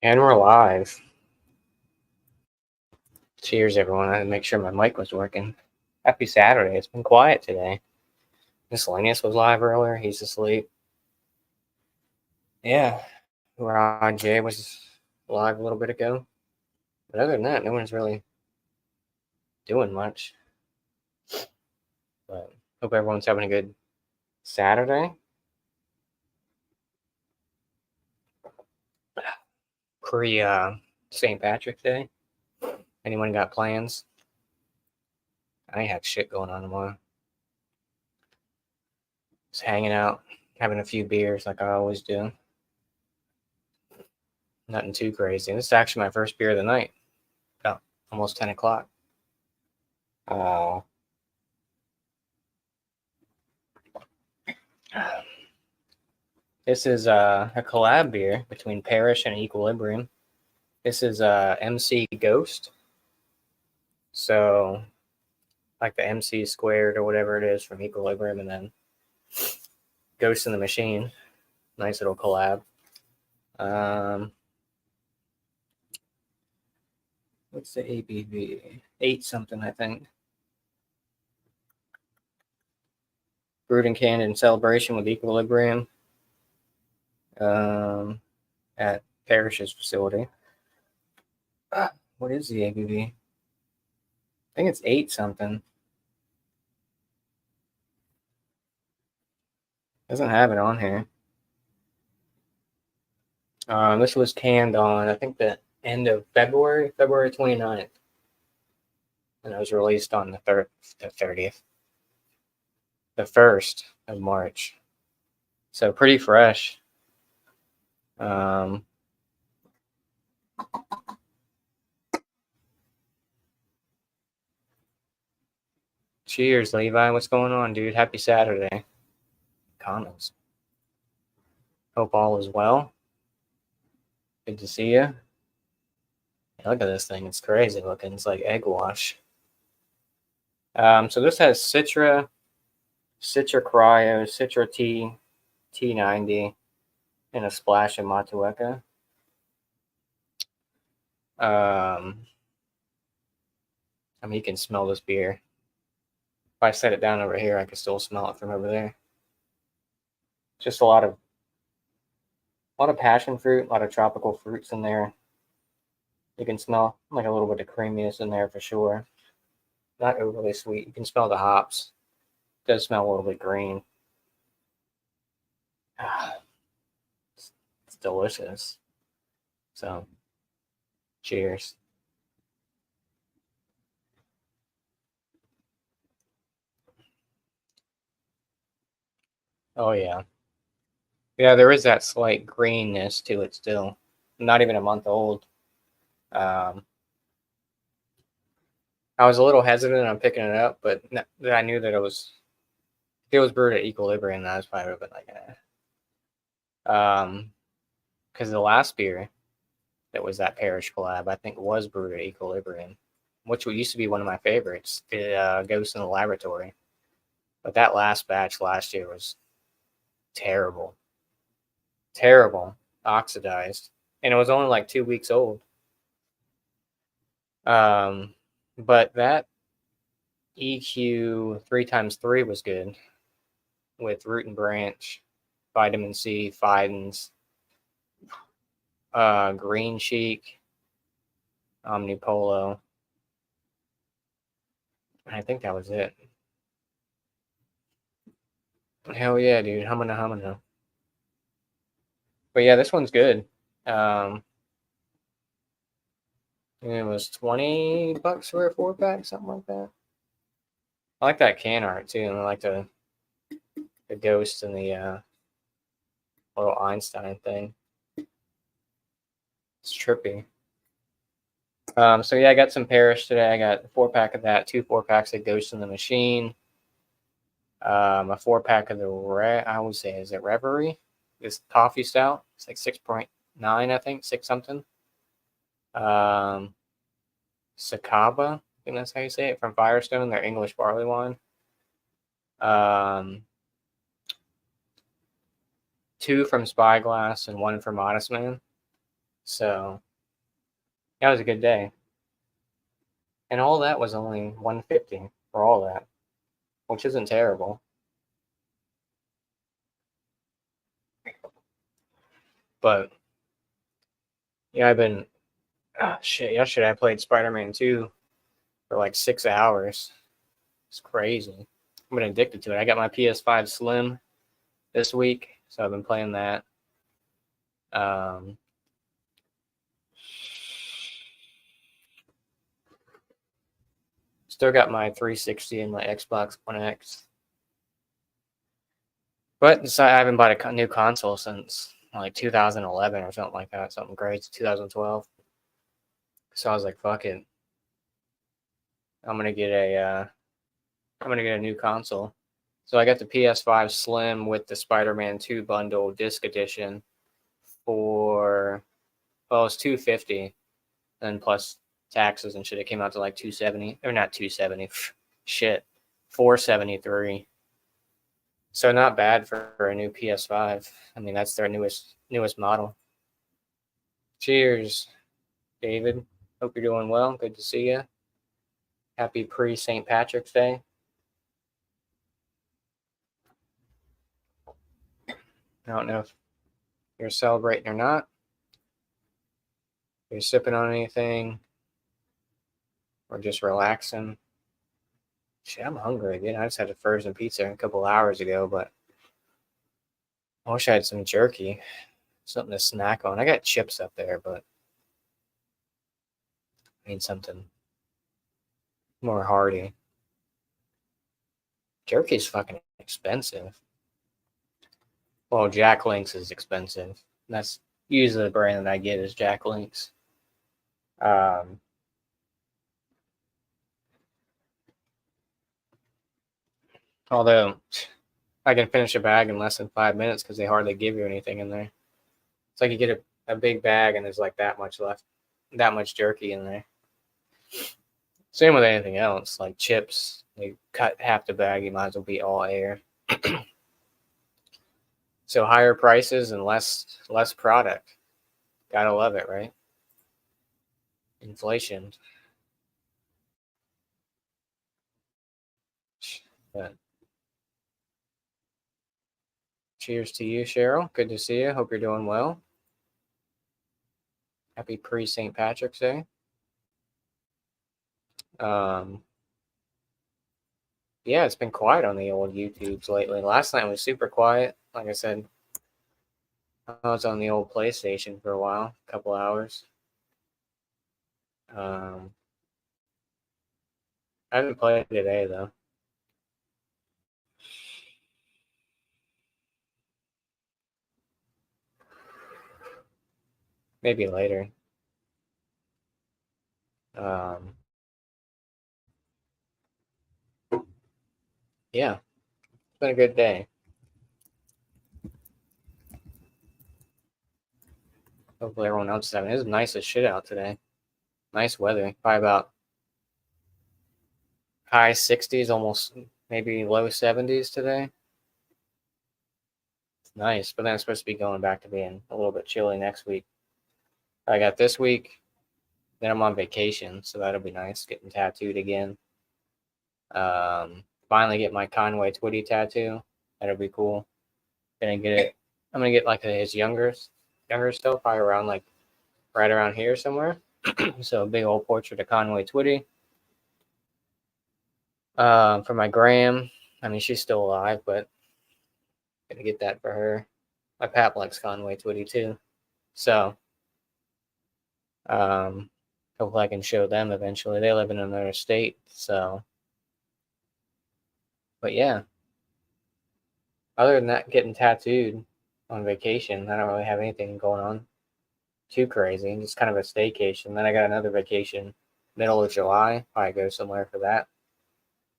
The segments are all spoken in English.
And we're live. Cheers, everyone. I had to make sure my mic was working. Happy Saturday. It's been quiet today. Miscellaneous was live earlier. He's asleep. Yeah. Rod J was live a little bit ago. But other than that, no one's really doing much. But hope everyone's having a good Saturday. Pre St. Patrick's Day. Anyone got plans? I ain't had shit going on tomorrow. Just hanging out, having a few beers like I always do. Nothing too crazy. This is actually my first beer of the night. About almost 10 o'clock. This is a collab beer between Parish and Equilibrium. This is MC Ghost. So, like the MC squared or whatever it is from Equilibrium, and then Ghost in the Machine. Nice little collab. What's the ABV? 8 something, I think. Brewed and canned in celebration with Equilibrium at Parish's facility. What is the ABV? I think it's 8 something. Doesn't have it on here. This was canned on, I think, the end of February 29th. And it was released on the 30th. The 1st of March. So pretty fresh. Cheers, Levi. What's going on, dude? Happy Saturday. Comments. Hope all is well. Good to see you. Yeah, look at this thing. It's crazy looking. It's like egg wash. So this has Citra Cryo, Citra T, T90, and a splash of Matueka. I mean, you can smell this beer. If I set it down over here, I can still smell it from over there. Just a lot of passion fruit, a lot of tropical fruits in there. You can smell like a little bit of creaminess in there for sure. Not overly sweet. You can smell the hops. It does smell a little bit green. It's delicious. So, cheers. Oh, yeah. Yeah, there is that slight greenness to it still. Not even a month old. I was a little hesitant on picking it up, but I knew that it was brewed at Equilibrium, that was probably a bit like because the last beer that was that Parish collab, I think, was brewed at Equilibrium, which used to be one of my favorites, the Ghost in the Laboratory. But that last batch last year was terrible, oxidized, and it was only like 2 weeks old. But that EQ 3x3 was good with Root and Branch, Vitamin C, Fidens, Green Chic, Omnipolo. I think that was it. Hell yeah, dude. Humana. But yeah, this one's good. It was $20 for a 4-pack, something like that. I like that can art too, and I like the ghost and the little Einstein thing. It's trippy. So yeah, I got some Parish today. I got a 4-pack of that, 2 4-packs of Ghost in the Machine. A 4-pack of the I would say, is it Reverie? This coffee stout. It's like 6.9, I think, 6 something. Sakaba, I think that's how you say it, from Firestone, their English barley wine. 2 from Spyglass and 1 from Modest Man. So that was a good day. And all that was only $150 for all that, which isn't terrible. But yeah, I've been yesterday I played Spider-Man 2 for like 6 hours. It's crazy. I've been addicted to it. I got my PS5 Slim this week, so I've been playing that. Still got my 360 and my Xbox One X. But I haven't bought a new console since like 2011 or something like that. Something crazy, 2012. So I was like, fuck it. I'm gonna get a new console. So I got the PS5 Slim with the Spider-Man 2 bundle disc edition for it's $250, and plus taxes and shit. It came out to like $270, or not $270, shit, $473. So not bad for a new PS5. I mean, that's their newest model. Cheers, David. Hope you're doing well. Good to see you. Happy pre-St. Patrick's Day. I don't know if you're celebrating or not. You're sipping on anything or just relaxing. Shit, I'm hungry again. I just had a frozen pizza a couple hours ago, but I wish I had some jerky, something to snack on. I got chips up there, but I need something more hearty. Jerky's fucking expensive. Well, Jack Link's is expensive. That's usually the brand that I get is Jack Link's. Although I can finish a bag in less than 5 minutes because they hardly give you anything in there. It's like you get a big bag and there's like that much left, that much jerky in there. Same with anything else, like chips. You cut half the bag, you might as well be all air. So higher prices and less product. Gotta love it, right? Inflation. But cheers to you, Cheryl. Good to see you. Hope you're doing well. Happy pre-St. Patrick's Day. Yeah, it's been quiet on the old YouTubes lately. Last night was super quiet. Like I said, I was on the old PlayStation for a while, a couple hours. I haven't played today though. Maybe later. Yeah, it's been a good day. Hopefully everyone else is having. It's nice as shit out today. Nice weather. Probably about high 60s, almost maybe low 70s today. It's nice, but then it's supposed to be going back to being a little bit chilly next week. I got this week. Then I'm on vacation, so that'll be nice. Getting tattooed again. Finally get my Conway Twitty tattoo. That'll be cool. Gonna get it. I'm gonna get like his younger still, probably around like right around here somewhere. So a big old portrait of Conway Twitty. For my Gram. I mean, she's still alive, but gonna get that for her. My pap likes Conway Twitty too, so hopefully I can show them eventually. They live in another state, so. But yeah, other than that, getting tattooed on vacation, I don't really have anything going on too crazy. Just kind of a staycation. Then I got another vacation middle of July. Probably go somewhere for that.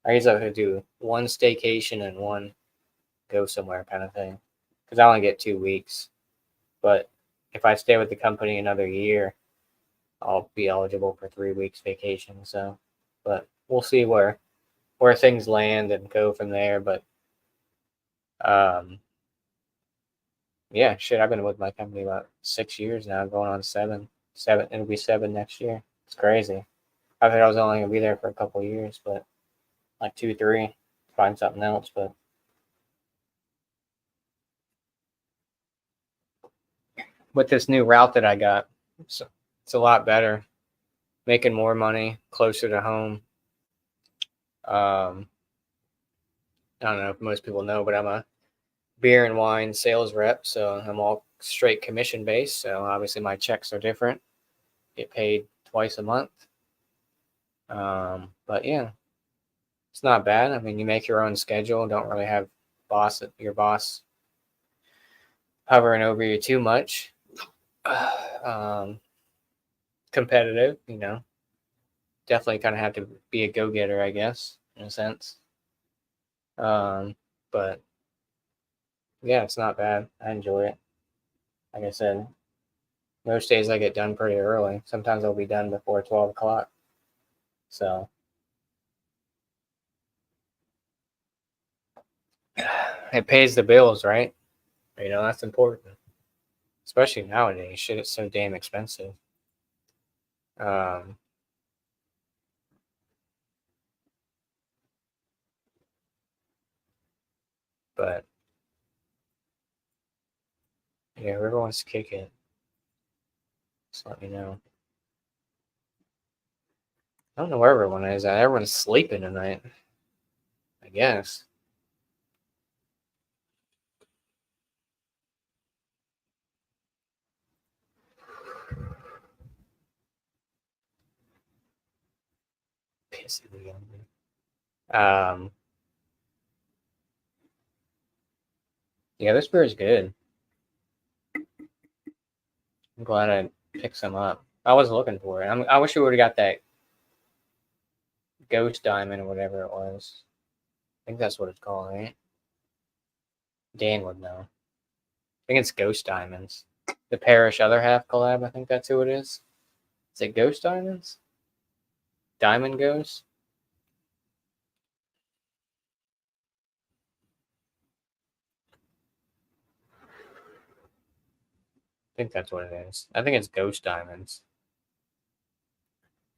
I guess I could do one staycation and one go somewhere kind of thing, because I only get 2 weeks. But if I stay with the company another year, I'll be eligible for 3 weeks vacation. So, but we'll see where things land and go from there. But Yeah, shit, I've been with my company about 6 years now, going on seven. Seven, it'll be seven next year. It's crazy. I thought I was only gonna be there for a couple of years, but like 2, 3, find something else. But with this new route that I got, it's a lot better. Making more money, closer to home. I don't know if most people know, but I'm a beer and wine sales rep, so I'm all straight commission based. So obviously my checks are different. Get paid twice a month. But yeah, it's not bad. I mean, you make your own schedule. Don't really have your boss hovering over you too much. Competitive, definitely kind of have to be a go getter, I guess, in a sense. But yeah, it's not bad. I enjoy it. Like I said, most days I get done pretty early. Sometimes I'll be done before 12 o'clock. So it pays the bills, right? That's important. Especially nowadays. Shit, it's so damn expensive. But yeah, whoever wants to kick it, just let me know. I don't know where everyone is at. Everyone's sleeping tonight, I guess. Pissy. Yeah, this beer is good. I'm glad I picked some up. I was looking for it. I wish we would have got that Ghost Diamond or whatever it was. I think that's what it's called, right? Dan would know. I think it's Ghost Diamonds. The Parish Other Half collab, I think that's who it is. Is it Ghost Diamonds? Diamond Ghost? I think that's what it is. I think it's Ghost Diamonds.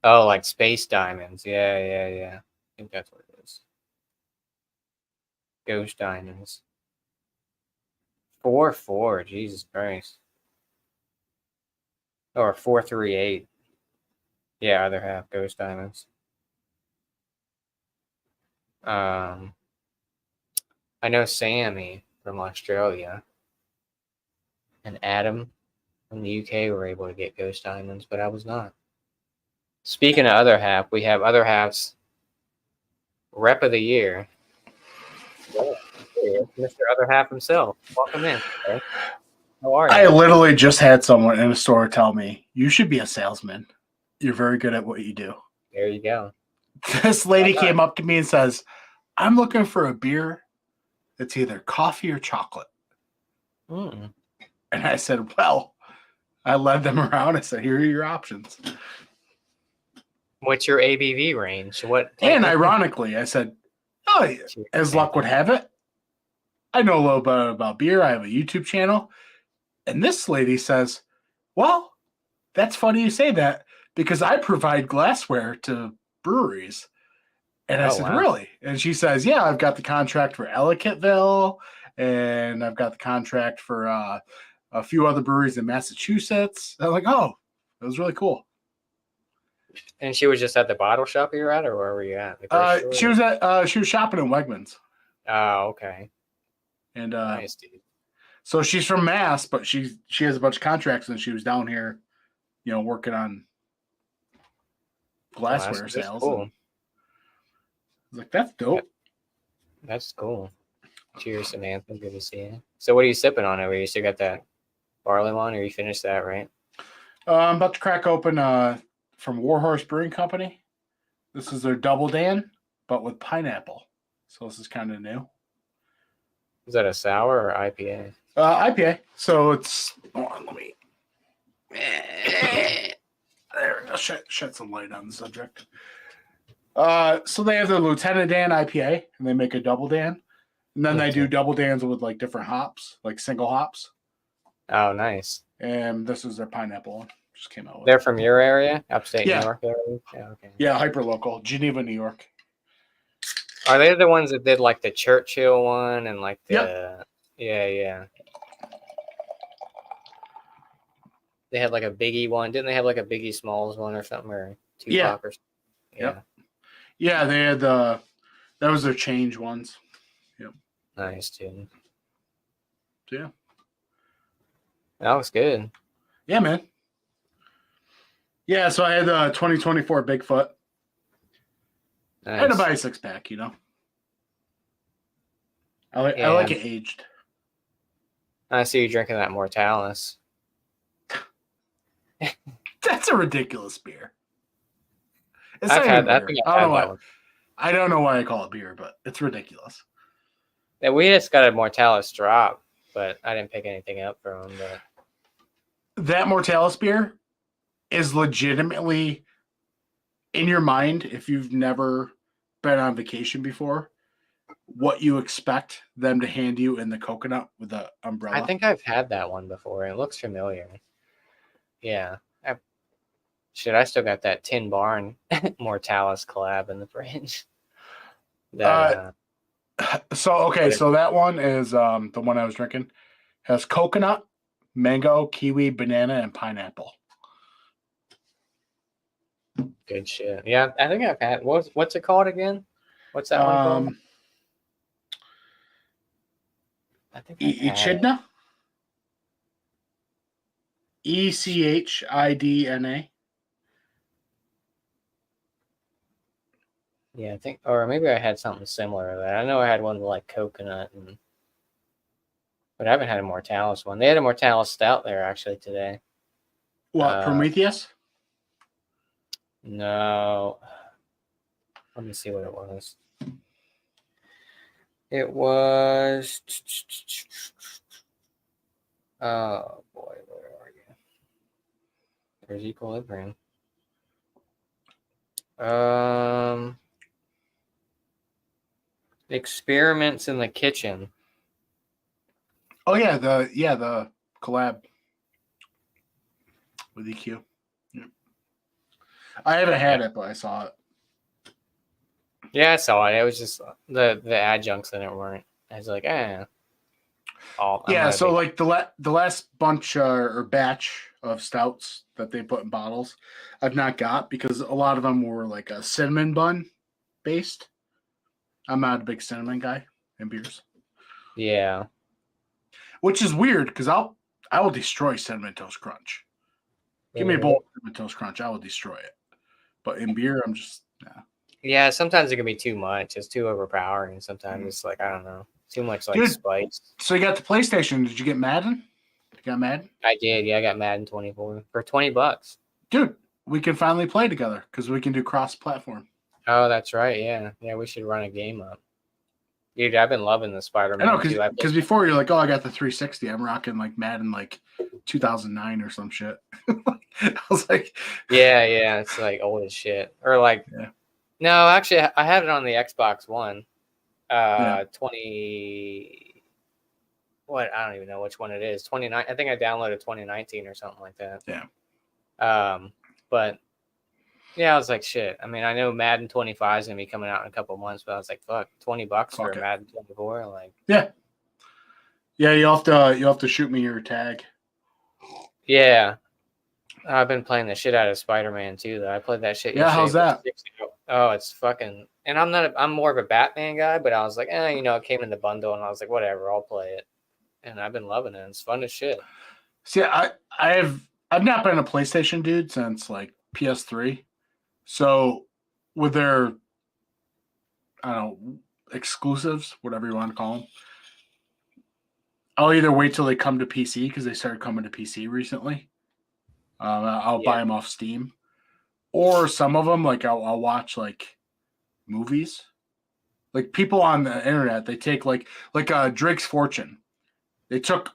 Oh, like Space Diamonds. Yeah. I think that's what it is. Ghost Diamonds. 4-4. Jesus Christ. Or 4-3-8. Yeah, Other Half Ghost Diamonds. I know Sammy from Australia and Adam from the UK were able to get Ghost Diamonds, but I was not. Speaking of Other Half, we have Other Half's Rep of the Year. Mr. Other Half himself. Welcome in. Okay. How are you? I literally just had someone in a store tell me, you should be a salesman. You're very good at what you do. There you go. This lady came up to me and says, I'm looking for a beer that's either coffee or chocolate. Mm. And I said, well, I led them around. I said, here are your options. What's your ABV range? And ironically, I said, oh, as luck would have it, I know a little bit about beer. I have a YouTube channel. And this lady says, well, that's funny you say that because I provide glassware to breweries. And I said, wow. Really? And she says, yeah, I've got the contract for Ellicottville and I've got the contract for a few other breweries in Massachusetts. I'm like, oh, that was really cool. And she was just at the bottle shop you were at, or where were you at? She was shopping in Wegmans. Oh, okay. And nice, dude. So she's from Mass, but she has a bunch of contracts, and she was down here, working on glassware sales. Cool. I was like, that's dope. That's cool. Cheers, Samantha. Good to see you. So what are you sipping on over here? You still got that barley wine, or you finished that, right? I'm about to crack open from Warhorse Brewing Company. This is their Double Dan, but with pineapple. So this is kind of new. Is that a sour or IPA? IPA. So it's... Hold on, let me... There we go. Shed some light on the subject. So they have the Lieutenant Dan IPA, and they make a Double Dan. And then they do Double Dans with, like, different hops, like single hops. Oh, nice. And this is their pineapple one. Just came out with. They're from your area, upstate Yeah. New York area? Yeah, okay. Yeah, hyper local, Geneva, New York. Are they the ones that did like the Churchill one and like the? Yep. Yeah. They had like a Biggie one, didn't they? Have like a Biggie Smalls one or something, or Tupac or something? Yeah. Yep. Yeah, they had that was their change ones. Yep. Nice, dude. So, yeah. That was good. Yeah, man. Yeah, so I had the 2024 Bigfoot. Nice. I had to buy a 6-pack, you know. I like it aged. I see you drinking that Mortalis. That's a ridiculous beer. It's I've had that. I don't know why I call it beer, but it's ridiculous. Yeah, we just got a Mortalis drop, but I didn't pick anything up from them. But that Mortalis beer is legitimately in your mind, if you've never been on vacation before, what you expect them to hand you in the coconut with the umbrella. I think I've had that one before. It looks familiar. Yeah. I still got that Tin Barn Mortalis collab in the fridge. So that one is the one I was drinking. Has coconut, mango, kiwi, banana, and pineapple. Good shit. Yeah, I think I've had. What's it called again? What's that one called? I think Echidna. ECHIDNA. Yeah, I think, or maybe I had something similar to that. I know I had one with like coconut, but I haven't had a Mortalis one. They had a Mortalis stout there actually today. What, Prometheus? No. Let me see what it was. It was. Oh boy, where are you? There's Equilibrium. Experiments in the Kitchen. Oh yeah, the collab with EQ. Yeah. I haven't had it, but I saw it. Yeah, I saw it. It was just the adjuncts in it weren't. I was like, so like the last bunch or batch of stouts that they put in bottles, I've not got because a lot of them were like a cinnamon bun based. I'm not a big cinnamon guy in beers. Yeah, which is weird because I will destroy Cinnamon Toast Crunch. Give me a bowl of Cinnamon Toast Crunch, I will destroy it. But in beer, I'm just Yeah, sometimes it can be too much. It's too overpowering. Sometimes it's like, I don't know, too much like spice. So you got the PlayStation. Did you get Madden? You got Madden? I did. Yeah, I got Madden 24 for $20. Dude, we can finally play together because we can do cross-platform. Oh, that's right. Yeah, we should run a game up. Dude, I've been loving the Spider-Man. I know, because before you're like, oh, I got the 360. I'm rocking like Madden like 2009 or some shit. I was like, yeah, it's like old as shit. Or like, no, actually, I had it on the Xbox One. 20. What? I don't even know which one it is. 29. I think I downloaded 2019 or something like that. Yeah. But yeah, I was like, shit. I mean, I know Madden 25 is gonna be coming out in a couple months, but I was like, fuck, $20 for Madden 24. Like, yeah. You'll have to shoot me your tag. Yeah, I've been playing the shit out of Spider-Man too. Though I played that shit. Yeah, how's that? Oh, it's fucking. And I'm more of a Batman guy, but I was like, it came in the bundle, and I was like, whatever, I'll play it. And I've been loving it. It's fun as shit. See, I've not been a PlayStation dude since like PS3. So with their, I don't know, exclusives, whatever you want to call them, I'll either wait till they come to PC because they started coming to PC recently. I'll buy them off Steam, or some of them like I'll watch like movies. Like people on the internet, they take like Drake's Fortune. They took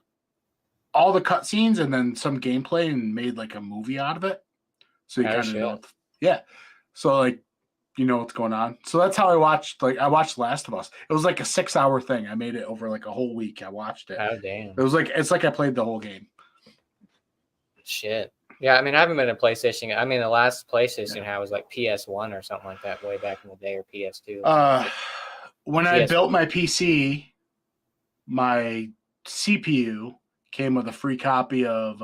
all the cutscenes and then some gameplay and made like a movie out of it. So you kind of know. Yeah. So like, you know what's going on. So that's how I watched. Like I watched Last of Us. It was like a 6-hour thing. I made it over like a whole week. I watched it. Oh damn! It was like it's like I played the whole game. Shit. Yeah, I mean, I haven't been a PlayStation. I mean, the last PlayStation I had was like PS1 or something like that way back in the day, or PS2. When I built my PC, my CPU came with a free copy of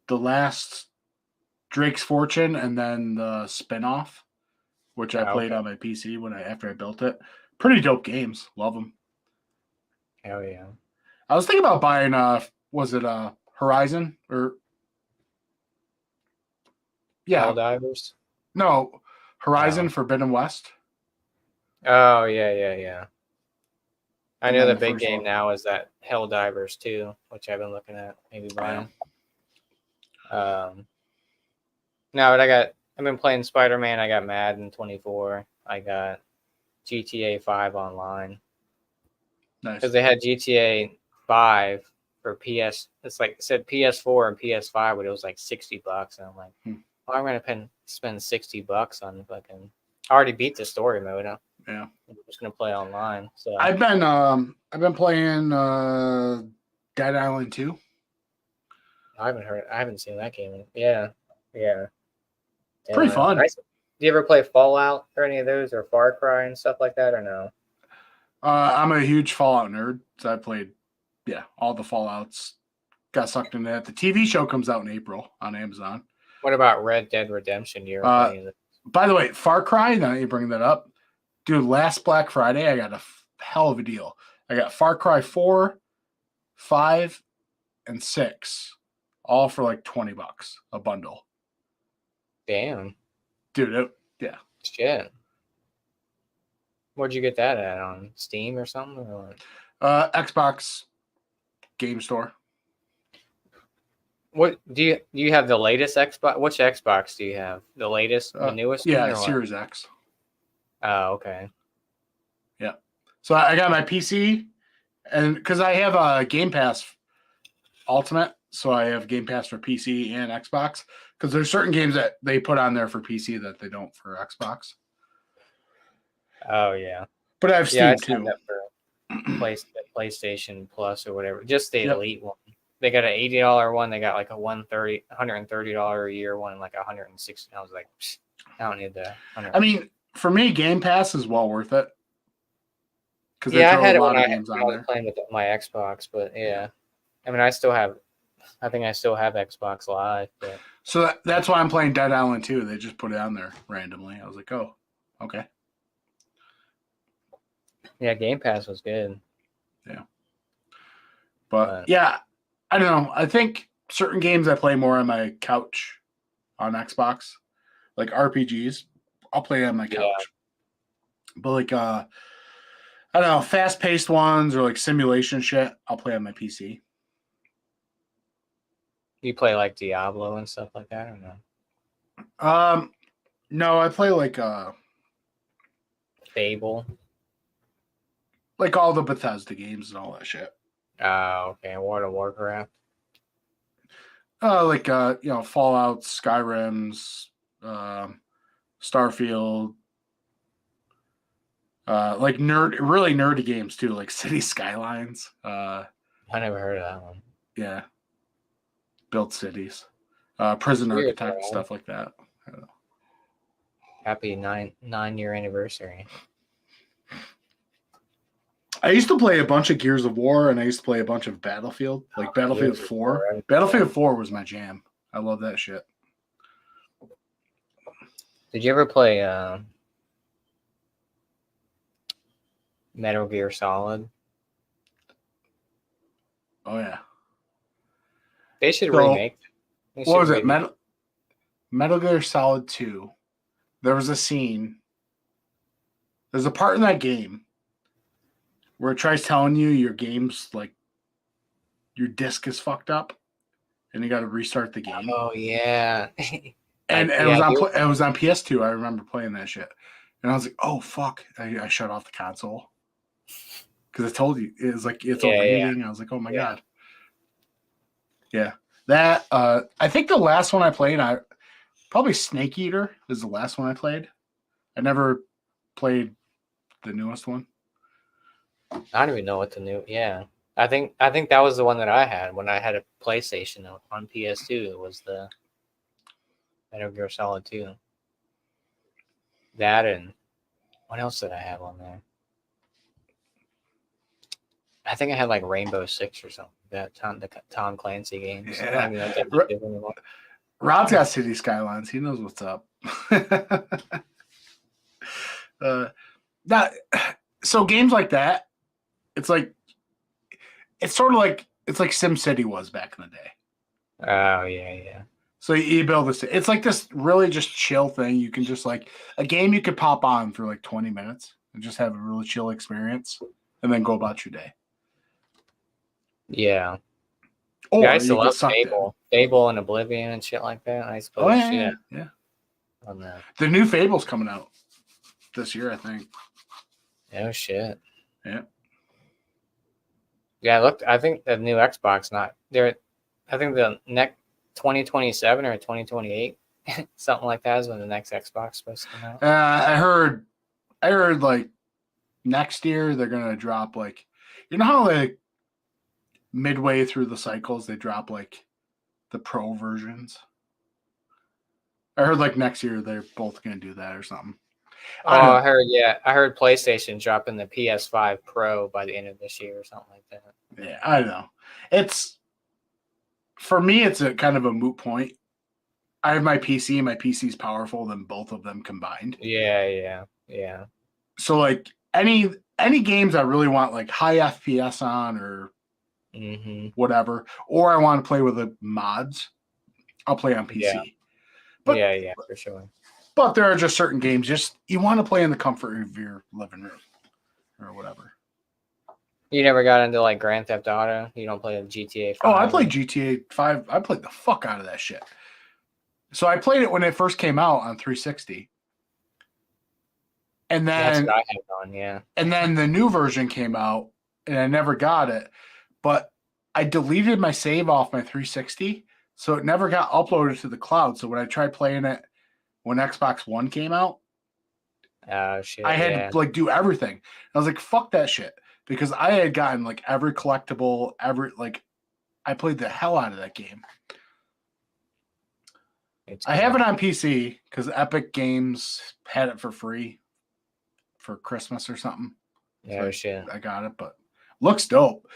the last Drake's Fortune and then the spinoff, which I played on my PC after I built it. Pretty dope games. Love them. Hell yeah. I was thinking about buying was it Horizon or Helldivers? No, Horizon Forbidden West. Oh yeah. I know the big game now is that Helldivers 2, which I've been looking at maybe buying. No, but I've been playing Spider-Man. I got Madden 24. I got GTA 5 online. Nice. Because they had GTA 5 for PS. It's like it said PS4 and PS5, but it was like $60, and I'm like, well, I'm gonna spend $60 on fucking. I already beat the story mode. Yeah. I'm just gonna play online. So I've been playing Dead Island 2. I haven't seen that game. Yeah. Pretty fun. Do you ever play Fallout or any of those, or Far Cry and stuff like that, or no? I'm a huge Fallout nerd, so I played, all the Fallouts. Got sucked into that. The TV show comes out in April on Amazon. What about Red Dead Redemption? Do you ever play any of it? By the way, Far Cry, now you bring that up. Dude, last Black Friday, I got a hell of a deal. I got Far Cry 4, 5, and 6, all for like $20 a bundle. Damn. Dude, yeah. Shit. Where'd you get that at? On Steam or something? Or Xbox Game Store. What do you have the latest Xbox? Which Xbox do you have? The latest, the newest? Yeah, Series X. Oh, okay. Yeah. So I got my PC, and because I have a Game Pass Ultimate, so I have Game Pass for PC and Xbox. Because there's certain games that they put on there for PC that they don't for Xbox. Oh yeah. But I have Steam too. For PlayStation Plus or whatever. Just the Elite one. They got an $80 one. They got like a $130 a year one, and like $160. I was like, I don't need that. I mean, for me, Game Pass is well worth it. Because I had it when I was playing with my Xbox, but I mean, I think I still have Xbox Live. But so that's why I'm playing Dead Island 2. They just put it on there randomly. I was like, oh, okay. Yeah, Game Pass was good. Yeah. But I don't know. I think certain games I play more on my couch on Xbox, like RPGs, I'll play on my couch. Yeah. But like, I don't know, fast-paced ones or like simulation shit, I'll play on my PC. You play like Diablo and stuff like that, or no? No, I play like Fable. Like all the Bethesda games and all that shit. Oh, okay. World of Warcraft. Like Fallout, Skyrims, Starfield. Like really nerdy games too, like City Skylines. I never heard of that one. Yeah. Built cities. Prison Architect, stuff like that. I don't know. Happy 9-year anniversary. I used to play a bunch of Gears of War, and I used to play a bunch of Battlefield, like Battlefield 4. Battlefield 4 was my jam. I love that shit. Did you ever play Metal Gear Solid? Oh, yeah. They should remake. What was it? Metal Gear Solid 2. There was a scene. There's a part in that game where it tries telling you your game's like your disc is fucked up, and you got to restart the game. Oh yeah, and it was on PS2. I remember playing that shit, and I was like, "Oh fuck!" I shut off the console because I told you it's overheating. Yeah. I was like, "Oh my god." Yeah, that I think the last one I played, probably Snake Eater is the last one I played. I never played the newest one. I don't even know what the new. Yeah, I think that was the one that I had when I had a PlayStation on PS2. It was the Metal Gear Solid 2. That and what else did I have on there? I think I had like Rainbow Six or something. The Tom Clancy games. Yeah. I don't even know if they did anymore. Rod's got City Skylines. He knows what's up. So games like that, it's sort of like SimCity was back in the day. Oh yeah. So you build this. It's like this really just chill thing. You can just like a game you could pop on for like 20 minutes and just have a really chill experience, and then go about your day. Yeah. Or I used to love Fable and Oblivion and shit like that. I suppose. Oh yeah. On that. The new Fable's coming out this year, I think. Oh shit. Yeah. Yeah, look, I think the new Xbox not there. I think the next 2027 or 2028, something like that is when the next Xbox is supposed to come out. I heard like next year they're gonna drop like, you know how like midway through the cycles they drop like the pro versions. I heard like next year they're both gonna do that or something. I heard PlayStation dropping the PS5 Pro by the end of this year or something like that. Yeah, I know. For me, it's a kind of a moot point. I have my PC, and my PC's powerful than both of them combined. Yeah. So like any games I really want like high FPS on or whatever, or I want to play with the mods, I'll play on PC. Yeah. But, yeah, for sure. But there are just certain games you want to play in the comfort of your living room or whatever. You never got into like Grand Theft Auto? You don't play the GTA 5? Oh, I played GTA 5. I played the fuck out of that shit. So I played it when it first came out on 360. And then that's what I had on, yeah. And then the new version came out and I never got it. But I deleted my save off my 360, so it never got uploaded to the cloud. So when I tried playing it when Xbox One came out, oh shit, I had to like do everything. I was like, fuck that shit. Because I had gotten like every collectible, I played the hell out of that game. I have it on PC because Epic Games had it for free for Christmas or something. Yeah, so shit. I got it, but looks dope.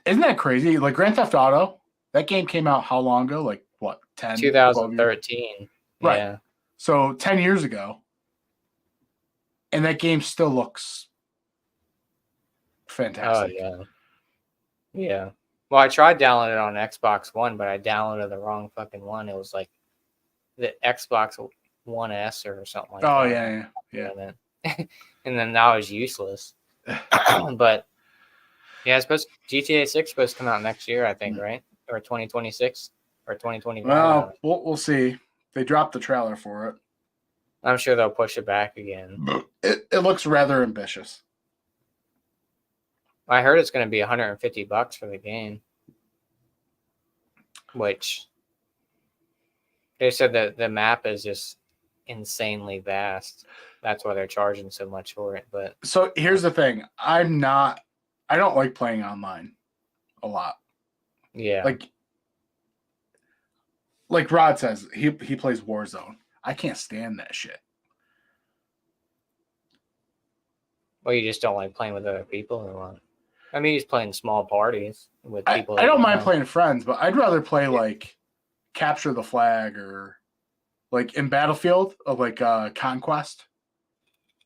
Isn't that crazy? Like Grand Theft Auto, that game came out how long ago? Like what, 10? 2013. Right. Yeah. So 10 years ago. And that game still looks fantastic. Oh, yeah. Yeah. Well, I tried downloading it on Xbox One, but I downloaded the wrong fucking one. It was like the Xbox One S or something like that. Oh, yeah. And then now it's useless. But yeah, GTA 6 is supposed to come out next year, I think, right? Or 2026 or 2025. Well, we'll see. They dropped the trailer for it. I'm sure they'll push it back again. It looks rather ambitious. I heard it's going to be $150 for the game, which they said that the map is just insanely vast. That's why they're charging so much for it. But so here's the thing: I don't like playing online a lot. Yeah, like Rod says, he plays Warzone. I can't stand that shit. Well, you just don't like playing with other people or what? I mean, he's playing small parties with people. I don't mind playing friends, but I'd rather play like Capture the Flag or like in Battlefield of like Conquest.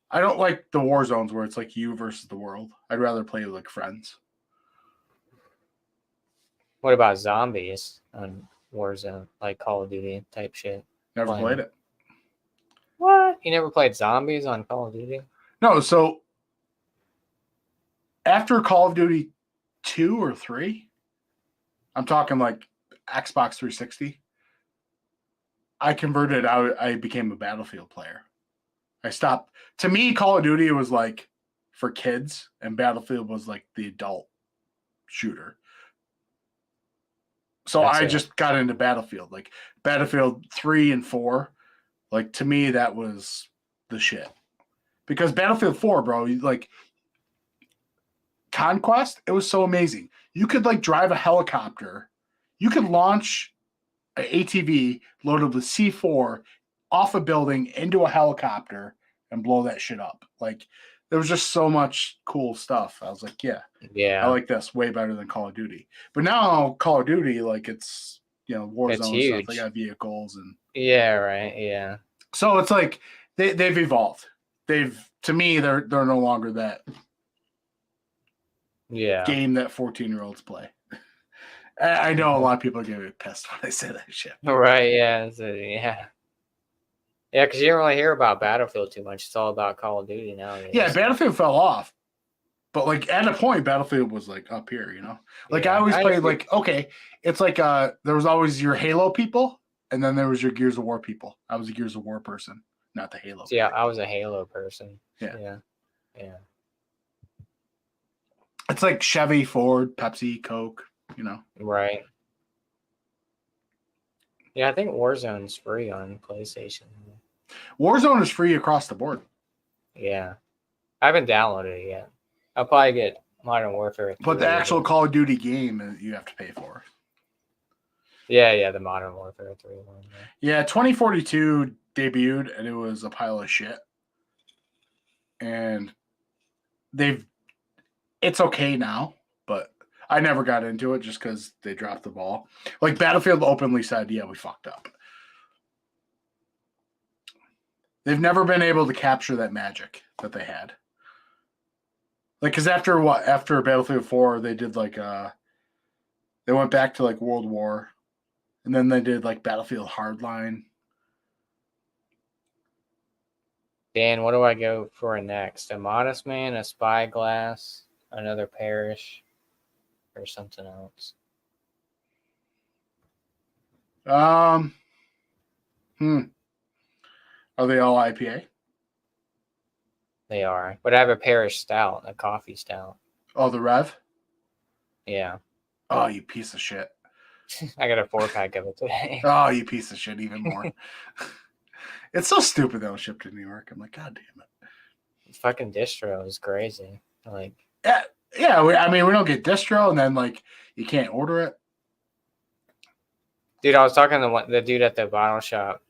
I don't like the war zones where it's like you versus the world. I'd rather play like friends. What about zombies on Warzone, like Call of Duty type shit? Never played it. What? You never played zombies on Call of Duty? No, so after Call of Duty 2 or 3, I'm talking like Xbox 360, I converted out. I became a Battlefield player. I stopped. To me, Call of Duty was like for kids, and Battlefield was like the adult shooter. So I just got into Battlefield, like Battlefield 3 and 4. Like to me, that was the shit. Because Battlefield 4, bro, like Conquest, it was so amazing. You could like drive a helicopter. You could launch an ATV loaded with C4 off a building into a helicopter and blow that shit up. Like there was just so much cool stuff. I was like, yeah, I Yeah, like this way better than Call of Duty. But now Call of Duty, like it's it's Warzone stuff. huge. They got vehicles and Yeah, right. Yeah, so it's like they've evolved. To me, they're no longer that yeah. game that 14-year-olds play. I know a lot of people are gonna be pissed when I say that shit. Right. Yeah. Yeah. Yeah, because you don't really hear about Battlefield too much. It's all about Call of Duty nowadays. Yeah, Battlefield fell off. But like at a point, Battlefield was like up here, Like Yeah, I always I played agree. like, okay, it's like there was always your Halo people, and then there was your Gears of War people. I was a Gears of War person, not the Halo. Yeah, I was a Halo person. Yeah. Yeah. It's like Chevy, Ford, Pepsi, Coke, Right. Yeah, I think Warzone's free on PlayStation. Warzone is free across the board. Yeah. I haven't downloaded it yet. I'll probably get Modern Warfare 3. But the actual Call of Duty game you have to pay for. Yeah, the Modern Warfare 3 one. Yeah, 2042 debuted and it was a pile of shit. And it's okay now, but I never got into it just because they dropped the ball. Like Battlefield openly said, yeah, we fucked up. They've never been able to capture that magic that they had. Like, because after Battlefield 4, they did like they went back to like World War, and then they did like Battlefield Hardline. Dan, what do I go for next? A Modest Man, a Spyglass, another Parish, or something else? Are they all IPA? They are. But I have a Parish Stout, a coffee stout. Oh, the Rev? Yeah. Oh, you piece of shit. I got a 4-pack of it today. Oh, you piece of shit, even more. It's so stupid that it was shipped to New York. I'm like, God damn it. Fucking distro is crazy. Like, yeah. We don't get distro, and then like you can't order it. dude, I was talking to the dude at the bottle shop.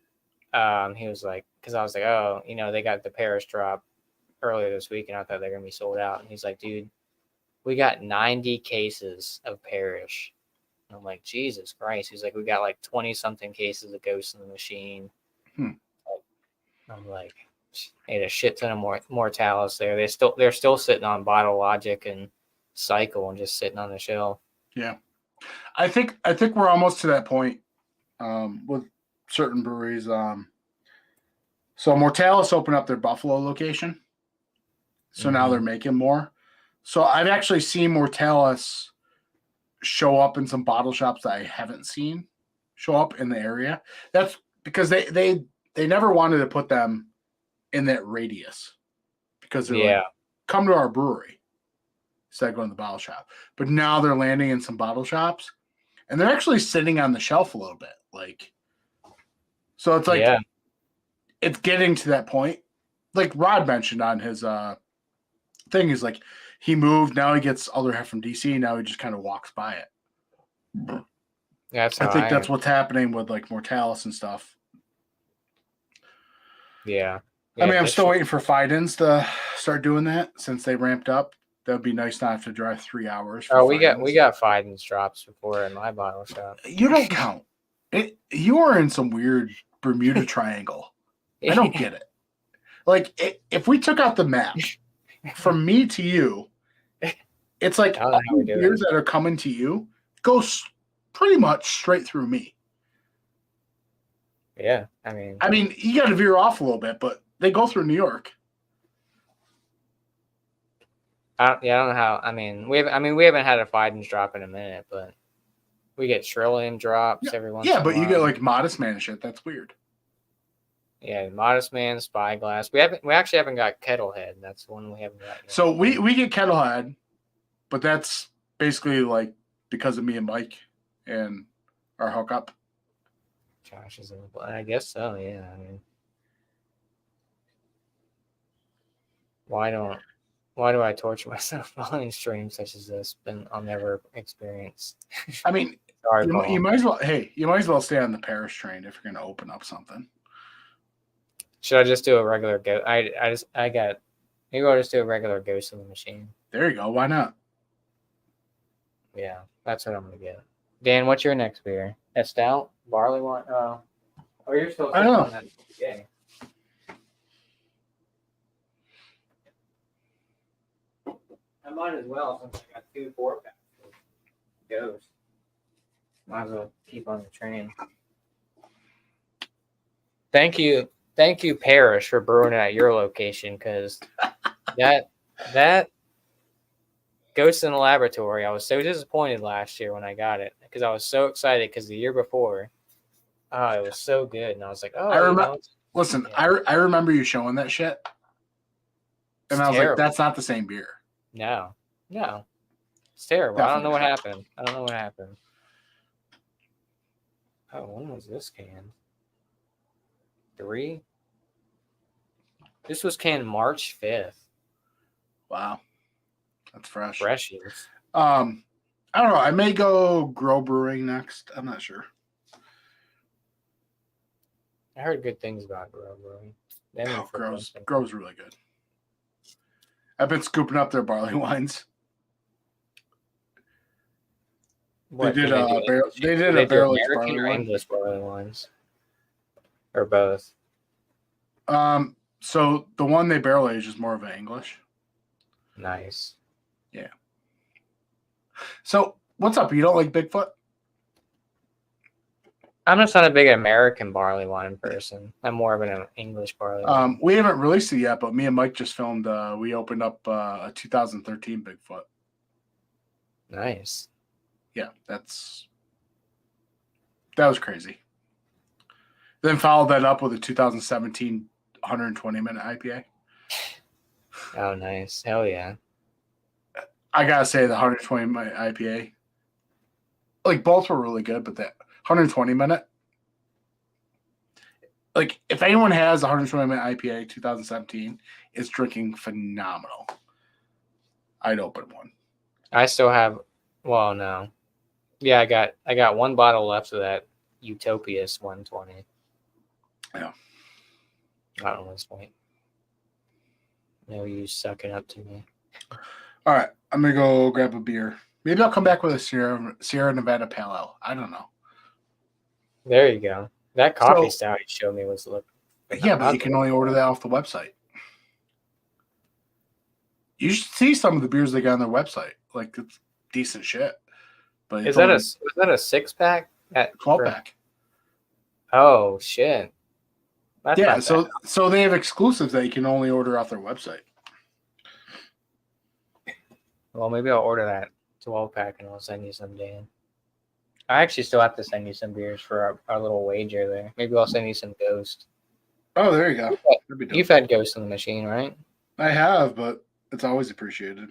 He was like, because I was like, oh, they got the Parish drop earlier this week, and I thought they were gonna be sold out. And he's like, dude, we got 90 cases of Parish. And I'm like, Jesus Christ. He's like, we got like 20 something cases of Ghost in the Machine. I'm like, ate a shit ton of Mortalis there. They're still sitting on Bottle Logic and Cycle and just sitting on the shelf. Yeah, I think we're almost to that point with certain breweries. So Mortalis opened up their Buffalo location, so now they're making more. So I've actually seen Mortalis show up in some bottle shops that I haven't seen show up in the area. That's because they never wanted to put them in that radius because they're like, come to our brewery instead of going to the bottle shop. But now they're landing in some bottle shops and they're actually sitting on the shelf a little bit. Like, so it's like, it's getting to that point. Like Rod mentioned on his thing, is like he moved. Now he gets other half from DC. Now he just kind of walks by it. I think that's what's happening with like Mortalis and stuff. Yeah. I mean, I'm still waiting for Fidens to start doing that since they ramped up. That would be nice not to have to drive 3 hours. We got Fidens drops before in my bottle shop. You don't count. You are in some weird Bermuda Triangle. I don't get it. Like, if we took out the map from me to you, it's like all the beers that are coming to you go pretty much straight through me. Yeah, I mean, you got to veer off a little bit, but they go through New York. I don't know how. I mean, we haven't had a Fidens drop in a minute, but we get Trillium drops every once in a while. Yeah, but you get like Modest Man and shit. That's weird. Yeah, Modest Man, Spyglass. We actually haven't got Kettlehead. That's one we haven't got yet. So we get Kettlehead, but that's basically like because of me and Mike and our hookup. Josh is I guess so. Yeah, I mean, why don't Why do I torture myself following streams such as this? Then I'll never experience. I mean, Sorry, you Paul. might as well. Hey, you might as well stay on the Paris train if you're going to open up something. Should I just do a regular go? Maybe I'll just do a regular Ghost in the Machine. There you go. Why not? Yeah, that's what I'm gonna get. Dan, what's your next beer? A stout, barley wine. Oh, you're still. I don't know. On that. Yeah. I might as well since I got 2 4-packs. Ghost. Might as well keep on the train. Thank you, Parrish, for brewing it at your location because that Ghost in the Laboratory. I was so disappointed last year when I got it because I was so excited because the year before, it was so good, and I was like, oh, I remember. Listen, yeah. I remember you showing that shit, and I was like, that's not the same beer. No, it's terrible. Definitely. I don't know what happened. Oh, when was this can? 3. This was canned March 5th. Wow. That's fresh. Freshies. I don't know. I may go Grow Brewing next. I'm not sure. I heard good things about Grow Brewing. Grow's really good. I've been scooping up their barley wines. What, they did a barrel aged barley or wine. English barley wines, or both. So the one they barrel aged is more of an English. Nice. Yeah. So what's up? You don't like Bigfoot? I'm just not a big American barley wine person. I'm more of an English barley wine. We haven't released it yet, but me and Mike just filmed. We opened up a 2013 Bigfoot. Nice. Yeah, that was crazy. Then followed that up with a 2017 120-minute IPA. Oh, nice. Hell yeah. I gotta say the 120-minute IPA, like both were really good, but that 120-minute, like if anyone has a 120-minute IPA 2017, it's drinking phenomenal. I'd open one. I still have. Well, no. Yeah, I got 1 bottle left of that Utopias 120. Yeah. I don't know this point. No use sucking up to me. All right, I'm gonna go grab a beer. Maybe I'll come back with a Sierra Nevada Pale Ale. I don't know. There you go. That coffee stout you showed me was Yeah, but you can only order that off the website. You should see some of the beers they got on their website. Like it's decent shit. But is that a 6-pack? 12-pack. Oh shit. That's yeah, so they have exclusives that you can only order off their website. Well, maybe I'll order that 12-pack and I'll send you some, Dan. I actually still have to send you some beers for our little wager there. Maybe I'll send you some Ghost. Oh, there you go. You've had Ghost in the Machine, right? I have, but it's always appreciated.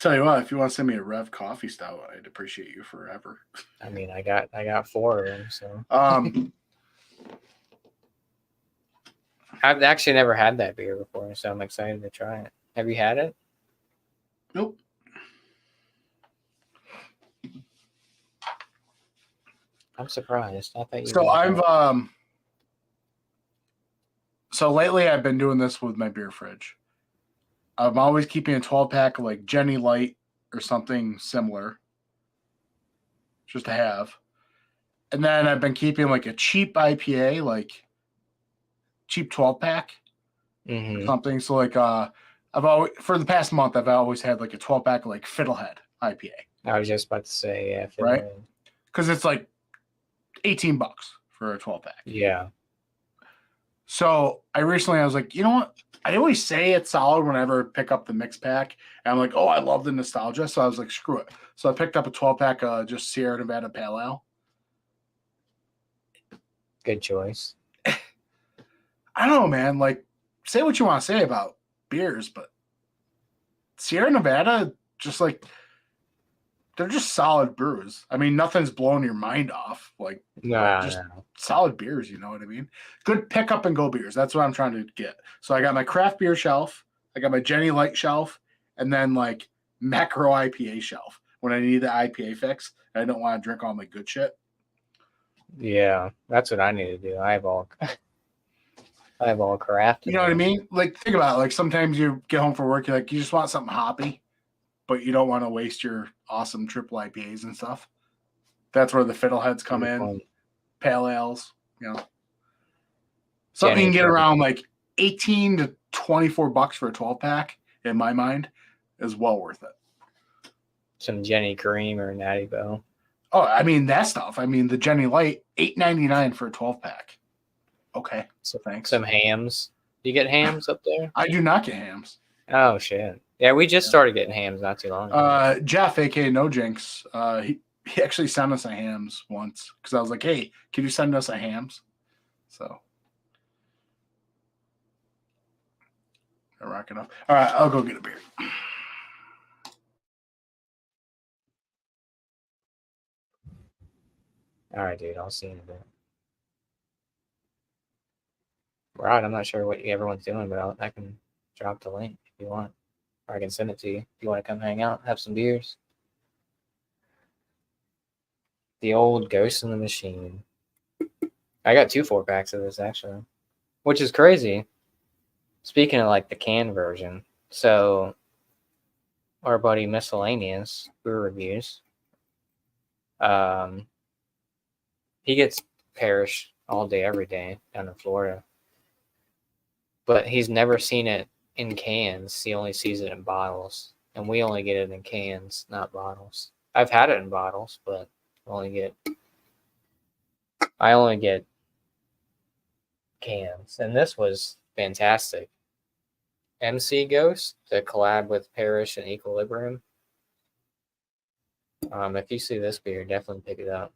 Tell you what, if you want to send me a Rev coffee stout, I'd appreciate you forever. I mean, I got 4 of them, so. I've actually never had that beer before, so I'm excited to try it. Have you had it? Nope. I'm surprised. I thought you. So So lately, I've been doing this with my beer fridge. I'm always keeping a 12-pack of like Jenny Light or something similar, just to have. And then I've been keeping like a cheap IPA, like cheap 12-pack or something. So like I've always, for the past month, I've always had like a 12-pack of like Fiddlehead IPA. I was just about to say, yeah, Fiddlehead. Right? Because it's like $18 for a 12-pack. Yeah. So I was like, you know what? I always say it's solid whenever I pick up the mix pack. And I'm like, oh, I love the nostalgia. So I was like, screw it. So I picked up a 12-pack just Sierra Nevada Pale Ale. Good choice. I don't know, man. Like, say what you want to say about beers, but Sierra Nevada, just like, they're just solid brews. I mean, nothing's blowing your mind off. Like just No. solid beers, you know what I mean? Good pick up and go beers. That's what I'm trying to get. So I got my craft beer shelf, I got my Jenny Light shelf, and then like macro IPA shelf when I need the IPA fix. And I don't want to drink all my good shit. Yeah, that's what I need to do. I have all craft. You know what I mean? Like think about it. Like sometimes you get home from work, you're like, you just want something hoppy, but you don't want to waste your awesome triple IPAs and stuff. That's where the fiddleheads come in, pale ales, you know. Something you can get around like 18 to 24 bucks for a 12 pack, in my mind, is well worth it. Some Jenny Cream or Natty Boh. Oh, I mean that stuff. I mean the Jenny Light, $8.99 for a 12 pack. Okay, so thanks. Some hams. Do you get hams up there? I do not get hams. Oh shit! Yeah, we just started getting hams not too long ago. Jeff, aka No Jinx, he actually sent us a hams once because I was like, "Hey, can you send us a hams?" So, I'm rocking up. All right, I'll go get a beer. All right, dude. I'll see you in a bit. Right, I'm not sure what everyone's doing, but I can drop the link if you want, or I can send it to you if you want to come hang out, have some beers. The old Ghost in the Machine. I got 2 4-packs of this actually, which is crazy. Speaking of like the can version, so our buddy Miscellaneous Brew Reviews, he gets Parish all day, every day down in Florida. But he's never seen it in cans. He only sees it in bottles. And we only get it in cans, not bottles. I've had it in bottles, but I only get cans. And this was fantastic. MC Ghost, the collab with Parish and Equilibrium. If you see this beer, definitely pick it up.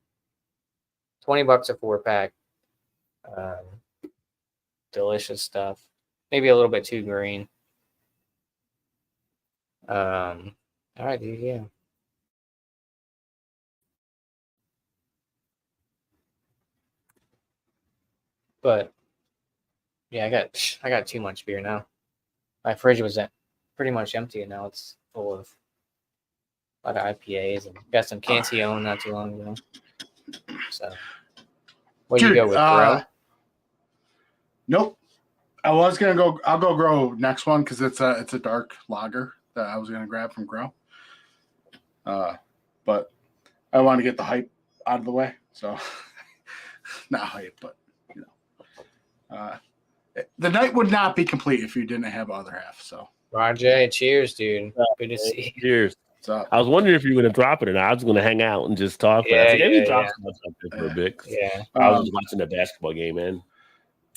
$20 a 4-pack. Delicious stuff. Maybe a little bit too green. All right, dude. Yeah. But yeah, I got too much beer now. My fridge was pretty much empty, and now it's full of a lot of IPAs and got some Cantillon not too long ago. So, what do you go with, Grow? Nope. I'll go Grow next one because it's a dark lager that I was gonna grab from Grow. But I want to get the hype out of the way, so not hype, but you know, the night would not be complete if you didn't have other half. So, Rajay, cheers, dude. Good to see you. Cheers. I was wondering if you were going to drop it or not. I was going to hang out and just talk. But I think maybe drop something for a bit. Yeah. I was just watching the basketball game, man.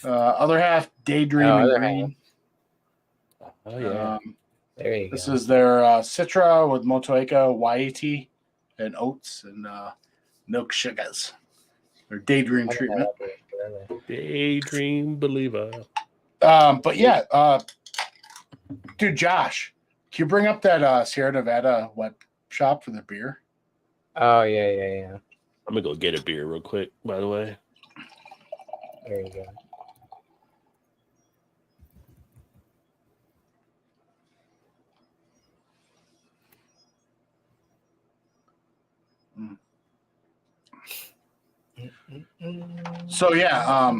Other half, Daydream and Green. Oh, yeah. There you go. This is their Citra with Motueka, YAT, and oats and milk sugars. Their Daydream treatment. Daydream believer. But yeah, dude, Josh, can you bring up that Sierra Nevada web shop for the beer? Oh, yeah. I'm going to go get a beer real quick, by the way. There you go. So yeah,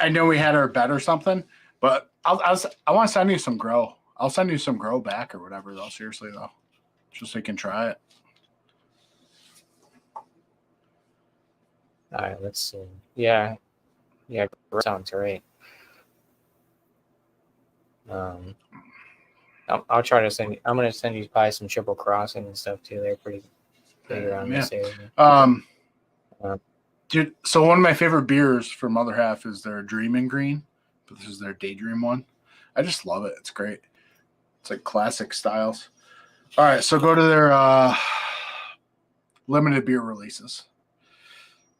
I know we had our bet or something, but I want to send you some Grow. I'll send you some Grow back or whatever though. Seriously though, just so you can try it. All right, let's see. Yeah, sounds great. I'll try to send. I'm gonna send you probably some Triple Crossing and stuff too. They're pretty big around this area. Dude, so one of my favorite beers from Other Half is their Dreamin' Green, but this is their Daydream one. I just love it. It's great. It's like classic styles. All right, so go to their limited beer releases.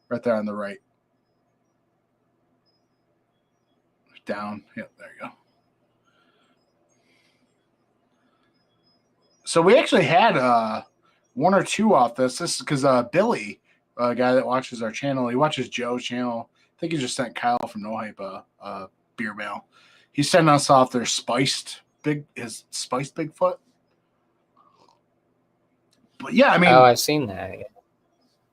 Right there on the right. Down. Yep, there you go. So we actually had one or two off this. This is because Billy, a guy that watches our channel, he watches Joe's channel. I think he just sent Kyle from No Hype a beer mail. He's sending us off their spiced Bigfoot. But yeah, I mean, I've seen that.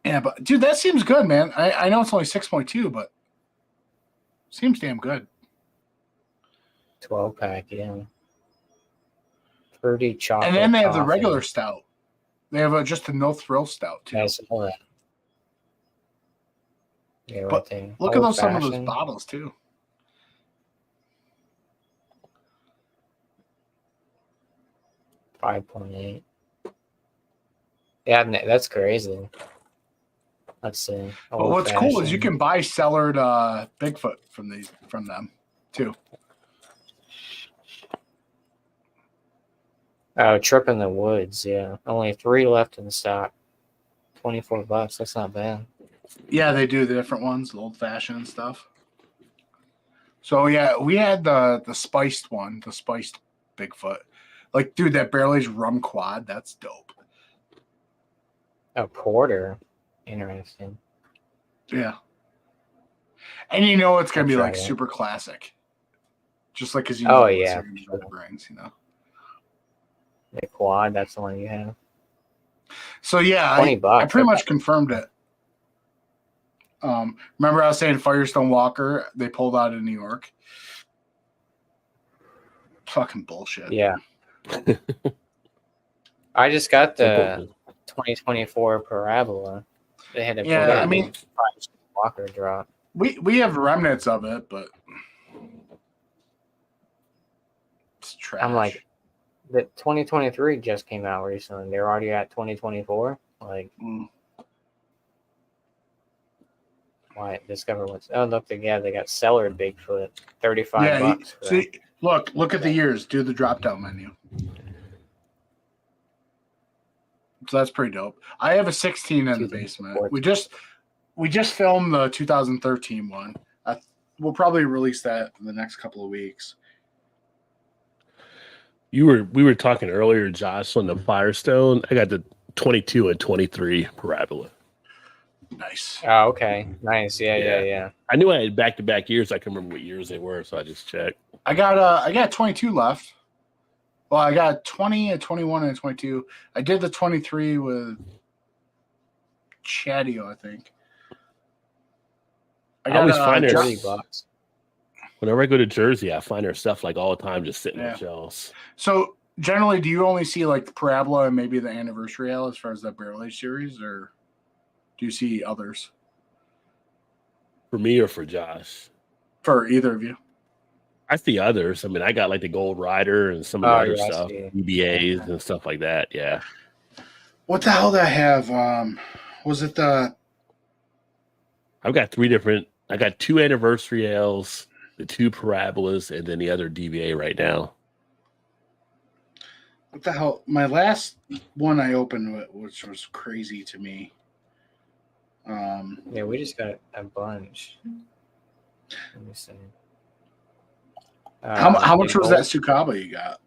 Yeah, but dude, that seems good, man. I know it's only 6.2, but seems damn good. 12-pack, yeah. Fruity chocolate. And then they have the coffee. regular stout. They have just a no thrill stout too. I saw that. Yeah, But right there. look at some of those Old-fashioned, bottles too. 5.8. Yeah, that's crazy. Let's see. But what's cool is you can buy cellared Bigfoot from them too. Oh, Trip in the Woods, yeah. Only 3 left in stock. $24. That's not bad. Yeah, they do the different ones, the old fashioned and stuff. So yeah, we had the spiced one, the spiced Bigfoot. Like, dude, that barrel aged rum quad, that's dope. A porter. Interesting. Yeah. And you know it's gonna be I'll like try that. super classic. Just like because you Oh, know yeah, what it brings, you know. The quad, that's the one you have. So yeah, $20. I pretty much confirmed it. Remember I was saying Firestone Walker, they pulled out in New York. Fucking bullshit. Yeah. I just got the 2024 Parabola. They had a Yeah, I mean, Walker drop. we have remnants of it, but it's trash. I'm like, the 2023 just came out recently. They're already at 2024. Like, why discover what's? Oh, look, they got cellared Bigfoot, $35. For see, look at the years. Do the drop down menu. So that's pretty dope. I have a 16 in the basement. We just filmed the 2013 one. We'll probably release that in the next couple of weeks. We were talking earlier, Josh, on the Firestone. I got the 22 and 23 Parabola. Nice. Oh, okay. Nice. Yeah. I knew I had back-to-back years. I can remember what years they were, so I just checked. I got 22 left. Well, I got 20 and 21 and 22. I did the 23 with Chadio, I think. I always find their $30. Whenever I go to Jersey, I find their stuff like all the time just sitting on shelves. So generally, do you only see like the Parabola and maybe the Anniversary Ale as far as that barrel age series, or do you see others? For me or for Josh? For either of you. I see others. I mean, I got like the Gold Rider and some of the other stuff, EBAs and stuff like that. Yeah. What the hell did I have? Was it the? I've got 3 different. I got 2 Anniversary Ales, the 2 Parabolas, and then the other DBA right now. What the hell? My last one I opened, which was crazy to me. Yeah, we just got a bunch. Let me see. How much was that Sukaba you got?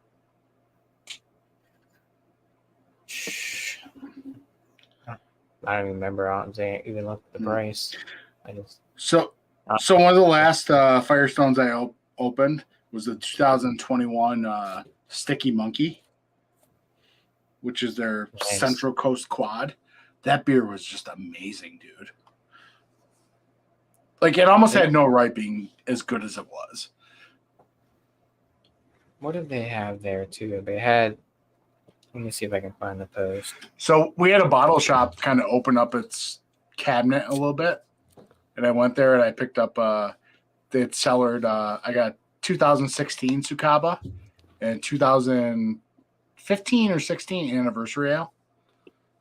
I don't even remember. I don't even look at the price. So one of the last Firestones I opened was the 2021 Sticky Monkey, which is their Central Coast Quad. That beer was just amazing, dude. Like, it almost had no right being as good as it was. What did they have there, too? They had... Let me see if I can find the post. So we had a bottle shop kind of open up its cabinet a little bit. And I went there and I picked up... they had cellared... I got 2016 Sukaba and 2015 or 16 Anniversary Ale.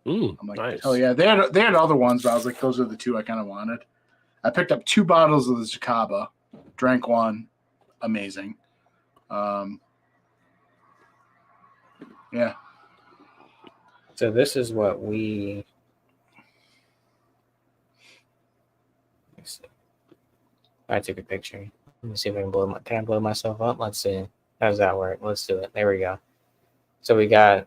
I'm like, nice. Oh yeah, they had other ones, but I was like, those are the 2 I kind of wanted. I picked up 2 bottles of the Sukaba, drank one, amazing. Yeah. So this is what we. I took a picture. Let me see if I can blow myself up. Let's see. How does that work? Let's do it. There we go. So we got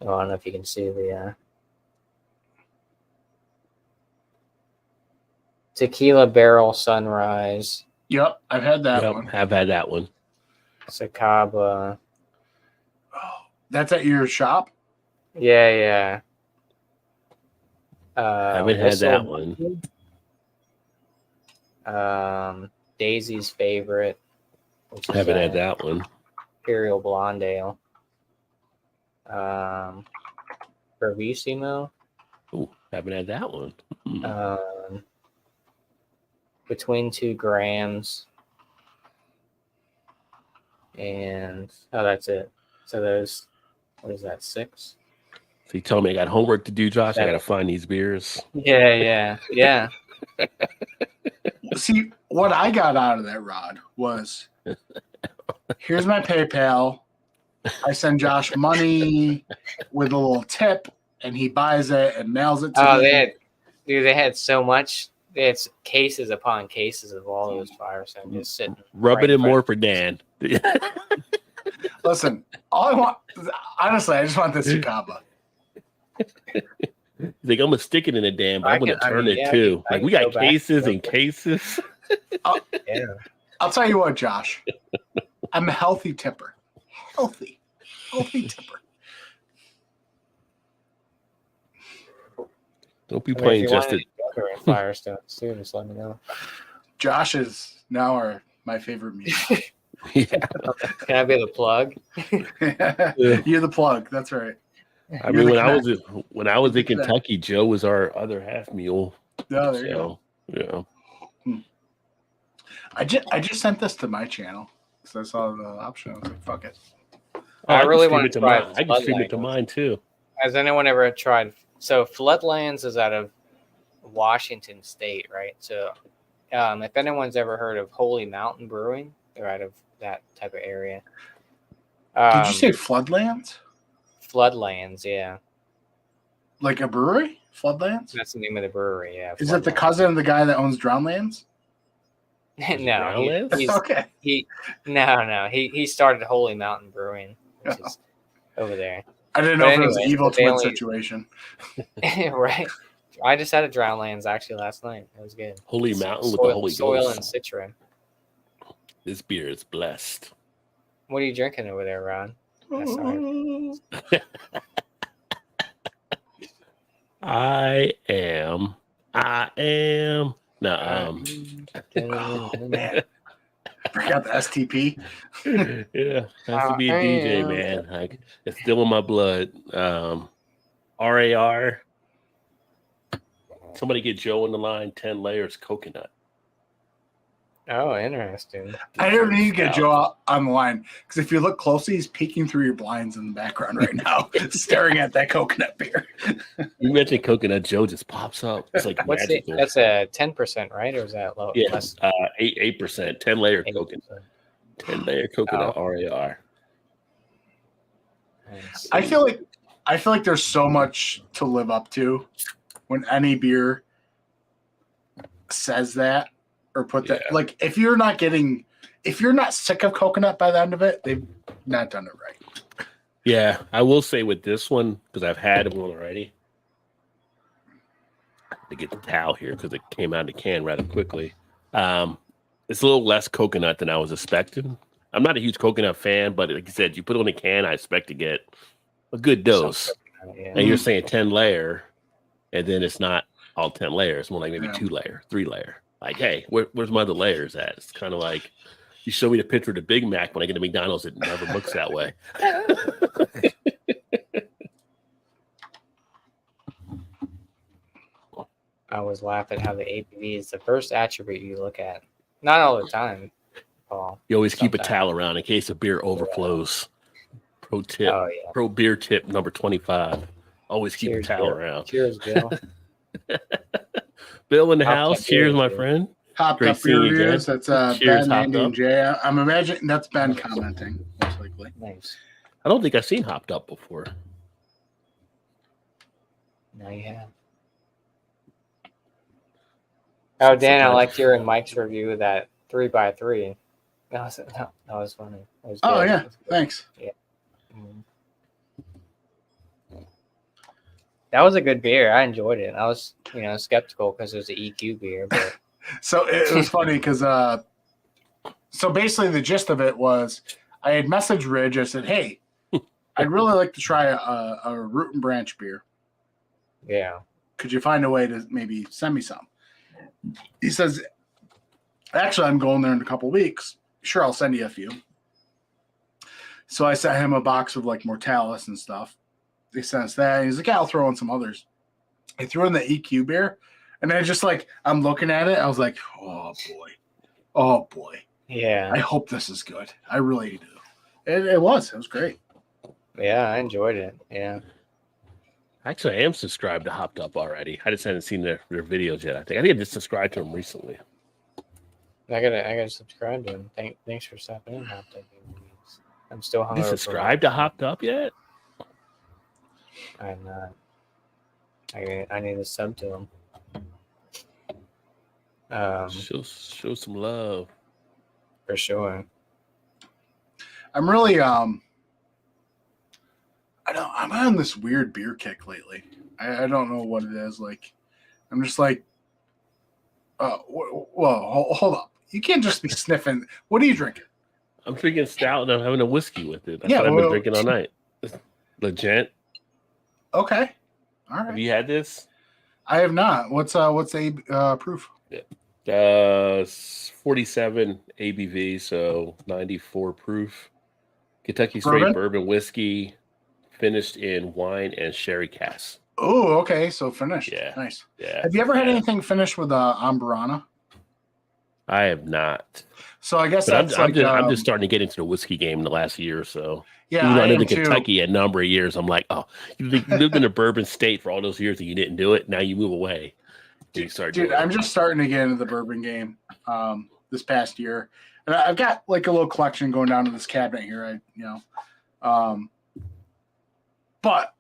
Oh, I don't know if you can see the Tequila Barrel Sunrise, Yep, I've had that Yep, one. have had that one. Sacaba. Oh, that's at your shop? Yeah. Haven't had Whistle that one. Daisy's Favorite, which is Haven't had that one. Imperial Blonde Ale. Bravissimo. Ooh, haven't had that one. Between 2 grams. And that's it. So those, what is that, 6? So you told me I got homework to do, Josh. I 7. got to find these beers. Yeah. See, what I got out of that, Rod, was here's my PayPal. I send Josh money with a little tip, and he buys it and mails it to me. They had so much. They had cases upon cases of all those Firestone just sitting. Rub it in more for Dan. Listen, all I want, honestly, I just want this Sacaba. Like, I'm gonna stick it in a Dan, but I'm gonna turn it too. I Like, can we got go back cases and and cases. Yeah. I'll tell you what, Josh. I'm a healthy tipper. Healthy tipper. Don't be playing just it. Firestone too. Just let me know. Josh is now my favorite music. Yeah. Can I be the plug? You're the plug. That's right. I mean, when I was in Kentucky, Joe was our other half mule. Oh, there you go. Yeah. I just sent this to my channel because I saw the option. I was like, "Fuck it." I really want to try. I can stream it to mine too. Has anyone ever tried? So Floodlands is out of Washington State, right? So if anyone's ever heard of Holy Mountain Brewing, they're out of that type of area. Did you say Floodlands? Floodlands, yeah. Like a brewery? Floodlands? That's the name of the brewery, yeah. Is it the cousin of the guy that owns Drownlands? No, he's okay. He started Holy Mountain Brewing, which is over there. I didn't know if it was an evil twin situation. Right. I just had a Drownlands actually last night. It was good. Holy Mountain with the Holy Soil Ghost. and Citron. This beer is blessed. What are you drinking over there, Ron? I am. No, Oh, man. Forgot the STP. Yeah, has to be a DJ, man. Like, it's still in my blood. RAR. Somebody get Joe on the line. 10 layers coconut. Oh, interesting. I don't need to get Joe on the line because if you look closely, he's peeking through your blinds in the background right now, staring at that coconut beer. You mentioned coconut, Joe just pops up. It's like magical. That's a 10%, right? Or is that low? Yeah, Less? 8%. 10 layer 8%. coconut. 10 layer coconut RAR. I feel like there's so much to live up to when any beer says that or put that. Yeah. Like if you're not sick of coconut by the end of it, they've not done it right. Yeah, I will say with this one, because I've had one already. To get the towel here because it came out of the can rather quickly. It's a little less coconut than I was expecting. I'm not a huge coconut fan, but like you said, you put it on a can, I expect to get a good dose. Yeah. And you're saying 10 layer, and then it's not all 10 layers, more like maybe 2 layer, 3 layer. Like, hey, where's my other layers at? It's kind of like you show me the picture of the Big Mac when I get to McDonald's, it never looks that way. I always laugh at how the ABV is the first attribute you look at. Not all the time, Paul. You always keep a towel around in case a beer overflows. Pro tip. Oh, yeah. Pro beer tip number 25. Always keep a towel around. Cheers, Bill. Bill in the house. Cheers, my friend. Hopped Great up beer seeing you reviews. again. That's Cheers, Ben, Hopped Andy, Up. and Jay. I'm imagining that's Ben commenting, most likely. Nice. I don't think I've seen Hopped Up before. Now you have. Oh, Dan, I liked your and Mike's review of that 3x3. That was funny. It was Oh, good. yeah. It was good. Thanks. Yeah. Mhm. That was a good beer. I enjoyed it. I was, skeptical because it was an EQ beer, but So it was funny because so basically the gist of it was I had messaged Ridge. I said, "Hey, I'd really like to try a Root and Branch beer. yeah. Could you find a way to maybe send me some?" He says, "Actually, I'm going there in a couple weeks. Sure, I'll send you a few." So I sent him a box of like Mortalis and stuff. He sent us that. And he's like, "Yeah, I'll throw in some others." I threw in the EQ beer, and I just like I'm looking at it. I was like, "Oh boy, Yeah. I hope this is good. I really do." It was. It was great. Yeah, I enjoyed it. Yeah. Actually, I am subscribed to Hopped Up already. I just hadn't seen their videos yet. I think I just subscribed to them recently. I gotta subscribe to him. Thanks for stopping in, Hopped Up. I'm still Have you hungover. subscribed to Hopped Up yet? I'm not. I need to sub to him. Show some love. For sure. I'm really I'm on this weird beer kick lately. I don't know what it is. Like, I'm just like, whoa, hold up. You can't just be sniffing. What are you drinking? I'm drinking stout and I'm having a whiskey with it. That's Yeah, what I've been drinking all night. Legit. Okay. All Have right. you had this? I have not. What's a proof? 47 ABV, so 94 proof. Kentucky straight bourbon whiskey, finished in wine and sherry casks. Oh, okay. So finished. Yeah. Nice. Yeah. Have you ever had anything finished with Amburana? I have not. So I guess But that's I'm just starting to get into the whiskey game in the last year or so. Yeah, even though I lived in too. Kentucky a number of years, I'm like, oh, you lived in a bourbon state for all those years and you didn't do it. Now you move away. Dude, I'm just starting to get into the bourbon game this past year. And I've got like a little collection going down to this cabinet here. But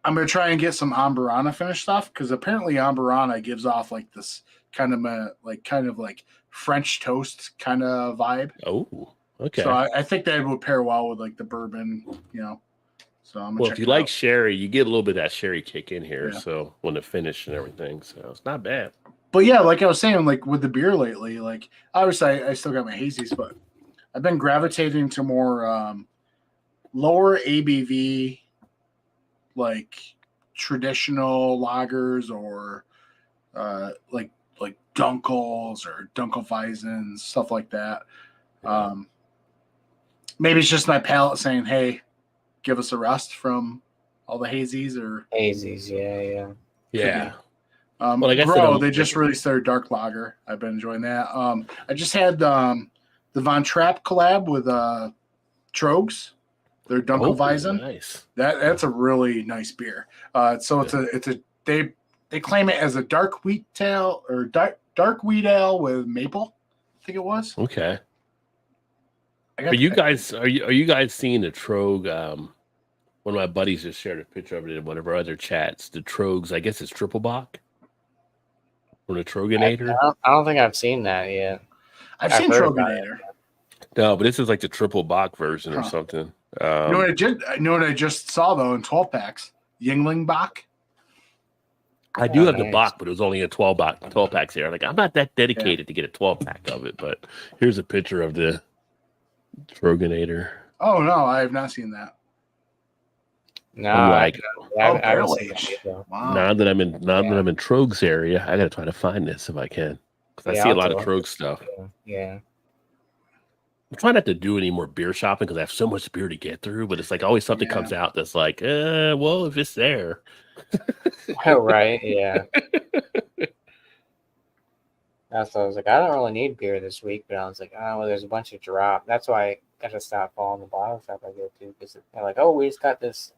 I'm going to try and get some Amburana finished stuff because apparently Amburana gives off like this kind of like French toast kind of vibe. Oh, okay. So I think that would pair well with like the bourbon, So I'm well, if you like sherry, you get a little bit of that sherry kick in here. Yeah. So when the finish and everything, so it's not bad. But yeah, like I was saying, like with the beer lately, like obviously I still got my hazies, but I've been gravitating to more lower ABV, like traditional lagers or like Dunkels or Dunkelweisens, stuff like that. Maybe it's just my palate saying, "Hey, give us a rest from all the hazies or hazies." Yeah. Well, I guess they just released their dark lager. I've been enjoying that. I just had the Von Trapp collab with Trogs. Their Dunkelweizen. Nice. That's a really nice beer. So they claim it as a dark wheat ale or dark wheat ale with maple. I think it was. Okay. Are you guys seeing the Trog? One of my buddies just shared a picture of it in one of our other chats. The Trogs, I guess it's Triple Bock from the Troganator. I don't think I've seen that yet. I've seen Troganator. No, but this is like the Triple Bock version or something. You know what I just saw though in 12 packs? Yingling Bock. I do have the Bock, but it was only a 12 packs here. Like I'm not that dedicated to get a 12 pack of it, but here's a picture of the Troganator. Oh no, I have not seen that. No, I haven't seen that. Wow. Now that I'm in Trogs area, I gotta try to find this if I can. Because I see a lot of Trog stuff. Yeah. I'm trying not to do any more beer shopping because I have so much beer to get through, but it's like always something comes out that's like, well, if it's there. Oh, right, yeah. That's what I was like, I don't really need beer this week, but I was like, oh, well, there's a bunch of drop. That's why I got to stop following the bottle shop I go to because they're like, oh, we just got this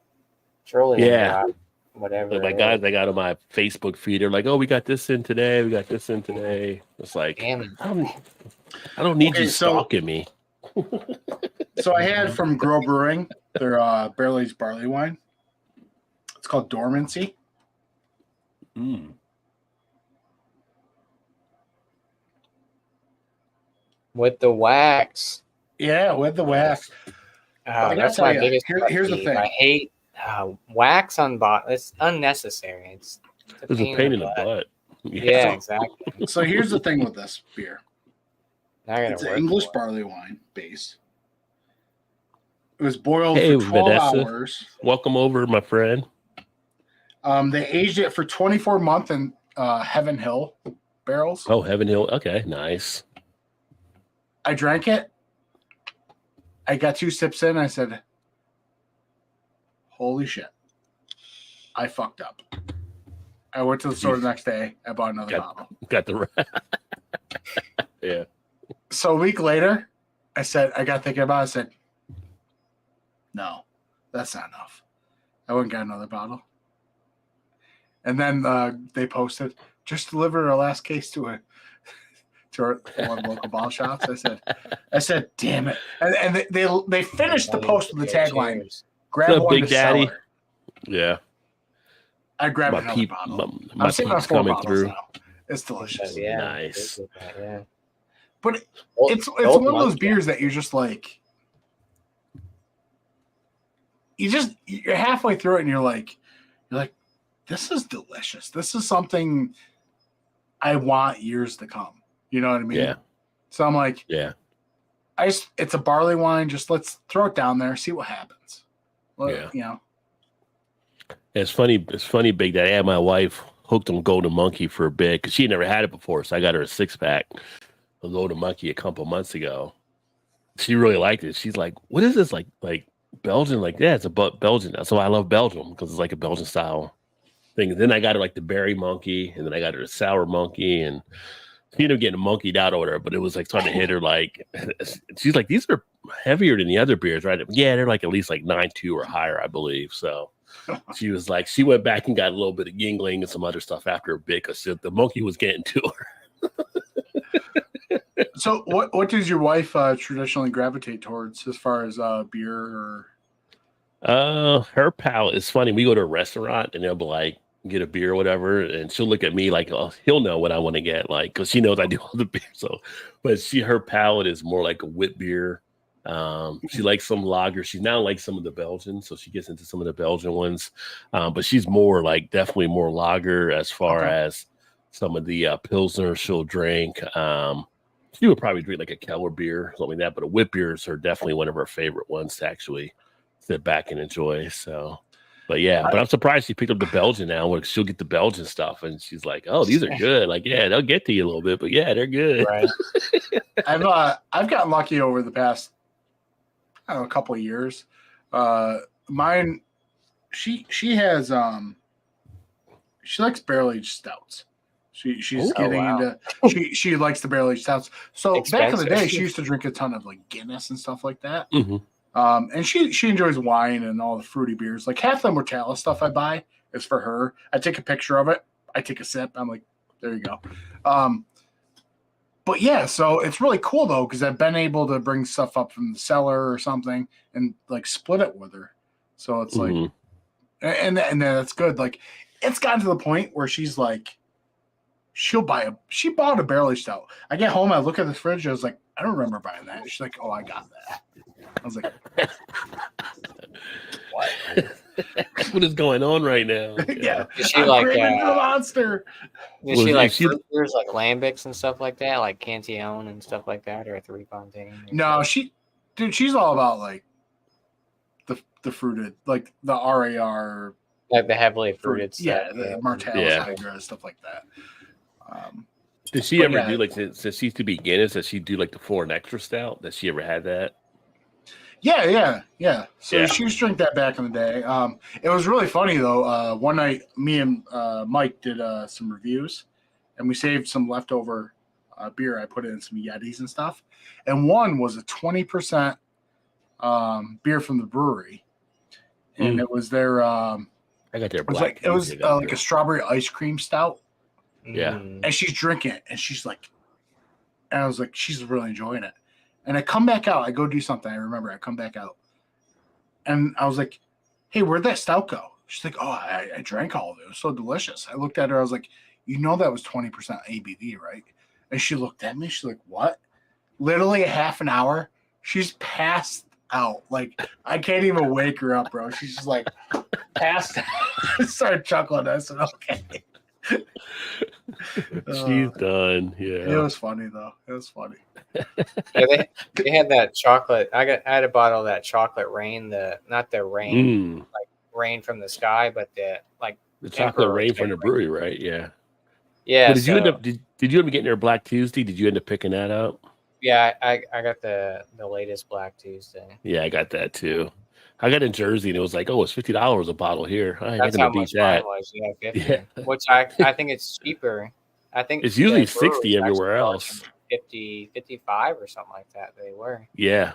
Trillium drop, whatever. Like my guys I got on my Facebook feed, they're like, oh, we got this in today. It's like, damn. I don't need you stalking me. So I had from Grow Brewing their barrel-aged barley wine. It's called Dormancy. With the wax. Yeah, with the wax. That's my biggest. Here's the thing. I hate wax on bottle. It's unnecessary. It's a pain in the butt. Yeah, exactly. So here's the thing with this beer. It's an English barley wine base. It was boiled for 12 Vanessa. hours. Welcome over, my friend. They aged it for 24 months in Heaven Hill barrels. Oh, Heaven Hill. Okay, nice. I drank it. I got 2 sips in. I said, holy shit. I fucked up. I went to the store the next day. I bought another bottle. Got the yeah. So a week later, I got thinking about it. I said, no, that's not enough. I went and got another bottle. And then they posted, just delivered our last case to one of the local bottle shops. I said, damn it. And they finished the post with the tagline, grab one Big to Daddy? cellar. Yeah. I grabbed another bottle. My sitting on peeps 4 coming bottles through. now. It's delicious. Yeah, Nice. Yeah. But it's one of those beers that you're just like, you're halfway through it and you're like, this is delicious. This is something I want years to come. You know what I mean? Yeah. So I'm like, Yeah. it's a barley wine. Just let's throw it down there, see what happens. Yeah. You know. It's funny, Big Daddy. I had my wife hooked on Golden Monkey for a bit because she never had it before. So I got her a 6-pack of Golden Monkey a couple months ago. She really liked it. She's like, what is this? Like Belgian? Like, yeah, it's a Belgian. So I love Belgium because it's like a Belgian style thing. And then I got her like the berry monkey, and then I got her a sour monkey, and she ended up getting monkeyed out or whatever, but it was like starting to hit her like, she's like, these are heavier than the other beers, right? Yeah, they're like at least like 9.2 or higher, I believe. So she was like, she went back and got a little bit of Yingling and some other stuff after a bit because the monkey was getting to her. So what does your wife traditionally gravitate towards as far as beer or? Her palate is funny. We go to a restaurant and they'll be like, get a beer or whatever, and she'll look at me like, oh, he'll know what I want to get, like, because she knows I do all the beer. So, but her palate is more like a wit beer. She likes some lager. She's now like some of the Belgian, so she gets into some of the Belgian ones. But she's more like definitely more lager as far as some of the Pilsner she'll drink. She would probably drink like a Keller beer, something like that. But a wit beers are definitely one of her favorite ones to actually sit back and enjoy. So. But yeah, but I'm surprised she picked up the Belgian now. Where she'll get the Belgian stuff, and she's like, "Oh, these are good." Like, yeah, they'll get to you a little bit, but yeah, they're good. Right. I've gotten lucky over the past, I don't know, a couple of years. Mine, she has she likes barrel aged stouts. She's getting into she likes the barrel aged stouts. So back in the day, she used to drink a ton of like Guinness and stuff like that. Mm-hmm. And she enjoys wine and all the fruity beers. Like half the Mortala stuff I buy is for her. I take a picture of it. I take a sip. I'm like, there you go. But yeah, so it's really cool though, because I've been able to bring stuff up from the cellar or something and like split it with her. So it's like, and then that's good. Like it's gotten to the point where she's like, she bought a barrel aged stout. I get home, I look at the fridge, I was like, I don't remember buying that. She's like, oh, I got that. I was like, what is going on right now? Yeah. Is she like a monster? Is she like fruit beers like lambics and stuff like that, like Cantillon and stuff like that, or Three Fontaine? No, she's all about like the fruited, like the RAR, like the heavily fruited stuff. Yeah, the Martellus Hydra, stuff like that. Did she ever do like, since she used to be Guinness, does she do like the foreign extra stout? Does she ever had that? Yeah. So she used to drink that back in the day. It was really funny though. One night, me and Mike did some reviews, and we saved some leftover beer. I put it in some Yetis and stuff, and one was a 20% beer from the brewery, and it was their. I got their. It was like a strawberry ice cream stout. Yeah. And she's drinking it, and she's like, and I was like, she's really enjoying it. And I come back out, I go do something. I remember I come back out, and I was like, hey, where'd that stout go? She's like, oh, I drank all of it. It was so delicious. I looked at her, I was like, you know, that was 20% ABV, right? And she looked at me, she's like, what? Literally a half an hour, she's passed out. Like, I can't even wake her up, bro. She's just like, passed. I started chuckling. I said, "Okay." She's done. It Yeah. was funny though. It was funny. Yeah, they had that chocolate. I had a bottle of that chocolate rain. Not the rain, like rain from the sky, but the chocolate rain from the brewery, right? Yeah. Yeah. But did you end up? Did you end up getting your Black Tuesday? Did you end up picking that up? Yeah, I got the latest Black Tuesday. Yeah, I got that too. I got in Jersey and it was like, oh, it's $50 a bottle here. That's how much mine was. Yeah, 50. Yeah. Which I think it's cheaper. I think it's usually 60 everywhere else. 50, 55 or something like that. They were. Yeah.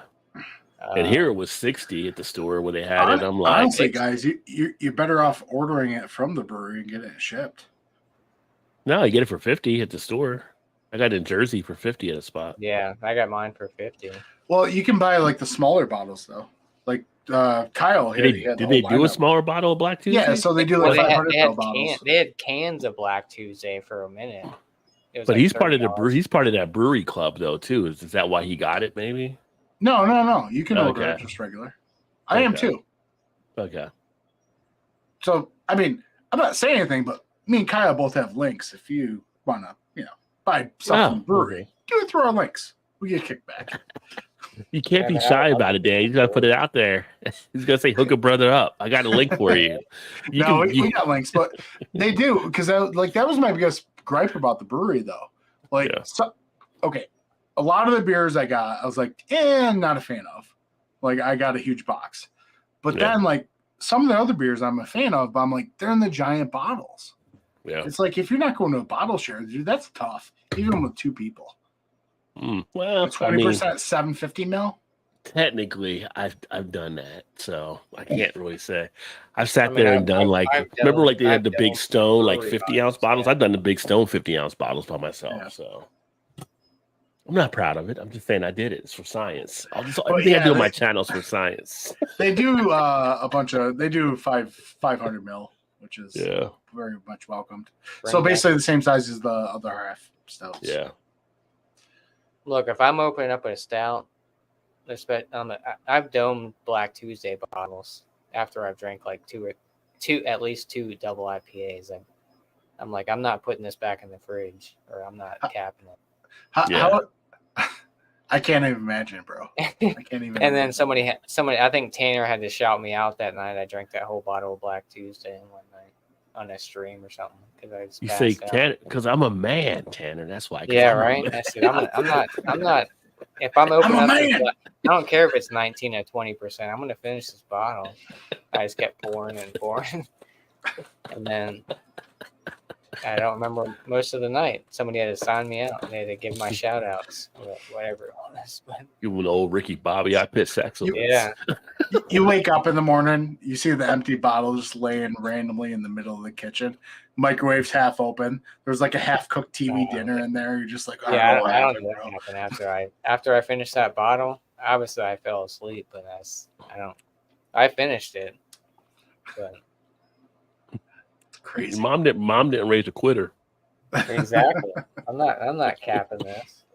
And here it was 60 at the store where they had it. I'm like, honestly, guys, you're better off ordering it from the brewery and getting it shipped. No, you get it for 50 at the store. I got it in Jersey for 50 at a spot. Yeah, I got mine for 50. Well, you can buy like the smaller bottles though. Like Kyle here. Did they do a smaller bottle of Black Tuesday? Yeah, so they do like 500 ml bottles. They had cans of Black Tuesday for a minute. But like he's part of he's part of that brewery club though too. Is that why he got it? Maybe. No. You can order it just regular. I am too. Okay. So I mean, I'm not saying anything, but me and Kyle both have links. If you want to, buy something from the brewery, do it through our links. We get kickback. You can't be shy about it, Dan. You got to put it out there. He's going to say, hook a brother up. I got a link for you. We got links, but they do. Because that was my biggest gripe about the brewery, though. A lot of the beers I got, I was like, not a fan of. Like, I got a huge box. But then, like, some of the other beers I'm a fan of, but I'm like, they're in the giant bottles. Yeah. It's like, if you're not going to a bottle share, dude, that's tough, even with two people. Well, 20%, 750 ml. Technically, I've done that, so I can't really say. I've sat there and done remember they had the big Stone 50-ounce bottles. I've done the big Stone 50-ounce bottles by myself, so I'm not proud of it. I'm just saying I did it. It's for science. Everything I do on my channel is for science. They do a bunch of 500 ml, which is very much welcomed. So basically the same size as the other half stouts. Yeah. Look, if I'm opening up a stout, I've domed Black Tuesday bottles after I've drank like at least two double IPAs. I'm like, I'm not putting this back in the fridge, or I'm not capping it. How I can't even imagine, bro. I can't even. And then somebody, I think Tanner had to shout me out that night. I drank that whole bottle of Black Tuesday in one night on a stream or something. You say Tanner because I'm a man, Tanner. That's why. Yeah, right. I said I'm not. If I'm opening up, I don't care if it's 19 or 20%. I'm gonna finish this bottle. I just kept pouring and pouring, and then I don't remember most of the night. Somebody had to sign me out. They had to give my shout outs, whatever it was. You an old Ricky Bobby. I pissed excellence. Yeah. You wake up in the morning, you see the empty bottle just laying randomly in the middle of the kitchen. Microwave's half open. There's like a half-cooked TV dinner in there. You're just like, I don't know what happened after I finished that bottle. Obviously, I fell asleep, but I finished it. But crazy. Mom didn't raise a quitter. Exactly. I'm not capping this.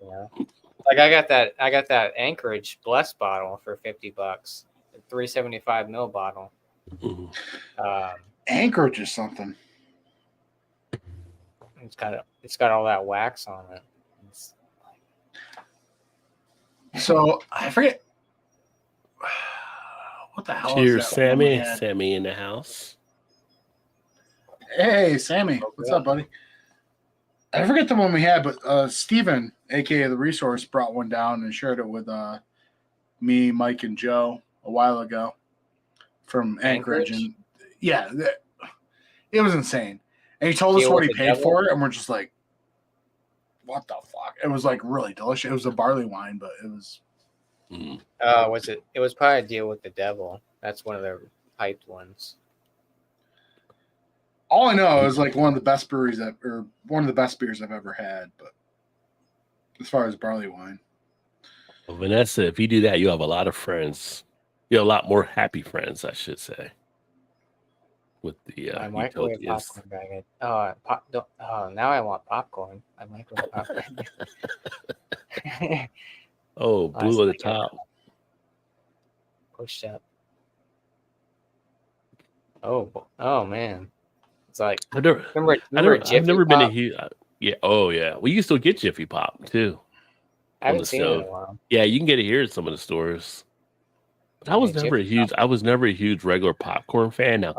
Like I got that Anchorage Blessed bottle for $50, a 375 ml bottle. Mm-hmm. Anchorage is something. It's got all that wax on it. So I forget what the hell. Cheers, is that Sammy. Sammy in the house. Hey, Sammy. What's up, buddy? I forget the one we had, but Steven, aka The Resource, brought one down and shared it with me, Mike, and Joe a while ago from Anchorage. And it was insane. And he told us what he paid for it, and we're just like, what the fuck? It was like really delicious. It was a barley wine, but it was. Was it? It was probably a deal with the devil. That's one of the hyped ones. All I know is like one of the best beers I've ever had. But as far as barley wine, well, Vanessa, if you do that, you have a lot of friends. You have a lot more happy friends, I should say. With the microwave popcorn bag. Now I want popcorn. I microwave popcorn. Oh, blue at the top. Pushed up. Oh man, it's like I've never, remember I've Jiffy never been a Pop? huge. Yeah. Oh yeah. We used to get Jiffy Pop too I on haven't the seen it in stove. a while. Yeah, you can get it here at some of the stores. But I Yeah, was never a Jiffy huge. Pop. I was never a huge regular popcorn fan. Now,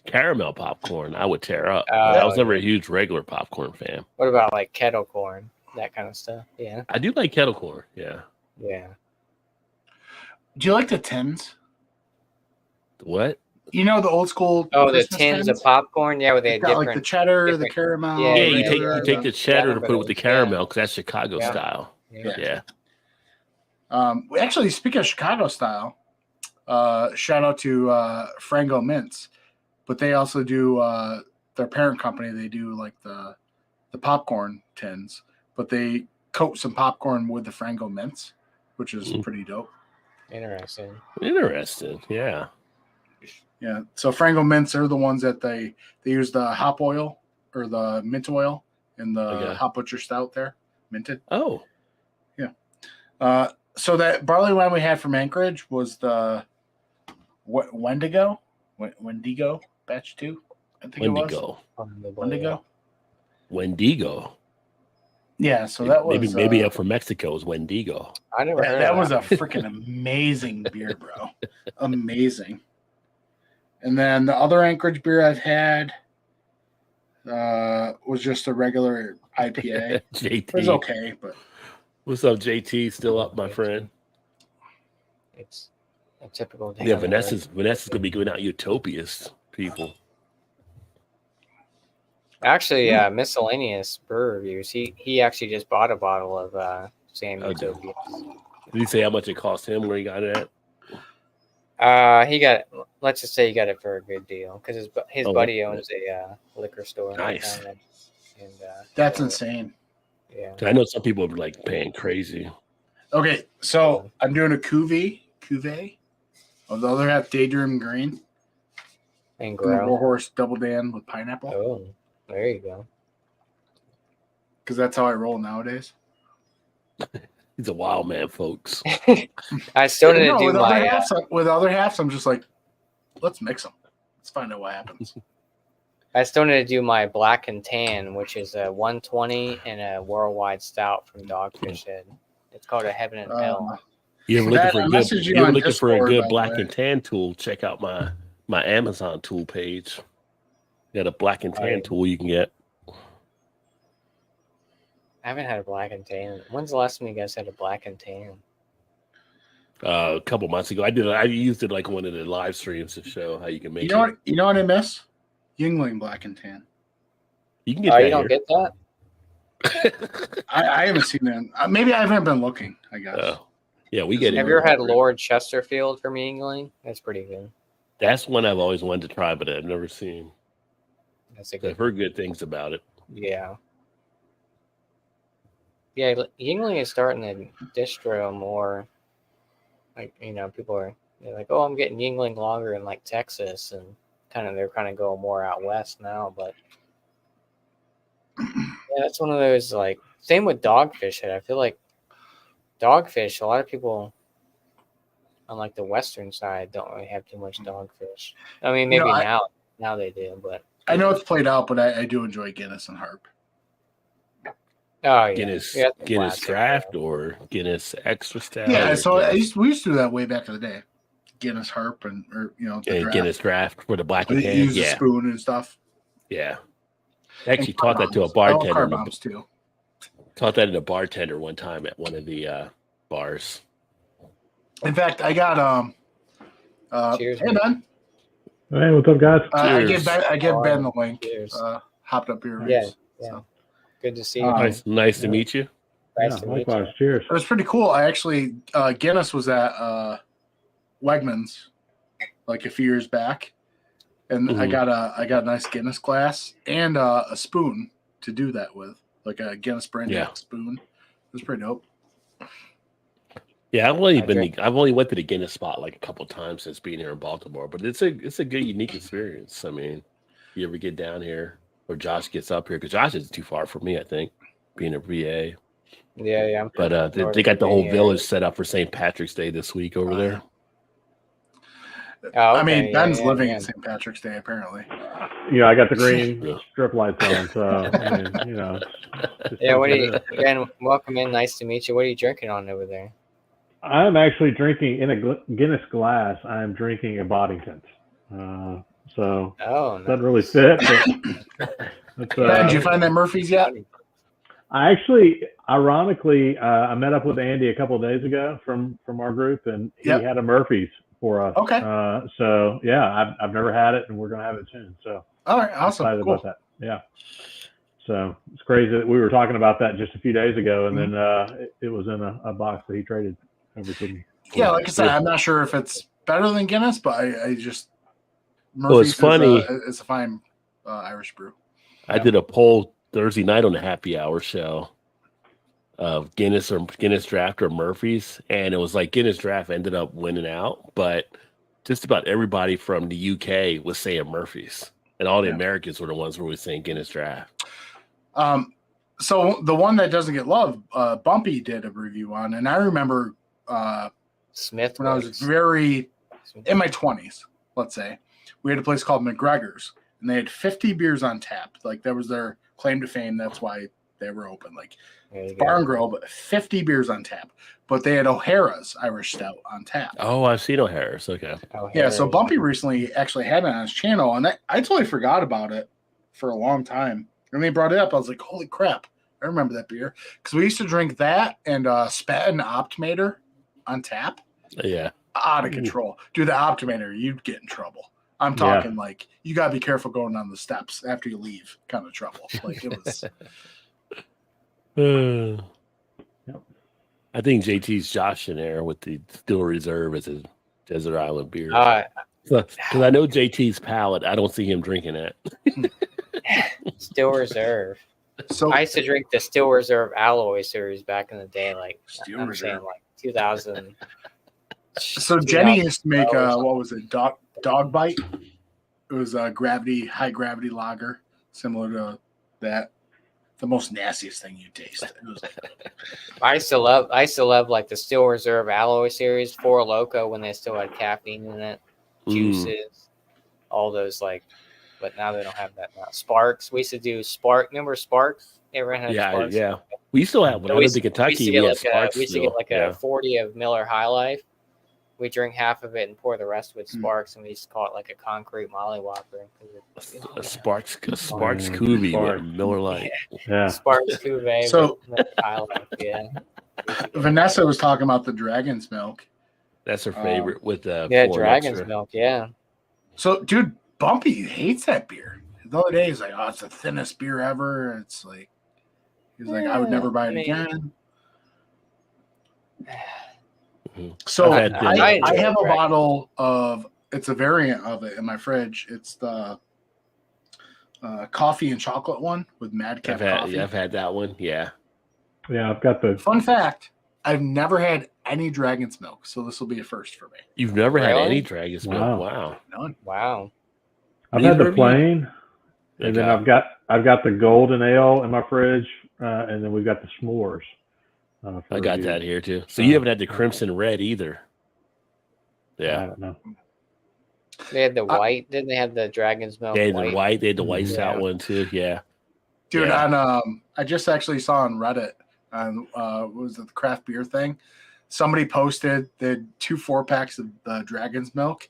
caramel popcorn, I would tear up. But I was never a huge regular popcorn fan. What about like kettle corn, that kind of stuff? Yeah. I do like kettle corn. Yeah. Yeah. Do you like the tins? What? You know the old school. Oh, Christmas the tins of popcorn. Yeah, where they had got different. like the cheddar, the different- caramel. Yeah, Yeah, the you take other, you take the cheddar to put it with the Yeah. caramel because that's Chicago Yeah. style. Yeah. Yeah. Actually, speaking of Chicago style, shout out to Frango Mints, but they also do their parent company. They do like the popcorn tins, but they coat some popcorn with the Frango Mints, which is pretty dope. Interesting. Interesting. Yeah. Yeah. So Frango Mints are the ones that they use the hop oil or the mint oil in the hot butcher stout there, minted. Oh. So that barley wine we had from Anchorage was the Wendigo batch 2. I think Wendigo. it was Wendigo. Wendigo. Yeah, so that was maybe up from Mexico is Wendigo. I never heard that of was a freaking amazing beer, bro. Amazing. And then the other Anchorage beer I've had was just a regular IPA. JT. It was okay, but What's up, JT? Still up, my friend? It's a typical day. Yeah, Vanessa's gonna be giving out Utopias, people. Actually, miscellaneous brew reviews. He actually just bought a bottle of Sam Utopia. Did he say how much it cost him where he got it at? He got. Let's just say he got it for a good deal because his buddy owns a liquor store. Nice. And that's insane. Yeah. I know some people are like paying crazy. Okay, so I'm doing a cuvee of the other half Daydream Green And Warhorse Double Dan with pineapple. Oh, there you go. Because that's how I roll nowadays. He's a wild man, folks. I still need to do with my. With other halves, I'm just like, let's mix them. Let's find out what happens. I still need to do my black and tan, which is a 120 and a worldwide stout from Dogfish Head. It's called a Heaven and Hell. You're looking for a good black way. and tan tool? Check out my Amazon tool page. Got a black and tan tool you can get. I haven't had a black and tan. When's the last time you guys had a black and tan? A couple months ago, I used it like one of the live streams to show how you can make it. You know what I miss? Yingling Black and Tan. You can get that. You don't get that? I haven't seen that. Maybe I haven't been looking, I guess. Yeah, we get it. Have you ever had Lord Chesterfield from Yingling? That's pretty good. That's one I've always wanted to try, but I've never seen. That's a good. I've heard good things about it. Yeah. Yeah, Yingling is starting to distro more. Like, they're like, oh, I'm getting Yingling longer in like Texas, and they're kind of going more out west now. But yeah, that's one of those, like, same with Dogfish Head. I feel like Dogfish, a lot of people on like the western side don't really have too much Dogfish. I mean, maybe now they do, but I know it's played out, but I do enjoy Guinness and Harp. oh yeah, Guinness Draft or Guinness Extra Stout. Yeah, so we used to do that way back in the day. Guinness Harp and Guinness Draft for the black and They tan. use the Yeah, spoon and stuff. yeah. I actually And taught that to a car bartender. bombs too. Taught that to a bartender one time at one of the bars. In fact, I got Cheers, hey man, Hey, what's up, guys? I Cheers. give Ben the link. Cheers. Hopped up here. Yeah. So. Good to see you. Nice to meet you. Nice to meet you. Likewise. Cheers. It was pretty cool. I actually Guinness was at Wegmans like a few years back, and I got a nice Guinness glass and a spoon to do that with, like a Guinness branded spoon. It was pretty dope. Yeah, I've only went to the Guinness spot like a couple times since being here in Baltimore, but it's a good unique experience. I mean, you ever get down here or Josh gets up here, because Josh isn't too far from me, I think, being a VA. Yeah. But they got the whole village set up for St. Patrick's Day this week over there. Oh, I mean, okay, yeah, Ben's yeah, living yeah. in St. Patrick's Day, apparently. I got the green strip lights on, so I mean, just Yeah, is what do it you, is. Ben, welcome in. Nice to meet you. What are you drinking on over there? I'm actually drinking in a Guinness glass. I'm drinking a Boddington. So Oh, doesn't really fit, but it's, Ben, did you find that Murphy's yet? I actually, ironically, I met up with Andy a couple of days ago from our group, and he Yep. had a Murphy's for us. Okay. So yeah, I've never had it, and we're gonna have it soon. So All right, awesome. excited Cool. about that. Yeah. So it's crazy that we were talking about that just a few days ago, and then it was in a box that he traded over to me. Yeah, like I said, I'm not sure if it's better than Guinness, but I just Well, it's Murphy's funny. is a fine Irish brew. I did a poll Thursday night on the happy hour show of Guinness Draft or Murphy's, and it was like Guinness Draft ended up winning out, but just about everybody from the UK was saying Murphy's, and all the Americans were the ones who were saying Guinness Draft. So the one that doesn't get love, Bumpy did a review on, and I remember Smith when I was very in my 20s, let's say, we had a place called McGregor's, and they had 50 beers on tap. Like that was their claim to fame. That's why they were open. Like bar and grill, but 50 beers on tap. But they had O'Hara's Irish Stout on tap. Oh, I've seen O'Hara's. Okay. Yeah, so Bumpy recently actually had it on his channel, and I totally forgot about it for a long time. And they brought it up. I was like, holy crap. I remember that beer. Because we used to drink that and Spaten Optimator on tap. Yeah. Out of control. Dude, the Optimator, you'd get in trouble. I'm talking like you got to be careful going down the steps after you leave kind of trouble. Like it was. I think JT's Josh in there with the Still Reserve as a Desert Island beer. Because I know JT's palate. I don't see him drinking that. Still Reserve. So I used to drink the Still Reserve Alloy series back in the day, like Still I'm Reserve. saying, like 2000. So Jenny used to make what was it, dog bite? It was a high gravity lager, similar to that. The most nastiest thing you taste. It was I used to love like the Still Reserve Alloy series, Four Loko, when they still had caffeine in it, juices, all those like. But now they don't have that now. Sparks. We used to do Spark. Remember Sparks? Everyone had Sparks. Yeah. We still have. When I lived in Kentucky, we had Sparks. We used to get like a 40 of Miller High Life. We drink half of it and pour the rest with Sparks, and we used to call it like a concrete Molly Whopper. A Sparks Cuvee with Miller Lite. Yeah. Sparks Cuvee. So High Life, yeah. Vanessa was talking about the Dragon's Milk. That's her favorite with the Dragon's Milk. Yeah. So, dude, Bumpy hates that beer. The other day, he's like, "Oh, it's the thinnest beer ever." It's like, he's like, "I would never buy it again." So I have a bottle of. It's a variant of it in my fridge. It's the coffee and chocolate one with Madcap coffee. I've had that one. Yeah. Yeah, I've got the. Fun fact: I've never had any Dragon's Milk, so this will be a first for me. You've never had any Dragon's Milk? Wow. None. Wow. I've had the plain, and then I've got the golden ale in my fridge, and then we've got the s'mores. I got that here too. So you haven't had the crimson red either. Yeah. I don't know. They had the white. Didn't they have the Dragon's Milk? They had the white. They had the white stout one too. Yeah. Dude, on I just actually saw on Reddit on what was it, the craft beer thing? Somebody posted the 2 4-packs of the Dragon's Milk,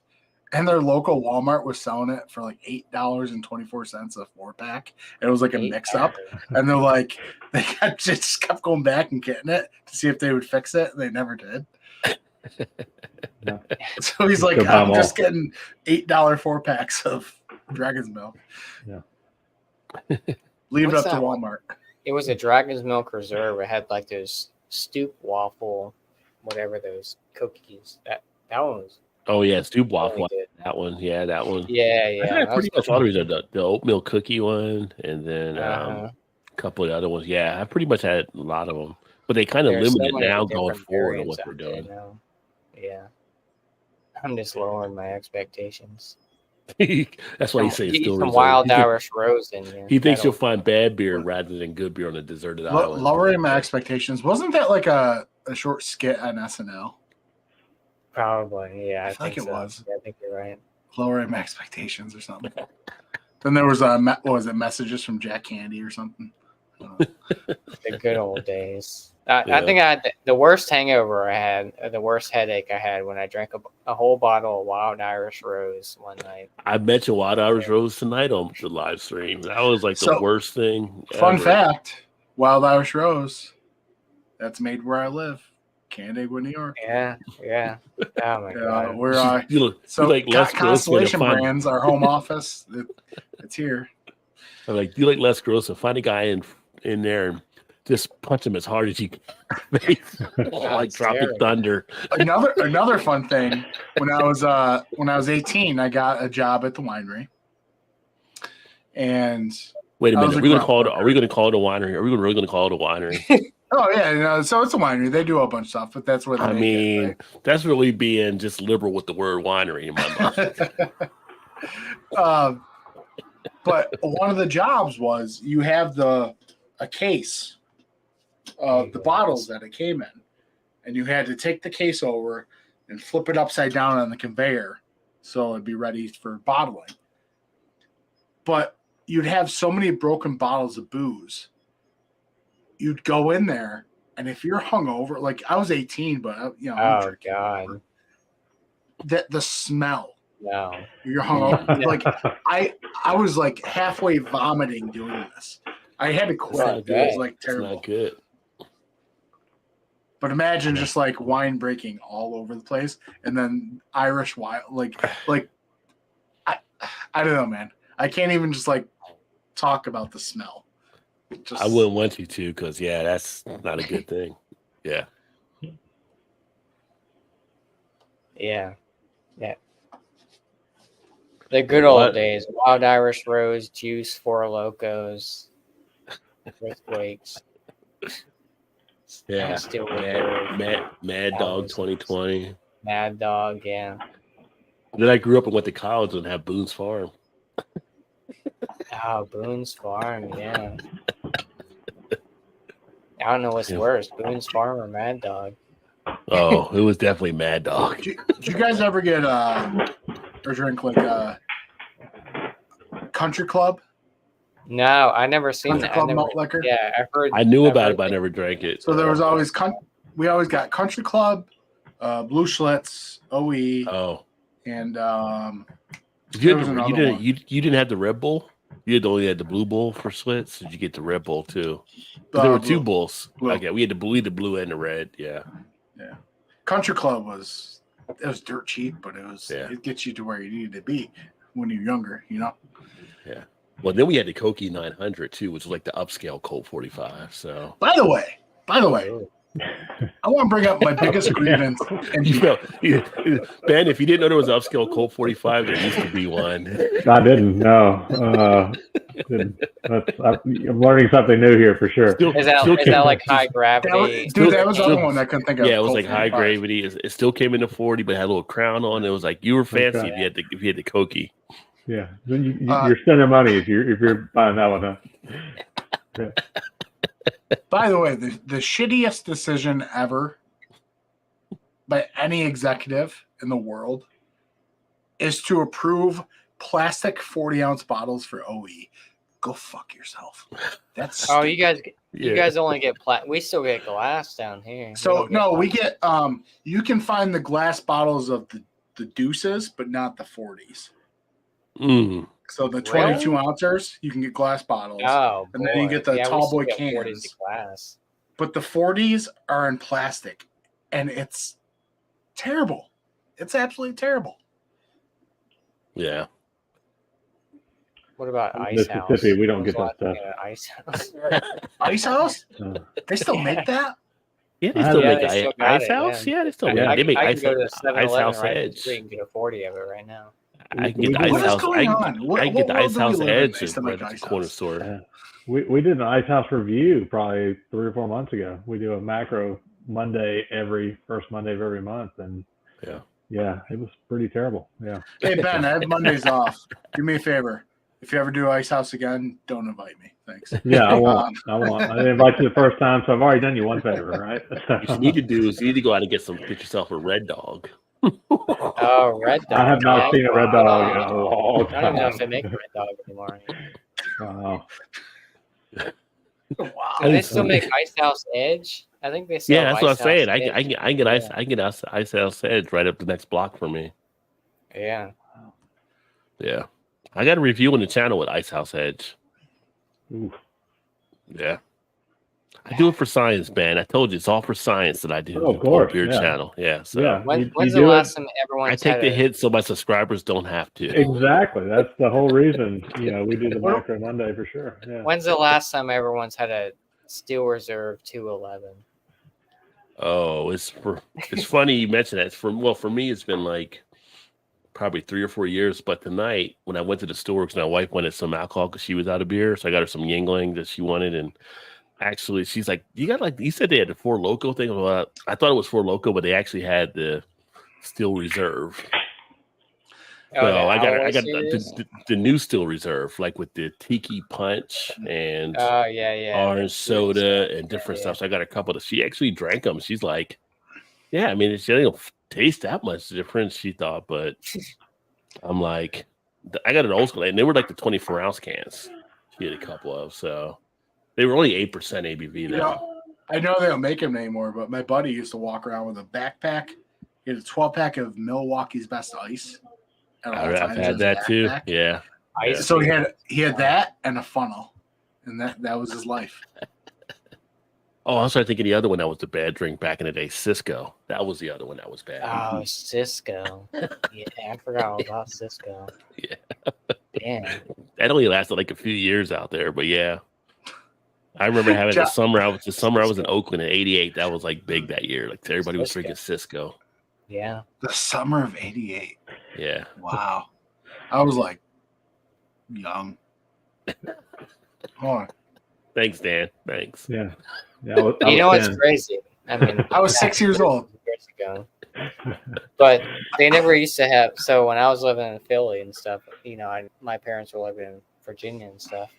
and their local Walmart was selling it for like $8.24 a 4-pack. It was like a mix up, and they're like just kept going back and getting it to see if they would fix it. And they never did. No. So he's like, I'm just getting $8 4-packs of Dragon's Milk. Yeah. Leave it up to Walmart. It was a Dragon's Milk Reserve. It had like those Stoop waffle, whatever those cookies. That one was. Oh yeah, Stoop waffle. That one. Yeah, that one. Yeah. I had pretty much all of the oatmeal cookie one, and then a couple of the other ones. Yeah, I pretty much had a lot of them, but they kind of limited now going forward on what they're doing. Yeah, I'm just lowering my expectations. That's why he says still some wild Irish rose in here. He thinks you'll find bad beer rather than good beer on a deserted island. Lowering my expectations. Wasn't that like a short skit on SNL? Probably, yeah. I feel like think it so. was. Yeah, I think you're right. Lowering my expectations or something. Then there was what was it? Messages from Jack Candy or something. I don't know. The good old days. I Yeah. think I had the worst hangover I had, the worst headache I had when I drank a whole bottle of Wild Irish Rose one night. I mentioned Wild Irish Rose tonight on the live stream. That was like the So, worst thing. Fun ever. fact: Wild Irish Rose. That's made where I live, Canandaigua, New York. Yeah. Oh my god. We're You so like Les Constellation Gross, Brands, our home office. It's here. I'm like, you like Les Gross, and find a guy in there and just punch him as hard as you can. Like Tropic terrible. Thunder. Another fun thing when I was 18, I got a job at the winery, and Wait a I minute. was Are a we going to grunt call it? worker. Are we going to call it a winery? Are we really going to call it a winery? oh yeah, so it's a winery. They do a bunch of stuff, but that's where they I make mean, it, that's really being just liberal with the word winery in my mind. But one of the jobs was you have a case of the bottles that it came in, and you had to take the case over and flip it upside down on the conveyor so it'd be ready for bottling. But you'd have so many broken bottles of booze. You'd go in there, and if you're hungover, like I was 18, but I'm Oh drinking god. over, the smell. No. You're hungover. Like I was like halfway vomiting doing this. I had to It's quit. not It good. was like It's terrible. not good. But imagine just like wine breaking all over the place, and then Irish wine, like I don't know, man. I can't even just like talk about the smell. Just, I wouldn't want you to, because that's not a good thing. Yeah. Yeah. The good old What? days. Wild Irish Rose, Juice, Four Locos, Earthquakes. Yeah. Still Mad Dog 2020. Mad Dog, yeah. Then I grew up and went to college and had Boone's Farm. Oh, Boone's Farm, yeah. I don't know what's Yeah. worse, Boone's Farm or Mad Dog. Oh, it was definitely Mad Dog. Did you guys ever get or drink like Country Club? No, I never seen Country that. Club malt liquor? Yeah, I've heard. I knew I've about heard it, but I never drank it. So there was always we always got Country Club, Blue Schlitz, OE, Oh, and you there was another didn't one. you didn't have the Red Bull. You only had the Blue Bull for Schlitz. Did you get the Red Bull too? 'Cause there were two bulls. Blue. Okay, we had the blue and the red. Yeah. Country Club was dirt cheap, but Yeah. it gets you to where you needed to be when you're younger, you know. Well, then we had the Koki 900 too, which was like the upscale Colt 45. So By the way, Oh, I want to bring up my biggest grievance. And you know, Ben, if you didn't know there was an upscale Colt 45, there used to be one. I didn't. No. Didn't. I'm learning something new here for sure. Still, Is that like high that gravity? was the other one I couldn't think of. Yeah, it was Colt like high 45. gravity. It still came in the 40, but it had a little crown on. It was like you were fancy Okay. if you had the Koki. Yeah. Then you're spending money if you're buying that one. Huh? By the way, the shittiest decision ever by any executive in the world is to approve plastic 40-ounce bottles for OE. Go fuck yourself. That's Oh, you guys Yeah. only get we still get glass down here. so no. We get you can find the glass bottles of the deuces, but not the 40s. Mm. So the Really? 22 ounces, you can get glass bottles, Oh, and then you boy. get the Yeah, we tall still boy get 40s cans. in glass. But the 40s are in plastic, and it's terrible. It's absolutely terrible. Yeah. What about Ice House? Mississippi, we don't When was get that the last stuff. time you had Ice House? Ice House? Uh, They still make that? Yeah, they Yeah, still make they still got Ice it, House. yeah. Yeah, they still I make. They make can Ice, go to Ice 7-Eleven House right Edge. so you can get a 40 of it right now. I can get the We- Ice What is House. going I on? can What get the world Ice do we House live in Edge based on right like at Ice the corner House? store. we did an Ice House review probably 3 or 4 months ago. We do a macro Monday first Monday of every month, and yeah, it was pretty terrible. Yeah. Hey, Ben, I have Mondays off. Do me a favor. If you ever do Ice House again, don't invite me. Thanks. Yeah, I won't. I didn't invite you the first time, so I've already done you one favor, right? What you need to do is you need to go out and get yourself a Red Dog. Oh, Red Dog. I have not yeah. seen a Red Dog in a long I don't even know if time. they make Red Dog anymore. Wow. Wow. Do they still make Ice House Edge? I think they still Yeah, have that's what I'm Ice saying. House I can Edge. get ice house edge right up the next block for me. Yeah. Yeah, I got a review on the channel with Ice House Edge. Oof. Yeah, I do it for science, man. I told you it's all for science that I do. Oh, of course, Beer yeah. channel. Yeah, so Yeah. When's you the do last it time everyone's I take had the a, hit so my subscribers don't have to. exactly. That's the whole reason. We do the Macro Monday for sure. Yeah. When's the last time everyone's had a Steel Reserve 211? Oh, it's funny you mentioned that. For me, it's been like probably 3 or 4 years. But tonight, when I went to the store, because my wife wanted some alcohol because she was out of beer, so I got her some Yingling that she wanted. And actually, she's like, "You got you said they had the Four Loko thing." Well, I thought it was Four Loko, but they actually had the Steel Reserve. Oh, So I got Alloy the new Steel Reserve, like with the Tiki Punch and Oh, yeah. orange soda and different stuff. So I got a couple of. She actually drank them. She's like, "Yeah, I mean, she didn't taste that much different." She thought, but I'm like, I got an old school, and they were like the 24-ounce cans. She had a couple of, so they were only 8% ABV though. I know they don't make them anymore, but my buddy used to walk around with a backpack. He had a 12-pack of Milwaukee's Best Ice. I've had that too. Yeah. So he had that and a funnel, and that was his life. Oh, I started thinking the other one that was the bad drink back in the day, Cisco. That was the other one that was bad. Oh, Cisco. Yeah, I forgot all about Cisco. Yeah. Damn. That only lasted like a few years out there, but yeah. I remember having the summer I was in Oakland in '88. That was like big that year. Like everybody was drinking Cisco. Yeah. The summer of '88. Yeah. Wow. I was like young. Hold on. Thanks, Dan. Thanks. Yeah. You know what's crazy? I mean, I was 6 years old. Years ago. But they never used to have. So when I was living in Philly and stuff, my parents were living in Virginia and stuff.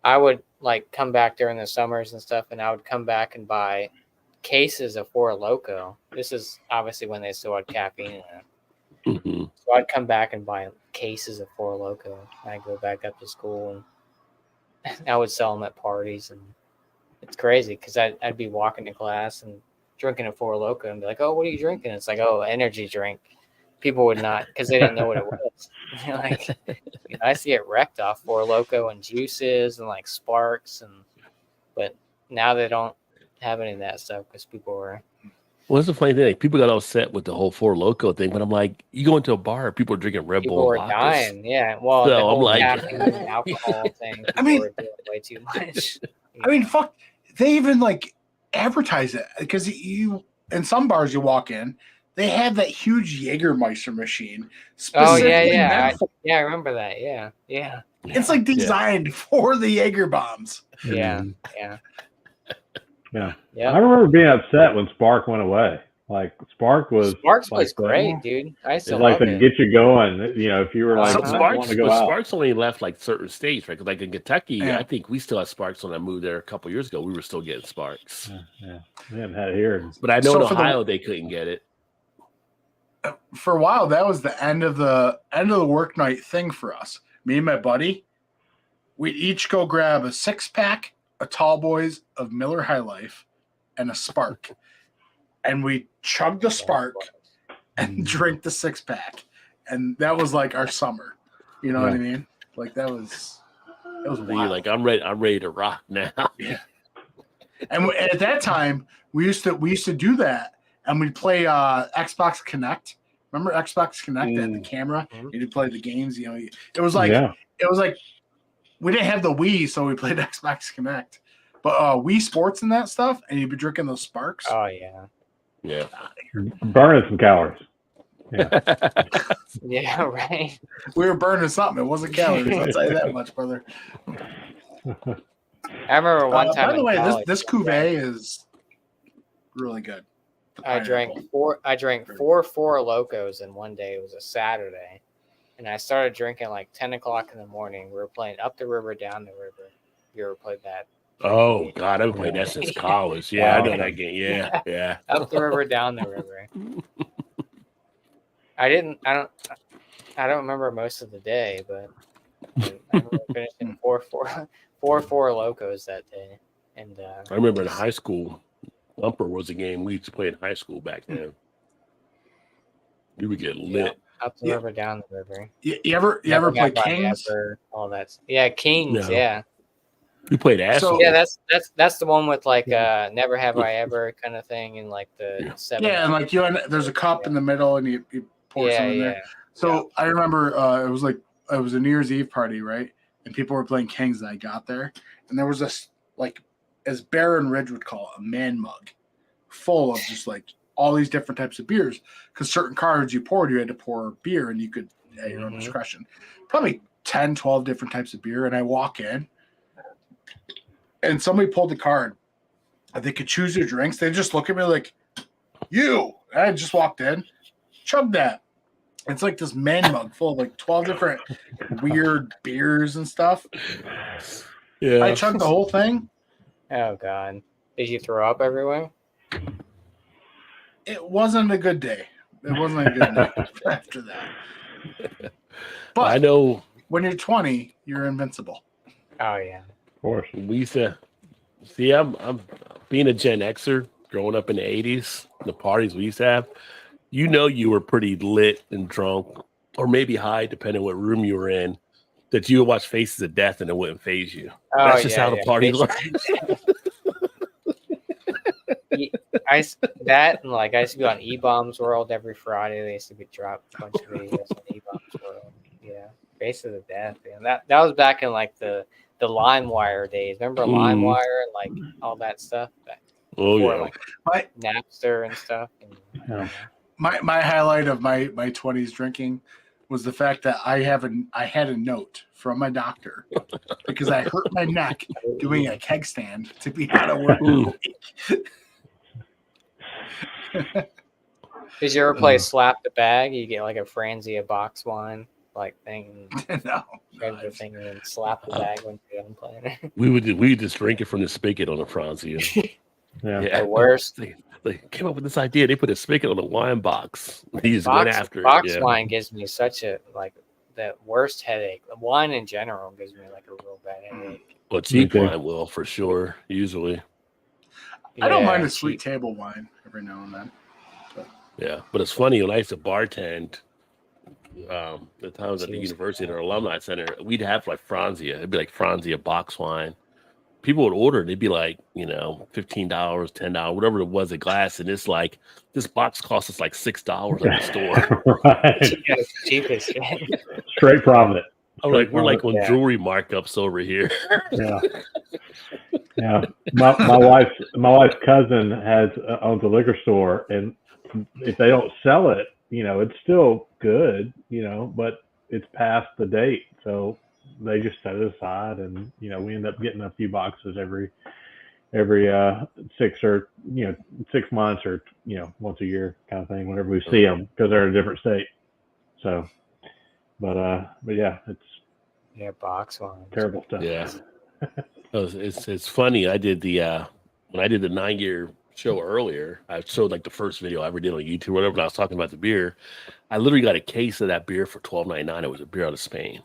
I would like come back during the summers and stuff, and I would come back and buy cases of Four Loko. This is obviously when they still had caffeine in it. Mm-hmm. So I'd come back and buy cases of Four Loko. I'd go back up to school and I would sell them at parties, and it's crazy because I'd be walking to class and drinking a Four Loko and be like, "Oh, what are you drinking?" It's like, "Oh, energy drink." People would not, because they didn't know what it was. Like, I used to get wrecked off Four Loko and juices and like Sparks, but now they don't have any of that stuff because people were. Well, it's a funny thing. Like, people got all set with the whole Four Loko thing, but I'm like, you go into a bar, people are drinking Red Bull. People were dying. Yeah. Well, so the whole I'm like, alcohol thing. I mean, were doing way too much. I mean, fuck. They even like advertise it because in some bars you walk in, they have that huge Jägermeister machine. Oh yeah. I remember that. Yeah. It's like designed for the Jaeger bombs. Yeah. Yeah. Yeah. I remember being upset when Spark went away. Like Sparks was great, dude. I still like love to it. get you going. If you were like Sparks, to go out. Sparks only left like certain states, right? Because like in Kentucky, Yeah. I think we still had Sparks when I moved there a couple years ago. We were still getting Sparks. Yeah. We haven't had it here. But I know in for Ohio they couldn't get it. For a while, that was the end of the work night thing for us. Me and my buddy, we'd each go grab a 6-pack of Tall Boys of Miller High Life and a Spark, and we chug the Spark and drink the 6-pack, and that was like our summer. You know what I mean? Like that was wild. You're like, I'm ready to rock now. Yeah. And at that time, we used to do that, and we'd play Xbox Connect. Remember Xbox Connect and the camera? You'd play the games. It was like we didn't have the Wii, so we played Xbox Connect. But Wii Sports and that stuff, and you'd be drinking those Sparks. Oh yeah. Yeah. Burning some calories. Yeah. Yeah, right. We were burning something. It wasn't calories. I'll tell you that much, brother. I remember one time. By the way, this cuvee is really good. I drank four Four Locos in one day. It was a Saturday, and I started drinking like 10 o'clock in the morning. We were playing Up the River, Down the River. You ever played that? Oh God, I've played that since college. Yeah, I know that game. Yeah. Up the River, Down the River. I don't remember most of the day, but I remember finishing 4 locos that day. And I remember in high school, Bumper was a game we used to play in high school back then. We would get lit. Up the river, down the river. You ever play Kings? All that. Yeah, Kings. No. Yeah. We played Asshole. Yeah, that's the one with like Never Have I Ever kind of thing, and like the 7. Yeah, and like there's a cup in the middle, and you pour some in there. So I remember it was a New Year's Eve party, right? And people were playing Kings. And I got there, and there was this like, as Baron Ridge would call it, a man mug, full of just like all these different types of beers. Because certain cards you poured, you had to pour beer, and you could at your own discretion. Probably 10, 12 different types of beer, and I walk in. And somebody pulled the card. They could choose your drinks. They just look at me like, you. And I just walked in, chugged that. It's like this man mug full of like 12 different weird beers and stuff. Yeah. I chugged the whole thing. Oh, God. Did you throw up everywhere? It wasn't a good day. It wasn't a good night after that. But I know when you're 20, you're invincible. Oh, yeah. Of course. we used to see. I'm being a Gen Xer, growing up in the '80s. The parties we used to have, you were pretty lit and drunk, or maybe high, depending on what room you were in. That you would watch Faces of Death and it wouldn't phase you. Oh, That's just how the party looked. I used to be on E-Bombs World every Friday. They used to be dropped a bunch of videos on E-Bombs World. Yeah, Faces of Death. Man. That was back in like the LimeWire days. Remember LimeWire and like all that stuff? Oh before, yeah, like, Napster and stuff. And, My highlight of my 20s drinking was the fact that I had a note from my doctor because I hurt my neck doing a keg stand to be out of work. Did you ever play Slap the Bag? You get like a Franzia box wine like thing. No. Grab the thing and slap the bag when you're done playing it. we would just drink it from the spigot on the Franzia. Yeah. The worst. They came up with this idea. They put a spigot on a wine box. He just went after it. Box wine gives me such a the worst headache. Wine in general gives me like a real bad headache. Well, cheap wine will for sure. Usually, I don't mind a sweet table wine every now and then. Yeah, but it's funny when I used to bartend. The times at the university at our alumni center, we'd have like Franzia. It'd be like Franzia box wine. People would order, and it'd be like, $15, $10, whatever it was a glass. And it's like, this box costs us like $6 at the store. Right. Cheapest. Straight profit. We're like on jewelry markups over here. Yeah. Yeah. My wife's cousin owns a liquor store, and if they don't sell it, it's still good, but it's past the date. So they just set it aside, and we end up getting a few boxes every 6 months or once a year kind of thing whenever we see them, because they're in a different state. So but yeah, it's box wine, terrible stuff. Yeah. It's funny. I did when I did the 9-year show earlier, I showed like the first video I ever did on YouTube or whatever, and I was talking about the beer. I literally got a case of that beer for $12.99. It was a beer out of Spain.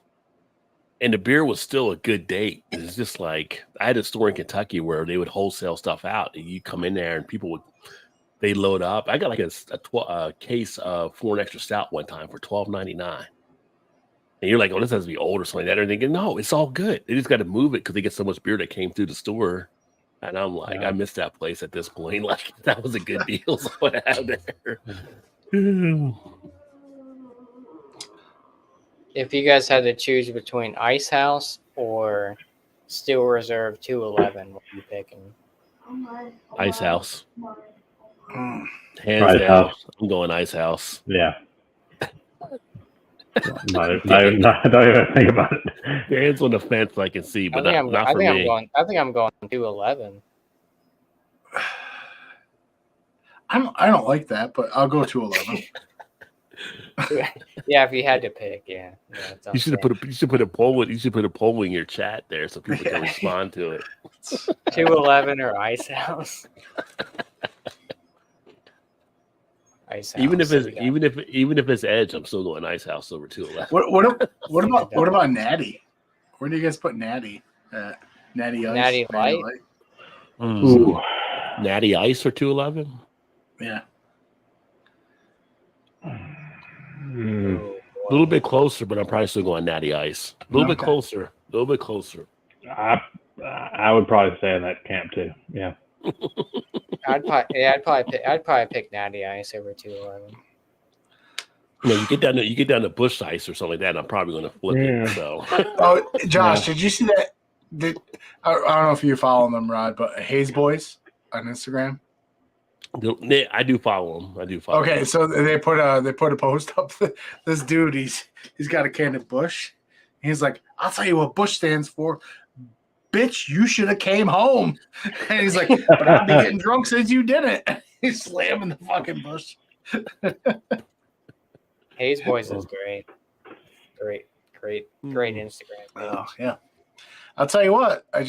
And the beer was still a good date. It's just like, I had a store in Kentucky where they would wholesale stuff out, and you come in there and they load up. I got like a case of Foreign Extra Stout one time for $12.99. And you're like, oh, this has to be old or something like that. And they're thinking, no, it's all good. They just got to move it because they get so much beer that came through the store. And I'm like, I missed that place at this point. Like, that was a good deal. So what I have there. If you guys had to choose between Ice House or Steel Reserve 211, what are you picking? Ice House. Hands Ice down. House. I'm going Ice House. Yeah. Not even think about it. Your hands on the fence, I can see, but not for me. I think I'm going 211. I don't like that, but I'll go 211. Yeah, if you had to pick, yeah. You should put a poll in your chat there so people can respond to it. 211 or Ice House. Ice House. Even if So it's we got- even if it's Edge, I'm still going Ice House over 211. What about Natty? Where do you guys put Natty? Natty Ice. Natty Light? Ooh. Natty Ice or 211? Yeah. Mm. A little bit closer, but I'm probably still going Natty Ice. A little bit Okay. closer. A little bit closer. I would probably stay in that camp too. Yeah. I'd probably pick Natty Ice over 211. You know, you get down to Bush Ice or something like that, and I'm probably going to flip Yeah. it. So Oh, Josh, did you see that? I don't know if you follow them, Rod, but Hayes Boys on Instagram. I do follow him. Okay, him. so they put a post up. This dude, he's got a can of Bush. He's like, I'll tell you what Bush stands for. Bitch, you should have came home. And he's like, but I've been getting drunk since you didn't. He's slamming the fucking Bush. Hayes Boys is great. Great Instagram. Oh yeah. I'll tell you what. I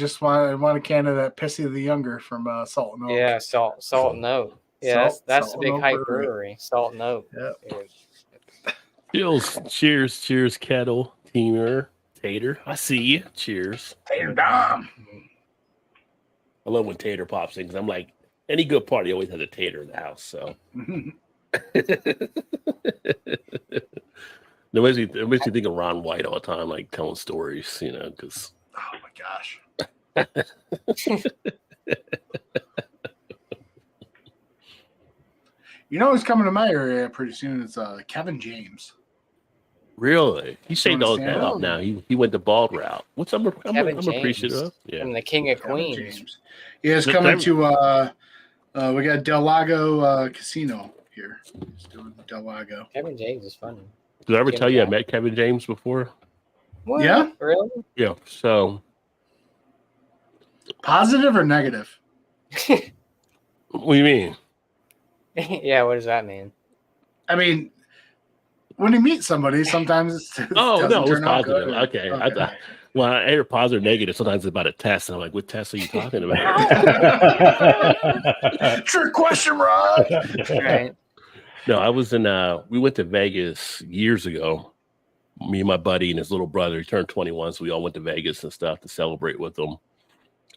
want a can of that Pissy the Younger from Salt and Oak. Yeah, Salt and Oak. Yeah, that's the Salt big and Oak hype Brewery. brewery. Salt and Oak. Yep. Dude. Cheers, Kettle, Teamer, Tater. I see you. Cheers. Tater Dom. I love when Tater pops in because I'm like, any good party always has a Tater in the house. So it makes me think of Ron White all the time, like telling stories, because. Oh my gosh. You know who's coming to my area pretty soon? It's Kevin James. Really? He shaved all his Understand? head off now. He went the bald route. Which I'm Kevin James. appreciative. Yeah. From the King of Kevin Queens. James. He is coming to we got Del Lago Casino here. He's doing Del Lago. Kevin James is funny. Did I ever Jim tell you I Brown. met Kevin James before? What? Yeah? Really? Yeah. So Positive or negative? what do you mean? Yeah, what does that mean? I mean, when you meet somebody, sometimes Oh doesn't no, it was turn out positive. good. Okay. I thought, well, I hear positive, negative. Sometimes it's about a test, and I'm like, "What test are you talking about?" Trick question, Rod. Right. No, I was in. We went to Vegas years ago. Me and my buddy and his little brother. He turned 21, so we all went to Vegas and stuff to celebrate with him.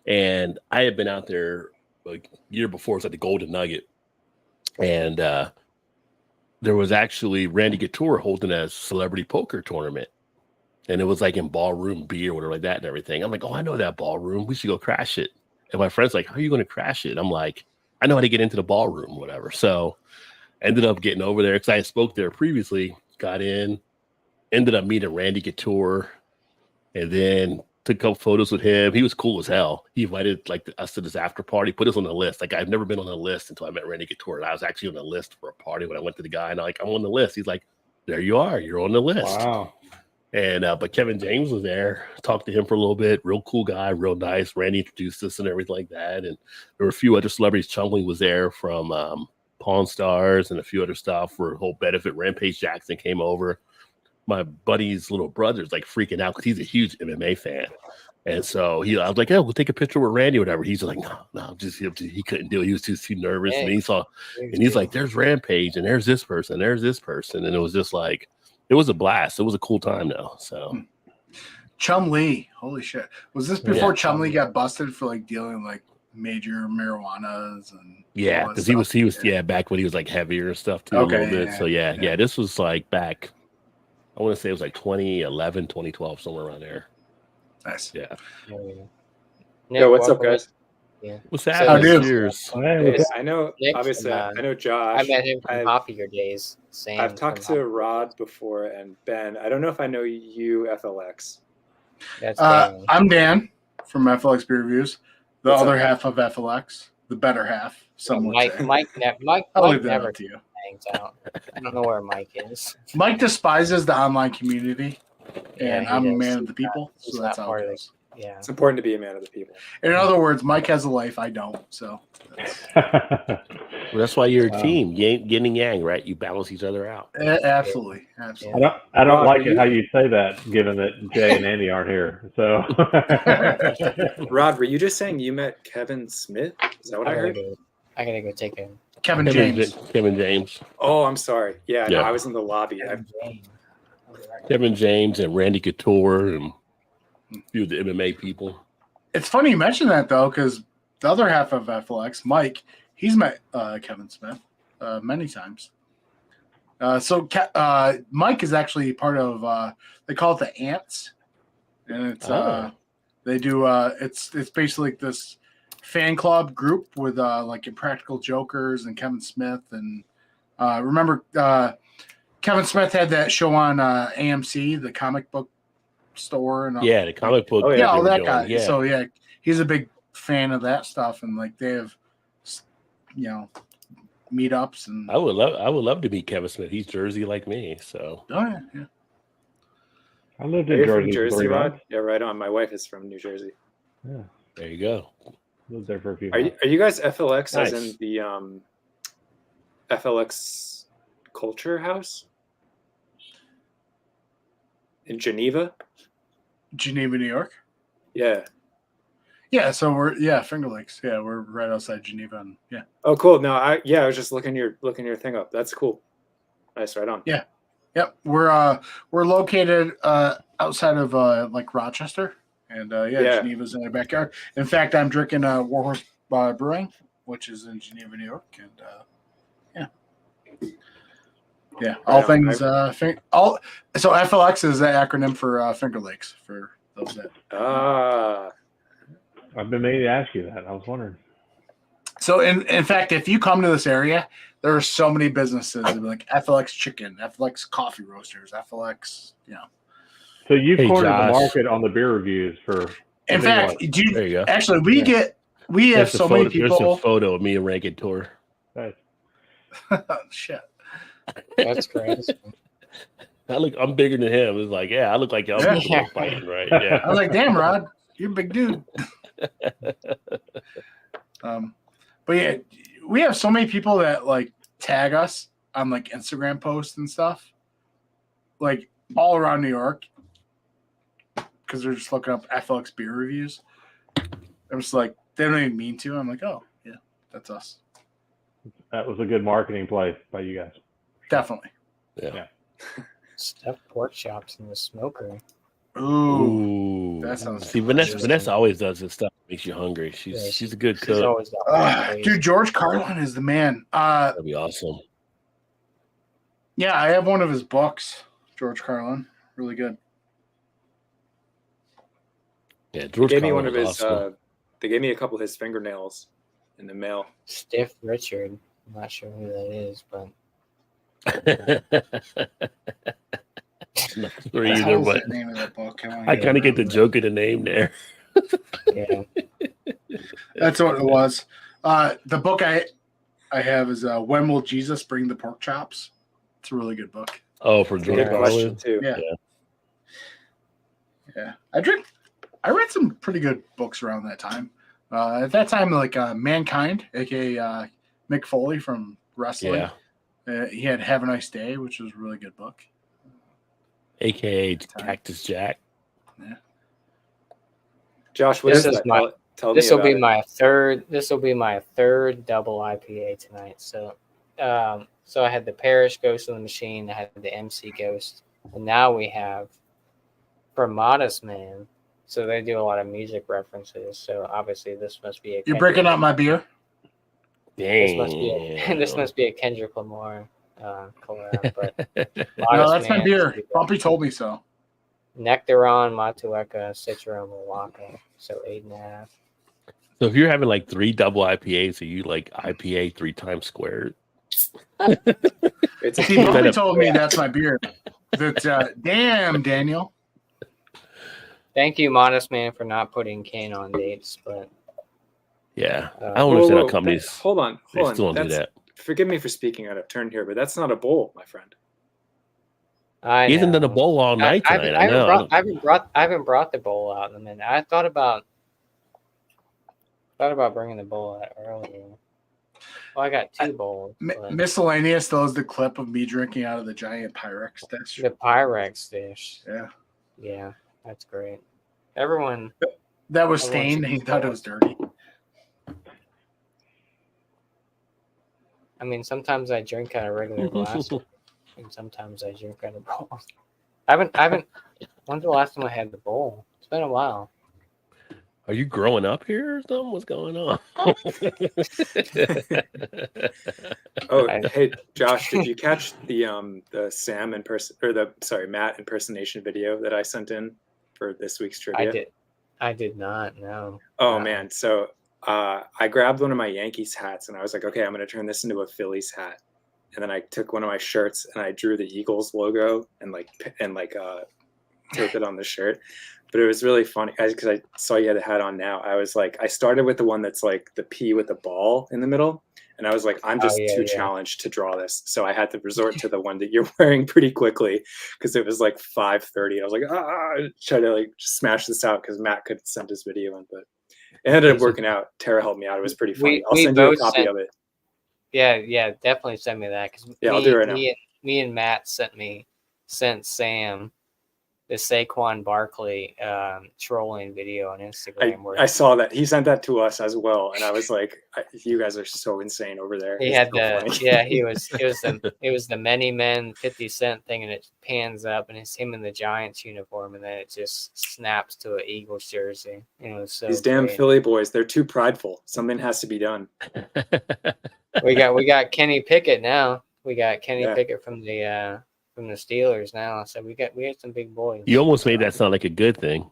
And I had been out there like year before. It was at the Golden Nugget, and there was actually Randy Couture holding a celebrity poker tournament, and it was like in Ballroom B or whatever like that and everything. I'm like, oh, I know that ballroom. We should go crash it. And my friend's like, how are you going to crash it? I'm like, I know how to get into the ballroom, whatever. So ended up getting over there because I spoke there previously. Got in, ended up meeting Randy Couture, and then took a couple photos with him. He was cool as hell. He invited us to this after party, put us on the list. Like I've never been on a list until I met Randy Couture. And I was actually on the list for a party when I went to the guy, and I'm on the list. He's like, there you are. You're on the list. Wow. And but Kevin James was there. Talked to him for a little bit. Real cool guy, real nice. Randy introduced us and everything like that. And there were a few other celebrities. Chumley was there from Pawn Stars and a few other stuff for a whole benefit. Rampage Jackson came over. My buddy's little brother's like freaking out because he's a huge MMA fan. And so I was like, yeah, we'll take a picture with Randy or whatever. He's like, no, just he couldn't do it. He was too nervous. Yeah. And he's like, there's Rampage and there's this person. And it was just like, it was a blast. It was a cool time though. So Chumlee, holy shit! Was this before Chumlee got busted for like dealing like major marijuanas and yeah, all that because stuff? he was back when he was like heavier and stuff too Okay, a little bit. yeah, So yeah, yeah. this was like back. I want to say it was like 2011, 2012, somewhere around there. Nice. Yeah. Yo, what's up, guys? What's So- that? How do? Cheers. Hey, what's Yes, I know. Nick Obviously, and, I know Josh. I met him from I've- Popular Days. Sam I've talked from to Rod before and Ben. I don't know if I know you, FLX. That's Dan. I'm Dan from FLX Beer Reviews, the What's other up? half of FLX, the better half. Some would say. Mike I'll leave that never up to you. hangs out. I don't know where Mike is. Mike despises the online community, Yeah, and he I'm a does. man of the He's people, he's so that's not how part it of goes. Yeah. It's important to be a man of the people. In other words, Mike has a life, I don't. So that's, Well, that's why you're a Wow. team, yin and yang, right? You balance each other out. absolutely. I Absolutely. don't Rob, like you- it how you say that, given that Jay and Andy aren't here. So Rod, were you just saying you met Kevin Smith? Is that what I heard? I gotta go take a Kevin James. Kevin James. Oh, I'm sorry. Yeah, no, Yeah. I was in the lobby. Kevin James and Randy Couture and a few of the MMA people. It's funny you mention that though, because the other half of FLX, Mike, he's met Kevin Smith many times. So Mike is actually part of they call it the Ants, and it's they do it's basically like this fan club group with like Impractical Jokers and Kevin Smith, and remember Kevin Smith had that show on AMC, the comic book store, and all. Yeah, the comic book. Oh, yeah. Yeah, all they were that doing, guy. Yeah. So yeah, he's a big fan of that stuff, and like they have, meetups and. I would love to meet Kevin Smith. He's Jersey like me, so. Oh yeah. I lived Are in you from Jersey for Jersey, 3 Rod? months. Yeah, right on. My wife is from New Jersey. Yeah, There you go. lived there for a few Are months. you guys FLX as Nice. in the FLX Culture House in Geneva? Geneva, New York. Yeah. Yeah, so we're Finger Lakes. Yeah, we're right outside Geneva, and yeah. Oh, cool. No, I was just looking your thing up. That's cool. Nice, right on. Yeah. Yep, we're located outside of like Rochester, and Geneva's in our backyard. In fact, I'm drinking Warhorse Brewing, which is in Geneva, New York, and all Right on. things So FLX is the acronym for Finger Lakes for those that. I've been meaning to ask you that. I was wondering. So in fact, if you come to this area, there are so many businesses like FLX Chicken, FLX Coffee Roasters, FLX. So you've Hey, cornered Josh. the market on the beer reviews for. In fact, There you go. actually we have There's a so photo, many There's people. a photo of me and Rankin Tour. Nice. Shit. That's crazy. I'm bigger than him. It's like, I look like I'm Yeah. fighting, right? Yeah. I was like, damn, Rod, you're a big dude. But yeah, we have so many people that like tag us on like Instagram posts and stuff, like all around New York, because they're just looking up FLX beer reviews. I'm just like, they don't even mean to. I'm like, oh yeah, that's us. That was a good marketing play by you guys. Definitely. Yeah. Stuffed pork chops in the smoker. Ooh. Ooh. That sounds See, Vanessa always does this stuff. Makes you hungry. She's a good She's cook. always got Dude, George Carlin is the man. That'd be awesome. Yeah, I have one of his books, George Carlin. Really good. Yeah, They George gave me Carlin one of was his. awesome. They gave me a couple of his fingernails in the mail. Stiff Richard. I'm not sure who that is, but Not What sure the either, hell is but the name of that book? I kind of get the joke of the name there. yeah. That's what it was. The book I have is When Will Jesus Bring the Pork Chops? It's a really good book. Oh, for George Good Carlin. question too. Yeah. Yeah. I read some pretty good books around that time. At that time, like Mankind, aka Mick Foley from wrestling. Yeah, He had Have a Nice Day, which was a really good book. AKA Cactus Jack. Josh, what This is is that? my- Tell This me will about be it. my third. This will be my third double IPA tonight. So, so I had the Parish Ghost in the Machine. I had the MC Ghost, and now we have from Modest Man. So they do a lot of music references. So obviously this must be a. You're breaking up my beer. This Dang. must be a, this must be a Kendrick Lamar collab. But No, Modest that's my Man, beer. Bumpy told me so. Nectaron, Matueka, Citron, Milwaukee. So 8.5. So if you're having like 3 double IPAs, are you like IPA 3 times squared? It's See, Bumpy told me that's my beer. That damn, Daniel. Thank you, Modest Man, for not putting Kane on dates, but Yeah, I Whoa, don't understand how Whoa, companies hold on. they still don't do That's- that. Forgive me for speaking out of turn here, but that's not a bowl, my friend. I He hasn't know. done a bowl all night tonight. I know. I haven't brought the bowl out in a minute. I thought about bringing the bowl out earlier. Well, I got 2 bowls. but Miscellaneous, though, is the clip of me drinking out of the giant Pyrex dish. the Pyrex dish. Yeah. Yeah, that's great. Everyone, That was I want stained. some He thought it was dirty. I mean, sometimes I drink out of regular glass, and sometimes I drink out of bowls. I haven't. When's the last time I had the bowl? It's been a while. Are you growing up here or something? What's going on? Oh, hey, Josh, did you catch the Sam Matt impersonation video that I sent in for this week's trivia? I did not know. Oh man, so I grabbed one of my Yankees hats and I was like, okay, I'm gonna turn this into a Phillies hat. And then I took one of my shirts and I drew the Eagles logo and taped it on the shirt. But it was really funny because I saw you had a hat on now. I was like, I started with the one that's like the P with the ball in the middle. And I was like, I'm just too challenged to draw this. So I had to resort to the one that you're wearing pretty quickly because it was like 5:30. I was like, try to like smash this out because Matt could send his video in. But it ended up working out. Tara helped me out. It was pretty funny. I'll send you a copy of it. Yeah, definitely send me that. Cause I'll do it right now. Me and Matt sent Sam the Saquon Barkley trolling video on Instagram. I saw that. He sent that to us as well, and I was like, "You guys are so insane over there." He had it was the Many Men 50 Cent thing, and it pans up, and it's him in the Giants uniform, and then it just snaps to an Eagles jersey. So these damn Philly boys, they're too prideful. Something has to be done. We got Kenny Pickett now. We got Kenny Pickett from the Steelers now. So we had some big boys. You almost made that sound like a good thing.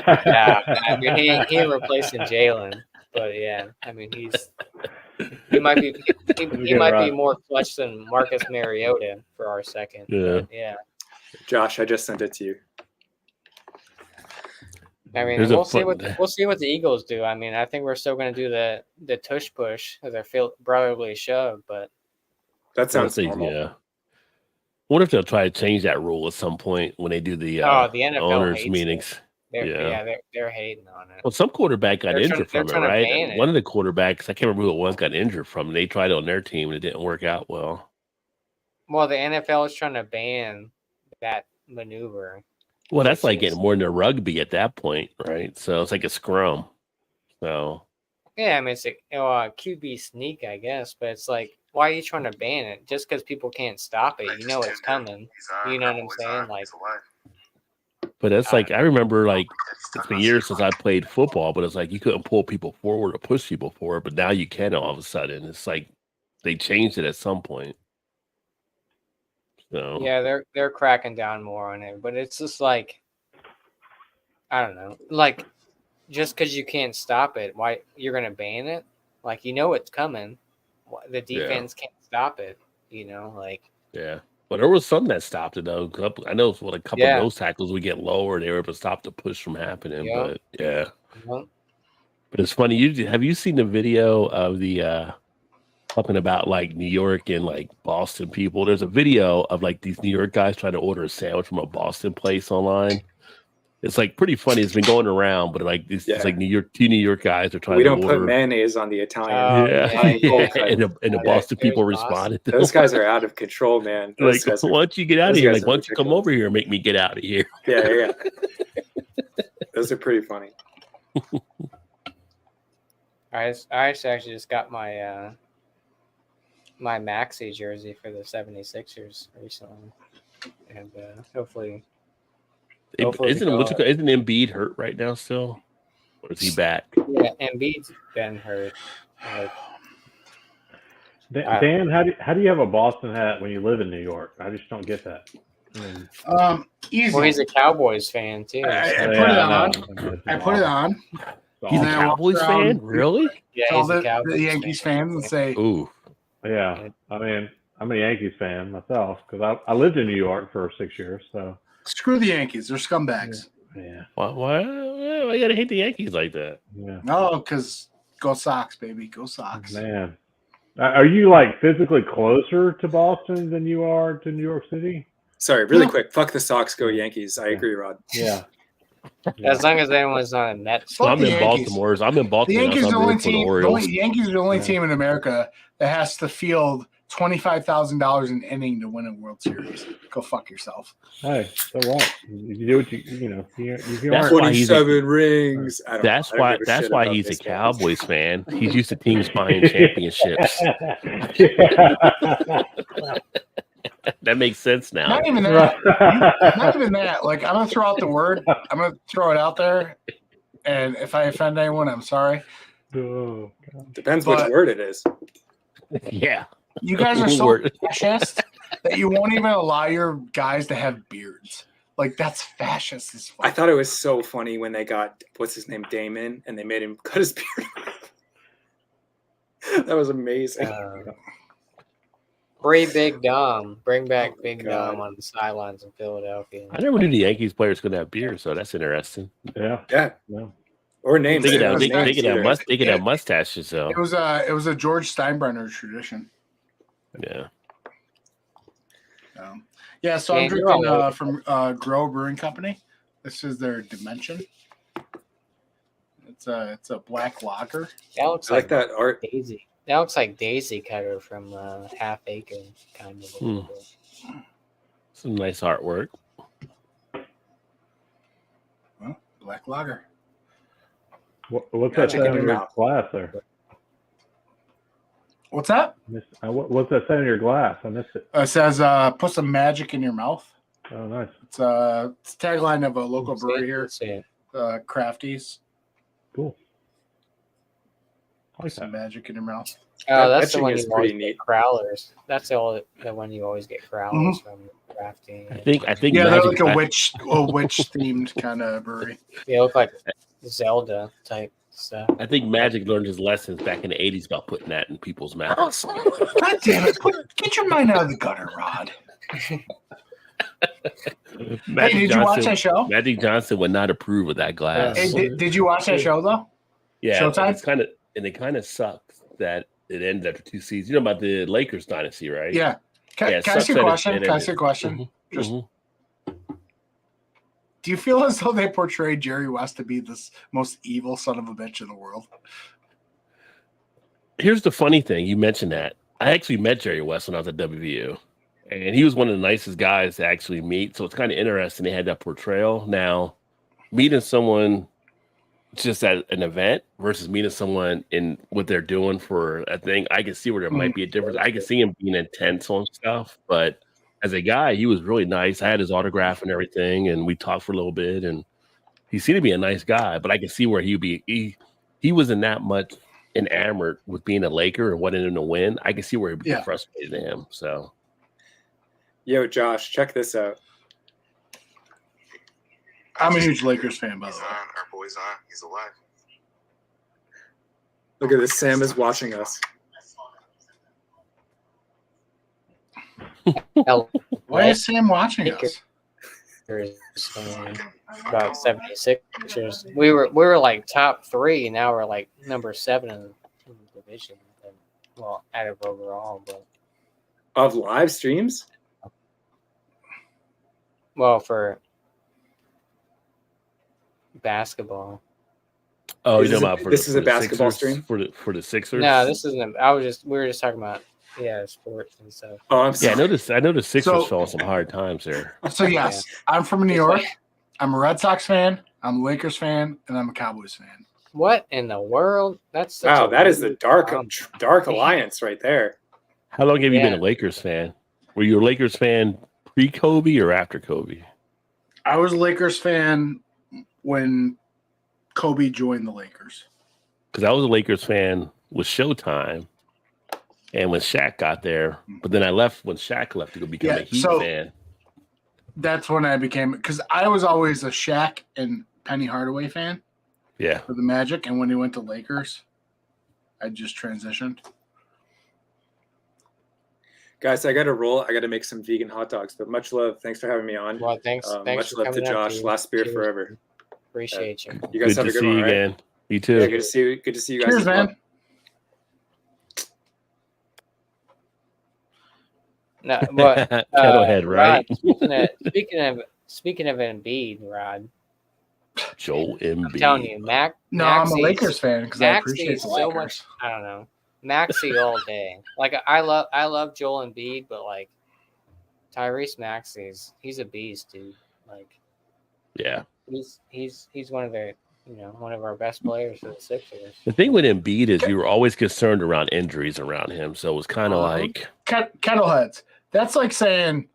Yeah, I mean he replacing Jalen, but yeah, I mean he might be more clutch than Marcus Mariota for our second. Yeah. Yeah. Josh, I just sent it to you. I mean, we'll see what the Eagles do. I mean, I think we're still going to do the tush push as our brotherly shove, but that sounds normal. Yeah. What if they'll try to change that rule at some point when they do the NFL owners meetings? They're hating on it. Well, some quarterback got injured from it, right? One of the quarterbacks, I can't remember who it was, got injured from it. They tried it on their team and it didn't work out well. Well, the NFL is trying to ban that maneuver. Well, that's like getting more into rugby at that point, right? So it's like a scrum. So yeah, I mean it's a QB sneak, I guess, but it's like, why are you trying to ban it? Just because people can't stop it, you know it's coming. You know what I'm saying? Like, but it's like I remember, like it's been years since I played football, but it's like you couldn't pull people forward or push people forward, but now you can all of a sudden. It's like they changed it at some point. So yeah, they're cracking down more on it, but it's just like, I don't know, like just because you can't stop it, why you're gonna ban it? Like, you know it's coming. The defense can't stop it. Like yeah. But there was some that stopped it though. I know a couple of those tackles we get lower, they were able to stop the push from happening. But yeah. But it's funny. Have you seen the video of the talking about like New York and like Boston people? There's a video of like these New York guys trying to order a sandwich from a Boston place online. It's like pretty funny. It's been going around, but like it's like two New York guys are trying to order. We don't put mayonnaise on the Italian. And the Boston people responded. Those guys are out of control, man. Why don't you get out of here? Like, why don't you come over here and make me get out of here? Yeah. Those are pretty funny. I actually just got my my Maxey jersey for the 76ers recently, and hopefully isn't Embiid hurt right now still, or is he back? Yeah, Embiid's been hurt. Dan, how do you have a Boston hat when you live in New York? I just don't get that. Easy. Well, he's a Cowboys fan too. I put it on. He's a Cowboys fan, really? Yeah, he's a Cowboys the Yankees fans and say, "Ooh, yeah." I mean, I'm a Yankees fan myself because I lived in New York for 6 years. So screw the Yankees; they're scumbags. Yeah. Why you gotta hate the Yankees like that? Yeah. No, because go Sox, baby, go Sox. Man, are you like physically closer to Boston than you are to New York City? Sorry, really quick. Fuck the Sox, go Yankees. I agree, Rod. Yeah. As long as anyone's not a Mets. I'm in Baltimore. The Yankees are the only team. The Yankees are the only team in America that has to field $25,000 an inning to win a World Series. Go fuck yourself. Hey, so what? You do what you know. You That's aren't- why he's a- 27 rings. I don't That's know. I don't why. give a That's shit why about he's a baseball. Cowboys fan. He's used to teams buying championships. That makes sense now. Not even that. Not even that. Like, I'm gonna throw out the word. I'm gonna throw it out there, and if I offend anyone, I'm sorry. Oh, Depends But- which word it is. Yeah. You guys are so Word. fascist that you won't even allow your guys to have beards. Like, that's fascist as fuck. I thought it was so funny when they got what's his name, Damon, and they made him cut his beard. That was amazing. Free Big Dom. Bring back Oh my Big God. Dom on the sidelines in Philadelphia. I never knew the Yankees players could have beards, so that's interesting. yeah. Yeah, No. or names. They could it have, was they, they could have, either. they could have mustaches, though. It was a George Steinbrenner tradition. Yeah. Yeah, so I'm Dan, you're drinking all from Grow Brewing Company. This is their Dimension. It's a black lager. That looks I like that art. Daisy. That looks like Daisy Cutter from Half Acre, kind of. A little bit. Some nice artwork. Well, black lager. What's Gotta that check it saying in your out. glass there? What's that? What's that saying in your glass? I missed it. It says put some magic in your mouth. Oh, nice. It's a tagline of a local brewery here, Let's see. Crafties. Cool. I like Some that. magic in your mouth. Oh, that's the etching one is you always pretty get neat. crowlers. That's the one you always get crowlers from crafting. I think Yeah, they're Magic, like a witch themed kind of brewery. They look like Zelda type stuff. I think Magic learned his lessons back in the 80s about putting that in people's mouths. God damn it! Get your mind out of the gutter, Rod. Magic Hey, did you watch that show? Magic Johnson would not approve of that glass. Hey, did you watch that show though? Yeah, Showtime? it kind of sucks that it ended after 2 seasons. You know about the Lakers dynasty, right? Yeah. Can Yeah, it I ask you a sucks that question? it Can I ask you a ended. question? Just- Mhm. Do you feel as though they portrayed Jerry West to be this most evil son of a bitch in the world? Here's the funny thing. You mentioned that. I actually met Jerry West when I was at WVU, and he was one of the nicest guys to actually meet. So it's kind of interesting they had that portrayal. Now, meeting someone just at an event versus meeting someone in what they're doing for a thing, I can see where there might be a difference. I can see him being intense on stuff, but as a guy, he was really nice. I had his autograph and everything, and we talked for a little bit, and he seemed to be a nice guy, but I can see where he wasn't that much enamored with being a Laker and wanting him to win. I can see where he'd be Yeah. frustrated at him. So Yo, Josh, check this out. I'm a huge Lakers fan, by the He's way. on. Our boy's on. He's alive. Look at this. Sam is watching us. Why is Sam watching us? About 76ers. We were like top 3, and now we're like number 7 in the division. Well, out of overall, but Of live streams? well for basketball. oh, This you know is a- about for this the, is for a the basketball Sixers, stream? for the Sixers. No, this isn't. We were just talking about sports and stuff. Oh, I'm Yeah, sorry. I know the Sixers So- fell on some hard times there. So yes, I'm from New York. I'm a Red Sox fan. I'm a Lakers fan, and I'm a Cowboys fan. What in the world? That's such Wow, a that is the weird dark combo. alliance right there. How long have you been Yeah. a Lakers fan? Were you a Lakers fan pre-Kobe or after Kobe? I was a Lakers fan when Kobe joined the Lakers. Because I was a Lakers fan with Showtime, and when Shaq got there, but then I left when Shaq left to go become Yeah, a Heat so- fan. That's when I became, because I was always a Shaq and Penny Hardaway fan Yeah, for the Magic, and when he went to Lakers, I just transitioned. Guys, I got to roll. I got to make some vegan hot dogs, but much love. Thanks for having me on. Well, thanks Much for love to coming up, Josh. dude. Last beer Cheers. forever. Appreciate you. You guys good have to a good see one, you all right? again. You too. Yeah, good to see you guys. Cheers, as well. man. No, but Kettlehead, right? Rod, speaking of Embiid, Rod, Joel Embiid. I'm telling you, No, I'm a Maxey's- Lakers fan because I Maxey's appreciate the so Lakers. much. I don't know. Maxey all day. Like I love Joel Embiid, but like Tyrese Maxey's he's a beast, dude. Like Yeah. he's one of the one of our best players for the Sixers. The thing with Embiid is you were always concerned around injuries around him, so it was kind of like kettleheads. That's like saying,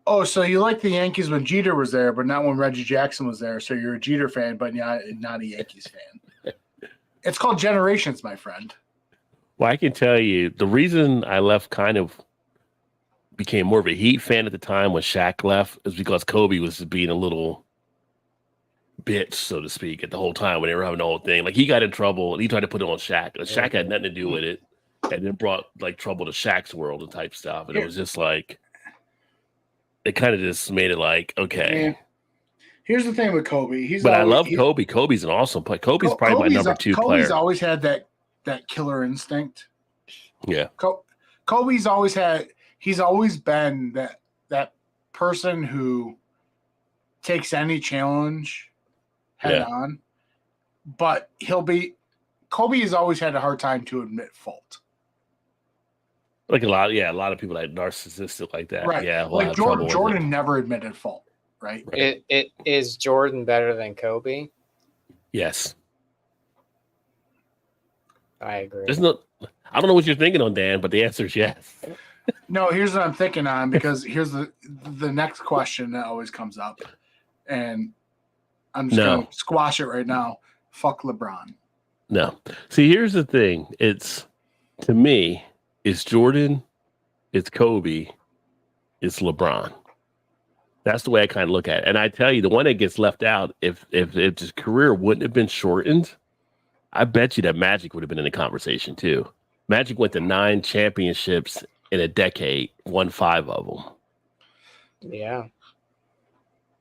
"Oh, so you like the Yankees when Jeter was there, but not when Reggie Jackson was there. So you're a Jeter fan, but not a Yankees fan." It's called generations, my friend. Well, I can tell you the reason I left kind of became more of a Heat fan at the time when Shaq left is because Kobe was being a little bitch, so to speak, at the whole time when they were having the whole thing. Like he got in trouble and he tried to put it on Shaq. And Shaq had nothing to do with it. And it brought like trouble to Shaq's world and type stuff. And it was just like it kind of just made it like, okay. Yeah. Here's the thing with Kobe. I love Kobe. Kobe's an awesome player. Kobe's probably my number 2 player. Kobe's always had that killer instinct. Yeah. Kobe's always had. He's always been that person who takes any challenge head on. But Kobe has always had a hard time to admit fault. Like a lot of people that narcissistic like that. Right. Yeah. Like Jordan never admitted fault. Right. It is Jordan better than Kobe? Yes. I agree. I don't know what you're thinking on, Dan, but the answer is yes. No, here's what I'm thinking on, because here's the next question that always comes up, and I'm just going to squash it right now. Fuck LeBron. No. See, here's the thing. To me, it's Jordan, it's Kobe, it's LeBron. That's the way I kind of look at it. And I tell you, the one that gets left out, if his career wouldn't have been shortened, I bet you that Magic would have been in the conversation too. Magic went to 9 championships in a decade, won 5 of them. Yeah.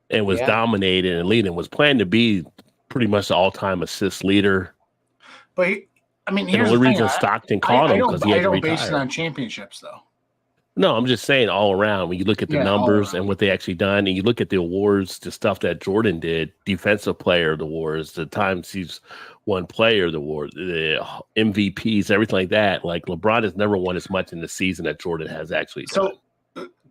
And was dominating and leading, was planned to be pretty much the all-time assist leader. But here's the only reason Stockton caught him because he had to retire. I don't base it on championships, though. No, I'm just saying all around. When you look at the numbers and what they actually done, and you look at the awards, the stuff that Jordan did, defensive player of the awards, the times he's won player of the award, the MVPs, everything like that. Like LeBron has never won as much in the season that Jordan has actually done.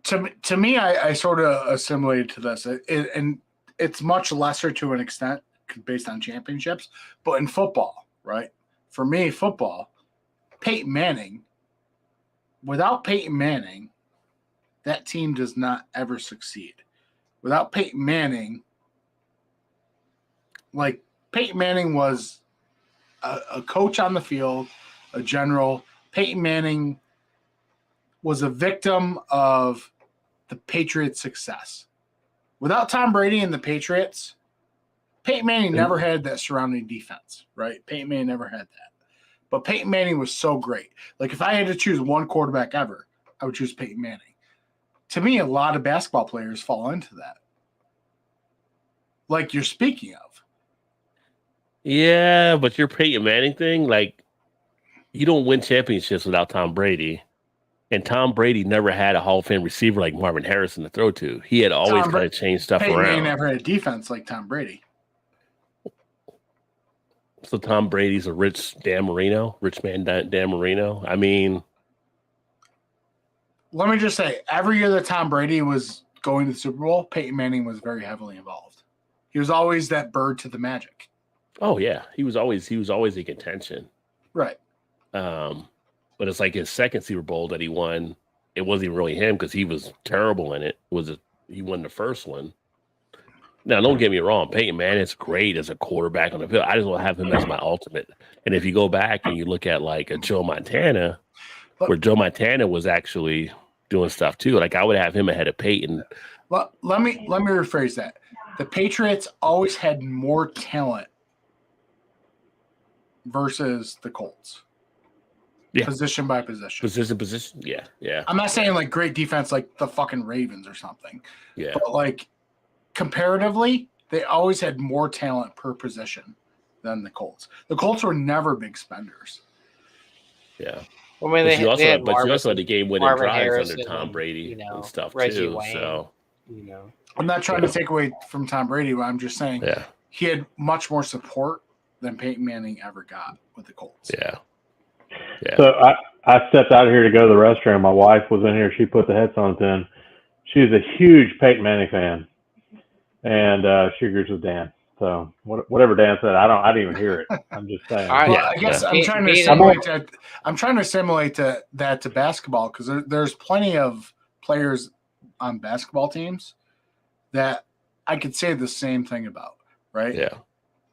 So to me, I sort of assimilated to this, and it's much lesser to an extent based on championships. But in football, right? For me, football, Peyton Manning. Without Peyton Manning, that team does not ever succeed. Without Peyton Manning, like Peyton Manning was a coach on the field, a general. Peyton Manning was a victim of the Patriots' success. Without Tom Brady and the Patriots, Peyton Manning never had that surrounding defense, right? Peyton Manning never had that. But Peyton Manning was so great. Like, if I had to choose one quarterback ever, I would choose Peyton Manning. To me, a lot of basketball players fall into that. Like you're speaking of. Yeah, but your Peyton Manning thing, like, you don't win championships without Tom Brady. And Tom Brady never had a Hall of Fame receiver like Marvin Harrison to throw to. He had always kind of changed stuff Peyton around. Manning never had a defense like Tom Brady. So Tom Brady's a rich man Dan Marino. I mean, let me just say, every year that Tom Brady was going to the Super Bowl, Peyton Manning was very heavily involved. He was always that bird to the Magic. Oh yeah, he was always in contention. Right. But it's like his second Super Bowl that he won. It wasn't even really him because he was terrible in it. He won the first one. Now, don't get me wrong. Peyton Manning's great as a quarterback on the field. I just want to have him as my ultimate. And if you go back and you look at like a Joe Montana, where Joe Montana was actually doing stuff too, like I would have him ahead of Peyton. Well, let me rephrase that. The Patriots always had more talent versus the Colts. Yeah. Position by position. Position. Yeah. I'm not saying like great defense like the fucking Ravens or something. Yeah. But like comparatively, they always had more talent per position than the Colts. The Colts were never big spenders. Yeah. Well, I mean, you also had the game-winning drives under Tom Brady and stuff Reggie too. Wayne, so, I'm not trying to take away from Tom Brady, but I'm just saying he had much more support than Peyton Manning ever got with the Colts. Yeah. Yeah. So I stepped out of here to go to the restroom. My wife was in here. She put the headphones in. She was a huge Peyton Manning fan, and she agrees with Dan. So whatever Dan said, I didn't even hear it. I'm just saying. All right. Well, I guess yeah. I'm trying to Being- assimilate that. I'm trying to assimilate that to basketball because there's plenty of players on basketball teams that I could say the same thing about, right? Yeah.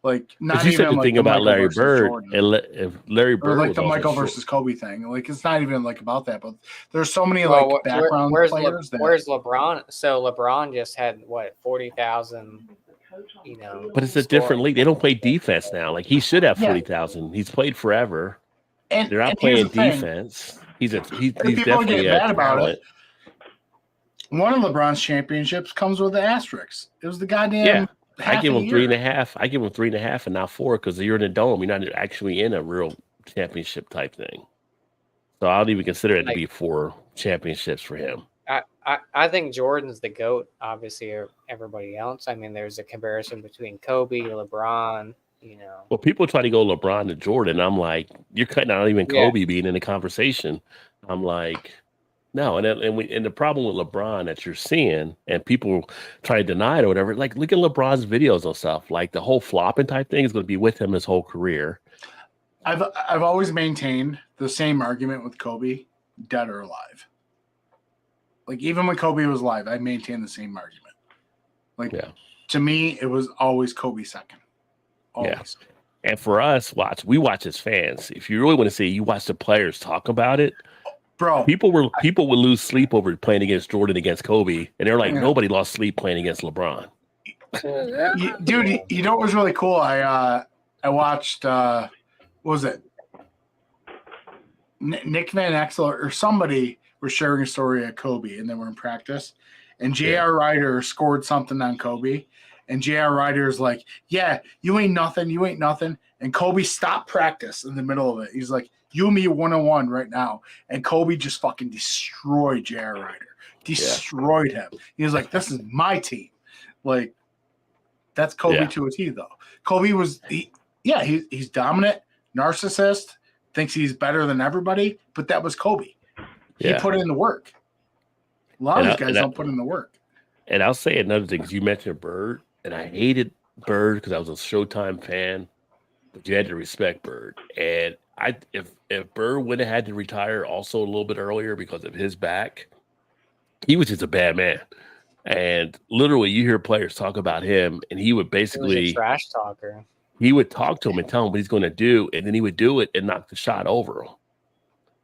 Like not Because you even said the like thing the about Michael Larry versus Bird, Jordan. and if Larry Bird or like was the also Michael short- versus Kobe thing. Like it's not even like about that, but there's so many Well, like background where's players that where's LeBron? So LeBron just had what 40,000. You know, But it's a score- different league. They don't play defense now. Like he should have Yeah. 40,000. He's played forever. and They're not and here's playing the thing. defense. He's people definitely get a mad about talent. it. One of LeBron's championships comes with the asterisk. It was the goddamn. Yeah. half I give a him year. 3.5. I give him 3.5 and not 4 because you're in a dome. You're not actually in a real championship type thing. So I don't even consider it to Like- be 4 championships for him. I think Jordan's the GOAT, obviously, or everybody else. I mean, there's a comparison between Kobe, LeBron, you know. Well, people try to go LeBron to Jordan. I'm like, you're cutting out even Yeah. Kobe being in the conversation. I'm like, no. And the problem with LeBron that you're seeing, and people try to deny it or whatever, like look at LeBron's videos and stuff. Like the whole flopping type thing is going to be with him his whole career. I've always maintained the same argument with Kobe, dead or alive. Like even when Kobe was alive, I maintained the same argument. Like Yeah. to me, it was always Kobe second. Always. And for us, we watch as fans. If you really want to see, you watch the players talk about it. Bro, People would lose sleep over playing against Jordan against Kobe, and they're like, Yeah. nobody lost sleep playing against LeBron. dude, you know what was really cool? I watched what was it? Nick Van Exel or somebody was sharing a story of Kobe, and they were in practice, and J.R. Ryder scored something on Kobe, and J.R. Ryder's like, "Yeah, you ain't nothing," and Kobe stopped practice in the middle of it. He's like, "You and me 1-on-1 right now," and Kobe just fucking destroyed J.R. Ryder, destroyed him. He was like, "This is my team," like. That's Kobe Yeah. to a T, though. Kobe was, he's dominant, narcissist, thinks he's better than everybody, but that was Kobe. He Yeah. put in the work. A lot of And these guys don't put in the work. And I'll say another thing, because you mentioned Bird, and I hated Bird because I was a Showtime fan, but you had to respect Bird. And if Bird would have had to retire also a little bit earlier because of his back, he was just a bad man. And literally, you hear players talk about him, and he would He was a basically trash talker. he would talk to him and tell him what he's going to do, and then he would do it and knock the shot over him.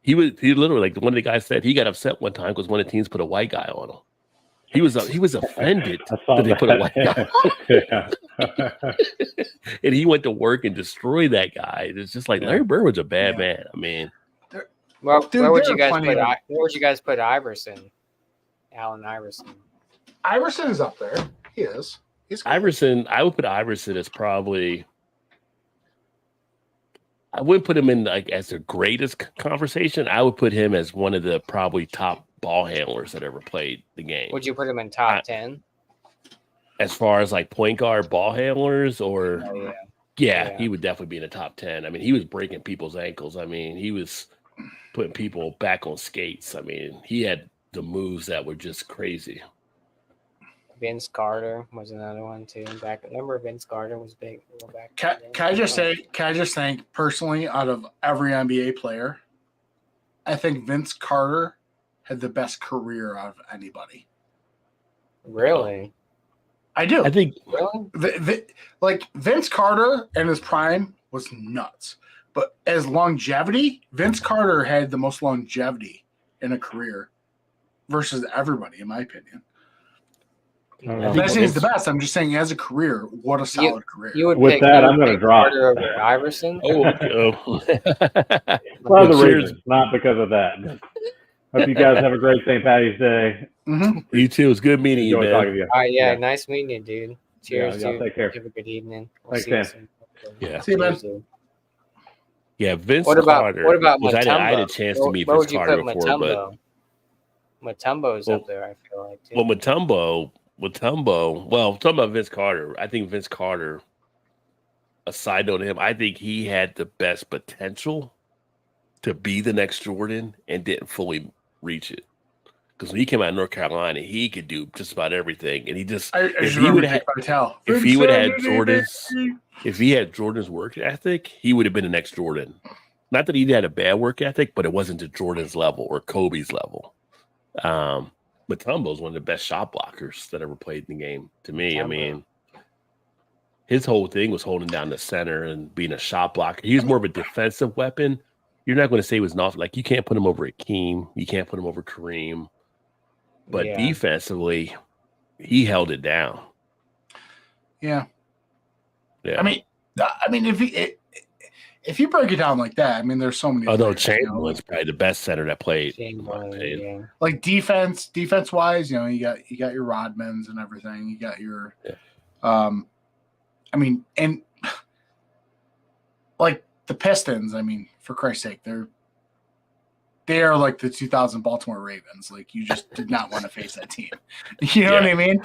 He literally, like one of the guys said, he got upset one time because one of the teams put a white guy on him. He was offended I saw that they put a white that. guy, Yeah. and he went to work and destroyed that guy. It's just like Larry Bird was a bad Yeah. man. I mean, Well, Dude, where would there you are guys plenty put? of- Where would you guys put Iverson? Allen Iverson. Iverson is up there. He is. He's cool. Iverson, I would put Iverson as probably. I wouldn't put him in like as the greatest conversation. I would put him as one of the probably top ball handlers that ever played the game. Would you put him in top 10? As far as like point guard ball handlers, or Oh, yeah. yeah, Yeah. he would definitely be in the top 10. I mean, he was breaking people's ankles. I mean, he was putting people back on skates. I mean, he had the moves that were just crazy. Vince Carter was another one too. Remember Vince Carter was big. Back Can I just say? Can I just think personally, out of every NBA player, I think Vince Carter had the best career out of anybody. Really? I do. I think Really? Like Vince Carter in his prime was nuts, but as longevity, Vince Carter had the most longevity in a career versus everybody, in my opinion. I I'm think not saying he's Vince- the best. I'm just saying as a career, what a solid career. You would With pick, that, you I'm would gonna pick drop. Carter over Iverson. oh, For other Cheers. reasons, not because of that. Hope you guys have a great St. Patty's Day. Mhm. you too. It's good meeting you, Enjoy man. talking to you. All right, yeah, Yeah. nice meeting you, dude. Cheers, y'all dude. take care. Have a good evening. Thanks, see you Dan. soon. Yeah. See you, man. Cheers, dude. Yeah, Vince What about Carter. what about which I had a Mutombo? chance to meet Where Vince would you Carter put before, but Mutombo? Mutombo's Well- up there, I feel like too. well, Mutombo. Well, talking about Vince Carter, I think Vince Carter. A side note to him, I think he had the best potential to be the next Jordan and didn't fully reach it. Because when he came out of North Carolina, he could do just about everything, and he just if he would have had Jordan's work ethic, he would have been the next Jordan. Not that he had a bad work ethic, but it wasn't to Jordan's level or Kobe's level. Mutombo's one of the best shot blockers that ever played in the game. To me, I mean, his whole thing was holding down the center and being a shot blocker. He was more of a defensive weapon. You're not going to say he was not like you can't put him over Akeem, you can't put him over Kareem. But defensively, he held it down. Yeah. Yeah. I mean, if you break it down like that, I mean, there's so many. Although Chamberlain's probably the best center that played. Like defense wise, you got your Rodmans and everything. You got your, I mean, and like the Pistons. I mean, for Christ's sake, they are like the 2000 Baltimore Ravens. Like you just did not want to face that team. You know what I mean?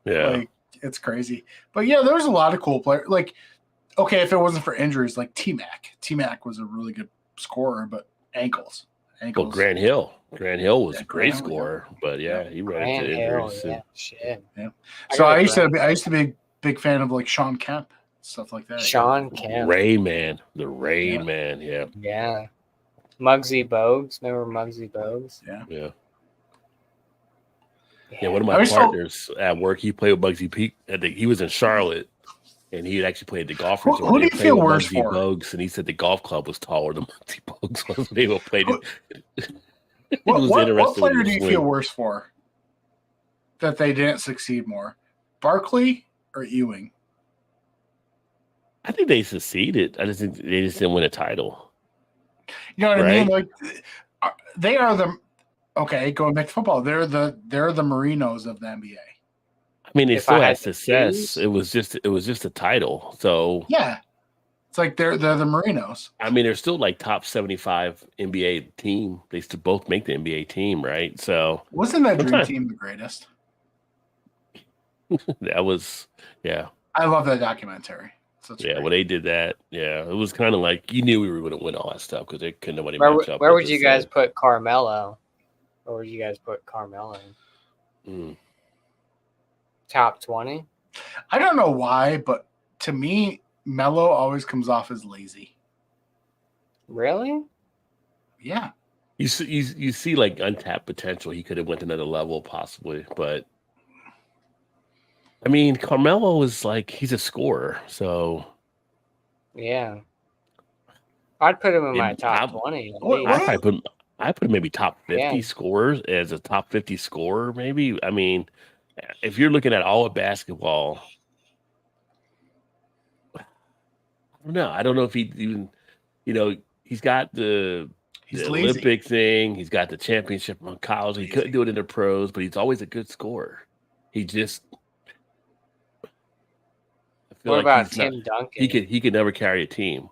Yeah. Like it's crazy. But yeah, there's a lot of cool players. Like, okay, if it wasn't for injuries, like T-Mac was a really good scorer, but ankles. Well, Grant Hill was a great scorer, but he ran into injuries. Yeah. So I used to be a big fan of like Sean Kemp, stuff like that. Sean Kemp, the Rain Man, yeah. Muggsy Bogues, remember Muggsy Bogues? Yeah. One of my partners at work, he played with Muggsy Peak. He was in Charlotte, and he had actually played the golf resort. Who do you feel worse for? Bogues, and he said the golf club was taller than Muggsy Bogues was when they were played. What player do you feel worse for? That they didn't succeed more, Barkley or Ewing? I think they succeeded. I just think they just didn't win a title. You know what I mean? Like they are the going back to football. They're the Marinos of the NBA. I mean, they still had success. It was just a title. So yeah, it's like they're the Marinos. I mean, they're still like top 75 NBA team. They still both make the NBA team, right? So wasn't that dream team the greatest? That was I love that documentary. When they did that, it was kind of like you knew we were going to win all that stuff because they couldn't nobody match up. Where would you guys put Carmelo? Where would you guys put Carmelo? Top 20? I don't know why, but to me, Melo always comes off as lazy. Really? Yeah. You see like untapped potential. He could have went to another level possibly, but I mean, Carmelo is like he's a scorer, so yeah. I'd put him in my top 20. I put him maybe top 50 scorers as a top 50 scorer. Maybe. I mean, if you're looking at all of basketball, I don't know. I don't know if he even, he's got the Olympic thing. He's got the championship on college. He couldn't do it in the pros, but he's always a good scorer. He just. What about Tim Duncan? He could never carry a team.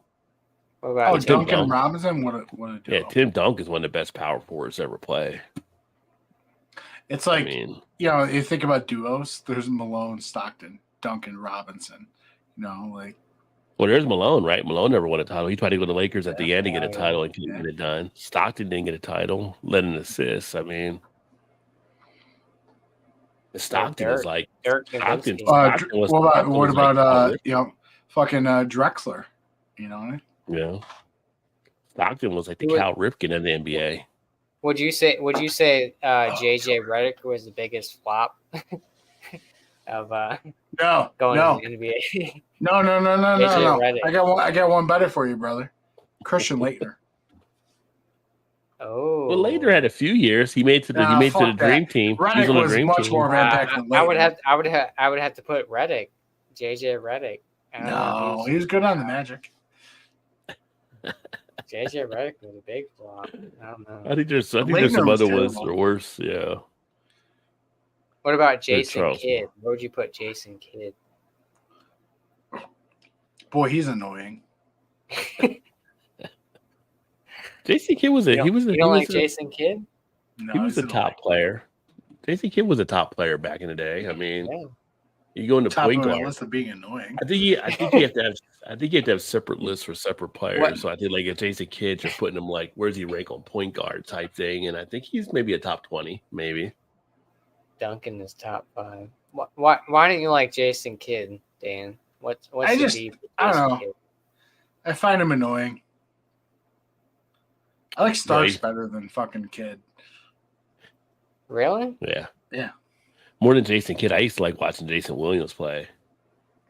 What about Duncan Robinson? What a duo. Yeah, Tim Duncan is one of the best power forwards to ever play. It's like, you think about duos, there's Malone, Stockton, Duncan, Robinson. Well, there's Malone, right? Malone never won a title. He tried to go to the Lakers at the end to get a title and couldn't get it done. Stockton didn't get a title, led an assist. I mean, Stockton is like Stockton. What about fucking Drexler? Yeah. Stockton was like the Cal Ripken of the NBA. Would you say JJ Redick was the biggest flop of going to the NBA? No. I got one better for you, brother. Christian Laettner. Oh, well, Laettner had a few years. He made to the dream team. Redick was much more of an impact than Laettner. I would have to put JJ Redick. No, he was good on the Magic. JJ Redick was a big flop. I don't know. I think there's some other ones that are worse. Yeah. What about Jason Kidd? Where would you put Jason Kidd? Boy, he's annoying. Jason Kidd was Jason Kidd? No, he was a top player. Jason Kidd was a top player back in the day. I mean, You go into Top point of that guard. list of being annoying. I think you have to have separate lists for separate players. What? So I think like if Jason Kidd, you're putting him like, where's he rank on point guard type thing, and I think he's maybe a top 20, maybe. Duncan is top 5. Why don't you like Jason Kidd, Dan? What's I the just- beef with I don't Jason know. Kidd? I find him annoying. I like Starks he's- better than fucking Kid. Really? Yeah. Yeah. More than Jason Kidd, I used to like watching Jason Williams play.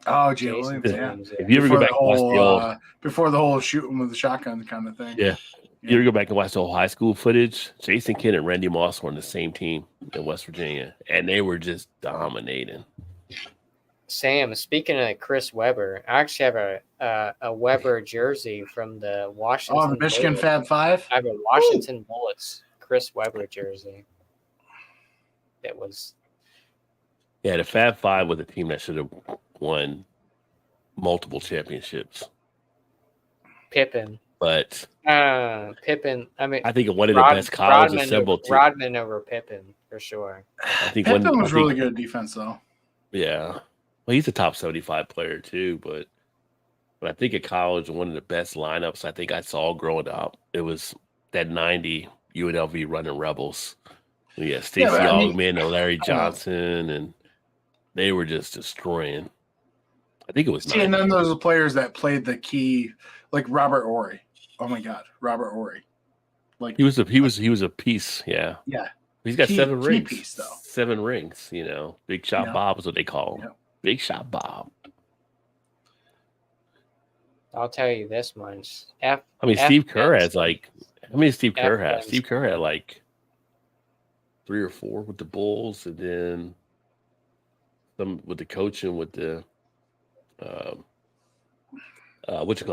Oh, Jay Jason Williams, yeah. Williams, If you ever go back and watch the old, before the whole shooting with the shotgun kind of thing. Yeah. you ever go back and watch the whole high school footage, Jason Kidd and Randy Moss were on the same team in West Virginia, and they were just dominating. Sam, speaking of Chris Webber, I actually have a Webber jersey from the Washington. Oh, the Michigan Bullets. Fab Five. I have a Washington Bullets Chris Webber jersey. That was Yeah, the Fab Five was a team that should have won multiple championships, Pippen. but Pippen. I mean, I think one of the best college assembled teams. Rodman over Pippen for sure. I think Pippen was really good at defense, though. Yeah. Well, he's a top 75 player too, but I think at college, one of the best lineups I think I saw growing up, it was that 90 UNLV running Rebels. Yeah, Stacey Augmon and Larry Johnson, and they were just destroying. I think it was. See, and then those are players that played the key, like Robert Horry. Oh my God, Robert Horry. Like he was a piece. Yeah. Yeah. He's got Key 7 rings. piece, though. 7 rings. You know, Big Shot Yeah. Bob is what they call him. Yeah. Big Shot Bob. I'll tell you this much. Steve Kerr has like. Steve Kerr F- has? Steve Kerr had like 3 or 4 with the Bulls, and then some with the coaching with the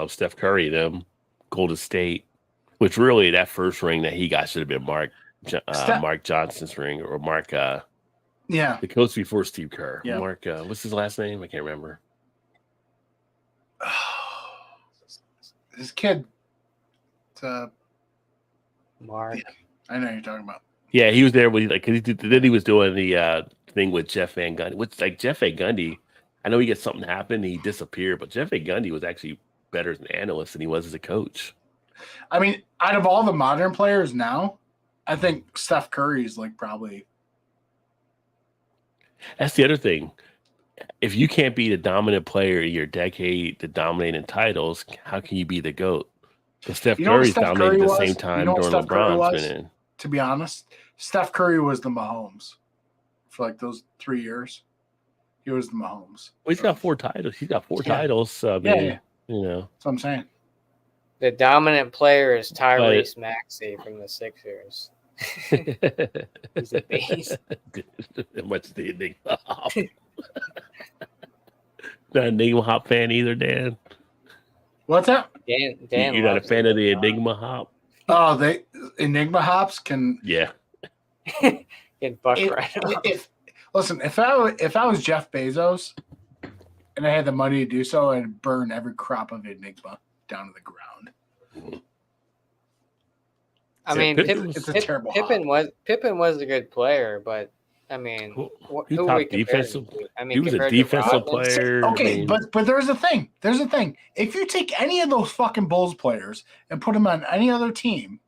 Steph Curry, them Golden State, which really that first ring that he got should have been Mark Johnson's ring, or Mark Yeah. the coach before Steve Kerr. Yeah. Mark what's his last name? I can't remember. This kid. Mark. I know who you're talking about. Yeah, he was there when then he was doing the thing with Jeff Van Gundy. Which like Jeff Van Gundy, I know he gets something happen, he disappeared, but Jeff Van Gundy was actually better as an analyst than he was as a coach. I mean, out of all the modern players now, I think Steph Curry is like probably. That's the other thing. If you can't be the dominant player in your decade, the dominating titles, how can you be the GOAT? Because Steph Curry's dominated at the same time during LeBron's been in. To be honest, Steph Curry was the Mahomes for like those 3 years. He was the Mahomes. Well, he's got 4 titles. He's got 4 titles. You know. That's what I'm saying. The dominant player is Tyrese Maxey from the Sixers. He's a beast. What's the Enigma Hop? Not an Enigma Hop fan either, Dan. What's that? Dan You're not a loves fan of the Enigma Enigma Hop? Oh, they Enigma hops can. Yeah. Get buck right off. Listen, if I was Jeff Bezos and I had the money to do so, I'd burn every crop of Enigma down to the ground. I mean, it's a terrible Pippen was a good player, but I mean, He's who top we compare him defensive. to? I mean, He was a compared to defensive Rodman, player. Okay, I mean, but there's a thing. There's a thing. If you take any of those fucking Bulls players and put them on any other team,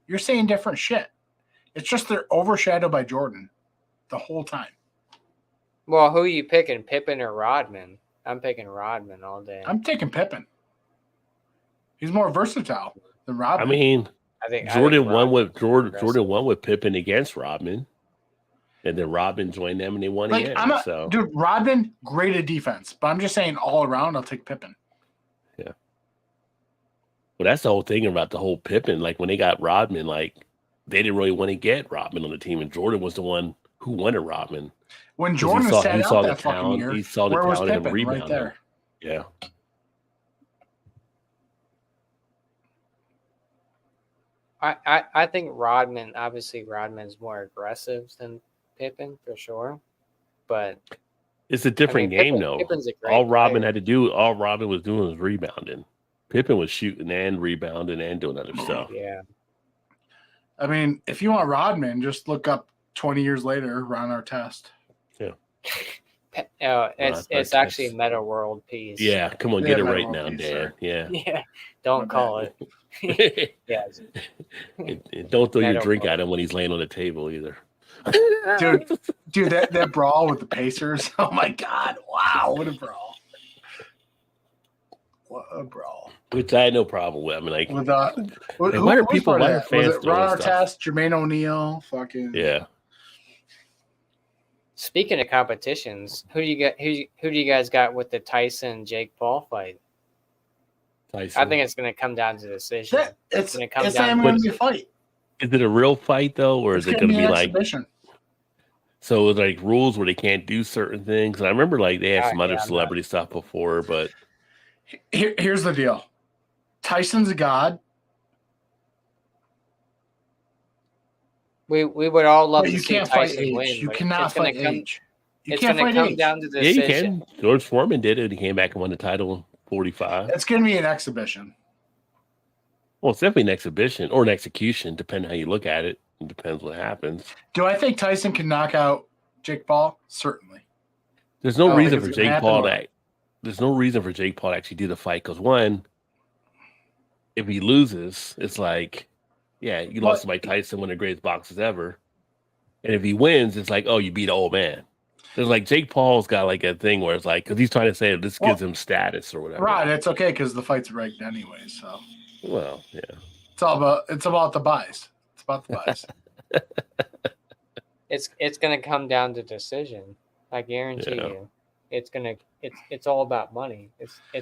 you're saying different shit. It's just they're overshadowed by Jordan the whole time. Well, who are you picking, Pippen or Rodman? I'm picking Rodman all day. I'm taking Pippen. He's more versatile than Rodman. I mean, I think Jordan won Rodman's with Jordan aggressive. won with Pippen against Rodman, and then Rodman joined them and they won like again. So dude, Rodman great at defense, but I'm just saying all around, I'll take Pippen. well, that's the whole thing about the whole Pippen. Like when they got Rodman, like they didn't really want to get Rodman on the team, and Jordan was the one who wanted Rodman. When 'Cause Jordan he sat saw out the that fucking talent. year, He saw the where was talent and Pippen? rebound. Right there. Yeah. I think Rodman. Obviously, Rodman's more aggressive than Pippen for sure, but It's a different game, though. Pippen's a great All Rodman player. had to do, all Rodman was doing was rebounding. Pippen was shooting and rebounding and doing other stuff. Yeah, I mean, if you want Rodman, just look up 20 years later, Ron Artest. It's actually Meta World Peace. Yeah, come on, Yeah, get it Meta right World now, Peace, Dan. sir. Yeah. Yeah. Don't My call bad. it. Yes. And don't throw your Meta drink World. at him when he's laying on the table either. Dude, that brawl with the Pacers. Oh my God! Wow, what a brawl! What a brawl! Which I had no problem with. I mean, like, With why are people? Why are fans Was it throwing Ron stuff? Artest, Jermaine O'Neal, fucking Yeah. Speaking of competitions, who do you guys got with the Tyson Jake Paul fight? Tyson. I think it's going to come down to decision. It's gonna come not down even going to be a fight. Is it a real fight though, or It's is it going to be an like exhibition. so? It's like rules where they can't do certain things. And I remember like they had some other Yeah, celebrity stuff before, but Here's the deal: Tyson's a god. We would all love But to you see can't fight Tyson age. win. You but cannot it's gonna fight come, age. You It's can't going to fight come age. down to yeah, you decision. can. George Foreman did it. He came back and won the title in 45. It's going to be an exhibition. Well, it's definitely an exhibition or an execution, depending how you look at it. It depends what happens. Do I think Tyson can knock out Jake Paul? Certainly. There's no Oh, reason it's for gonna Jake happen, Paul right? to. There's no reason for Jake Paul to actually do the fight because one, if he loses, it's like, yeah, you lost to Mike Tyson, one of the greatest boxers ever. And if he wins, it's like, oh, you beat an old man. There's like Jake Paul's got like a thing where it's like because he's trying to say this gives him status or whatever. Right. It's okay because the fight's rigged anyway. So Well, yeah. it's about the buys. It's about the buys. It's going to come down to decision. I guarantee Yeah. you. It's all about money. They're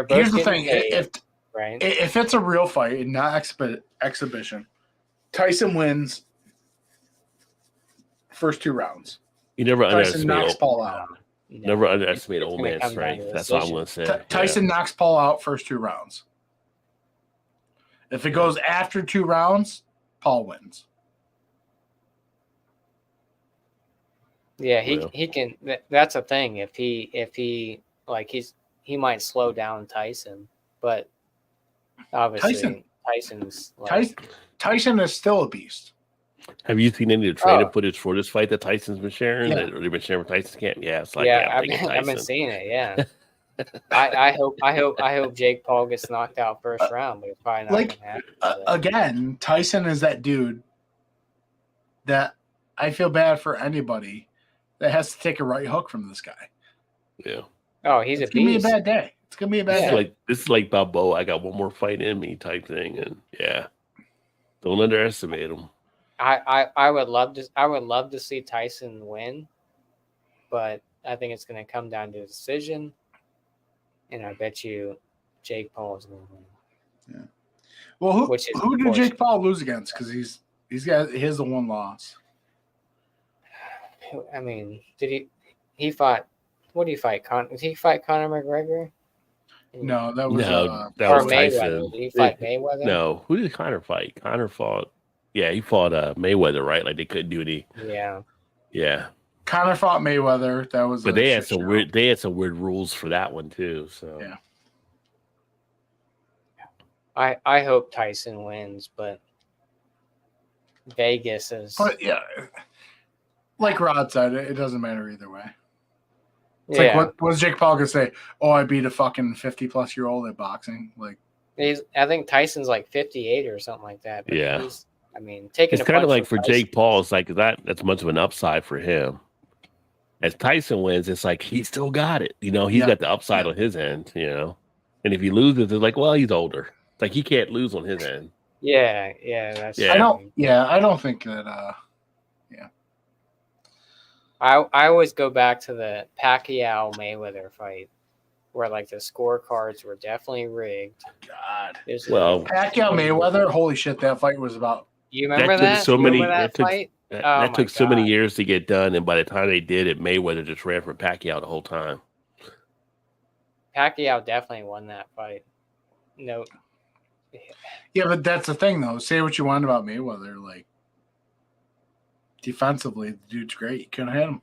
both Here's the getting thing: paid, right? if it's a real fight and not exhibition, Tyson wins first 2 rounds. You never Tyson knocks underestimate. Paul out. Never underestimate It's old gonna man come down strength. to That's all I'm decision. going to say. Tyson knocks Paul out first 2 rounds. If it goes after 2 rounds, Paul wins. Yeah, Well. he can. That's a thing. If he like he might slow down Tyson, but obviously Tyson's like, Tyson is still a beast. Have you seen any of the training Oh. footage for this fight that Tyson's been sharing? Yeah. That they've been sharing with Tyson's camp? Yeah, it's like yeah, I'm thinking I've been Tyson. seeing it. Yeah, I hope Jake Paul gets knocked out first round, but it's probably not Like, going to happen. so. Again, Tyson is that dude that I feel bad for anybody that has to take a right hook from this guy. Yeah. Oh, he's It's a gonna be a beast. bad day. It's gonna be a bad It's day. like this is like Balboa. I got one more fight in me type thing, and yeah, don't underestimate him. I would love to see Tyson win, but I think it's going to come down to a decision, and I bet you Jake Paul is going to win. Well, which is who did unfortunate. Jake Paul lose against? Because he has the one loss. I mean, he fought? What did he fight? Did he fight Conor McGregor? No, that was No, that or was Mayweather. Tyson. Did he fight Mayweather? No, who did Conor fight? Conor fought. Yeah, he fought Mayweather, right? Like they couldn't do any. Yeah. Yeah, Conor fought Mayweather. That was, but a they had shit some show. weird. They had some weird rules for that one too. So Yeah. I hope Tyson wins, but Vegas is. But yeah, like Rod said, it doesn't matter either way. It's yeah. like what's Jake Paul gonna say? Oh, I beat a fucking 50-plus-year-old at boxing. Like, I think Tyson's like 58 or something like that. But Yeah. I mean, taking it's a kind of punch like for from Tyson- Jake Paul. It's like that's much of an upside for him. As Tyson wins, it's like he still got it. You know, he's Yeah. got the upside on his end. You know, and if he loses, it's like, well, he's older. It's like he can't lose on his end. Yeah, that's. Yeah. I don't think that. I always go back to the Pacquiao Mayweather fight, where like the scorecards were definitely rigged. God, Well, Pacquiao Mayweather. Holy shit, that fight was about. You remember took that? so You many- remember that that took- fight? that Oh my took so many God. years to get done, and by the time they did it, Mayweather just ran for Pacquiao the whole time. Pacquiao definitely won that fight. No, Yeah, but that's the thing, though. Say what you want about Mayweather, like defensively, the dude's great. You couldn't hit him.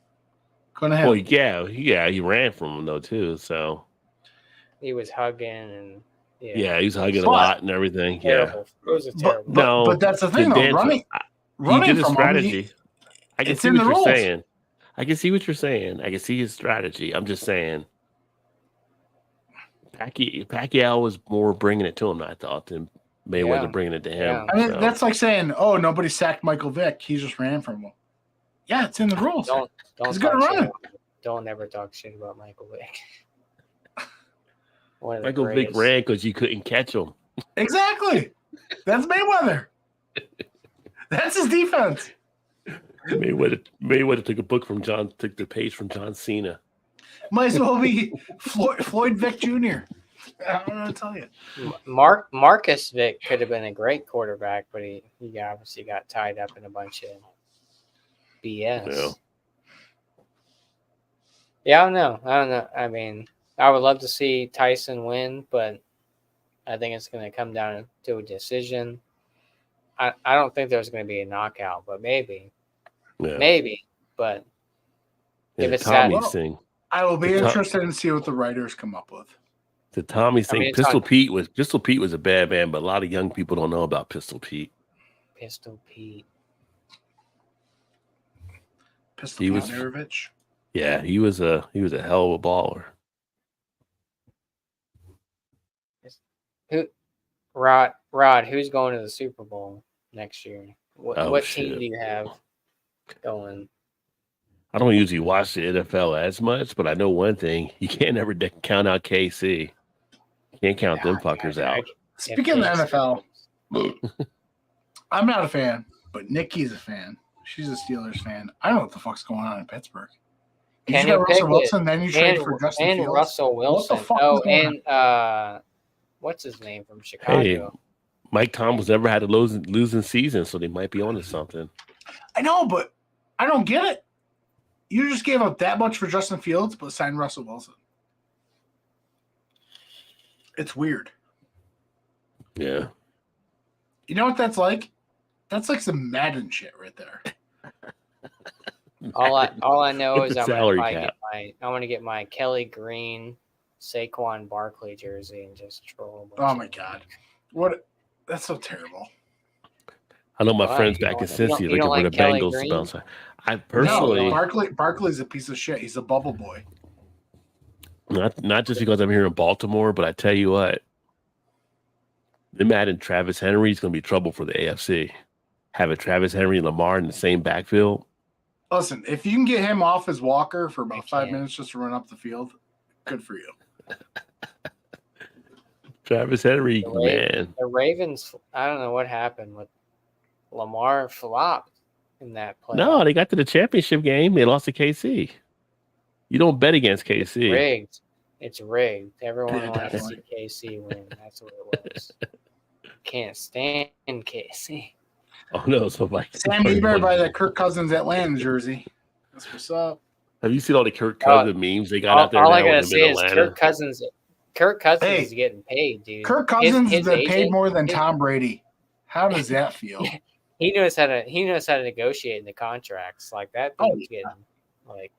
Couldn't hit Well, him. yeah, he ran from him though too. So he was hugging and yeah, he was hugging a But- lot and everything. Yeah, terrible. It was a But, terrible. No, but that's the thing, the though. dance- Running he did a from him, strategy. I can it's see in what the you're rules. saying. I can see what you're saying. I can see his strategy. I'm just saying, Pacquiao was more bringing it to him, I thought, than Mayweather bringing it to him. Yeah. I mean, that's like saying, "Oh, nobody sacked Michael Vick. He just ran from him." Yeah, it's in the rules. Don't He's talk gonna shit run. about- Don't ever talk shit about Michael Vick. One of the Michael Vick greatest. ran because you couldn't catch him. Exactly. That's Mayweather. That's his defense. Mayweather took the page from John Cena. Might as well be Floyd Vick Jr. I don't know what to tell you. Marcus Vick could have been a great quarterback, but he obviously got tied up in a bunch of BS. Yeah, I don't know. I mean, I would love to see Tyson win, but I think it's going to come down to a decision. I don't think there's going to be a knockout, but maybe. But if it's Tommy that, thing. I will be interested in see what the writers come up with. The Tommy thing. mean, Pistol Pete was a bad man, but a lot of young people don't know about Pistol Pete. Pistol Pete. Pistol Maravich. Yeah, he was a hell of a baller. Rod, who's going to the Super Bowl next year? What shit. team do you have going? I don't usually watch the NFL as much, but I know one thing: you can't ever count out KC. You can't count them fuckers out. Speaking of the NFL, I'm not a fan, but Nikki's a fan. She's a Steelers fan. I don't know what the fuck's going on in Pittsburgh. You just got Russell Wilson, then you trade for Justin Fields. Russell Wilson. What the fuck is going on? What's his name from Chicago? Hey, Mike Tomlin's never had a losing season, so they might be onto something. I know, but I don't get it. You just gave up that much for Justin Fields, but signed Russell Wilson. It's weird. Yeah. You know what that's like? That's like some Madden shit right there. All I know With is the I'm salary gonna cap. get my Kelly Green, Saquon Barkley jersey and just troll. Oh my god, what? That's so terrible. I know my Why? friends You back in don't- you don't- Cincy you looking don't for the like Kelly Bengals Green? to bounce. I personally, No, Barkley's a piece of shit. He's a bubble boy. not just because I'm here in Baltimore, but I tell you what, them adding Travis Henry is going to be trouble for the AFC. Having Travis Henry and Lamar in the same backfield. Listen, if you can get him off his walker for about 5 can't. minutes just to run up the field, good for you. Travis Henry, The man. The Ravens, I don't know what happened with Lamar flopped in that play. No, they got to the championship game. They lost to KC. You don't bet against KC. Rigged. It's rigged. Everyone Yeah, wants to definitely. see KC win. That's what it was. Can't stand KC. Oh no! So like, Sam Bieber by the Kirk Cousins Atlanta jersey. That's what's up. have you seen all the Kirk Cousins memes they got out there All now I gotta with him say in is Atlanta? Kirk Cousins. Kirk Cousins Hey, is getting paid, dude. Kirk Cousins His is paid agent- more than his- Tom Brady. How does that feel? He knows how to negotiate in the contracts like that. Oh, Dude's getting like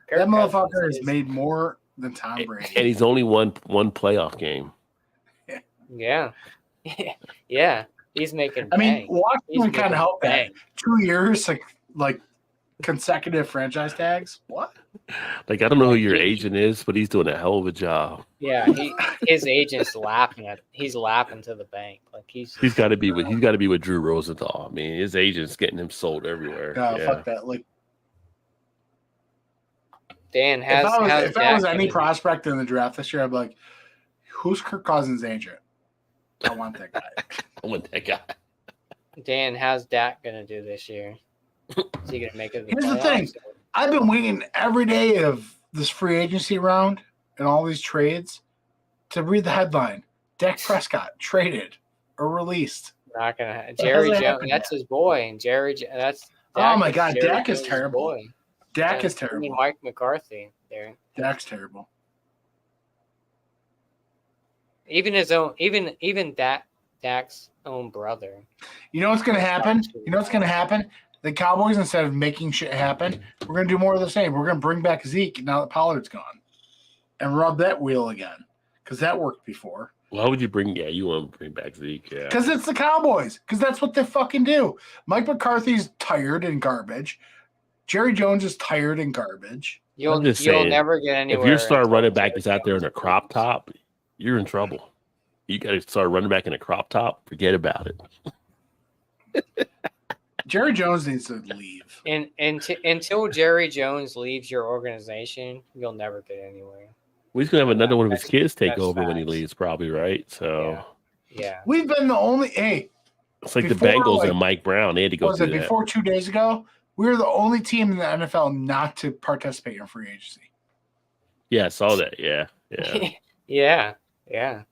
That Kirk motherfucker Cousins has made more than Tom Brady. And he's only won one playoff game. Yeah, yeah. He's making. I mean, bank. He's Washington kind making of helped that. bank. 2 years, like consecutive franchise tags. What? Like I don't know who your agent is, but he's doing a hell of a job. Yeah, his agent's laughing to the bank. Like he's He's got to be with Drew Rosenthal. I mean, his agent's getting him sold everywhere. Fuck that. Like, Dan if has. I was any prospect in the draft this year, I'd be like, "Who's Kirk Cousins' agent? I want that guy." I want that guy. Dan, how's Dak gonna do this year? Is he gonna make it? To Here's the thing. playoffs? I've been waiting every day of this free agency round and all these trades to read the headline: Dak Prescott traded or released. Not gonna. hasn't Jerry Jones. happened That's his boy, and that's. Oh my God, Jerry Dak is Jones' terrible. boy. Dak Yeah, is terrible. I mean, Mike McCarthy there. Dak's terrible. Even Dak's own brother. You know what's going to happen? The Cowboys, instead of making shit happen, we're going to do more of the same. We're going to bring back Zeke now that Pollard's gone and rub that wheel again because that worked before. Why would you bring? Yeah, you want to bring back Zeke? Yeah. Because it's the Cowboys. Because that's what they fucking do. Mike McCarthy's tired and garbage. Jerry Jones is tired and garbage. You'll just saying, never get anywhere. If your star until running back Jerry is out there in a Jones crop leaves. top, you're in trouble. You got to start running back in a crop top. Forget about it. Jerry Jones needs to leave. And until Jerry Jones leaves your organization, you'll never get anywhere. We're gonna have another one of his kids take that's over when he facts. leaves, probably, right? So Yeah. We've been the only. Hey, it's like the Before, Bengals like- and Mike Brown. They had to go what was it through that. before 2 days ago? We were the only team in the NFL not to participate in free agency. Yeah, I saw that. Yeah. Yeah.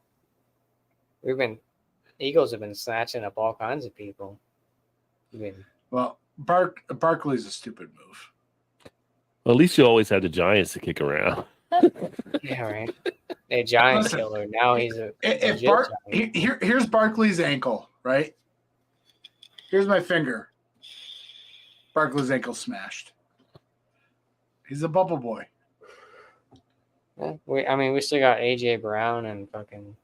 Eagles have been snatching up all kinds of people. Well, Barkley's a stupid move. Well, at least you always have the Giants to kick around. Yeah, right. A giant Listen, killer. Now he's a If legit giant. here's Barkley's ankle, right? Here's my finger. Barkley's ankle smashed. He's a bubble boy. Yeah, we still got AJ Brown and fucking,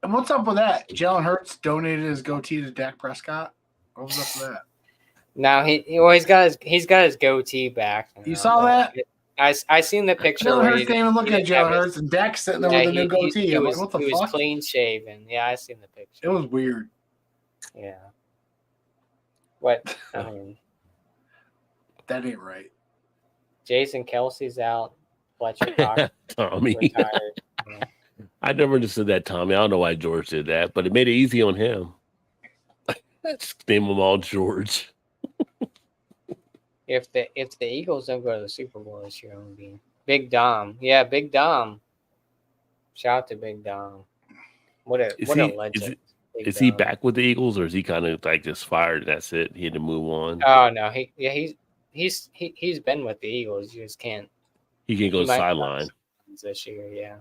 And what's up with that? Jalen Hurts donated his goatee to Dak Prescott. What was up with that? Now he's got his goatee back. You saw that? I seen the picture. Jalen where Hurts he- didn't even look he at didn't have Jalen his- Hurts, and Dak's sitting there yeah, with a new goatee. He I'm was, like, what the he was fuck? clean shaven. Yeah, I seen the picture. It was weird. Yeah. What? I mean, That ain't right. Jason Kelsey's out. Fletcher Cox Tommy. retired. Yeah. I never understood that, Tommy. I don't know why George did that, but it made it easy on him. Just name them all George. If the Eagles don't go to the Super Bowl this year, it would be Big Dom. Yeah, Big Dom. Shout out to Big Dom. What a legend. Big Is he Dom. back with the Eagles, or is he kind of like just fired? And that's it. He had to move on. Oh no, he's been with the Eagles. You just can't. He can go he might sideline. not this year. Yeah.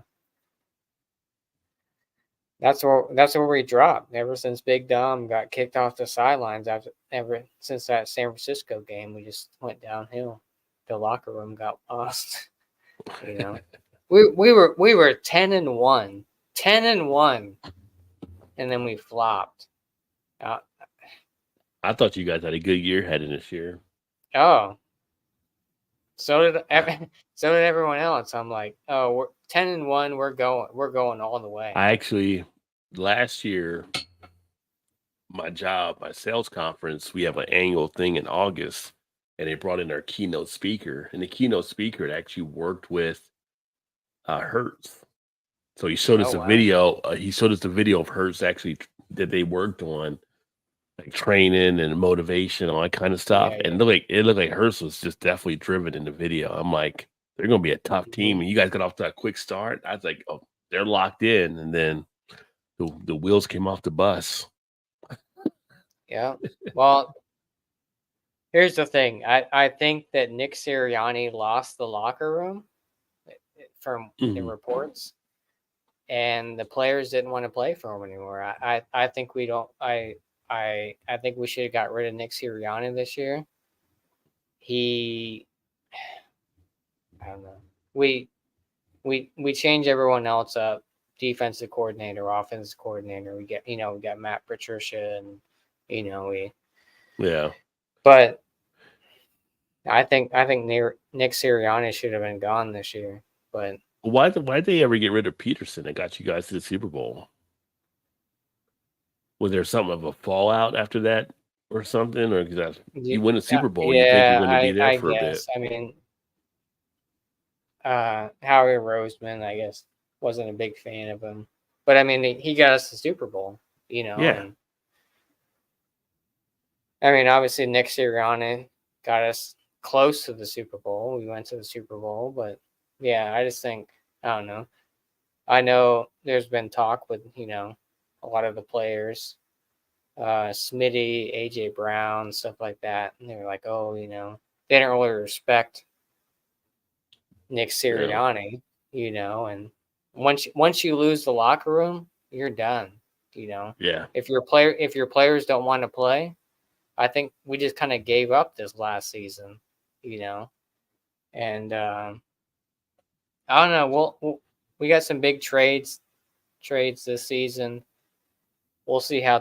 That's where we dropped. Ever since Big Dom got kicked off the sidelines ever since that San Francisco game, we just went downhill. The locker room got lost. You know, we were 10-1, and then we flopped. I thought you guys had a good year heading this year. Oh, so did everyone else. I'm like, oh, we're 10-1. We're going all the way. I actually last year, my sales conference, we have an annual thing in August, and they brought in our keynote speaker, and the keynote speaker had actually worked with Hertz. So he showed us a video. He showed us the video of Hertz actually that they worked on, like training and motivation, all that kind of stuff. Yeah, And it looked like Hertz was just definitely driven in the video. I'm like, they're going to be a tough team. And you guys got off to a quick start. I was like, oh, they're locked in. And then the wheels came off the bus. Yeah. Well, here's the thing. I think that Nick Sirianni lost the locker room from the reports, and the players didn't want to play for him anymore. I think we don't. I think we should have got rid of Nick Sirianni this year. I don't know. We change everyone else up. Defensive coordinator, offensive coordinator. We got Matt Patricia, and Yeah. But I think Nick Sirianni should have been gone this year. But Why'd they ever get rid of Peterson that got you guys to the Super Bowl? Was there something of a fallout after that or something? Or because you win a Super Bowl, you think you're going to be there for a bit? I mean, Howie Roseman, I guess, wasn't a big fan of him. But I mean, he got us the Super Bowl, Yeah. And, I mean, obviously, Nick Sirianni got us close to the Super Bowl. We went to the Super Bowl, but yeah, I just think, I don't know. I know there's been talk with, a lot of the players, Smitty, AJ Brown, stuff like that. And they were like, oh, they didn't really respect Nick Sirianni, and once you lose the locker room, you're done, Yeah. If your players don't want to play, I think we just kind of gave up this last season, and I don't know. We got some big trades this season. We'll see how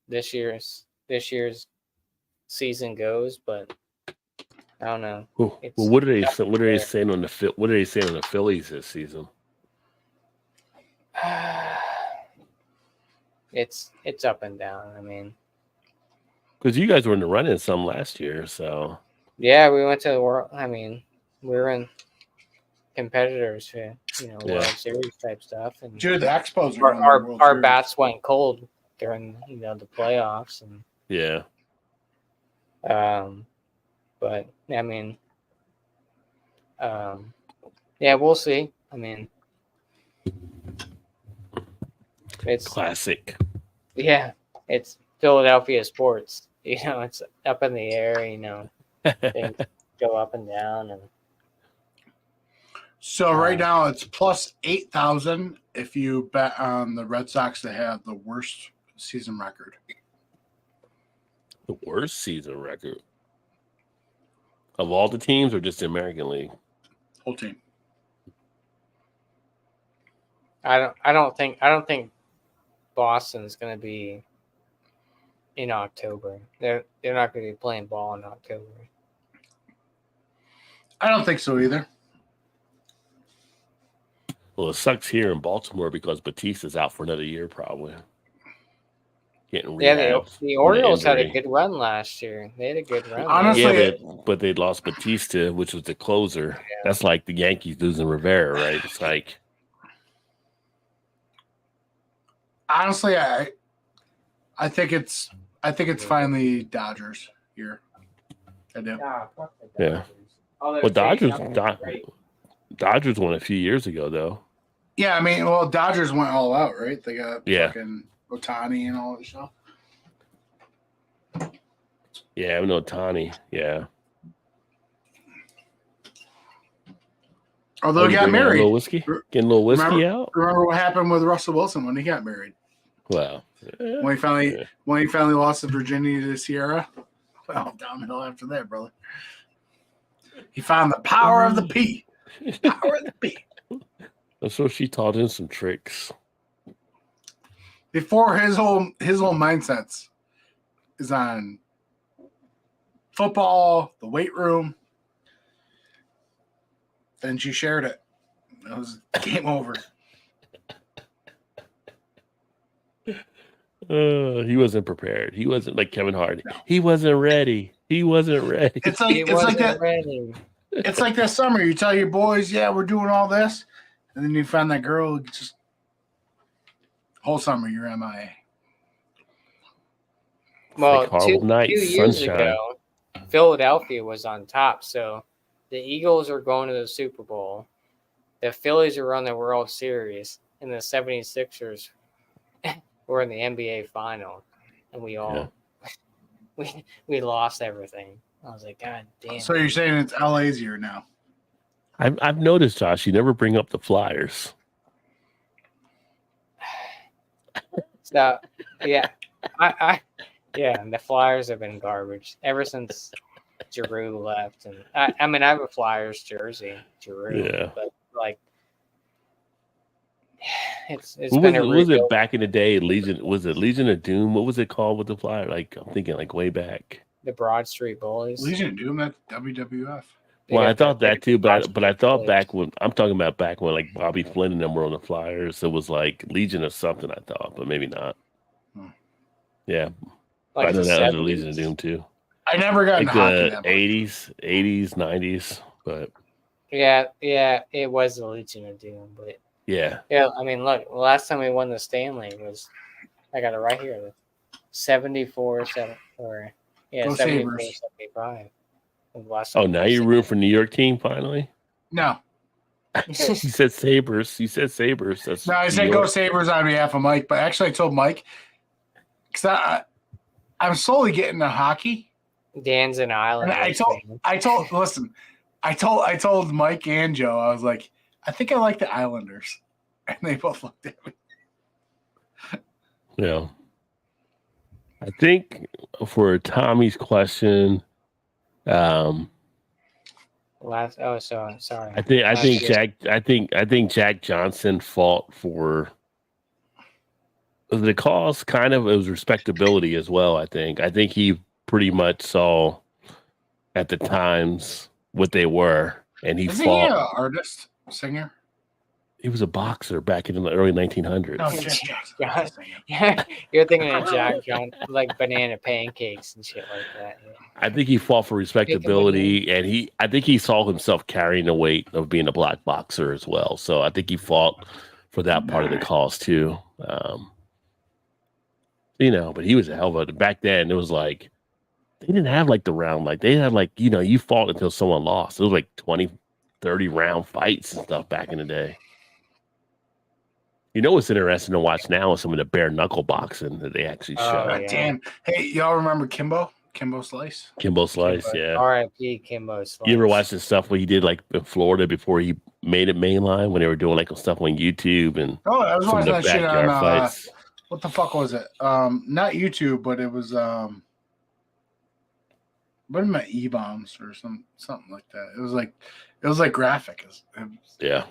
this year's this year's season goes, but I don't know. Well, It's what are they up in what are they the saying on the what are they saying on the Phillies this season? air. It's up and down. I mean, Because you guys were in the running some last year, so yeah, we went to the world. I mean, we were in competitors for World Series type stuff, and Dude, the Expos are going to the World our Series. bats went cold during the playoffs, and yeah. but I mean, yeah, we'll see. I mean, it's Classic. yeah, it's Philadelphia sports. It's up in the air. Things go up and down, and So right now it's plus 8,000 if you bet on the Red Sox to have the worst season record. The worst season record of all the teams, or just the American League? Whole team. I don't think Boston's going to be in October. They're not going to be playing ball in October. I don't think so either. Well, it sucks here in Baltimore because Batista's out for another year, probably. Getting Yeah, rehab. the Orioles had a injury. good run last year. They had a good run. Honestly, but they lost Batista, which was the closer. That's like the Yankees losing Rivera, right? It's like, honestly, I think it's finally Dodgers here. I do. yeah. Well, Dodgers won a few years ago, though. Yeah, I mean, well, Dodgers went all out, right? They got fucking Ohtani and all that stuff. Yeah, I know Ohtani. Yeah. Although he got Getting a married. little whiskey? Getting a little whiskey out? Remember what happened with Russell Wilson when he got married? Well, When he finally lost to Virginia to Sierra? Well, downhill after that, brother. He found the power of the P. Power of the P. That's what she taught him some tricks. Before his whole mindsets is on football, the weight room. Then she shared it. It was game over. He wasn't prepared. He wasn't like Kevin Hart. No. He wasn't ready. It's like that summer. You tell your boys, yeah, we're doing all this, and then you find that girl just whole summer you're MIA. Well, like 2 years ago, Philadelphia was on top, so the Eagles were going to the Super Bowl. The Phillies were on the World Series, and the 76ers were in the NBA final, and we all we lost everything. I was like, God damn. So you're saying it's LA's year now? I've noticed, Josh, you never bring up the Flyers. So yeah, and the Flyers have been garbage ever since Giroux left, and I mean I have a Flyers jersey, Giroux, but like it's been a was it back in the day? Legion of Doom? What was it called with the Flyers? Like I'm thinking like way back. The Broad Street Bullies. Legion of Doom, that's WWF. Well, I thought that too, but I thought back when I'm talking about back when like Bobby Flynn and them were on the Flyers, it was like Legion of something. I thought, but maybe not. Yeah, like I know that was a Legion of Doom too. I never got like into the 80s, 90s, but yeah, it was the Legion of Doom, but yeah. I mean, look, the last time we won the Stanley was I got it right here, 74-75. Oh, now you're rooting for New York team finally? No. You said Sabres. That's no, I said go Sabres on behalf of Mike, but actually I told Mike because I'm slowly getting to hockey. Dan's an Island. I told Mike and Joe, I was like, I think I like the Islanders. And they both looked at me. Yeah. I think for Tommy's question, sorry. I think Jack Johnson fought for the cause kind of it was respectability as well. I think he pretty much saw at the times what they were, and he Isn't fought. he an artist, singer? He was a boxer back in the early 1900s. No, Jack Johnson. Yeah. Singer. Yeah, you're thinking of Jack John, like banana pancakes and shit like that. Yeah. I think he fought for respectability, and I think he saw himself carrying the weight of being a black boxer as well. So I think he fought for that part of the cause too. But he was a hell of a. Back then, it was like they didn't have like the round, like they had like you fought until someone lost. It was like 20, 30 round fights and stuff back in the day. What's interesting to watch now is some of the bare knuckle boxing that they actually show. God damn. Hey, y'all remember Kimbo? Kimbo Slice? Kimbo Slice, yeah. R.I.P. Kimbo Slice. You ever watch the stuff what he did like in Florida before he made it mainline when they were doing like stuff on YouTube and I was watching that shit on fights? What the fuck was it? Not YouTube, but it was what am I E-bombs or something like that. It was like graphic. Yeah.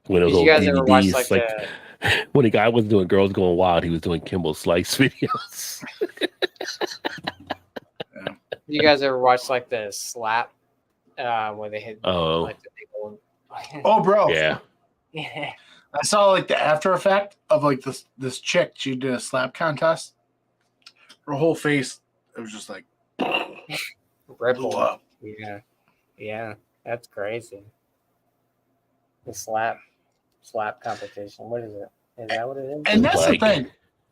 When it was Did you guys DVDs, ever watch like when the guy was doing Girls Going Wild, he was doing Kimbo Slice videos. You guys ever watch like the slap where they hit like the people? Oh, bro. Yeah. Yeah. I saw like the after effect of like this chick. She did a slap contest. Her whole face, it was just like Ripple. blew up. Yeah, that's crazy. The slap competition. What is it? Is that what it is? And that's the thing.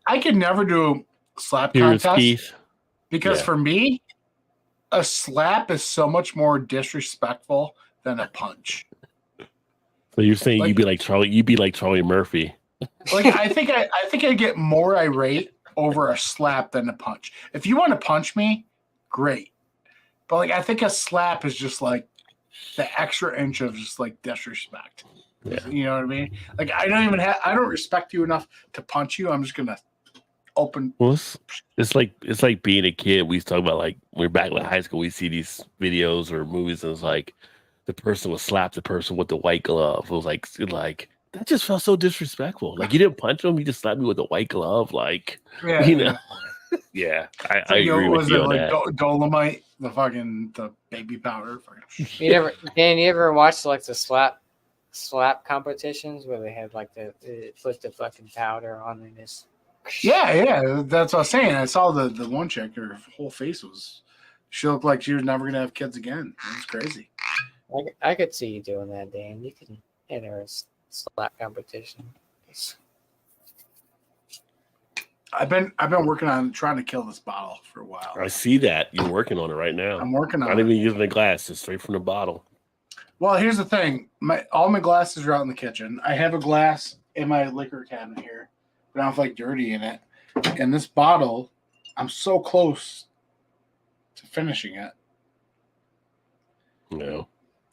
I could never do a slap contest Keith. because for me, a slap is so much more disrespectful than a punch. So you're saying you'd be like Charlie Murphy. Like I think I get more irate over a slap than a punch. If you want to punch me, great. But like I think a slap is just like the extra inch of just like disrespect. Yeah. You know what I mean? Like I don't respect you enough to punch you. I'm just gonna open. Well, it's like being a kid. We used to talk about like when we're back in high school, we see these videos or movies, and it's like the person would slap the person with the white glove. It was like that just felt so disrespectful. Like you didn't punch him, you just slapped me with a white glove. Like yeah, I agree with you on that. Dolomite, the baby powder. You ever watched like the slap competitions where they had like they put the fucking powder on and this? Yeah, that's what I was saying. I saw the one chick, her whole face she looked like she was never gonna have kids again. It was crazy. I could see you doing that, Dan. You can enter a slap competition. I've been working on trying to kill this bottle for a while. I see that you're working on it right now. I'm working on it. Not even using the glass, just straight from the bottle. Well, here's the thing. All my glasses are out in the kitchen. I have a glass in my liquor cabinet here, but I don't have like dirty in it. And this bottle, I'm so close to finishing it. No.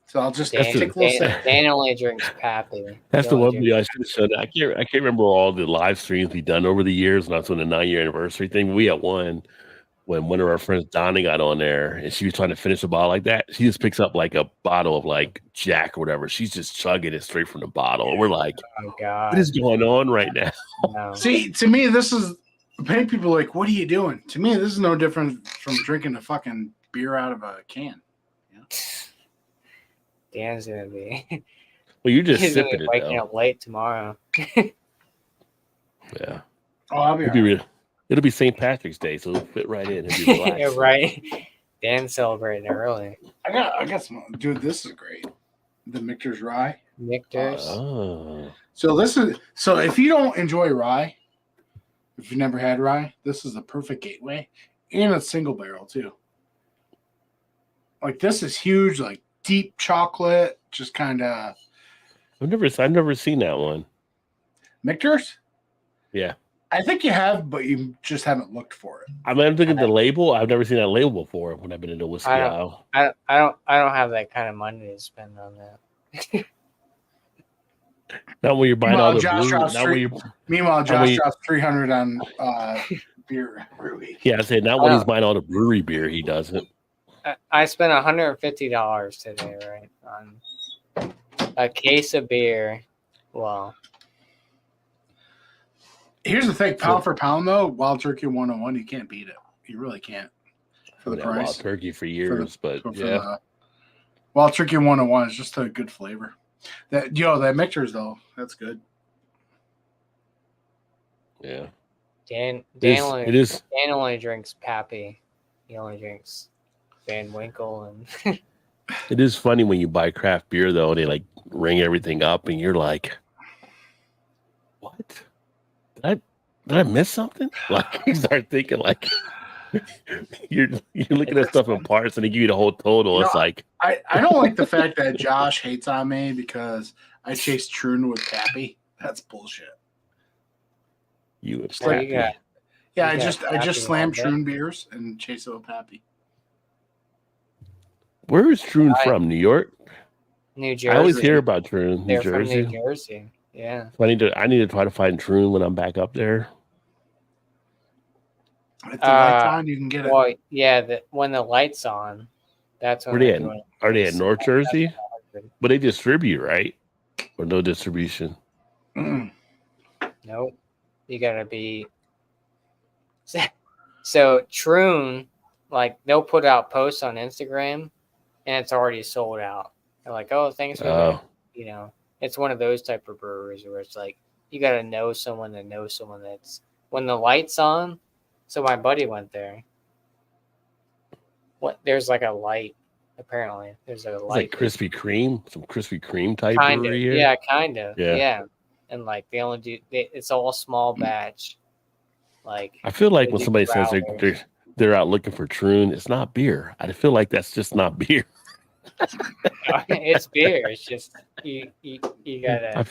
So I'll just take a little sip. Dan only drinks Pappy. That's the one video I should have shown. I can't remember all the live streams we've done over the years, and that's when the 9-year anniversary thing. We had one when one of our friends, Donnie, got on there, and she was trying to finish a bottle like that. She just picks up like a bottle of like Jack or whatever. She's just chugging it straight from the bottle. And we're like, oh God, what is going on right now? No. See, to me, this is many people are like, what are you doing? To me, this is no different from drinking a fucking beer out of a can. Yeah. Dan's gonna be. Well, you're just He's gonna sipping be it. waking Though. up late tomorrow. Yeah. Oh, I'll be. It'll be St. Patrick's Day, so it'll fit right in. It'll be Yeah, right. Dan's celebrating early. I got some. Dude, this is great. The Michter's Rye. Michter's. Oh. So if you don't enjoy rye, if you've never had rye, this is a perfect gateway, and it's single barrel too. Like this is huge, like deep chocolate, just kind of. I've never seen that one. Michter's? Yeah. I think you have, but you just haven't looked for it. I'm looking at the label. I've never seen that label before when I've been into whiskey aisle. I don't have that kind of money to spend on that. Not when you're buying all the brewery. Meanwhile, Josh drops $300 on beer every week. Yeah, I said not when he's buying all the brewery beer. He doesn't. I spent $150 today, right, on a case of beer. Well, Here's the thing, pound for pound though, Wild Turkey 101, you can't beat it. You really can't. For the That price. Wild Turkey for years, but yeah. The Wild Turkey 101 is just a good flavor. That mixers though, that's good. Yeah. Dan It is. Dan only drinks Pappy. He only drinks Van Winkle and It is funny when you buy craft beer though, and they like ring everything up, and you're like, "What? Did I miss something?" Like you start thinking like you're looking at stuff in parts, and they give you the whole total. It's like I don't like the fact that Josh hates on me because I chased Troon with Pappy. That's bullshit. you. Well, you got- Yeah, You I got just Pappy slammed all day. Troon beers and chased it with Pappy. Where is Troon I- from? New York? New Jersey. I always hear about Troon, New They're from Jersey. New Jersey. Yeah. So I need to try to find Troon when I'm back up there. If the lights on, you can get it. Well, yeah. When the lights on, that's when Where they they're at? doing Are they at it. North Jersey? But they distribute, right? Or no distribution? Mm. Nope. You gotta be. So Troon, like they'll put out posts on Instagram, and it's already sold out. They're like, "Oh, thanks for that." You know, it's one of those type of breweries where it's like you gotta know someone that knows someone that's when the lights on. So my buddy went there. There's like a light. Apparently, there's a It's light. like Krispy Kreme, some Krispy Kreme type Kind of, brewery here. yeah, kind of, Yeah. yeah. And like they only do, it's all small batch. Like I feel like They when do somebody says growlers. they're out looking for Troon, it's not beer. I feel like that's just not beer. it's beer. It's just you gotta I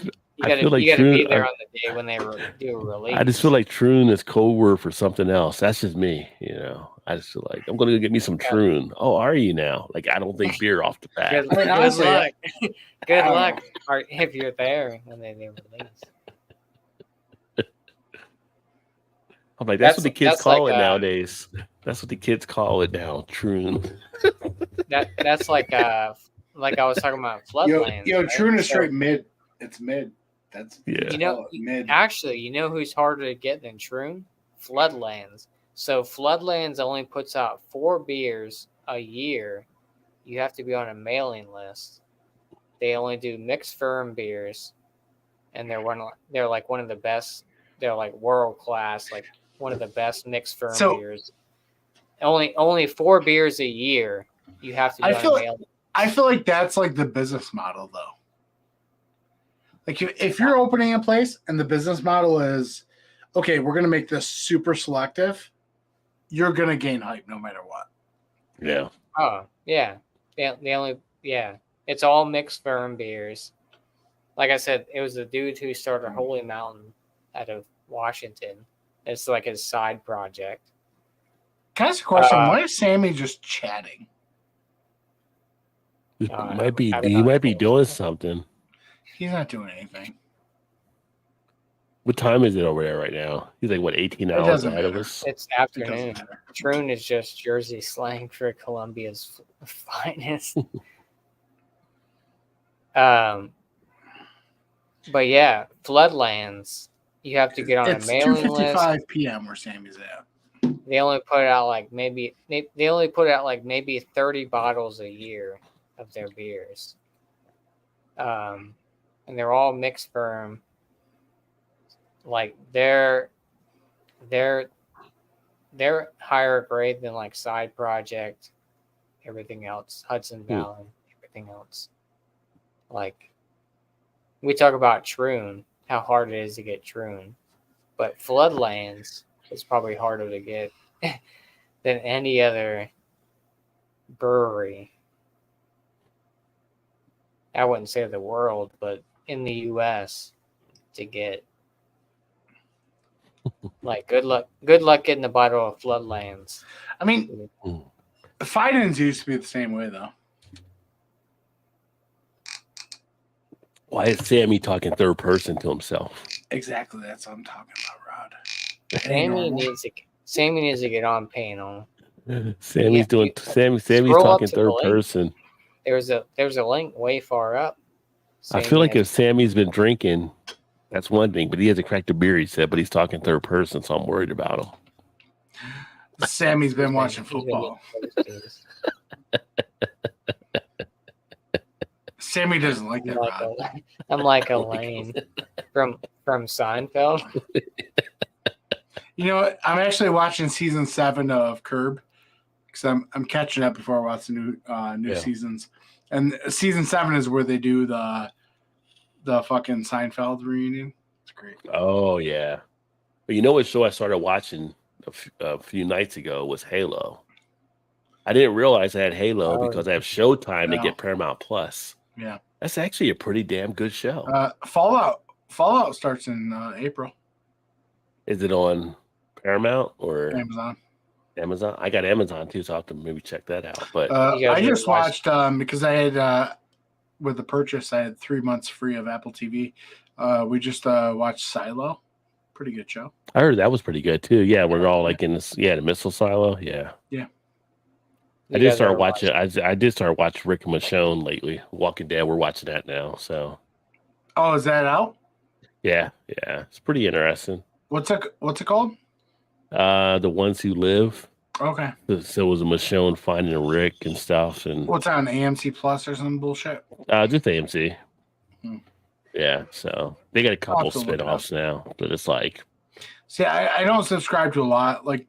feel like you gotta be Troon- there on the day when they do a release. I just feel like Troon is code word for something else. That's just me, you know. I just feel like I'm going to go get me some Troon. Oh, are you now? Like I don't think beer off the bat. Good, I mean, honestly, luck. Good I don't luck, or if you're there when they release. I'm like, that's That's- what the kids that's call like, it nowadays. That's what the kids call it now, Troon. That's like I was talking about Floodlands. Yo, right? Troon is So- straight mid. It's mid. That's Yeah. You know, mid. actually, you know who's harder to get than Troon? Floodlands. So Floodlands only puts out 4 beers a year. You have to be on a mailing list. They only do mixed firm beers, and they're like one of the best. They're like world class, like one of the best mixed firm beers. Only 4 beers a year. You have to be on a mailing. I feel like that's like the business model though. Like if you're opening a place and the business model is, okay, we're gonna make this super selective, you're gonna gain hype no matter what. Yeah. Oh, yeah. They only, yeah. It's all mixed firm beers. Like I said, it was a dude who started Holy Mountain out of Washington. It's like his side project. Can I ask a question? Why is Sammy just chatting? You I might be don't you know. might be doing something. He's not doing anything. What time is it over there right now? He's like what, 18 hours doesn't ahead of matter. us? It's It doesn't afternoon. matter. Troon is just Jersey slang for Columbia's finest. But yeah, Floodlands. You have to get on It's a mailing list. 2:55 p.m. where Sammy's at. They only put out like maybe 30 bottles a year of their beers. And they're all mixed firm. Like they're higher grade than like Side Project, everything else, Hudson Valley, everything else. Like we talk about Troon, how hard it is to get Troon, but Floodlands is probably harder to get than any other brewery. I wouldn't say the world, but in the U.S. to get. Like good luck getting a bottle of Floodlands. I mean, Fidens used to be the same way though. Why is Sammy talking third person to himself? Exactly, that's what I'm talking about, Rod. Sammy needs to get on panel. Sammy's Yeah, Sammy's scroll up talking to third the link. person. There's a link way far up. I feel like Sammy if Sammy's been drinking, That's one thing, but he has a cracked a beer, he said, but he's talking third person, so I'm worried about him. Sammy's been watching football. Sammy doesn't like that, Rod. I'm like Elaine from Seinfeld. You know what? I'm actually watching season 7 of Curb because I'm catching up before I watch the new seasons. And season 7 is where they do the fucking Seinfeld reunion. It's great. Oh yeah, but you know what show I started watching a few nights ago was Halo. I didn't realize I had Halo because I have Showtime to get Paramount Plus. Yeah, that's actually a pretty damn good show. Fallout starts in April. Is it on Paramount or Amazon? I got Amazon too, so I'll have to maybe check that out. But I just watched because I had with the purchase I had 3 months free of Apple TV. We just watched Silo. Pretty good show. I heard that was pretty good too. Yeah, we're all like in this. Yeah, the missile silo. Yeah. I did start watching. I did start watching Rick and Michonne lately. Walking Dead. We're watching that now. So. Oh, is that out? Yeah, it's pretty interesting. What's it called? The Ones Who Live. Okay. So it was a Michonne finding Rick and stuff. And what's on AMC Plus or some bullshit? Just AMC. Yeah, so they got a couple spinoffs now, but it's like. See, I don't subscribe to a lot. Like,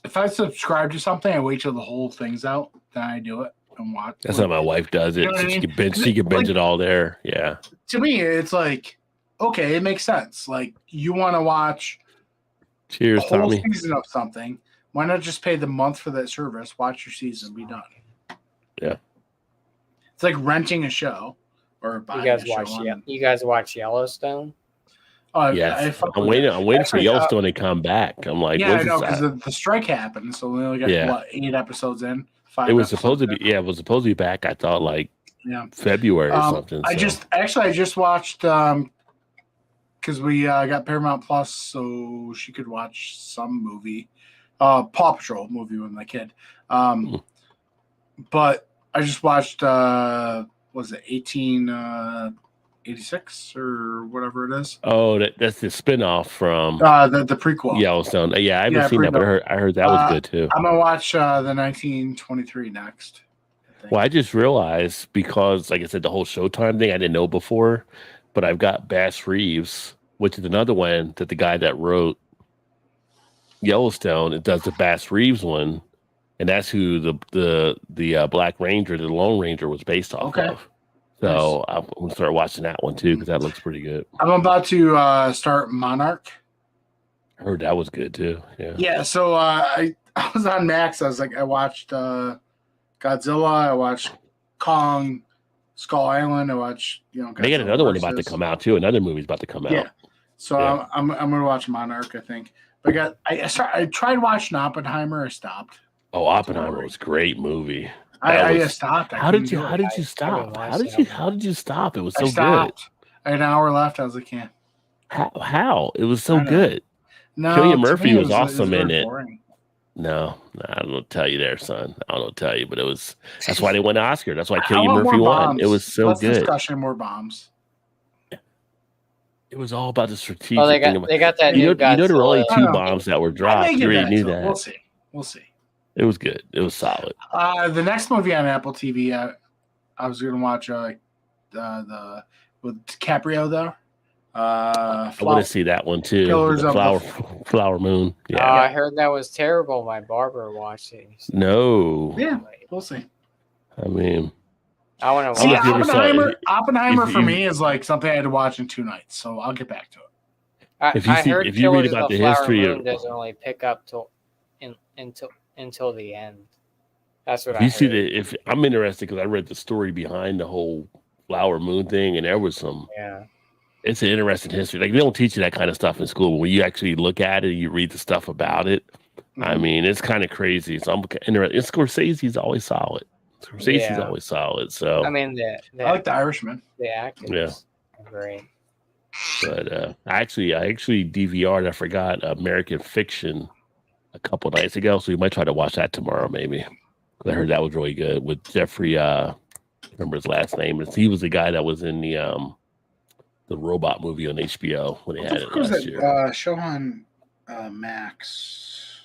if I subscribe to something, I wait till the whole thing's out, then I do it and watch. That's how my wife does it. You know so she can binge it all there. Yeah. To me, it's like, okay, it makes sense. Like, you want to watch a whole season of something. Why not just pay the month for that service, watch your season, be done? Yeah. It's like renting a show or buying a show. You guys watch Yellowstone? Yes. I'm waiting for Yellowstone to come back. I'm like, yeah, I know, because the strike happened, so we only got 8 episodes in. 5 it was supposed to be it was supposed to be back. I thought like February or something. I just watched because we got Paramount Plus, so she could watch some movie, Paw Patrol movie with my kid. But I just watched was it 1886 or whatever it is? Oh, that's the spinoff from the prequel Yellowstone. Yeah, I haven't seen that, but I heard that was good too. I'm gonna watch the 1923 next. Well, I just realized because, like I said, the whole Showtime thing I didn't know before, but I've got Bass Reeves, which is another one that the guy that wrote Yellowstone, it does the Bass Reeves one, and that's who the Black Ranger, the Lone Ranger, was based off of. So I'm gonna start watching that one too because that looks pretty good. I'm about to start Monarch. I heard that was good too. Yeah. Yeah. So I was on Max. I was like, I watched Godzilla. I watched Kong, Skull Island. I watched Godzilla they got another one about to come out too. Another movie's about to come out. Yeah. So I'm gonna watch Monarch. I think. But I tried watching Oppenheimer. I stopped. Oh, Oppenheimer was a great movie. I just stopped. How did you stop? How did you stop? It was so good. I had an hour left. I was like, yeah. How? It was so good. No, Cillian Murphy was awesome in it. Boring. No, I don't tell you there, son. I don't tell you, but it was. That's why they won the Oscar. That's why I Cillian want Murphy more won. bombs. It was so Let's good. Discussion more bombs. It was all about the strategic. Oh, they got that. You know, there were only 2 Godzilla. bombs that were dropped. You already knew that. We'll see. It was good. It was solid. The next movie on Apple TV, I was going to watch the with DiCaprio though. I want to see that one too. Killers of Flower Moon. Yeah. Oh, I heard that was terrible. My barber watched it. No. Yeah, we'll see. I mean, I want to see watch Oppenheimer for me is like something I had to watch in 2 nights, so I'll get back to it. If you read about the history of, doesn't only pick up until the end. That's what I heard. If I'm interested because I read the story behind the whole Flower Moon thing, and there was some. Yeah. It's an interesting history. Like they don't teach you that kind of stuff in school. When you actually look at it, you read the stuff about it. Mm-hmm. I mean, it's kind of crazy. So I'm interested. And Scorsese's always solid. Always solid. So I mean, I like The Irishman. The actors, are great. But I actually DVR'd. I forgot American Fiction a couple nights ago, so we might try to watch that tomorrow, maybe. I heard that was really good with Jeffrey. Remember his last name? He was the guy that was in the the robot movie on HBO when they What had the it fuck was last that year. show on Max?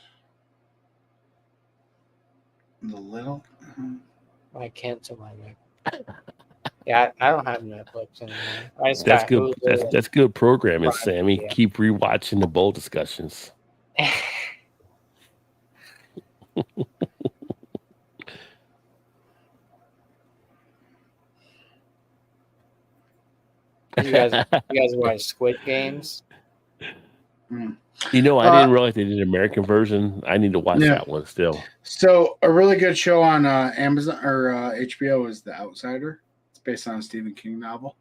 The Little. I can't to my Netflix. Yeah, I don't have Netflix anymore. I just That's got good. Hulu That's good programming, Prime Sammy. Video. Keep rewatching the bowl discussions. You guys watch Squid Games? You know, I didn't realize they did an American version. I need to watch Yeah. that one still. So a really good show on Amazon or HBO is The Outsider. It's based on a Stephen King novel.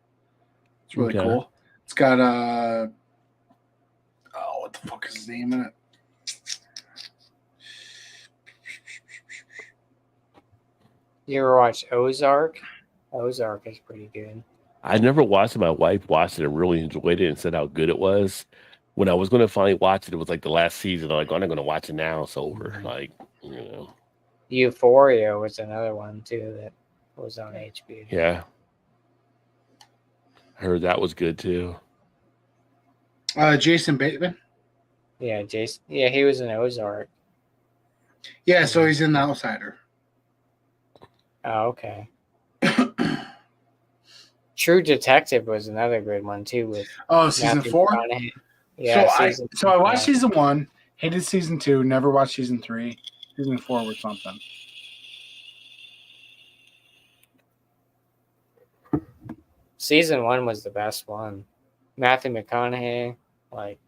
It's really Okay. cool. It's got what the fuck is his name in it? You ever watch Ozark? Ozark is pretty good. I never watched it. My wife watched it and really enjoyed it and said how good it was. When I was going to finally watch it, it was like the last season. I'm like, I'm not going to watch it now. It's over. Like, you know. Euphoria was another one too that was on HBO. Yeah. I heard that was good too. Jason Bateman. Yeah, Jason. Yeah, he was in Ozark. Yeah, so he's in The Outsider. Oh, okay. True Detective was another good one too with Season Matthew 4. McConaughey. Yeah, So I watched season 1, hated season 2, never watched season 3. Season 4 was something. Season 1 was the best one. Matthew McConaughey, like,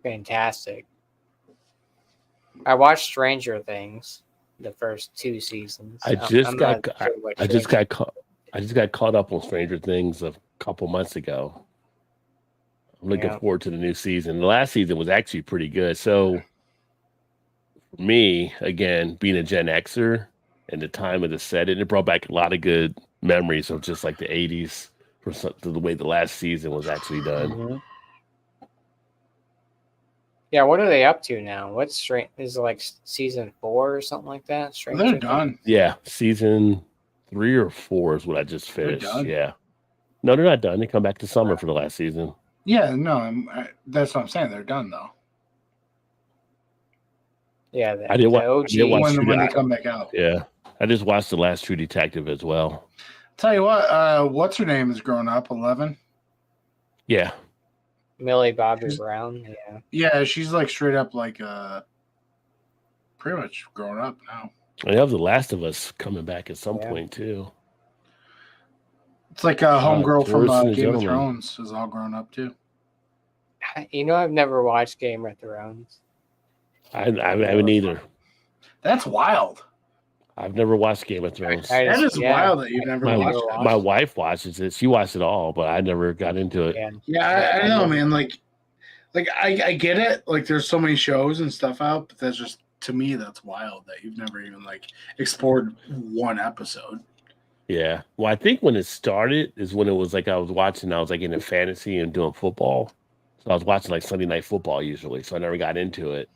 fantastic. I watched Stranger Things, the first 2 seasons. I just got caught up on Stranger Things a couple months ago. I'm looking forward to the new season. The last season was actually pretty good. So for me, again, being a Gen Xer and the time of the setting, it brought back a lot of good memories of just like the 80s for the way the last season was actually done. Mm-hmm. Yeah, what are they up to now? What's strange? Is it like season 4 or something like that? They're done. Yeah, season 3 or 4 is what I just finished. Yeah, no, they're not done. They come back to summer for the last season. Yeah, no, that's what I'm saying. They're done though. Yeah, I did watch when they come back out. Yeah, I just watched the last True Detective as well. Tell you what, what's her name is growing up? 11. Yeah. Millie Bobby Brown. Yeah. Yeah, she's like straight up like pretty much grown up now. I have The Last of Us coming back at some point too. It's like a homegirl from Game of Gentleman. Thrones is all grown up too. You know, I've never watched Game of Thrones. I haven't either. That's wild. I've never watched Game of Thrones. That is wild that you've never watched it. My wife watches it. She watched it all, but I never got into it. Yeah, I know, man. Like I get it. Like there's so many shows and stuff out, but that's just, to me, that's wild that you've never even like explored one episode. Yeah. Well, I think when it started is when it was like I was like into fantasy and doing football. So I was watching like Sunday Night Football usually. So I never got into it.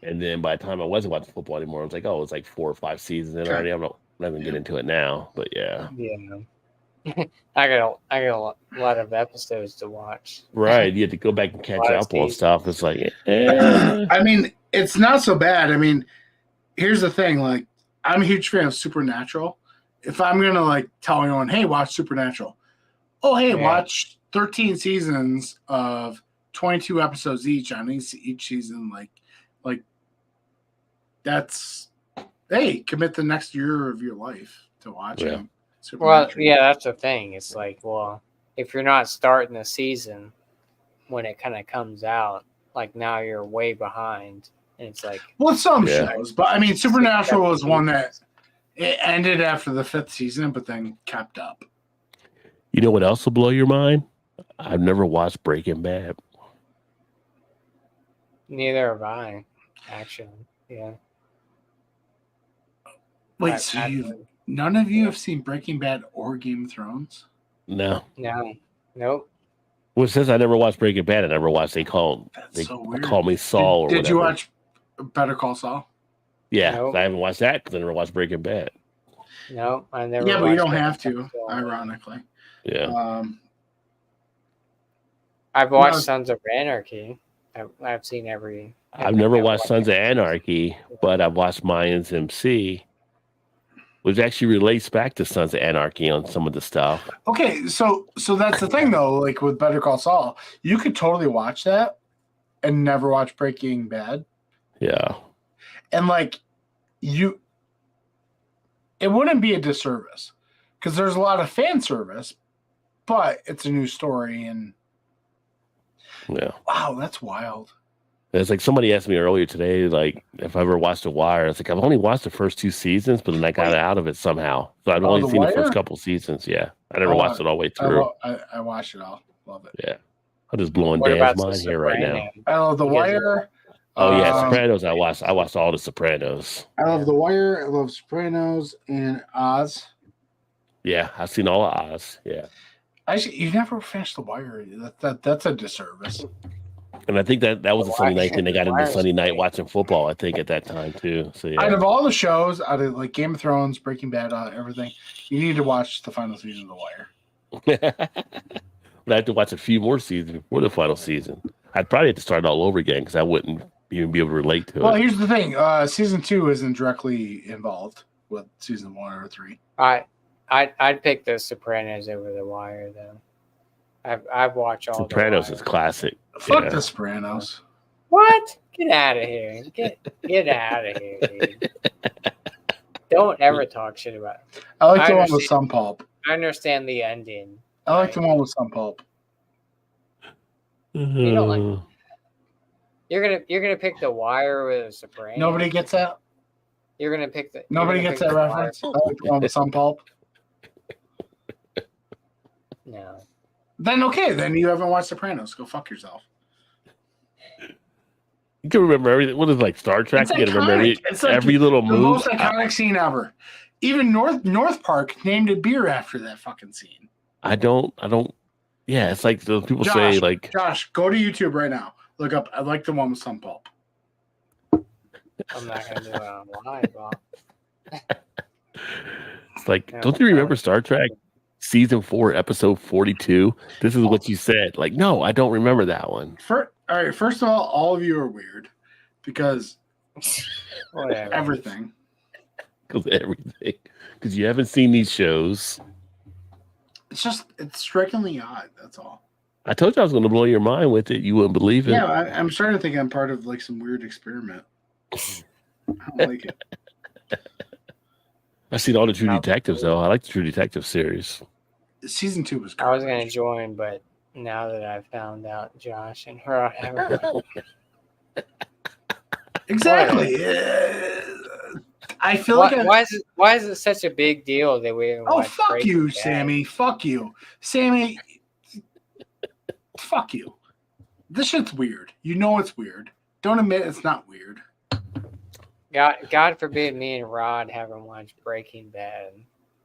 And then by the time I wasn't watching football anymore, I was like, oh, it's like 4 or 5 seasons in already. I'm not going to get into it now. But yeah. Yeah. I got a lot of episodes to watch. Right. You have to go back and catch up on stuff. It's like, I mean, it's not so bad. I mean, here's the thing. Like, I'm a huge fan of Supernatural. If I'm going to like tell anyone, hey, watch Supernatural. Oh, hey, watch 13 seasons of 22 episodes each on each season. Like that's, hey, commit the next year of your life to watching. Well, yeah, that's the thing. It's like, well, if you're not starting the season when it kind of comes out, like now you're way behind. And it's like, well, some shows, but I mean, Supernatural was one that it ended after the 5th season, but then kept up. You know what else will blow your mind? I've never watched Breaking Bad. Neither have I, actually. Yeah. Wait, so none of you have seen Breaking Bad or Game of Thrones? No. Nope. Well, it says I never watched Breaking Bad. I never watched. They call me Saul. Did you watch Better Call Saul? Yeah, nope. I haven't watched that because I never watched Breaking Bad. No, I never. Yeah, but you don't have to. Ironically. Yeah. I've watched No. Sons of Anarchy. I've seen every. I've never watched Sons of Anarchy, but I've watched Mayans MC, which actually relates back to Sons of Anarchy on some of the stuff. Okay, so that's the thing though. Like with Better Call Saul, you could totally watch that and never watch Breaking Bad, Yeah. and like it wouldn't be a disservice because there's a lot of fan service, but it's a new story and Yeah. wow, that's wild. It's like somebody asked me earlier today, like if I ever watched The Wire. It's like I've only watched the first 2 seasons, but then I got out of it somehow. So I've only The seen the first Wire? couple seasons. Yeah, I never watched it all the way through. I watched it all. Love it. Yeah, I'm just blowing What about Dan's The mind here right now. Sopranos? I love The You guys- Wire. Oh yeah, Um, Sopranos. I watched all the Sopranos. I love The Wire. I love Sopranos and Oz. Yeah, I've seen all of Oz. Yeah, Actually, you never finished The Wire. That's a disservice. and I think that was a Sunday night thing. They got into Wire's Sunday night great. watching football. I think at that time too. So Out yeah, of all the shows, out of like Game of Thrones, Breaking Bad, everything, you need to watch the final season of The Wire. but I have to watch a few more seasons before the final season. I'd probably have to start all over again because I wouldn't even be able to relate to Well, it. here's the thing: season 2 isn't directly involved with season 1 or 3. I'd pick The Sopranos over The Wire though. I've watched all. Sopranos The is Wire. classic. Fuck Yeah. The Sopranos. What? Get out of here! Get out of here, dude! Don't ever talk shit about it. I like I the one with understand. some pulp. I understand the ending. I like the one with some pulp. You don't like- You're gonna pick The Wire with The Sopranos. Nobody gets that. You're gonna pick the. Nobody you're gets gonna that pick The Wire. reference. I like the one with some pulp. No. Then okay, then you haven't watched Sopranos. Go fuck yourself. You can remember everything. What is it, like Star Trek? It's You can remember iconic. It's like every little The move. most iconic scene ever. Even North Park named a beer after that fucking scene. I don't. Yeah, it's like those people say Josh, like Josh, go to YouTube right now. Look up. I like the one with some pulp. I'm not gonna do it online, Bob. it's like. Yeah, Don't you remember Star Trek season 4, episode 42? This is what you said. Like, no, I don't remember that one. All right. First of all of you are weird because Whatever. everything. Because everything. Because you haven't seen these shows. It's strikingly odd. That's all. I told you I was going to blow your mind with it. You wouldn't believe it. Yeah, I'm starting to think I'm part of like some weird experiment. I don't like it. I've seen all the True Detectives though. I like the True Detective series. Season 2 was. I was gonna garbage. join, but now that I found out Josh and her have Exactly. I feel like why is it such a big deal that we oh watch fuck Breaking you, Bad? Sammy. Fuck you, Sammy. Fuck you. This shit's weird. You know it's weird. Don't admit it's not weird. God forbid me and Rod haven't watched Breaking Bad.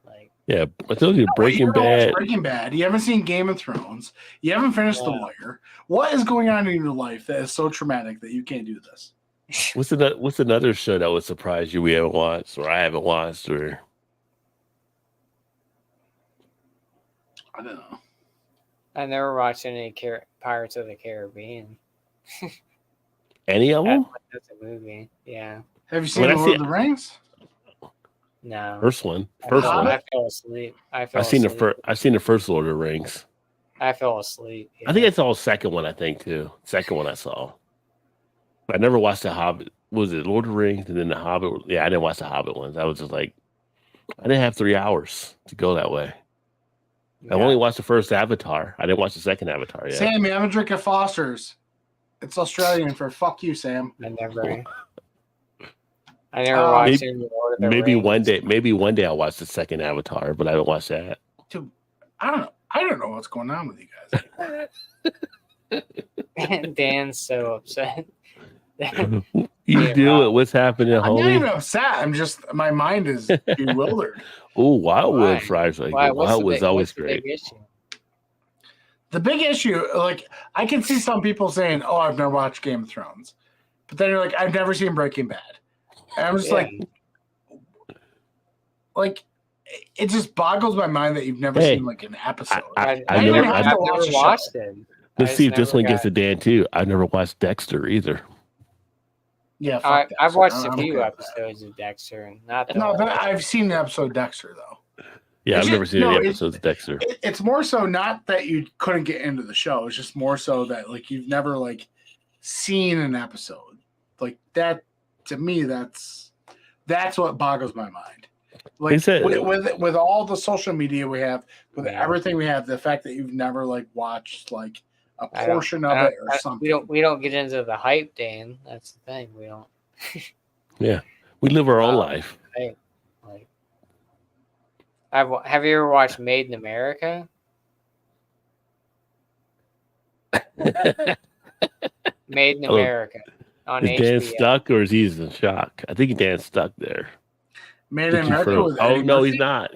Like Yeah, I told you Breaking You haven't watched Bad. Breaking Bad. You haven't seen Game of Thrones. You haven't finished The Yeah. Wire. What is going on in your life that is so traumatic that you can't do this? What's another show that would surprise you we haven't watched or I haven't watched or I don't know. I never watched any Pirates of the Caribbean. any of them? That's a movie. Yeah. Have you seen When I Lord see- of the Rings? No. First one. I First fell- one. I fell asleep. I've seen the first Lord of the Rings. I fell asleep. I think it's all second one. I think too. Second one I saw. I never watched the Hobbit. What was it Lord of the Rings and then the Hobbit? Yeah, I didn't watch the Hobbit ones. I was just like, I didn't have 3 hours to go that way. I only watched the first Avatar. I didn't watch the second Avatar yet. Sam, you have a drink of Foster's. It's Australian for fuck you, Sam. I never watched Maybe- any Lord of the Maybe Rings. one day I'll watch the second Avatar, but I haven't watched that. Dude, I don't know. I don't know what's going on with you guys. Dan's so upset. You Yeah, do wow. it. What's happening, I'm not even homie? upset. I'm just my mind is bewildered. Oh, Wildwood Why? fries like Why? What's the Wildwood's big- always what's the great. big issue? The big issue, like I can see some people saying, "Oh, I've never watched Game of Thrones," but then you're like, "I've never seen Breaking Bad," and I'm just Yeah. like, it just boggles my mind that you've never Hey, seen like an episode. I've I never- even have to watch never the show. watched it. Let's I see just if this never one gets got- to Dan too. I've never watched Dexter either. Yeah, fuck I've Dexter. watched I'm a few okay with that. episodes of Dexter, and not the No, whole but thing. I've seen the episode Dexter though. Yeah, It's I've never just- seen no, any it- episodes of Dexter. It's more so not that you couldn't get into the show. It's just more so that like you've never like seen an episode like that. To me, that's what boggles my mind. Like said- with all the social media we have, with Yeah. everything we have, the fact that you've never like watched like a I don't- portion of I don't- it or something. We don't get into the hype, Dan. That's the thing. We don't. We live our own Wow. life. Like, have you ever watched Made in America? Made in Hello. America on Is Dan HBO. stuck or is he in shock? I think Dan's stuck there. Made in Think he America froze. with Oh Eddie no, Murphy? he's not.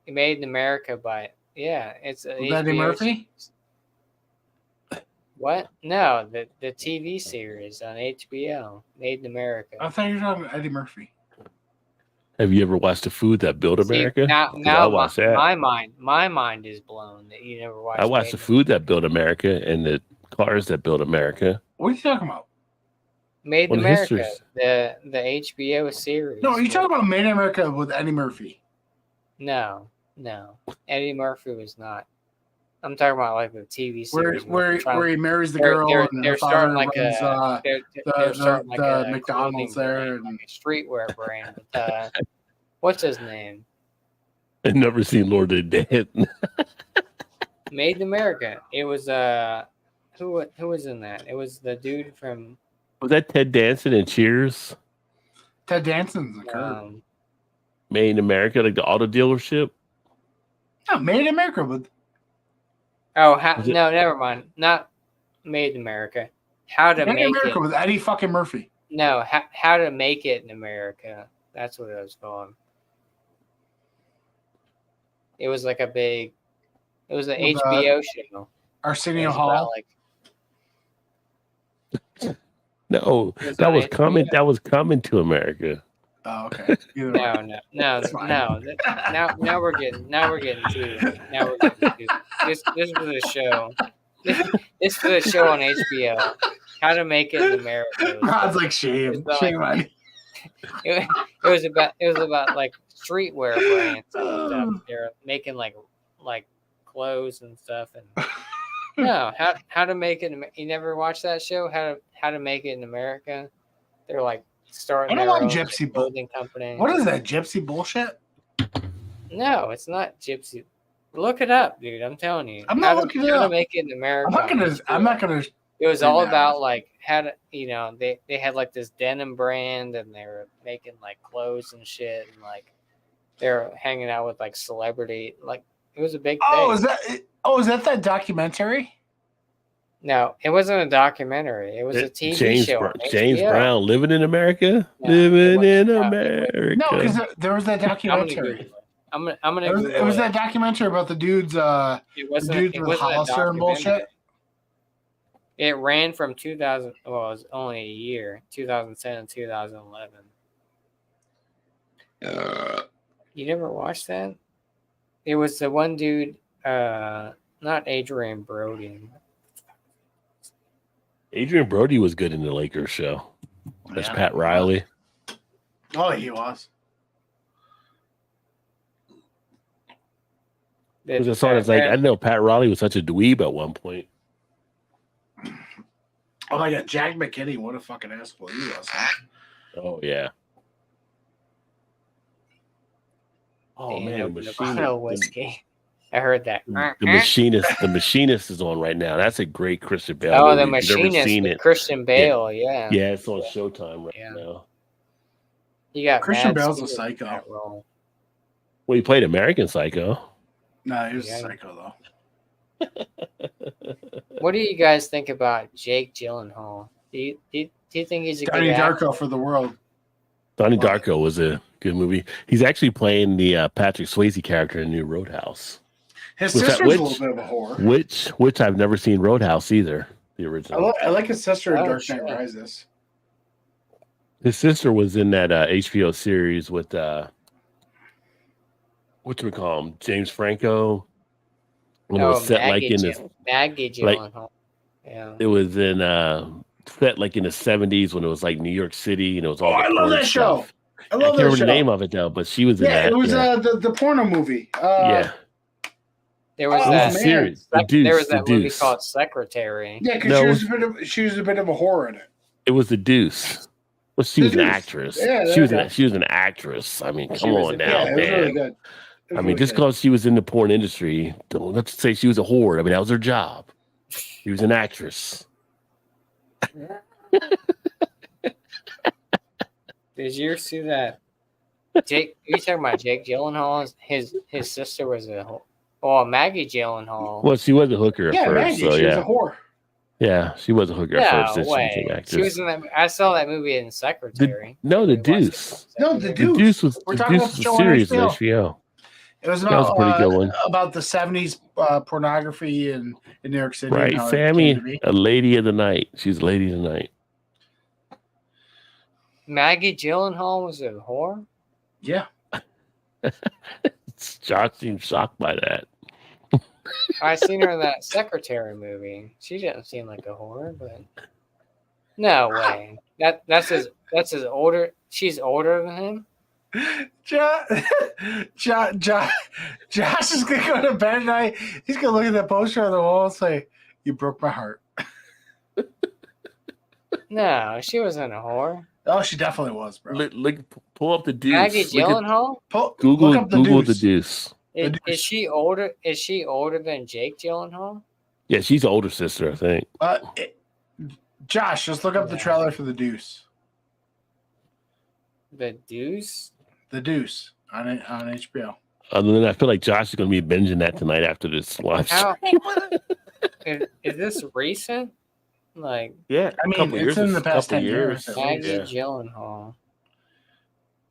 Made in America by it's a With Eddie HBO Murphy? What? No, the TV series on HBO, Made in America. I thought you were talking about Eddie Murphy. Have you ever watched the food that built See, America? now 'Cause I watched that. my mind is blown that you never watched. I watched Made the in- food that built America and the cars that built America. What are you talking about? Made in Well, the America, histories. the HBO series. No, you're talking about Made in America with Eddie Murphy. No, Eddie Murphy was not. I'm talking about like the TV series. Where he marries the they're- girl they're- and they're her starting father like runs, a they're the starting like a McDonald's clothing there brand, and- like a streetwear brand. What's his name? I've never seen Lord of the Dead. Made in America. It was who was in that? It was the dude from Was that Ted Danson in Cheers? Ted Danson's the curb. Made in America, like the auto dealership? No, Made in America with no, Was it- never mind. Not Made in America. How to Made in make America it? with Eddie fucking Murphy. No, how to make it in America. That's what it was called. It was like a big. It was an With, HBO show. It Arsenio was about, Hall. like, No, It's that on was HBO. coming. That was coming to America. Oh, okay. Either way. No. It's fine. Now we're getting to this was a show. This was a show on HBO. How to make it in America. Rod's like shame. It's not Shame on you. It was about like streetwear brands and stuff. They're making like clothes and stuff. And no, how to make it. You never watched that show? How to make it in America? They're like starting I don't their like own gypsy clothing company. What is that gypsy bullshit? No, it's not gypsy. Look it up, dude. I'm telling you. I'm not How looking to, it how to up. make it in America. I'm not gonna. It was say all that. about like how to, they had like this denim brand and they were making like clothes and shit and like they're hanging out with like celebrity. Like it was a big Oh, thing. is that documentary? No, it wasn't a documentary. It was a TV James show. Br- on James HBO. Brown living in America, No, it living in wasn't. America. No, because there was that I'm gonna Google documentary. it. I'm gonna. It was, Google that documentary about the dudes. It The wasn't. dudes It with wasn't a Hollister and bullshit. documentary. It ran from 2000. Well, it was only a year, 2010 and 2011. You never watched that? It was the one dude, not Adrian Brody. Adrian Brody was good in the Lakers show. That's Yeah. Pat Riley. Oh, he was. Because I saw it's like I didn't know Pat Riley was such a dweeb at one point. Oh my god, Jack McKinney, what a fucking asshole he was. Huh? Oh yeah. Oh man, the Bottle of whiskey. I heard that. the machinist is on right now. That's a great Christian Bale. Oh, the movie. If you've never machinist, seen with it. Christian Bale. Yeah. Yeah, it's on Showtime right Yeah. now. You got Christian Mads Bale's a Stewart in psycho. that role. Well, he played American Psycho. No, he was Yeah. a psycho though. What do you guys think about Jake Gyllenhaal? Do you think he's a Donnie good actor? Darko for the world. Donnie Wow. Darko was a good movie. He's actually playing the Patrick Swayze character in New Roadhouse, His Was that sister's which? a little bit of a whore. which I've never seen Roadhouse either. The original. I like his sister in Oh, Dark shit. Knight Rises. His sister was in that HBO series with what do we call him? James Franco. When it was set Maggie like in this, Maggie Gyllenhaal. Yeah. it was in set like in the 70s when it was like New York City and it was all. I love that show. I I love can't that remember show. the name of it though, but she was in Yeah, that. it was yeah. the porno movie. Yeah. There was Oh, that man. Series. The there Deuce. was The that movie Deuce. called Secretary. Yeah, because No, she was a bit of a whore in it. It was the Deuce. Well, she The was an Deuce. actress. Yeah, she was yeah. she was an actress. I mean, She come was on a- now, Yeah, it was man. really good. It was I mean, really just good. because she was in the porn industry, don't let's say she was a whore. I mean, that was her job. She was an actress. Did you ever see that? Jake, you talking about Jake Gyllenhaal? His sister was Maggie Gyllenhaal. Well, she was a hooker at Yeah, first, Maggie, so she was a yeah, whore. yeah, she was a hooker at No first. Then she became way. actress. She was in that. I saw that movie in Secretary. No, the We watched it in Deuce. No, the Secretary. The Deuce. Deuce was We're the talking Deuce about was the a show on series on HBO. HBO. It was That was a pretty good one. about the 70s pornography in New York City. and Right, how it Sammy, came to be. a lady of the night. She's a lady of the night. Maggie Gyllenhaal was a whore. Yeah. Josh seems shocked by that. I seen her in that Secretary movie. She didn't seem like a whore, but no way. That's his older. She's older than him. Josh is going to go to bed tonight. He's going to look at that poster on the wall and say, "You broke my heart." No, she wasn't a whore. Oh, she definitely was, bro. Look, pull up the Deuce. Maggie Look at- Gyllenhaal. Google look up Google Deuce. the Deuce. Is Deuce. she older? Is she older than Jake Gyllenhaal? Yeah, she's the older sister, I think. Josh, just look up the Yeah. trailer for The Deuce. The Deuce. The Deuce on HBO. Other than that, I feel like Josh is going to be binging that tonight after this live How stream. is this recent? Like Yeah, I mean, it's in the past 10 years. Maggie Yeah. Gyllenhaal.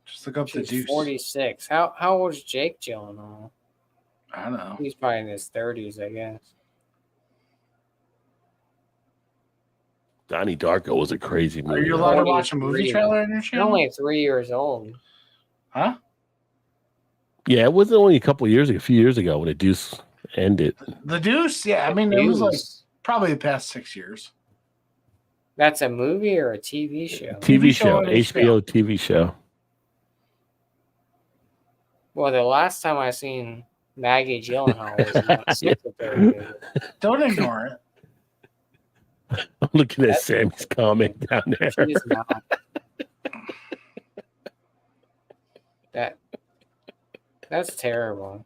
Just look up The She's Deuce. 46. How old is Jake Gyllenhaal? I don't know. He's probably in his 30s, I guess. Donnie Darko was a crazy movie. Are you allowed to Only watch a movie 3. trailer on your He's channel? only 3 years old. Huh? Yeah, it wasn't only a few years ago when the Deuce ended. The Deuce? Yeah, I mean, it was like Deuce. probably the past 6 years. That's a movie or a TV show? TV show show, on HBO TV show. Well, the last time I seen Maggie Gyllenhaal was in that Secretary movie. Don't ignore it. I'm looking at Sammy's comment down there. She is not. That's terrible.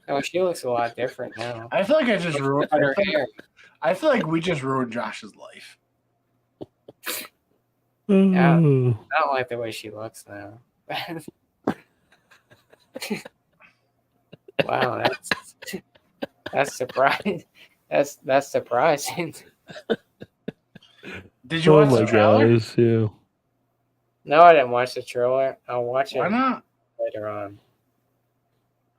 Oh, she looks a lot different now. I feel like I just ruined. Cut her hair. I feel like we just ruined Josh's life. Yeah. Oh. I don't like the way she looks now. Wow, that's surprising. That's surprising. Did you Oh watch my the trailer? gosh, yeah. No, I didn't watch the trailer. I'll watch it Why not? later on.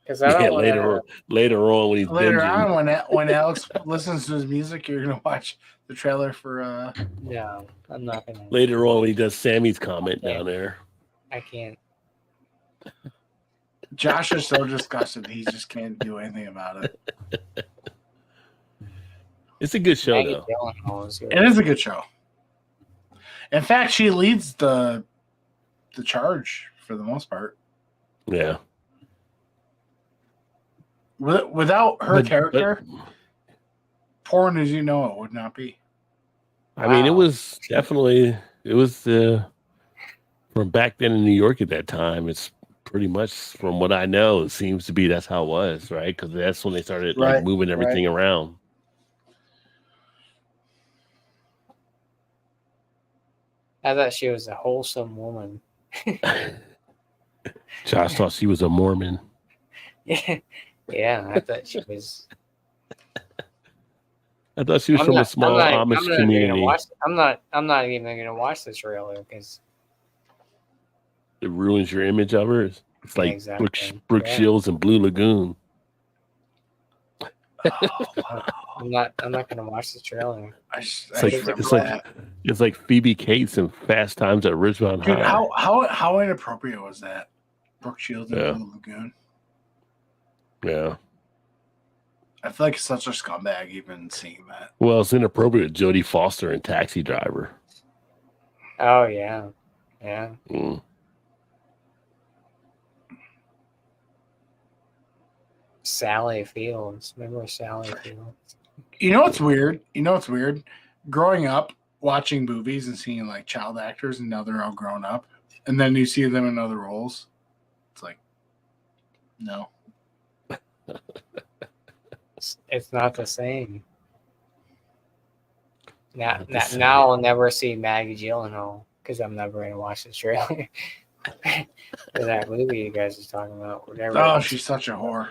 Because I don't Yeah, want later on when he's Later binging. on, when Alex listens to his music, you're gonna watch the trailer for. No, I'm not gonna. Later on when he does Sammy's comment down there. I can't. Josh is so disgusted he just can't do anything about it. It's a good show Maggie though. Gyllenhaal is good. It is a good show. In fact, she leads the charge for the most part. Yeah. Without her But- character, porn as you know it would not be. I mean, it Wow. was definitely from back then in New York at that time. It's pretty much from what I know. It seems to be that's how it was, right? Because that's when they started like Right, moving everything around. I thought she was a wholesome woman. Josh thought she was a Mormon. Yeah, I thought she was. I thought she was from a small Amish even community. gonna watch, I'm not even gonna watch the trailer because It ruins your image of her. It's like Exactly. Brooke Yeah. Shields and Blue Lagoon. I'm not gonna watch the trailer. It's like that. it's like Phoebe Cates and Fast Times at Ridgemont Dude, High. how inappropriate was that? Brooke Shields and Yeah. Blue Lagoon. Yeah. I feel like it's such a scumbag even seeing that. Well, it's inappropriate. Jodie Foster in Taxi Driver. Oh yeah, yeah. Mm. Sally Fields. Remember Sally Fields? You know what's weird? Growing up, watching movies and seeing like child actors, and now they're all grown up, and then you see them in other roles. It's like, no. It's not the same. Now, Not the now, same. now I'll never see Maggie Gyllenhaal because I'm never going to watch the trailer for that movie you guys are talking about. Whatever. Oh, she's such a whore.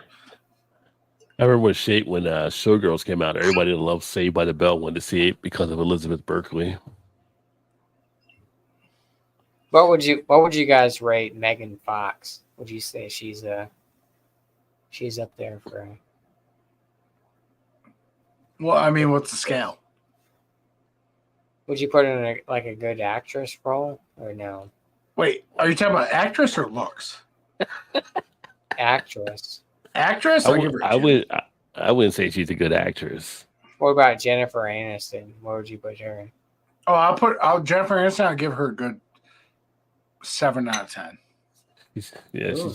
I remember when Showgirls came out. Everybody that loved Saved by the Bell wanted to see it because of Elizabeth Berkley. What would you guys rate Megan Fox? Would you say she's up there for? Well, I mean, what's the scale? Would you put her in a good actress role or no? Wait, are you talking about actress or looks? Actress. Actress? I wouldn't say she's a good actress. What about Jennifer Aniston? Where would you put her? Oh, Jennifer Aniston. I'll give her a good 7 out of 10.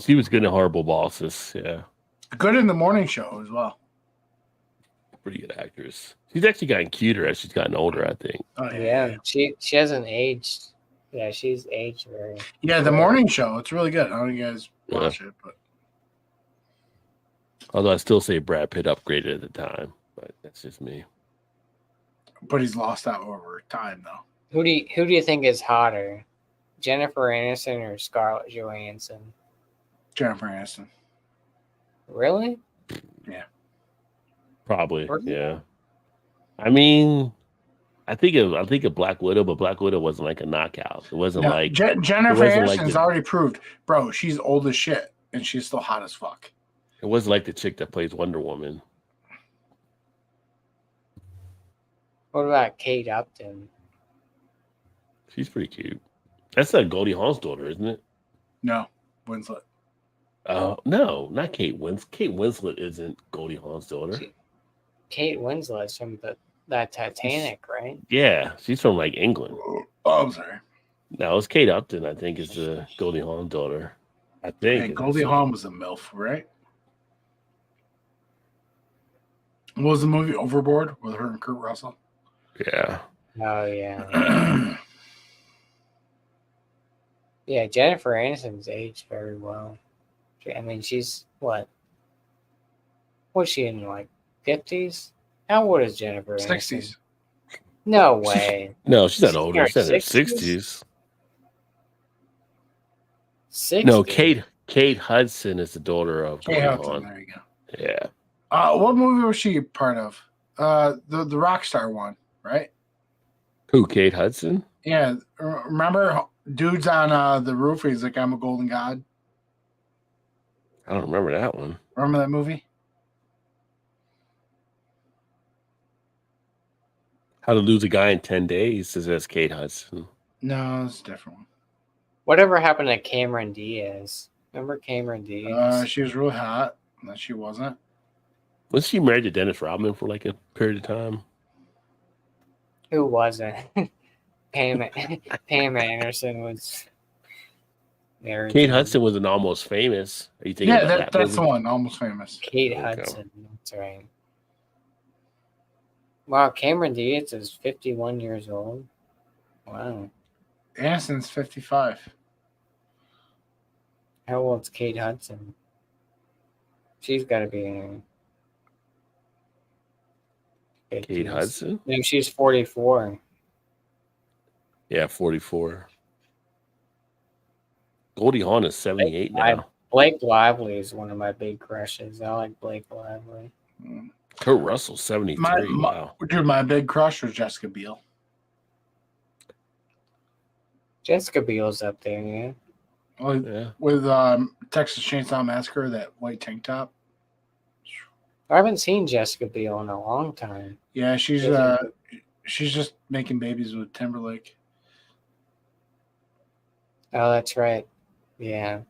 She was good in Horrible Bosses. Yeah, Good in the morning show as well. pretty good actress. She's actually gotten cuter as she's gotten older, I think. Oh Yeah, she hasn't aged. Yeah, she's aged very. Yeah, the morning show. It's really good. I don't know if you guys watch it, but Although I still say Brad Pitt upgraded at the time, but that's just me. he's lost out over time though. Who do you think is hotter, Jennifer Aniston or Scarlett Johansson? Jennifer Aniston. Really? Probably, Really? yeah. I mean, I think of Black Widow, but Black Widow wasn't like a knockout. It wasn't like Jennifer wasn't Aniston's already proved, bro. She's old as shit, and she's still hot as fuck. it wasn't like the chick that plays Wonder Woman. What about Kate Upton? She's pretty cute. That's Goldie Hawn's daughter, isn't it? No, Winslet. No, not Kate Winslet. Kate Winslet isn't Goldie Hawn's daughter. Kate Winslet's from that Titanic, right? Yeah, she's from like England. Oh, I'm sorry. No, it's Kate Upton. I think is the Goldie Hawn daughter. I think Hey, Goldie Hawn was a MILF, right? What was the movie Overboard with her and Kurt Russell? Yeah. Oh yeah. Yeah, Jennifer Aniston's aged very well. I mean, she's what? What's she in, like 50s? How old is Jennifer Aniston? 60s. No way. No, she's not She's in older. her She's in her 60s? 60s. 60s? No, Kate Hudson is the daughter of Kate Goldie Hudson, Hawn. there you go. Yeah. What movie was she part of? The Rockstar one, right? Who? Kate Hudson? Yeah. Remember, dude's on the roof. He's like, "I'm a golden god." I don't remember that one. Remember that movie? How to Lose a Guy in 10 Days says that's Kate Hudson. No, it's a different one. Whatever happened to Cameron Diaz? Remember Cameron Diaz? She was really hot. No, she wasn't. Was she married to Dennis Rodman for like a period of time? Who wasn't? Pam Anderson was married. Kate to Hudson was an Almost Famous. Are you thinking Yeah, about that that's the movie? one. Almost Famous. Kate Okay. Hudson. That's right. Wow, Cameron Diaz is 51 years old. Wow. Aniston's 55. How old's Kate Hudson? She's got to be in her Kate 50s. Hudson? No, she's 44. Yeah, 44. Goldie Hawn is 78 now. Blake Lively is one of my big crushes. I like Blake Lively. Kurt Russell, 73. Wow. Dude, my big crush was Jessica Biel. Jessica Biel's up there, yeah. Yeah. With Texas Chainsaw Massacre, that white tank top. I haven't seen Jessica Biel in a long time. Yeah, she's just making babies with Timberlake. Oh, that's right. Yeah.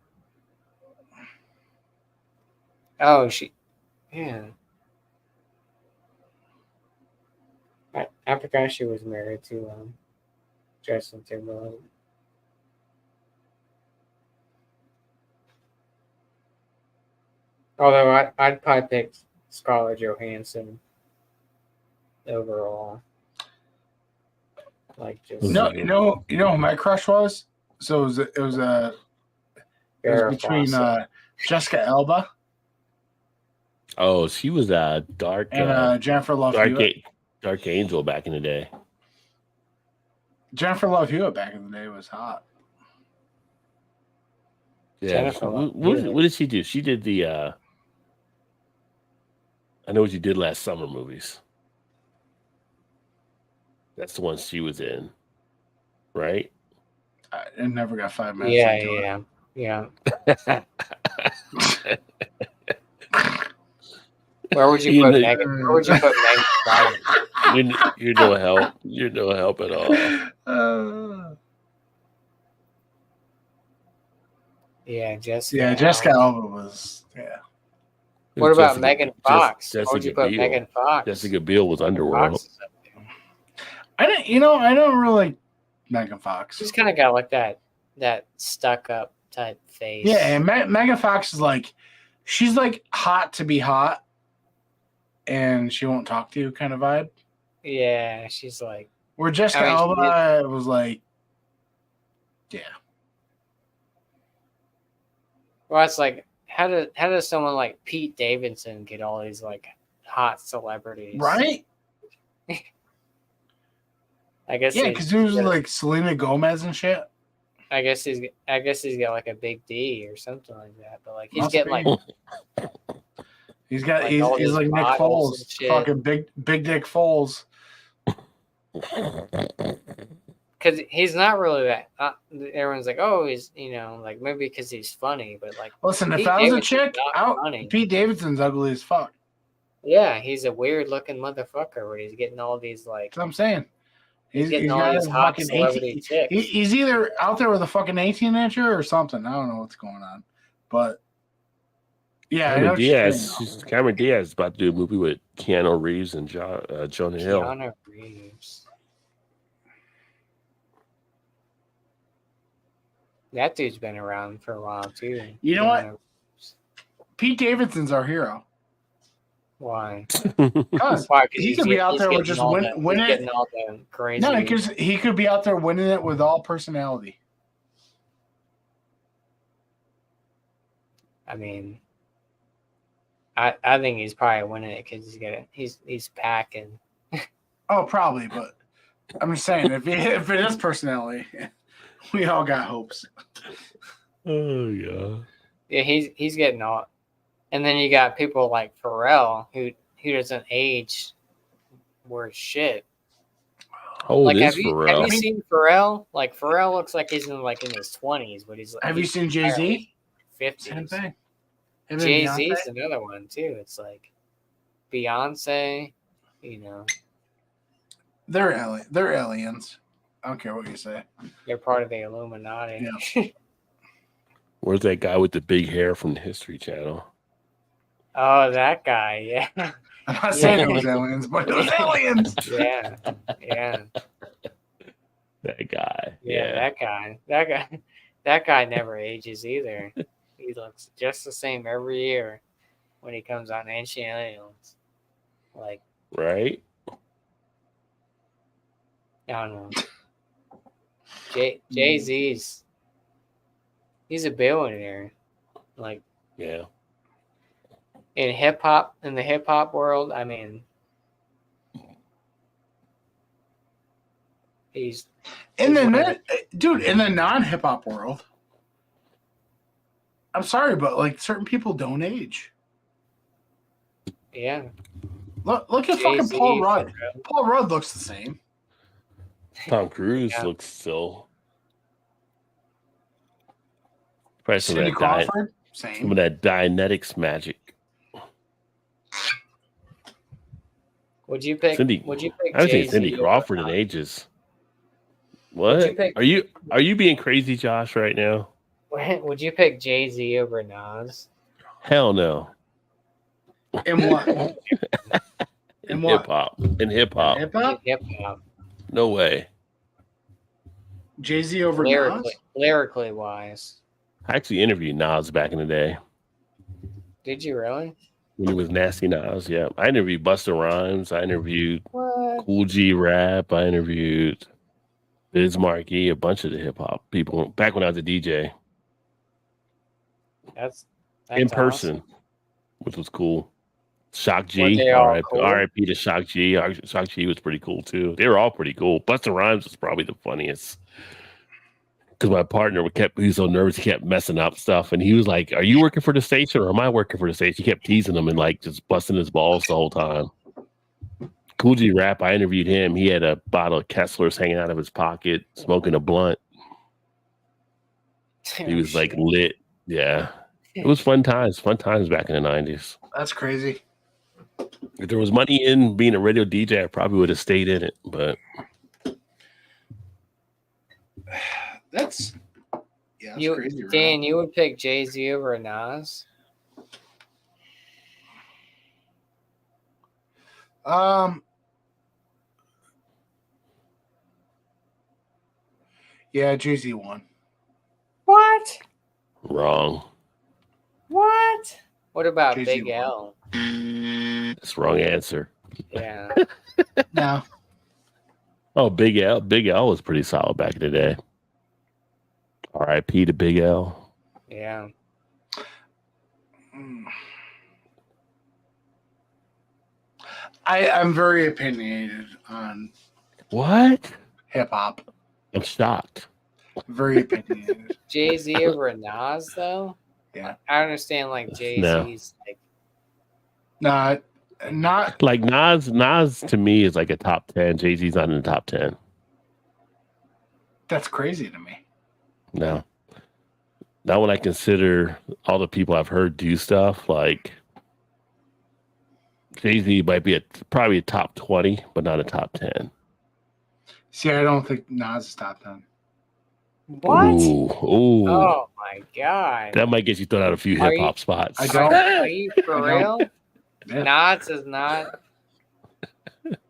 Oh, yeah. I forgot she was married to Justin Timberlake. Although I'd probably pick Scarlett Johansson overall. Like just You know who my crush was? So it was between Jessica Alba Oh, she was a dark and Jennifer Love Hewitt. Dark Angel back in the day. Jennifer Love Hewitt back in the day was hot. Yeah. What did she do? She did the I know what you did last summer movies. That's the one she was in, right? I never got 5 minutes. Yeah. Where would you put Megan? Where would you put Megan? You're no help. You're no help at all. Yeah, Jessica. Yeah, Jessica Alba was. Yeah. What about Megan Fox? Where would you put Megan Fox? Jessica Biel was Underworld. I don't really like Megan Fox. She's kind of got like that stuck up type face. Yeah, and Megan Fox is like, she's like hot to be hot, and she won't talk to you kind of vibe. Yeah, she's like. Where Jessica Alba was like, yeah. Well, it's like how does someone like Pete Davidson get all these like hot celebrities? Right. I guess because there's like Selena Gomez and shit. I guess he's got like a big D or something like that. But like he's getting like he's like Nick Foles, fucking big Dick Foles. Because he's not really that. Everyone's like, oh, he's like maybe because he's funny, but like listen, if I was a chick, Pete Davidson's ugly as fuck. Yeah, he's a weird looking motherfucker where he's getting all these like. That's what I'm saying. He's getting all these hot celebrity chicks. He's either out there with a fucking 18-incher or something. I don't know what's going on, but yeah, Cameron Diaz is about to do a movie with Keanu Reeves and Jonah Hill. Keanu Reeves. That dude's been around for a while too. You know what? Pete Davidson's our hero. Why? Because he could be out there with just winning it. All the crazy. No, because he could be out there winning it with all personality. I mean, I think he's probably winning it because he's packing. Oh, probably, but I'm just saying if it is personality, we all got hopes. Oh yeah. Yeah, he's getting all. And then you got people like Pharrell who doesn't age worth shit. Oh, like, have you seen Pharrell? Like Pharrell looks like he's in his 20s, but he's like. Have you seen Jay-Z? 50s. Same thing. Jay-Z's another one too. It's like Beyonce, They're aliens. I don't care what you say. They're part of the Illuminati. Yeah. Where's that guy with the big hair from the History Channel? Oh, that guy, yeah. I'm not saying it was aliens, but it was aliens. Yeah. That guy. Yeah, that guy never ages either. He looks just the same every year when he comes on Ancient Aliens. Like, right? I don't know. Jay-Z's, he's a billionaire. Like, yeah. In the hip hop world, I mean, he's in the non-hip hop world. I'm sorry, but like certain people don't age. Yeah. Look at fucking Paul Rudd. Paul Rudd looks the same. Tom Cruise looks still. Probably Cindy Crawford, same. Some of that Dianetics magic. Would you pick? I would think Cindy Crawford in ages. What? Are you being crazy, Josh, right now? Would you pick Jay-Z over Nas? Hell no. In what? In what? hip hop. In hip hop. Hip hop? Hip hop. No way. Jay-Z over Nas? Lyrically wise. I actually interviewed Nas back in the day Did you really? when he was Nasty Nas. Yeah, I interviewed Busta Rhymes. I interviewed What? Cool G Rap. I interviewed Biz Markie, a bunch of the hip hop people back when I was a DJ That's in person, awesome. which was cool. Shock Were G, they all RIP, cool? RIP to Shock G. Shock G was pretty cool too. They were all pretty cool. Busta Rhymes was probably the funniest because my partner he was so nervous, he kept messing up stuff, and he was like, "Are you working for the station or am I working for the station?" He kept teasing him and like just busting his balls the whole time. Cool G Rap, I interviewed him. He had a bottle of Kessler's hanging out of his pocket, smoking a blunt. He was like lit. Yeah. It was fun times back in the 90s. That's crazy. If there was money in being a radio DJ, I probably would have stayed in it. But That's crazy. Dan, you would pick Jay-Z over Nas? Yeah, Jay-Z won. What? wrong. What? What about Jay-Z Big won. L? That's the wrong answer. Yeah. No. Oh, Big L. Big L was pretty solid back in the day. R.I.P. to Big L. Yeah. I'm very opinionated on What? hip hop. I'm shocked. Very opinionated. Jay-Z over Nas, though? Yeah. I understand, like, Jay-Z's, No. like, Not Like Nas to me is like a top 10. Jay-Z's not in the top 10. that's crazy to me. No. Not when I consider all the people I've heard do stuff. Like Jay-Z might be probably a top 20, but not a top 10. See, I don't think Nas is top 10. what? Ooh. Oh, my God. That might get you thrown out a few Are hip hop spots. I don't. Are you for I don't. real? Yeah. Nas is not.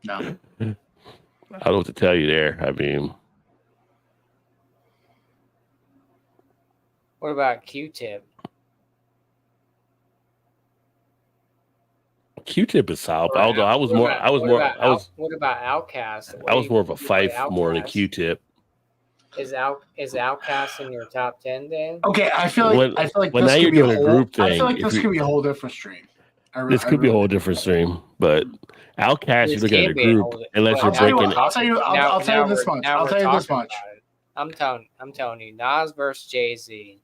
No. I don't know what to tell you there. I mean, What about Q-Tip? Q-Tip is solid. Although I was more of Outkast? I was more of a Fife more than a Q-Tip. Is Outkast in your top 10, Dan? Okay, I feel like Well, this now could you're be a doing a whole- group I thing. feel like If this you- could be a whole different stream. This could be a whole different stream, but Outkast, This you're looking at a can be a group whole- unless well, you're I'll tell you breaking. what, I'll tell you this much. Now I'll we're tell you this talking much. about it. I'm telling you, Nas versus Jay-Z.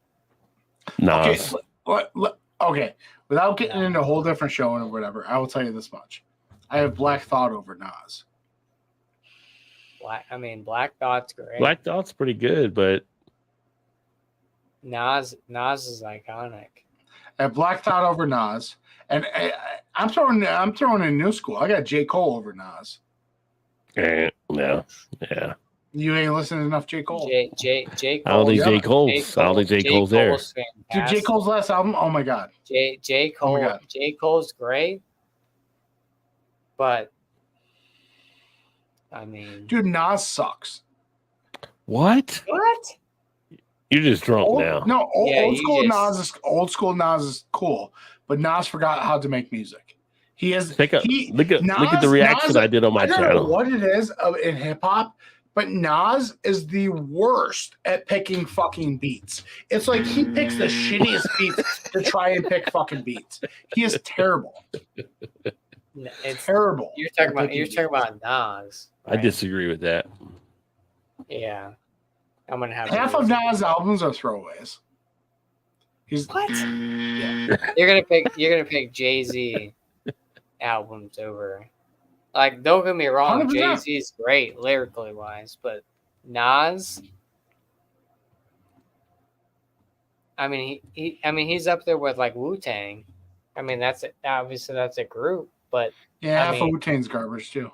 Nas. Okay, without getting into a whole different show or whatever, I will tell you this much. I have Black Thought over Nas. Black Thought's great. Black Thought's pretty good, but Nas is iconic. I have Black Thought over Nas, and I'm throwing in new school. I got J. Cole over Nas. no, yeah. You ain't listening to enough J. Cole. J. I don't think yeah. J. Cole's. I don't think J. Cole's there. Dude, J. Cole's last album. Oh my god. J. Oh my Cole. God. J. Cole's great, but I mean, Dude, Nas sucks. What? what? You're just drunk now. No, Yeah, old you school just- Nas is cool, but Nas forgot how to make music. He is. Look at the reaction I did on my I don't know channel. what it is in hip hop, but Nas is the worst at picking fucking beats. It's like he picks the shittiest beats to try and pick fucking beats. He is terrible. It's Terrible. you're talking at about picking beats. Nas. I right? disagree with that. Yeah, I'm gonna have Half to of listen. Nas' albums are throwaways. He's What? yeah. You're gonna pick Jay-Z albums over. Like, don't get me wrong, 100%. Jay-Z's great lyrically wise, but Nas, I mean, he's up there with like Wu-Tang. I mean, obviously that's a group, but Yeah, I half of mean- Wu-Tang's garbage too.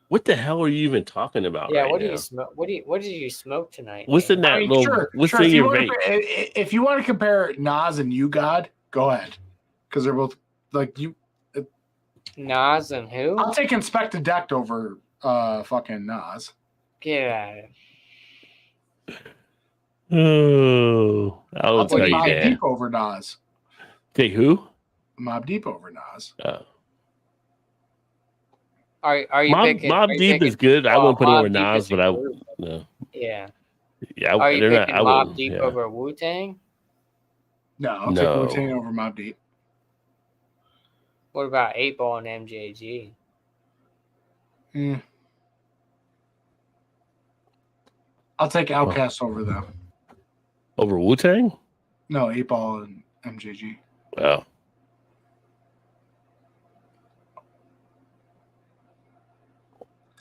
What the hell are you even talking about? yeah, right what now? did you smoke? What did you smoke tonight? What's man? in that little? Sure. What's If in you your wanna vape? If you want to compare Nas and You God, go ahead. because they're both like you. Nas and who? I'll take Inspector Deck over fucking Nas. Get out of it. Oh, I'll I'll tell take you Mobb that. Deep over Nas. Take who? Mobb Deep over Nas. Are you picking? Mobb are you Deep picking, is good. I wouldn't put it Mobb over Deep Nas, is a but I group. no. Yeah. Yeah, Are you they're picking not. I Mobb wouldn't. Deep Yeah. over Wu Tang? No, I'll No. take Wu-Tang over Mobb Deep. What about 8 Ball and MJG? I'll take Outkast over them. Over Wu Tang? No, 8 Ball and MJG. Oh,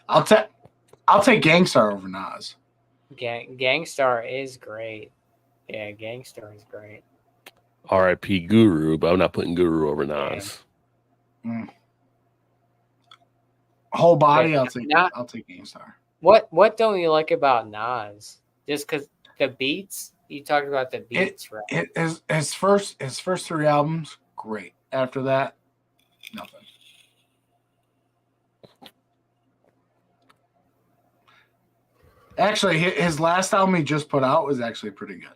I'll take Gangstar over Nas. Gangstar is great. Yeah, Gangstar is great. R.I.P. Guru, but I'm not putting Guru over Nas. Whole body, Wait, I'll take Gangstar. What don't you like about Nas? Just because the beats? You talked about the beats, right? His first 3 albums, great. After that, nothing. Actually, his last album he just put out was actually pretty good.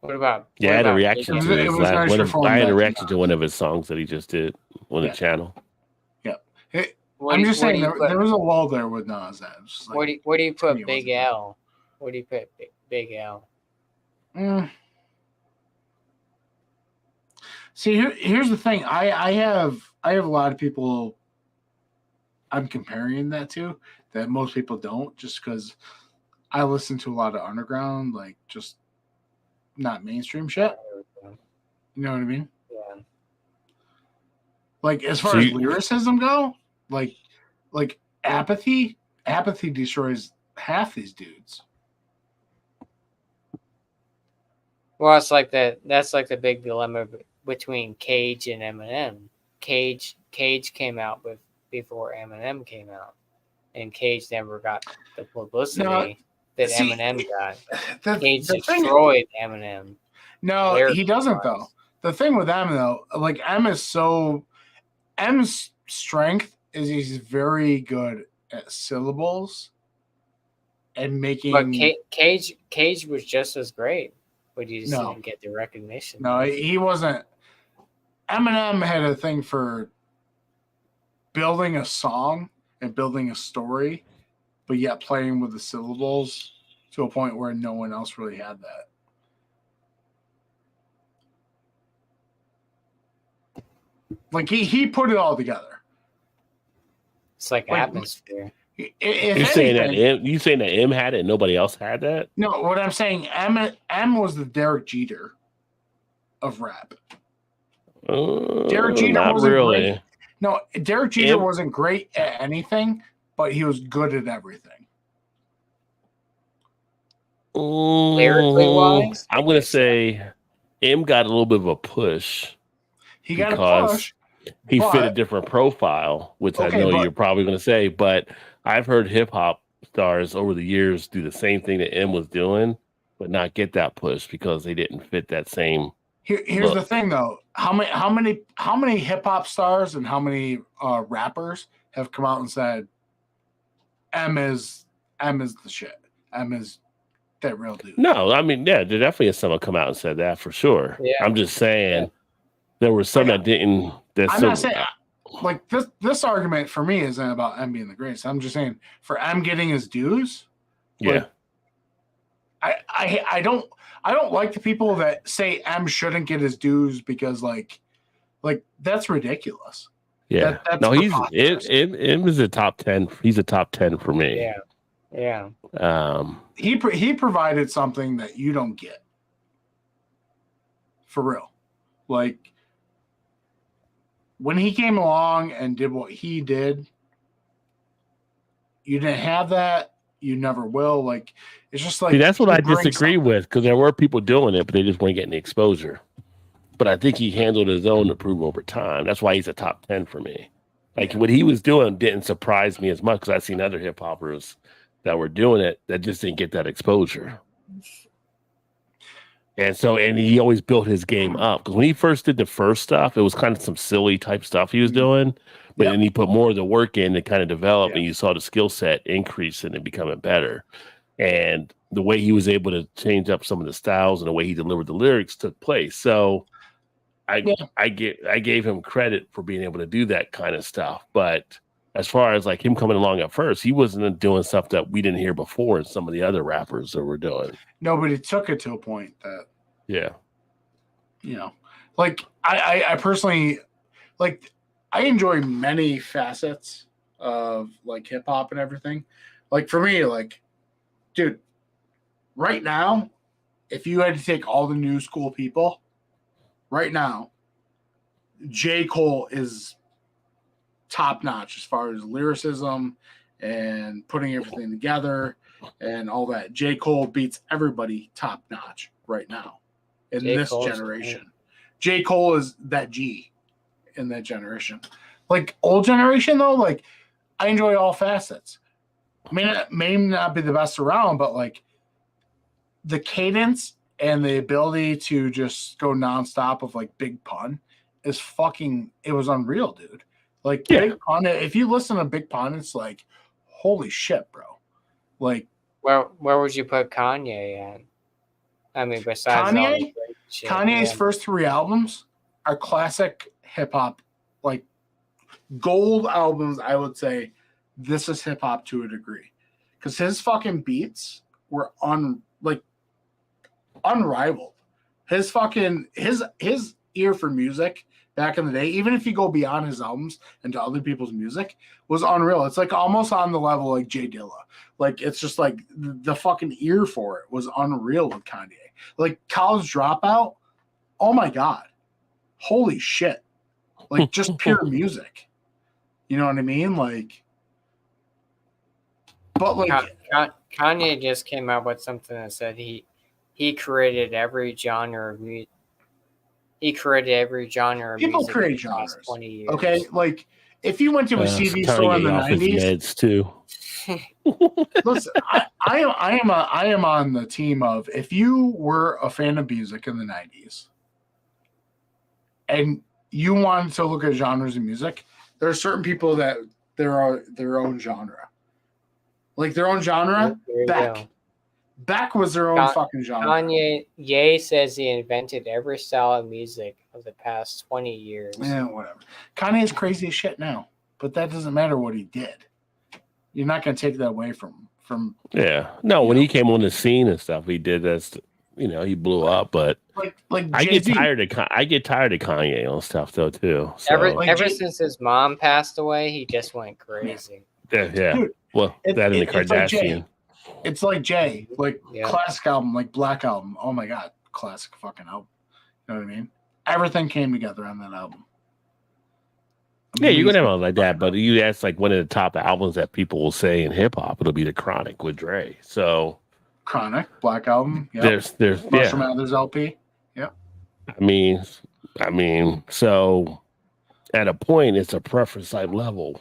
What about? Yeah, I had a reaction Big to L? his It was last nice one. for I had a him reaction to- to one of his songs that he just did on the Yeah. channel. I'm just saying What there was a lull there with Nas. That was just like, where do you to put me, it Big wasn't L? Where do you put Big L? See, here's the thing. I have a lot of people I'm comparing that to that most people don't, just because I listen to a lot of underground, like just not mainstream shit. You know what I mean? Yeah. Like as far So as you- lyricism go, like apathy destroys half these dudes. Well, it's like that's like the big dilemma between Cage and Eminem. Cage came out before Eminem came out, and Cage never got the publicity that see, Eminem got. The Cage thing, destroyed Eminem. no, lyric he doesn't wise. though. The thing with M though, like M's strength is he's very good at syllables and making. But Cage was just as great, but he just No. didn't get the recognition. No, he wasn't. Eminem had a thing for building a song and building a story, but yet playing with the syllables to a point where no one else really had that. Like he put it all together. It's like Like, atmosphere. You saying that M had it and nobody else had that? No, what I'm saying, M was the Derek Jeter of rap. Derek Jeter not wasn't really. great. No, Derek Jeter M- wasn't great at anything, but he was good at everything. Lyrically wise? I'm gonna say M got a little bit of a push. He got Because a push. He fit a But- different profile, which I Okay, know but- you're probably going to say, but I've heard hip hop stars over the years do the same thing that M was doing, but not get that push because they didn't fit that same. Here's the Look. thing, though. How many hip hop stars and how many rappers have come out and said, M is the shit. M is that real dude. No, I mean, yeah, there definitely is someone come out and said that for sure. Yeah. I'm just saying there were some that didn't. I'm not saying like this argument for me isn't about M being the greatest. I'm just saying for M getting his dues. Yeah. I don't like the people that say M shouldn't get his dues because like that's ridiculous. Yeah. that's No, preposterous. M is a top 10. He's a top 10 for me. Yeah. Yeah. He provided something that you don't get. For real. Like when he came along and did what he did, you didn't have that. You never will. Like it's just like See, that's what he I brings disagree something. with because there were people doing it, but they just weren't getting the exposure. But I think he handled his own approval over time. That's why he's a top 10 for me. Like what he was doing didn't surprise me as much because I've seen other hip hoppers that were doing it that just didn't get that exposure. And he always built his game up, because when he first did the first stuff, it was kind of some silly type stuff he was doing. But then he put more of the work in to kind of develop, and you saw the skill set increase and it becoming better. And the way he was able to change up some of the styles and the way he delivered the lyrics took place. So I gave him credit for being able to do that kind of stuff. But as far as like him coming along at first, he wasn't doing stuff that we didn't hear before and some of the other rappers that were doing. Nobody took it to a point that, you know, like I personally, like, I enjoy many facets of like hip hop and everything. Like for me, like, dude, right now, if you had to take all the new school people right now, J. Cole is top notch as far as lyricism and putting everything together and all that. J. Cole beats everybody top notch right now in this generation. J. Cole is that G in that generation. Like old generation though, like I enjoy all facets. I mean, it may not be the best around, but like the cadence and the ability to just go nonstop of like Big Pun is fucking, it was unreal, dude. Like Big Pun, if you listen to Big Pun, it's like, holy shit, bro. Like, where would you put Kanye in? I mean, besides Kanye's first 3 albums are classic hip hop, like gold albums. I would say this is hip hop to a degree, because his fucking beats were unrivaled. His fucking his ear for music back in the day, even if you go beyond his albums and to other people's music, was unreal. It's like almost on the level like Jay Dilla. Like it's just like the fucking ear for it was unreal with Kanye. Like College Dropout, oh my god, holy shit! Like just pure music. You know what I mean? Like, but like Kanye just came out with something that said he created every genre of music. He created every genre of people music create in the genres. past 20 years. Okay, like if you went to a CD store in the '90s, too. Listen, I am on the team of, if you were a fan of music in the '90s and you wanted to look at genres of music, there are certain people that there are their own genre. Like their own genre, Beck was their own fucking genre. Kanye says he invented every style of music of the past 20 years. Yeah, whatever. Kanye is crazy as shit now, but that doesn't matter what he did. You're not going to take that away from. When he came on the scene and stuff, he did this. You know, he blew up. But like I get tired of Kanye on stuff though too. So. Ever since his mom passed away, he just went crazy. Yeah. Dude, well, that and the Kardashian. It's like Jay, classic album, like Black Album. Oh my god, classic fucking album. You know what I mean? Everything came together on that album. Yeah, you're gonna have one like that, but you ask like one of the top albums that people will say in hip hop, it'll be The Chronic with Dre. So Chronic, Black Album. Yep. There's Marshall Mathers LP. Yep. I mean, so at a point, it's a preference type level.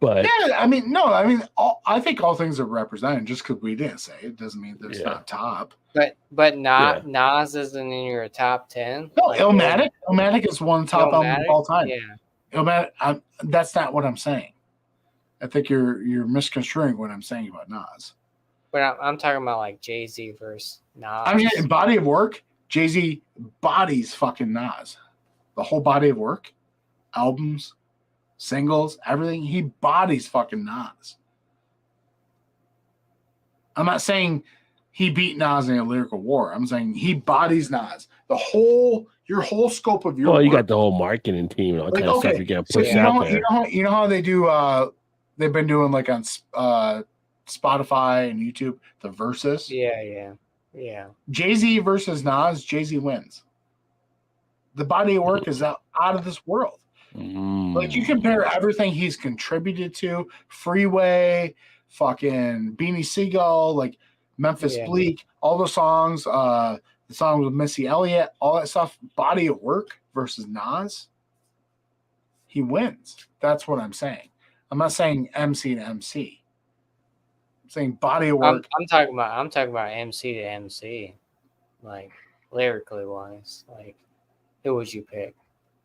But yeah, I think all things are represented. Just because we didn't say it doesn't mean there's not top. But Nas isn't in your top 10. No, Illmatic is one top album of all time. Yeah, Illmatic. That's not what I'm saying. I think you're misconstruing what I'm saying about Nas. But I'm talking about like Jay-Z versus Nas. I mean, in body of work, Jay-Z bodies fucking Nas. The whole body of work, albums, singles, everything, he bodies fucking Nas. I'm not saying he beat Nas in a lyrical war. I'm saying he bodies Nas. Your whole scope of your work. You got the whole marketing team and all kind of stuff you can push out there. You know how they do they've been doing like on Spotify and YouTube, the verses. Yeah. Jay-Z versus Nas, Jay-Z wins. The body of work is out of this world. Like you compare everything he's contributed to, Freeway, fucking Beanie Sigel, like Memphis Bleak, all the songs, the song with Missy Elliott, all that stuff, body of work versus Nas, he wins. That's what I'm saying. I'm not saying MC to MC. I'm saying body of work. I'm talking about MC to MC. Like lyrically wise? Like, who would you pick,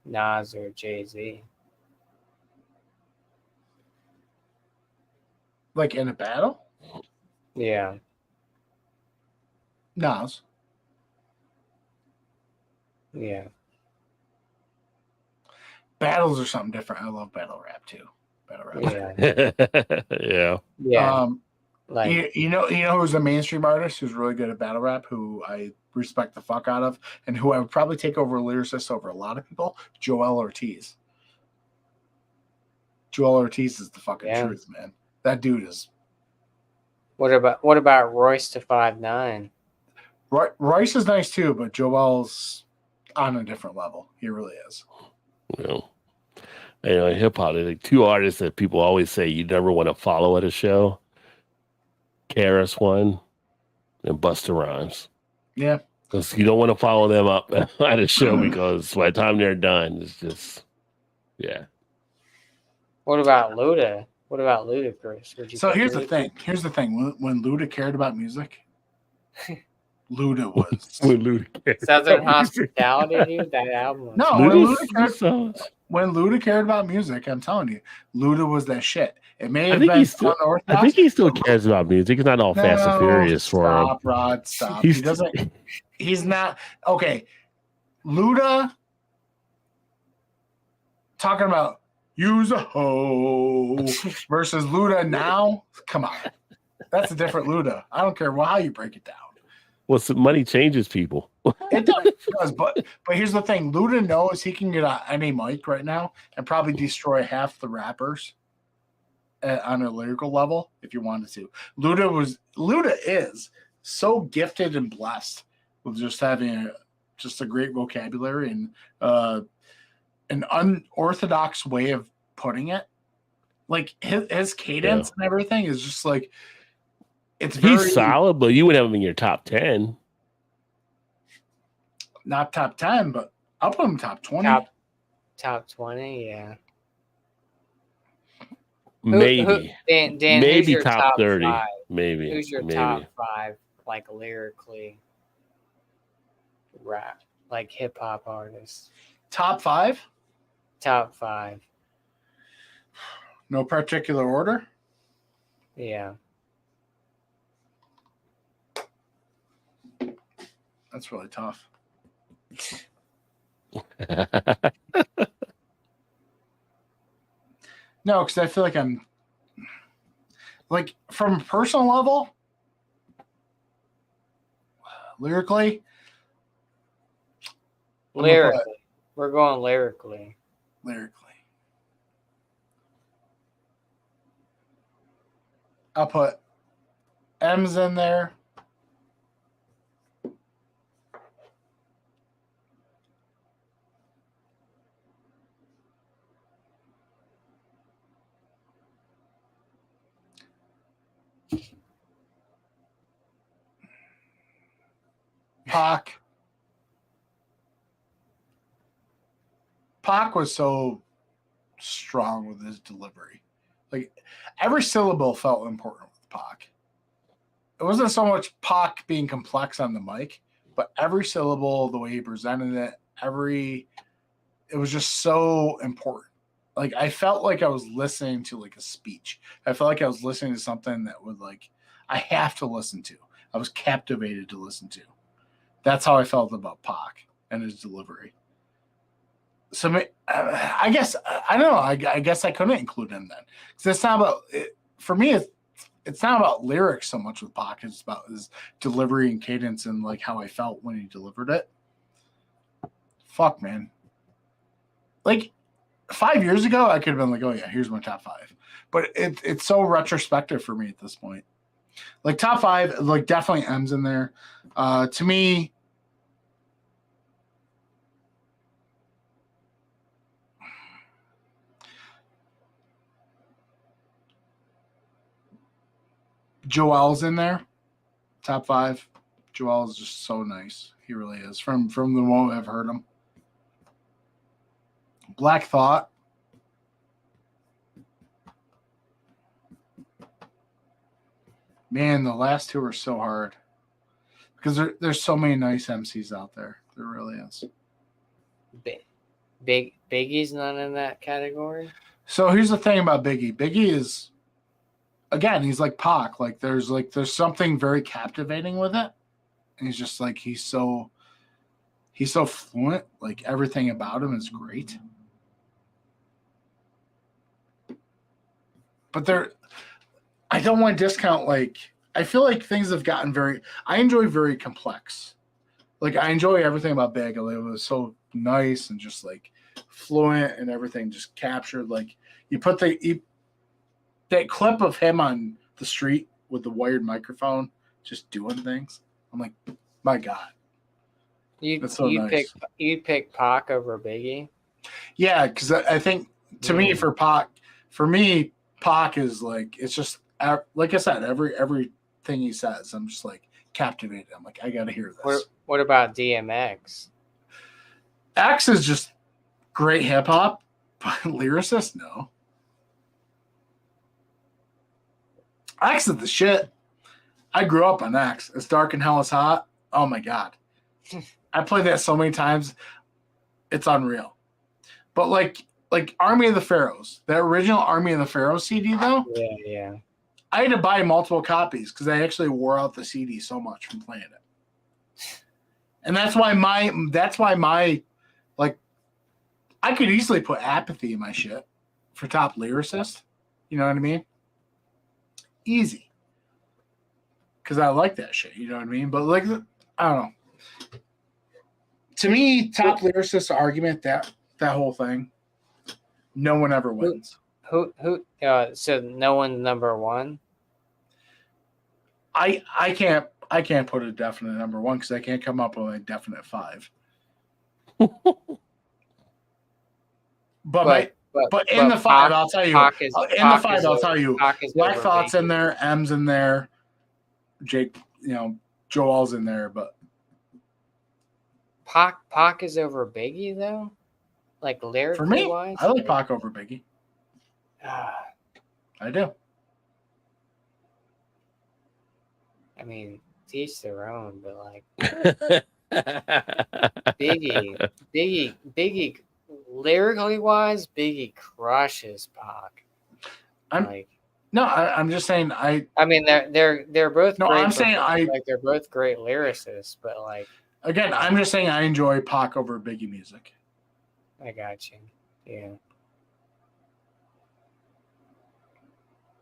Nas or Jay-Z? Like in a battle? Yeah, Nas. yeah. Battles are something different. I love battle rap too. Battle rap. Yeah. Yeah. Yeah. Like, you know who's a mainstream artist who's really good at battle rap, who I respect the fuck out of, and who I would probably take over a lyricist over a lot of people? Joel Ortiz. Joel Ortiz is the fucking truth, man. That dude is. what about Royce to 5'9"? Royce is nice too, but Joel's on a different level. He really is. Well, you know, in hip hop, there's like two artists that people always say you never want to follow at a show. KRS One and Busta Rhymes. Yeah. Because you don't want to follow them up at a show because by the time they're done, it's just, yeah. What about Luda? What about Ludacris? So here's the thing. When Luda cared about music, Luda was. Southern Hospitality, dude, that album. No, when Luda cared about music, I'm telling you, Luda was that shit. It may have been unorthodox. I think he still cares about music. It's not all Fast and Furious for him. Stop, Rod, stop. He doesn't. He's not. Okay. Luda talking about use a hoe versus Luda now. Come on. That's a different Luda. I don't care how you break it down. Well, some money changes people. It does, but here's the thing. Luda knows he can get on any mic right now and probably destroy half the rappers on a lyrical level if you wanted to. Luda is so gifted and blessed with just having a great vocabulary and an unorthodox way of putting it. Like his cadence and everything is just like he's solid, but you would have him in your top 10. Not top 10, but I'll put him top 20. Top 20, yeah. Maybe. Dan, maybe top 30. 5? Maybe. Who's your top 5, like lyrically rap, like hip hop artists? Top 5? Top 5. No particular order? Yeah. That's really tough. No, because I feel like I'm like from a personal level, lyrically. We're going lyrically. I'll put M's in there. Pac was so strong with his delivery. Like every syllable felt important with Pac. It wasn't so much Pac being complex on the mic, but every syllable, the way he presented it, it was just so important. Like I felt like I was listening to like a speech. I felt like I was listening to something that would I have to listen to. I was captivated to listen to. That's how I felt about Pac and his delivery. So I guess I don't know. I guess I couldn't include him then because it's not about it, for me. It's not about lyrics so much with Pac. It's about his delivery and cadence and like how I felt when he delivered it. Fuck, man. Like 5 years ago, I could have been like, "Oh yeah, here's my top 5." But it's so retrospective for me at this point. Like top 5, like definitely M's in there. To me. Joel's in there, top 5. Joel is just so nice. He really is. From the moment I've heard him. Black Thought. Man, the last two are so hard because there's so many nice MCs out there. There really is. Biggie's not in that category. So here's the thing about Biggie. Biggie is, again, he's like Pac. Like there's something very captivating with it. And he's just like he's so fluent. Like everything about him is great. But I don't want to discount, like, I feel like things have gotten I enjoy very complex. Like, I enjoy everything about Big. Like, it was so nice and just, like, fluent and everything just captured. Like, you put that clip of him on the street with the wired microphone just doing things. I'm like, my God. That's so nice. You'd pick Pac over Biggie? Yeah, because I think, to me, for me, Pac is like, it's just, like I said, everything he says, I'm just like captivated. I'm like, I got to hear this. What about DMX? X is just great hip hop, but lyricist, no. X is the shit. I grew up on X. It's Dark and Hell is Hot. Oh my God. I played that so many times. It's unreal. But like Army of the Pharaohs, the original Army of the Pharaohs CD though. Yeah. I had to buy multiple copies because I actually wore out the CD so much from playing it. And that's why my like, I could easily put Apathy in my shit for top lyricist. You know what I mean? Easy. Because I like that shit. You know what I mean? But like, I don't know. To me, top lyricist argument, that whole thing, no one ever wins. So no one's number one? I can't put a definite number one because I can't come up with a definite 5. But in the 5, I'll tell you. I'll tell you. Black Thought's in there, M's in there, Jake, Joel's in there, but Pac is over Biggie though, like lyrically for me, wise. I like Pac over Biggie. I do. I mean, teach their own, but like Biggie, lyrically wise, Biggie crushes Pac. I'm just saying. I mean, they're both. No, great I'm saying they're both great lyricists, but like. Again, I'm just saying I enjoy Pac over Biggie music. I got you. Yeah.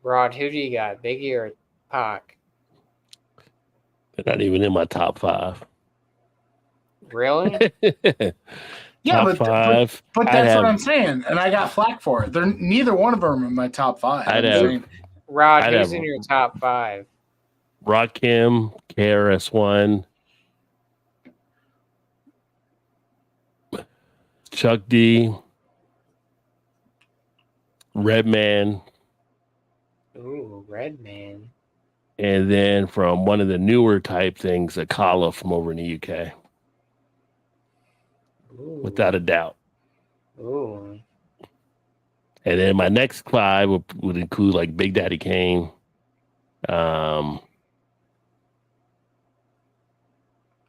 Rod, who do you got, Biggie or Pac? They're not even in my top 5. Really? Yeah, top 5. But that's what I'm saying, and I got flack for it. They're neither one of them in my top 5. Rod, who's in your top 5? Rakim, KRS-One, Chuck D, Redman. Ooh, Redman. And then from one of the newer type things, Akala from over in the UK. Ooh. Without a doubt. Ooh. And then my next 5 would include like Big Daddy Kane. Damn,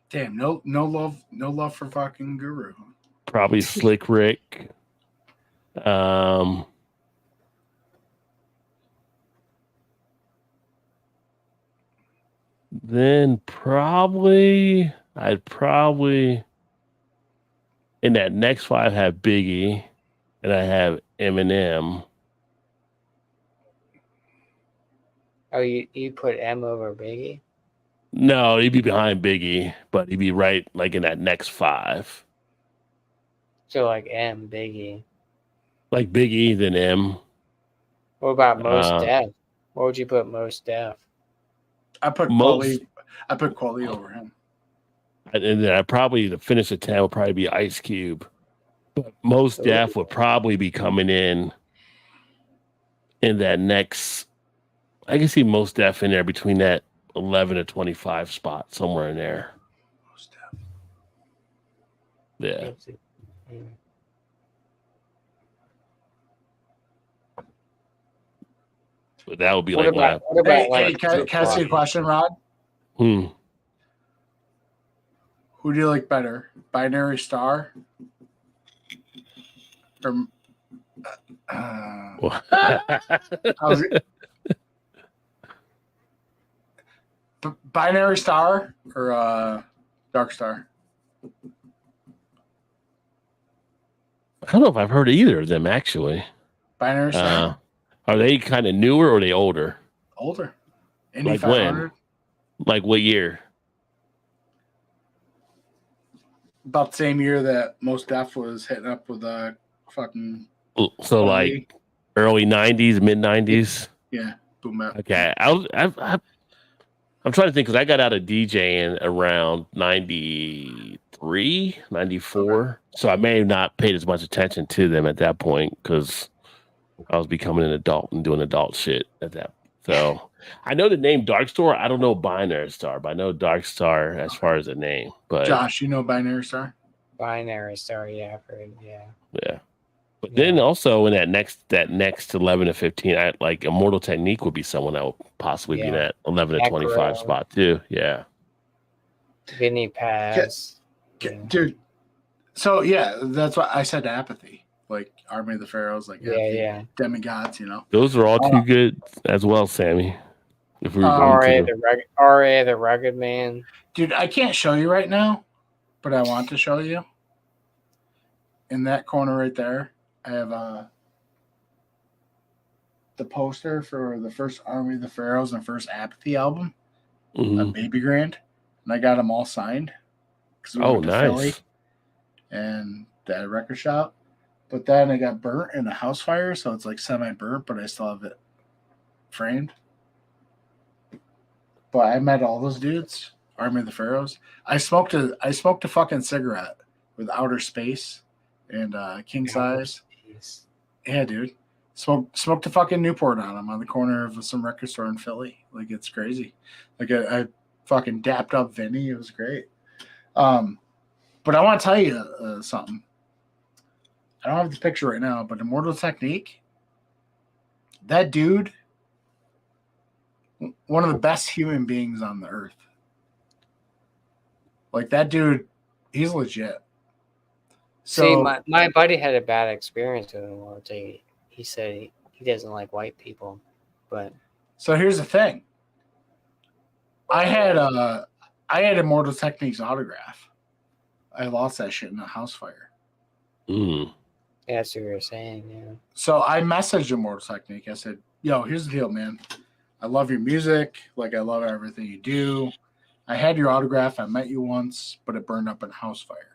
no love for fucking Guru. Probably Slick Rick. Then I'd probably in that next 5 have Biggie, and I have Eminem. Oh, you put M over Biggie? No, he'd be behind Biggie, but he'd be right like in that next 5. So like M, Biggie. Like Biggie, then M. What about Most Def? What would you put Most Def? I put Quali over him. And then to finish the 10 would probably be Ice Cube. But Most Def would probably be coming in that next. I can see Most Def in there between that 11 to 25 spot, somewhere in there. Most Def. Yeah. But that would be Hey, can I ask you a question, Rod? Who do you like better, Binary Star or Binary Star or Dark Star? I don't know if I've heard either of them actually. Binary Star. Are they kind of newer or are they older? Older. Indy Like 500. when? Like what year? About the same year that Mos Def was hitting up with a fucking. So like early 90s, mid 90s. Yeah, boom bap. Okay, I'm trying to think because I got out of DJing around 93, 94. Okay. So I may have not paid as much attention to them at that point because I was becoming an adult and doing adult shit at that. So I know the name Dark Star. I don't know Binary Star, but I know Dark Star as far as the name. But Josh, you know Binary Star? Binary Star, yeah, I've heard, yeah. But then also in that next 11 to 15, I like Immortal Technique would be someone that would possibly be in that 11 to 25 spot too. Yeah. Vinny Paz. Dude. So yeah, that's why I said Apathy. Like Army of the Pharaohs, like Demigods, you know. Those are all too good as well, Sammy. If we were R.A. the Rugged Man. Dude, I can't show you right now, but I want to show you. In that corner right there, I have the poster for the first Army of the Pharaohs and first Apathy album on Baby Grand, and I got them all signed. Oh, nice! Philly and that record shop, but then it got burnt in a house fire, so it's like semi-burnt, but I still have it framed. But I met all those dudes, Army of the Pharaohs. I smoked a fucking cigarette with Outer Space and King Size. Yeah, dude. Smoked a fucking Newport on him on the corner of some record store in Philly. Like, it's crazy. Like, I fucking dapped up Vinny. It was great. But I want to tell you something. I don't have the picture right now, but Immortal Technique, that dude, one of the best human beings on the earth. Like, that dude, he's legit. So, see, my buddy had a bad experience with him. I'll tell you. He said he doesn't like white people, but so here's the thing. I had Immortal Technique's autograph. I lost that shit in a house fire. That's what you're saying, yeah. So I messaged Immortal Technique. I said, "Yo, here's the deal, man. I love your music. Like, I love everything you do. I had your autograph. I met you once, but it burned up in a house fire.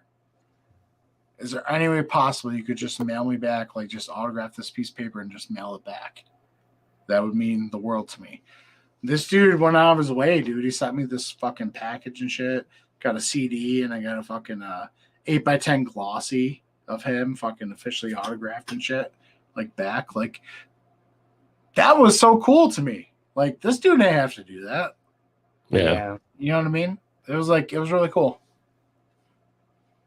Is there any way possible you could just mail me back, like just autograph this piece of paper and just mail it back? That would mean the world to me." This dude went out of his way, dude. He sent me this fucking package and shit. Got a CD and I got a fucking 8x10 glossy of him fucking officially autographed and shit. Like, back. Like, that was so cool to me. Like, this dude didn't have to do that. Yeah. You know what I mean? It was really cool.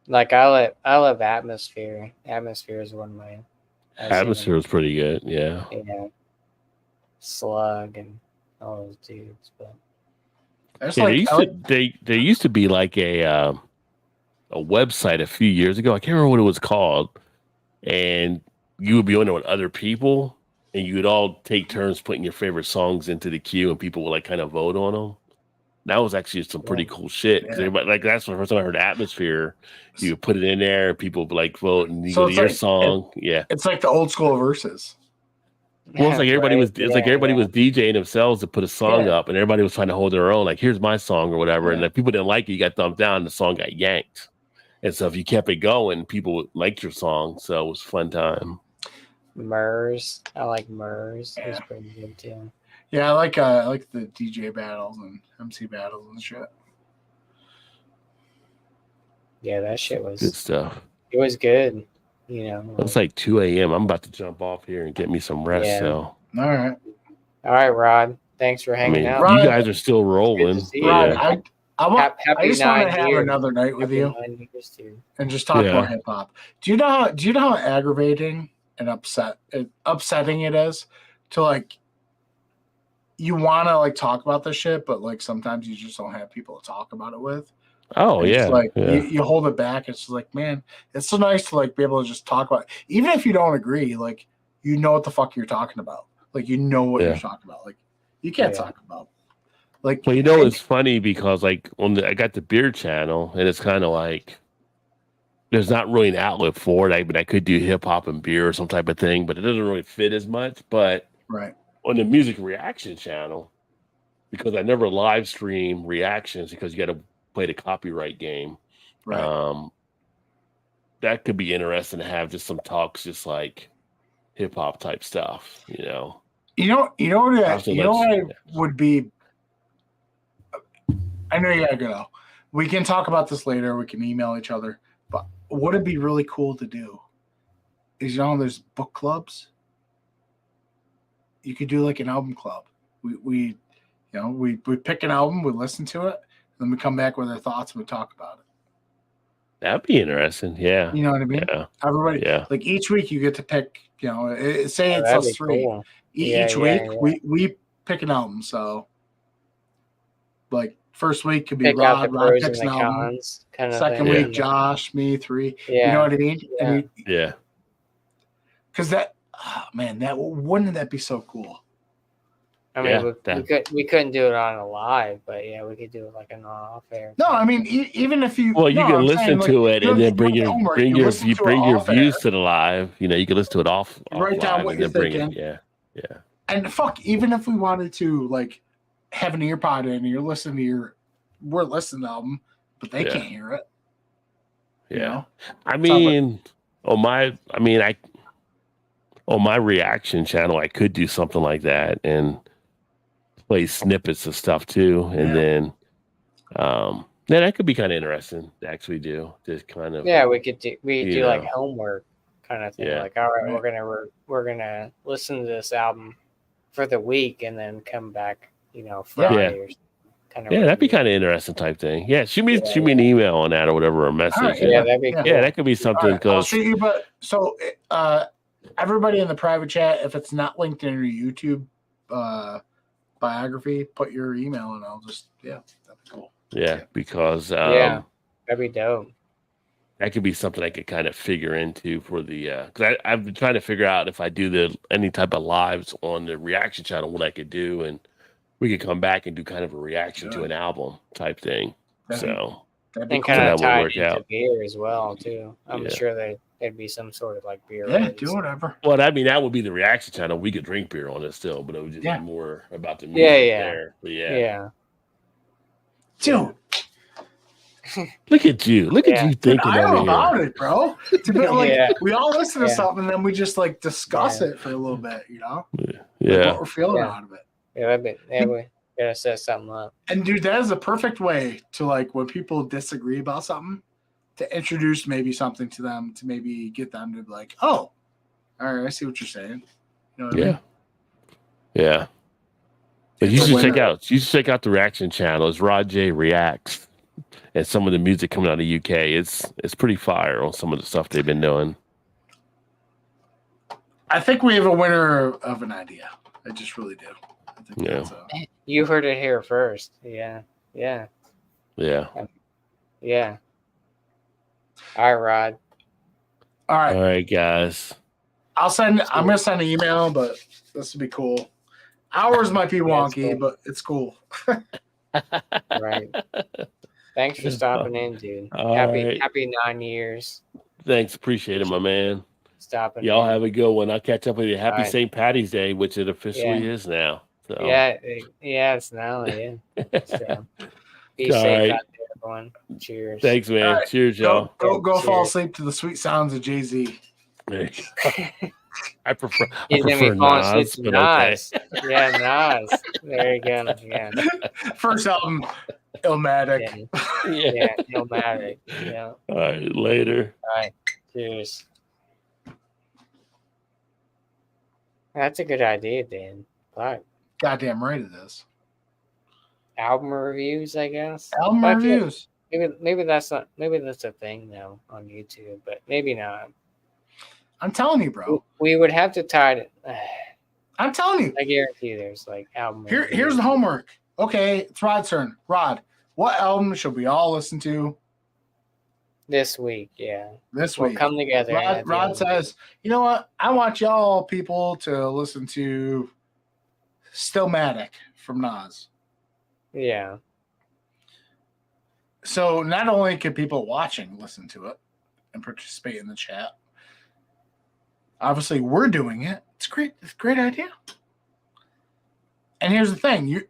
Like, I love Atmosphere. Atmosphere is one of my. Atmosphere was pretty good. Yeah. Yeah. Slug and all those dudes, but. Yeah, there used to be like a website a few years ago. I can't remember what it was called, and you would be on there with other people, and you would all take turns putting your favorite songs into the queue, and people would like kind of vote on them. That was actually some pretty cool shit. Yeah. Everybody, like, that's the first time I heard Atmosphere. You would put it in there, people would like vote, and you go to your song. It's like the old school verses. Well, it's like everybody was DJing themselves to put a song up, and everybody was trying to hold their own. Like, here's my song or whatever. And if people didn't like it, you got thumbs down, and the song got yanked. And so if you kept it going, people liked your song. So it was a fun time. Murs, I like Murs. It was pretty good too. Yeah, I like the DJ battles and MC battles and shit. Yeah, that shit was good stuff. It was good. You know, it's like 2 a.m. I'm about to jump off here and get me some rest. Yeah. So, all right, Rod. Thanks for hanging out. You guys are still rolling. Rod, I just want to have another night with you and just talk about hip hop. Do you know how aggravating and upsetting it is to, like, you want to like talk about this shit, but like sometimes you just don't have people to talk about it with. Oh, And yeah. it's like yeah. you hold it back. It's just like, man, it's so nice to like be able to just talk about it. Even if you don't agree, like you know what the fuck you're talking about. Like you know what you're Yeah. talking about. Like you can't Yeah. talk about. Like Well, it's funny because like I got the beer channel, and it's kind of like there's not really an outlet for it. But I could do hip hop and beer or some type of thing, but it doesn't really fit as much. But right. on the music reaction channel, because I never live stream reactions because you got to play the copyright game. Right. That could be interesting to have just some talks, just like hip hop type stuff. You know what would be. I know you gotta go. We can talk about this later. We can email each other. But what would be really cool to do is, there's book clubs. You could do like an album club. We pick an album, we listen to it, and then we come back with our thoughts and we talk about it. That'd be interesting. Yeah. You know what I mean? Yeah. Everybody, Yeah. like each week you get to pick, say it's that'd us be three. cool. Each week we pick an album. So like first week could be Pick out the Rod pros picks and an the album. cons, kind of Second thing. week, Josh, me, 3. Yeah. You know what I mean? Yeah. And Yeah. because that, wouldn't that be so cool? I mean, Yeah, we couldn't do it on a live, but yeah, we could do it like an off air. No, I mean, even if you. Well, you can listen to it and then bring your views to the live. You can listen to it off. Write down what you're thinking. Yeah. And fuck, even if we wanted to like have an ear pod in and you're listening to we're listening to album, but they can't hear it. Yeah. I mean, on my reaction channel, I could do something like that and play snippets of stuff too, and then that could be kind of interesting to actually do. Just kind of we could do like homework kind of thing. Yeah. Like, all right, we're gonna listen to this album for the week and then come back, Friday or kind of. Yeah, that'd be kind of interesting type thing. Yeah, shoot me an email on that or whatever, or a message. Right, that'd be cool. Yeah, that could be something. Right, I'll shoot you, but so everybody in the private chat, if it's not linked in your YouTube biography, put your email and I'll just that'd be cool. Yeah, because that'd be dope. That could be something I could kind of figure into for the because I've been trying to figure out if I do any type of lives on the reaction channel, what I could do, and we could come back and do kind of a reaction to an album type thing. And kind of tied into beer as well too. I'm sure there'd be some sort of like beer. Yeah, do whatever. Well, I mean, that would be the reaction channel. We could drink beer on it still, but it would just be more about the music there. But dude. Look at you! Look at you thinking. I know about it, bro. To be like, we all listen to something, and then we just like discuss it for a little bit, Yeah, like what we're feeling out of it. We gotta set something up. And dude, that is a perfect way to like when people disagree about something, to introduce maybe something to them, to maybe get them to be like, oh, all right, I see what you're saying. You know what I mean? Yeah. But you should check out the reaction channel. It's Rod J Reacts. And some of the music coming out of the UK, it's pretty fire on some of the stuff they've been doing. I think we have a winner of an idea. I just really do. I think you heard it here first. Yeah. All right, Rod. All right, guys. I'm gonna send an email, but this would be cool. Ours might be wonky, but it's cool. Right. Thanks for stopping in, dude. Happy 9 years. Thanks. Appreciate it, my man. Stopping. Y'all have a good one. I'll catch up with you. Happy St. Patty's Day, which it officially is now. So. Yeah, it's now. Yeah. So, be safe out there, everyone. Cheers. Thanks, man. Right. Cheers, y'all. Go fall asleep to the sweet sounds of Jay-Z. I prefer Nas, but Nas. Okay. Yeah, Nas. There you go. Yeah. First album, Illmatic. Yeah, Illmatic. Yeah. All right, later. All right. Cheers. That's a good idea, Dan. But goddamn right it is. Album reviews, I guess. Album reviews. Maybe that's a thing though on YouTube, but maybe not. I'm telling you, bro. We would have to tie it. I'm telling you. I guarantee there's like album. Here's the homework. Okay, it's Rod's turn. Rod, what album should we all listen to This week, yeah. this We'll week? come together. at the Rod end. says, you know what? I want y'all people to listen to Stillmatic from Nas. Yeah. So not only can people watching listen to it and participate in the chat, obviously we're doing it. It's great. It's a great idea. And here's the thing: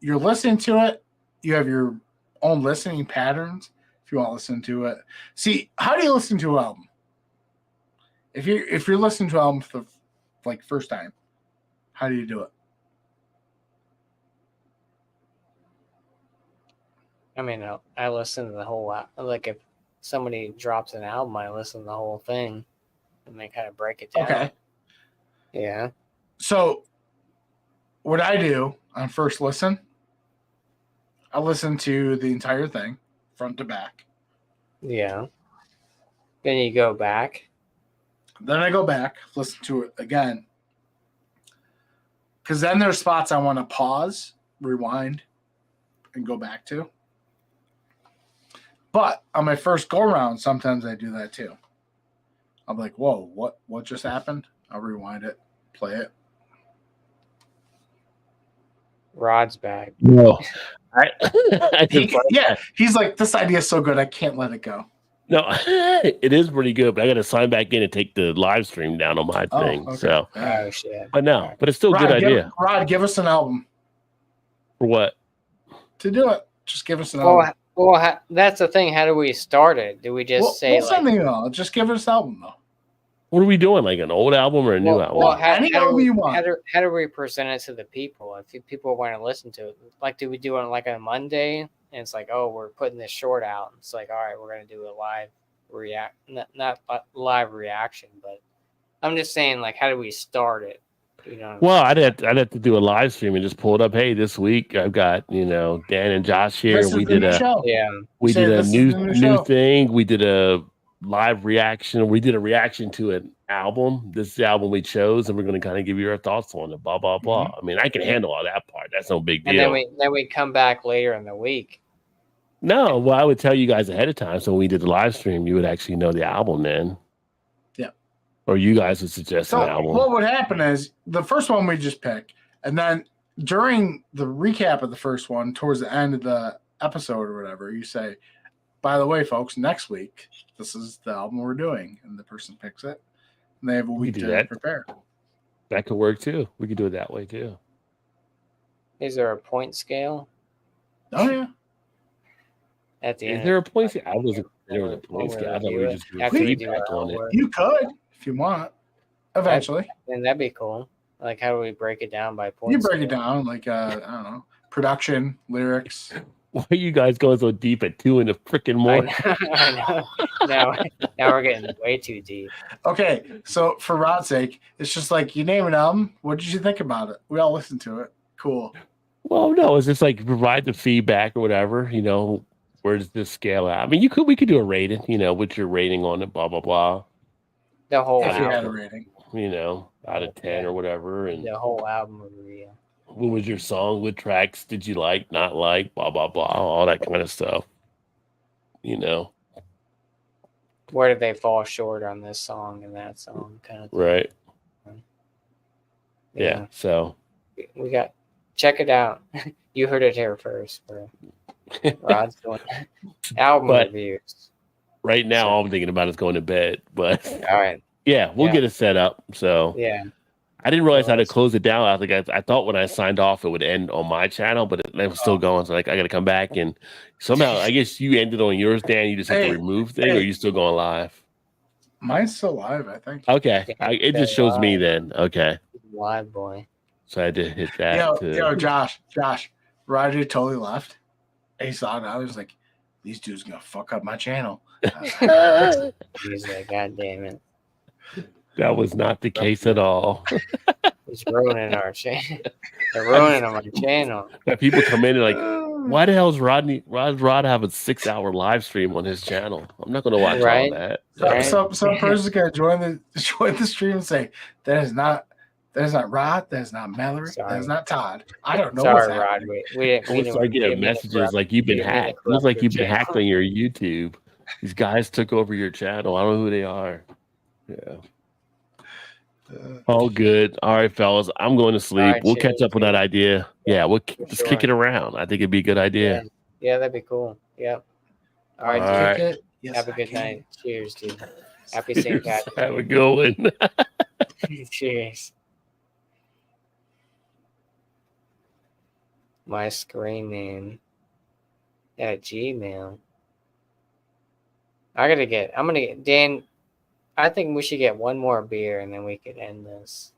you're listening to it. You have your own listening patterns. If you want to listen to it, see, how do you listen to an album? If you're listening to an album for the first time, how do you do it? I mean, I listen to the whole. Like if somebody drops an album, I listen to the whole thing, and they kind of break it down. Okay. Yeah. So, what I do on first listen, I listen to the entire thing, front to back. Yeah. Then you go back. Then I go back, listen to it again. Because then there's spots I want to pause, rewind, and go back to. But on my first go around, sometimes I do that too. I'm like, whoa, what just happened? I'll rewind it, play it. Rod's back. No, I just He's like, this idea is so good, I can't let it go. no, it is pretty good, but I got to sign back in and take the live stream down on my thing. okay. So, Oh shit. but it's still a good idea. Rod, give us an album For what? to do it. Just give us an album. Well, that's the thing. How do we start it? Do we just say we'll send like? an email. Just give us an album though. What are we doing? Like an old album or a new album? Well, Any album you want. How do we present it to the people? If people want to listen to it, like, do we do it on like a Monday? And it's like, oh, we're putting this short out. It's like, all right, we're gonna do a live not live reaction, but I'm just saying, like, how do we start it? You know. Well, I'd have to do a live stream and just pull it up. Hey, this week I've got Dan and Josh here. This is We the did new a show. Yeah. we Say did a this is new the new show. thing. We did a live reaction. We did a reaction to an album. This is the album we chose, and we're going to kind of give you our thoughts on it. Blah blah blah. I mean, I can handle all that part. That's no big deal. And then we come back later in the week. No, well, I would tell you guys ahead of time. So when we did the live stream, you would actually know the album then. Yeah. Or you guys would suggest So an album. what would happen is the first one we just pick, and then during the recap of the first one, towards the end of the episode or whatever, you say, by the way, folks, next week, this is the album we're doing. And the person picks it. And they have a week do to that. prepare. That could work too. We could do it that way too. Is there a point scale Oh, yeah. at the Is end? there a point scale? I wasn't there was a When point we scale. I thought we review were it, just doing after we do feedback our on it. homework? You could if you want. Eventually. And that'd be cool. Like, how do we break it down by points? You break it down like, I don't know, production, lyrics. Why are you guys going so deep at 2 in the freaking morning? I know. Now we're getting way too deep. Okay, so for Rod's sake, it's just like you name an album. What did you think about it? We all listened to it. Cool. Well, no, it's just like provide the feedback or whatever. Where does this scale at? I mean, we could do a rating. What's your rating on it? Blah blah blah. The whole If you had a album. rating. Out of 10 or whatever. And The whole album review. what was your song? What tracks did you like? Not like? Blah blah blah. All that kind of stuff. Where did they fall short on this song and that song? Kind of thing. Right. Yeah. So. We got. Check it out. You heard it here first. For Rod's doing album But- reviews. Right now, all I'm thinking about is going to bed. But All right. yeah, we'll Yeah. get it set up. So Yeah. I didn't realize how to Nice. close it down. I thought when I signed off it would end on my channel, but it was still going. So I got to come back and somehow I guess you ended on yours, Dan. You just have Hey, to remove thing, or are you still going live? Mine's still live, I think. Okay, Yeah, it just shows me live. then. Okay, Live boy. so I had to hit that. Yo, Josh, Roger totally left. He saw it. I was like, these dudes gonna fuck up my channel. He's like, God damn it. That was not the case at all. He's ruining our channel. They're ruining our channel. That people come in and like, why the hell is Rod have a 6-hour live stream on his channel? I'm not going to watch Right. all that. Right. Some person's gonna join the stream and say that is not There's not Rod. There's not Mallory. Sorry. There's not Todd. I don't know what's Sorry, Rod. happening. We didn't. It looks like you have messages like you've been hacked. It looks like you've been hacked on your YouTube. These guys took over your channel. I don't know who they are. Yeah. All good. All right, fellas. I'm going to sleep. Right, we'll catch up on that idea. Yeah, let's kick it around. I think it'd be a good idea. Yeah, that'd be cool. Yep. All right, All right. It? Yes, have a good night. Cheers, dude. Happy St. Patrick's Day. Have a good one. Cheers. My screaming at Gmail. I'm gonna get Dan. I think we should get one more beer and then we could end this.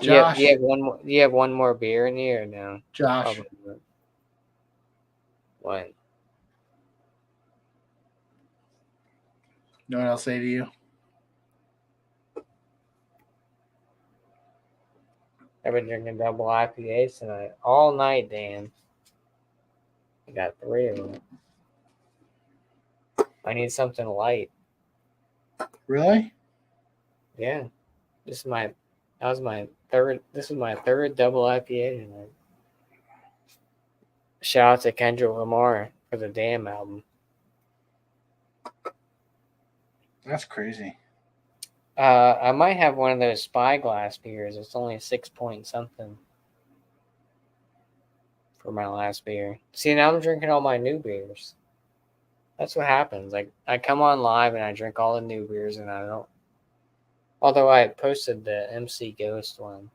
Josh, do you have one more? Do you have one more beer in here or no? Josh, Probably not. What? know what I'll say to you? I've been drinking double IPAs tonight all night, Dan. I got 3 of them. I need something light. Really? Yeah. This was my third double IPA tonight. Shout out to Kendrick Lamar for the Damn album. That's crazy. I might have one of those Spyglass beers. It's only 6 point something for my last beer. See, now I'm drinking all my new beers. That's what happens. Like, I come on live and I drink all the new beers and I don't. Although I posted the MC Ghost one.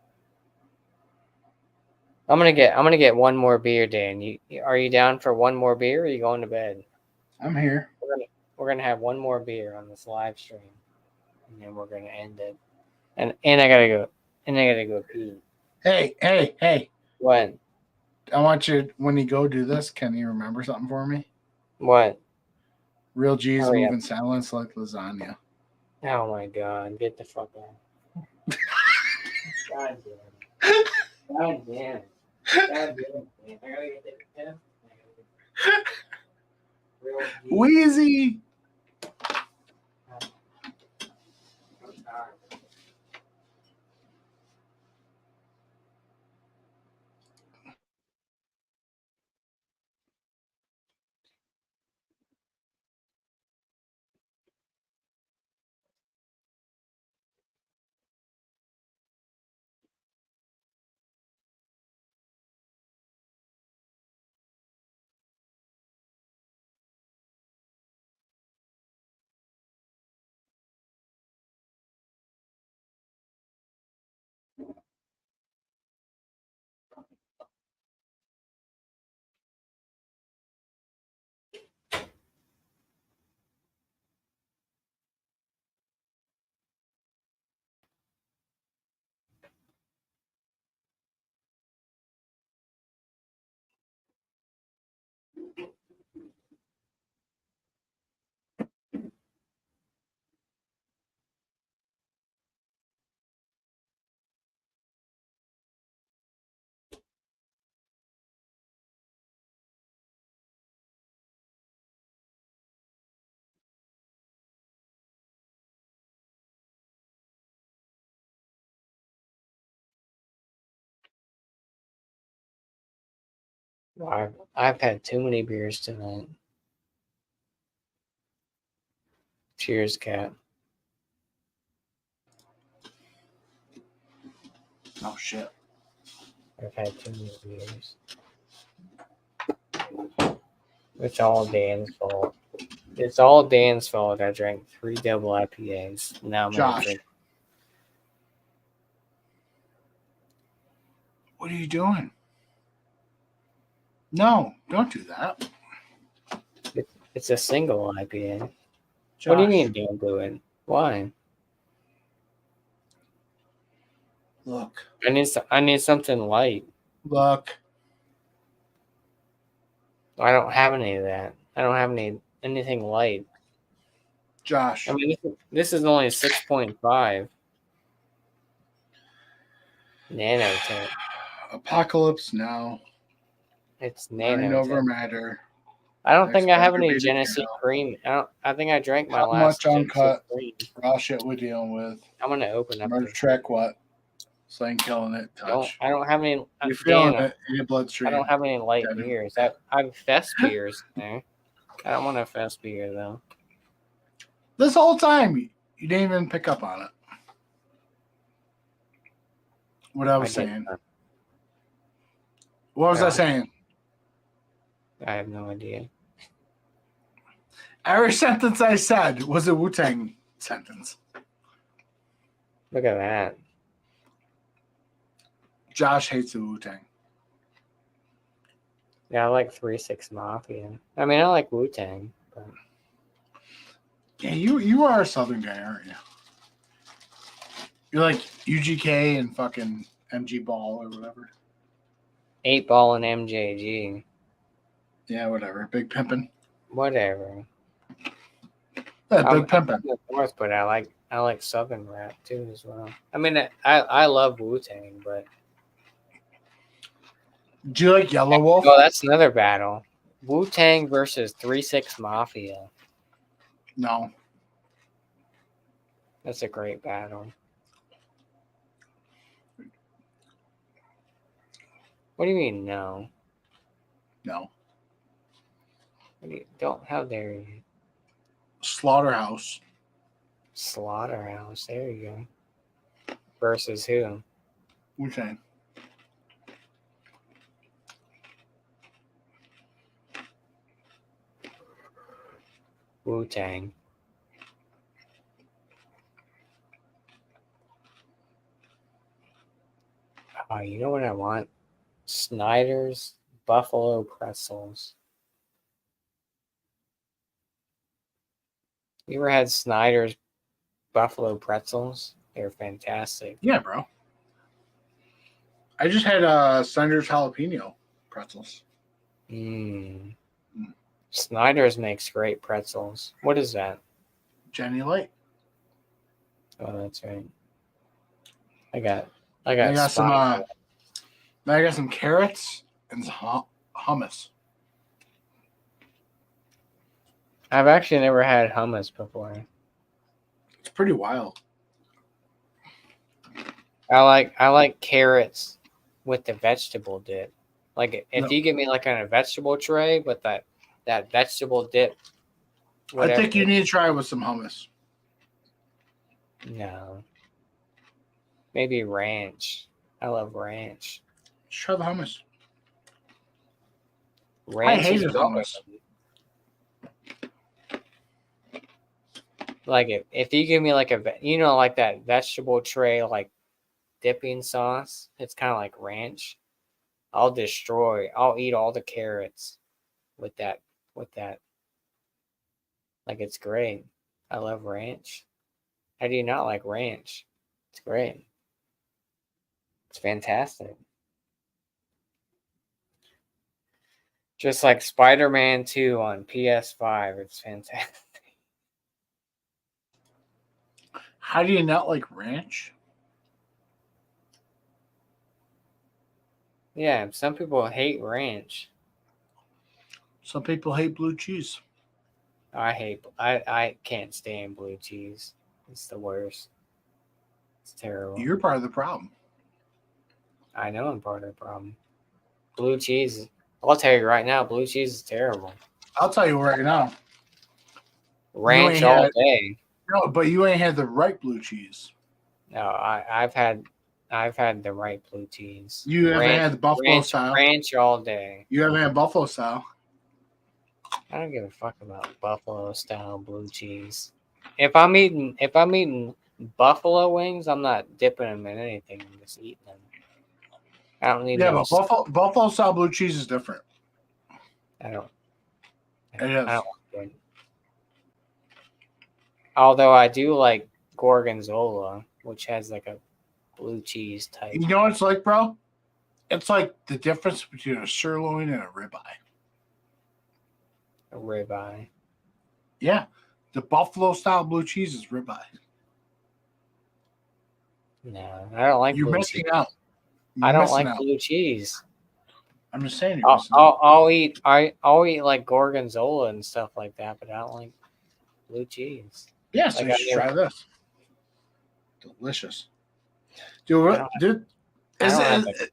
I'm gonna get one more beer, Dan. Are you down for one more beer or are you going to bed? I'm here. We're gonna have one more beer on this live stream. And then we're gonna end it. And I gotta go pee. Hey. What? I want you, when you go do this, can you remember something for me? What? Real G's Hurry move in silence like lasagna. Oh my god, get the fuck out. God damn it. God damn it. God damn it. Man. I gotta get the pen. Real G. Wheezy. I'm tired. I've had too many beers tonight. Cheers, Cat. Oh, shit. I've had too many beers. It's all Dan's fault. It's all Dan's fault. I drank 3 double IPAs. Now I'm gonna Josh. drink. What are you doing? No, don't do that. It's a single IPA. Josh, What do you mean don't do it? Why? Look. I need something light. Look. I don't have any of that. I don't have anything light. Josh. I mean, this is only 6.5 nanotech. Apocalypse Now. It's Mind nanotech. over matter. I don't think I have any Expired Genesee baby cream. I think I drank my How last much uncut? Genesee cream. Raw shit we're dealing with. I'm gonna open up Murder this. Track what? Slaying, killing it, touch. I don't have any. You're feeling Dan, it in your bloodstream. I don't have any light Got it. beers. I have fest beers in there. I don't want a fest beer though. This whole time, you didn't even pick up on it. What I was saying. What was I saying? I have no idea. Every sentence I said was a Wu-Tang sentence. Look at that. Josh hates the Wu-Tang. Yeah, I like 3-6 Mafia. I mean, I like Wu-Tang, but Yeah, you are a Southern guy, aren't you? You're like UGK and fucking MG Ball or whatever. 8 Ball and MJG. Yeah, whatever. Big pimpin'. Whatever. Yeah, I'm big pimpin'. Of course, but I like Southern rap too as well. I mean, I love Wu-Tang, but Do you like Yellow Wolf? oh, that's another battle. Wu-Tang versus 3-6 Mafia. No. That's a great battle. What do you mean no? No. Don't how dare you? Slaughterhouse. Slaughterhouse. There you go. Versus who? Wu-Tang. Wu-Tang. Oh, you know what I want? Snyder's Buffalo Pretzels. You ever had Snyder's Buffalo Pretzels? They're fantastic. Yeah, bro. I just had Snyder's jalapeno pretzels. Mm. Mm. Snyder's makes great pretzels. What is that? Jenny Light. Oh, that's right. I got I got some. Spider. I got some carrots and some hummus. I've actually never had hummus before. It's pretty wild. I like carrots with the vegetable dip. Like if you give me like on a vegetable tray with that vegetable dip. I think you need to try it with some hummus. No. Maybe ranch. I love ranch. Just try the hummus. Ranch I hated is good. hummus. Like if you give me like like that vegetable tray like dipping sauce, it's kind of like ranch. I'll eat all the carrots with that. Like it's great. I love ranch. How do you not like ranch? It's great. It's fantastic. Just like Spider-Man 2 on PS5, it's fantastic. How do you not like ranch? Yeah, some people hate ranch. Some people hate blue cheese. I can't stand blue cheese. It's the worst. It's terrible. You're part of the problem. I know I'm part of the problem. Blue cheese, I'll tell you right now, blue cheese is terrible. I'll tell you right now. Ranch all day. No, but you ain't had the right blue cheese. No, I've had the right blue cheese. You haven't had the buffalo style. Ranch all day. You haven't had buffalo style. I don't give a fuck about buffalo style blue cheese. If I'm eating buffalo wings, I'm not dipping them in anything. I'm just eating them. I don't need. Yeah, but buffalo style blue cheese is different. I don't. It is. I don't like it. Although I do like Gorgonzola, which has like a blue cheese type. You know what it's like, bro? It's like the difference between a sirloin and a ribeye. A ribeye. Yeah, the buffalo style blue cheese is ribeye. No, I don't like. You're blue missing cheese. out. I don't like blue cheese. I'm just saying. You're missing out. I'll eat like Gorgonzola and stuff like that, but I don't like blue cheese. Yeah, so Like you should try this. Delicious. Dude, I is don't have it, that.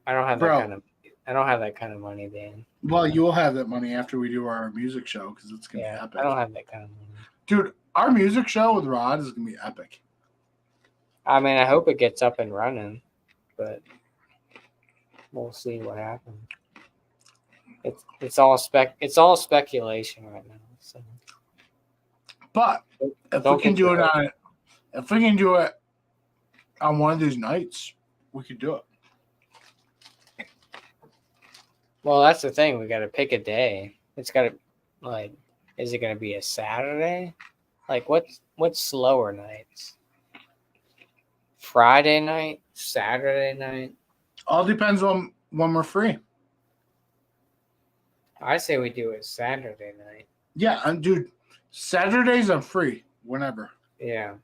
I don't have Bro. that kind of. I don't have that kind of money, Dan. well, you will have that money after we do our music show because it's gonna Yeah, be epic. I don't have that kind of money. Dude, our music show with Rod is gonna be epic. I mean, I hope it gets up and running, but we'll see what happens. It's all speculation right now. So But if Don't we can get do your it on one of these nights, we could do it. well, that's the thing. We got to pick a day. It's got to like, is it going to be a Saturday? Like, what's slower nights? Friday night, Saturday night. All depends on when we're free. I say we do it Saturday night. Yeah, and dude, Saturdays I'm free whenever. Yeah.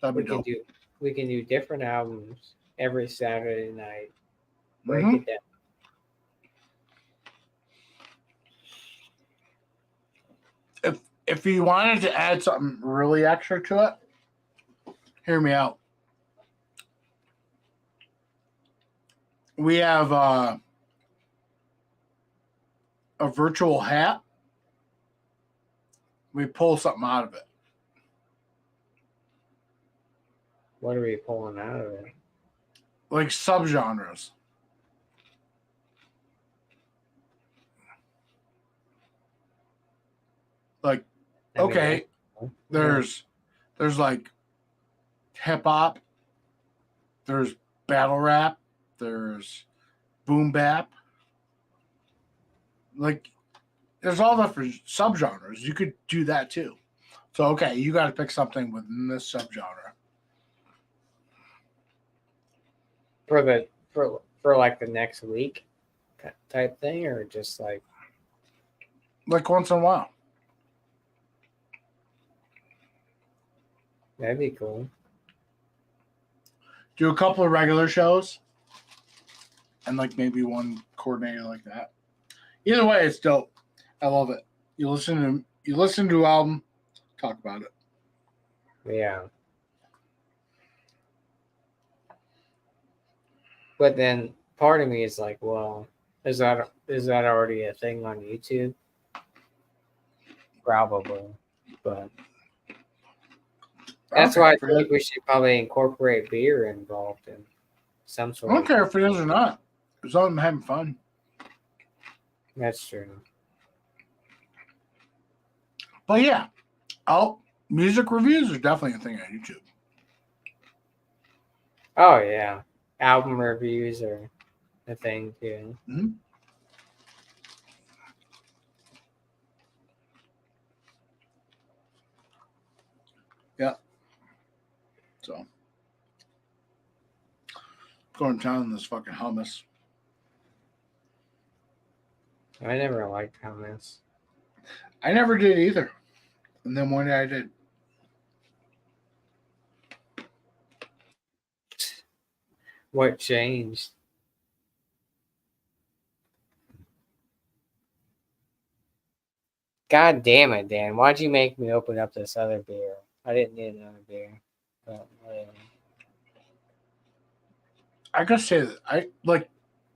That'd be dope. We can do different albums every Saturday night. Break Mhm. it down. If you wanted to add something really extra to it, hear me out. We have a virtual hat. We pull something out of it. What are we pulling out of it? Like subgenres. Like, I mean, okay, there's like hip hop, there's battle rap, there's boom bap. Like, there's all different subgenres. You could do that too. So okay, you got to pick something within this subgenre. for like the next week type thing, or just like Like once in a while. that'd be cool. Do a couple of regular shows and like maybe one coordinator like that. Either way, it's dope. I love it. You listen to an album, talk about it. Yeah. But then part of me is like, well, is that already a thing on YouTube? Probably, but that's why I think we should probably incorporate beer involved in some sort. I don't care if it is or not. As long as I'm having fun. That's true. But yeah, music reviews are definitely a thing on YouTube. Oh yeah, album reviews are a thing too. Mm-hmm. Yeah. So, going down on this fucking hummus. I never liked hummus. I never did either. And then one day I did. What changed? God damn it, Dan. Why'd you make me open up this other beer? I didn't need another beer. But whatever. I gotta say that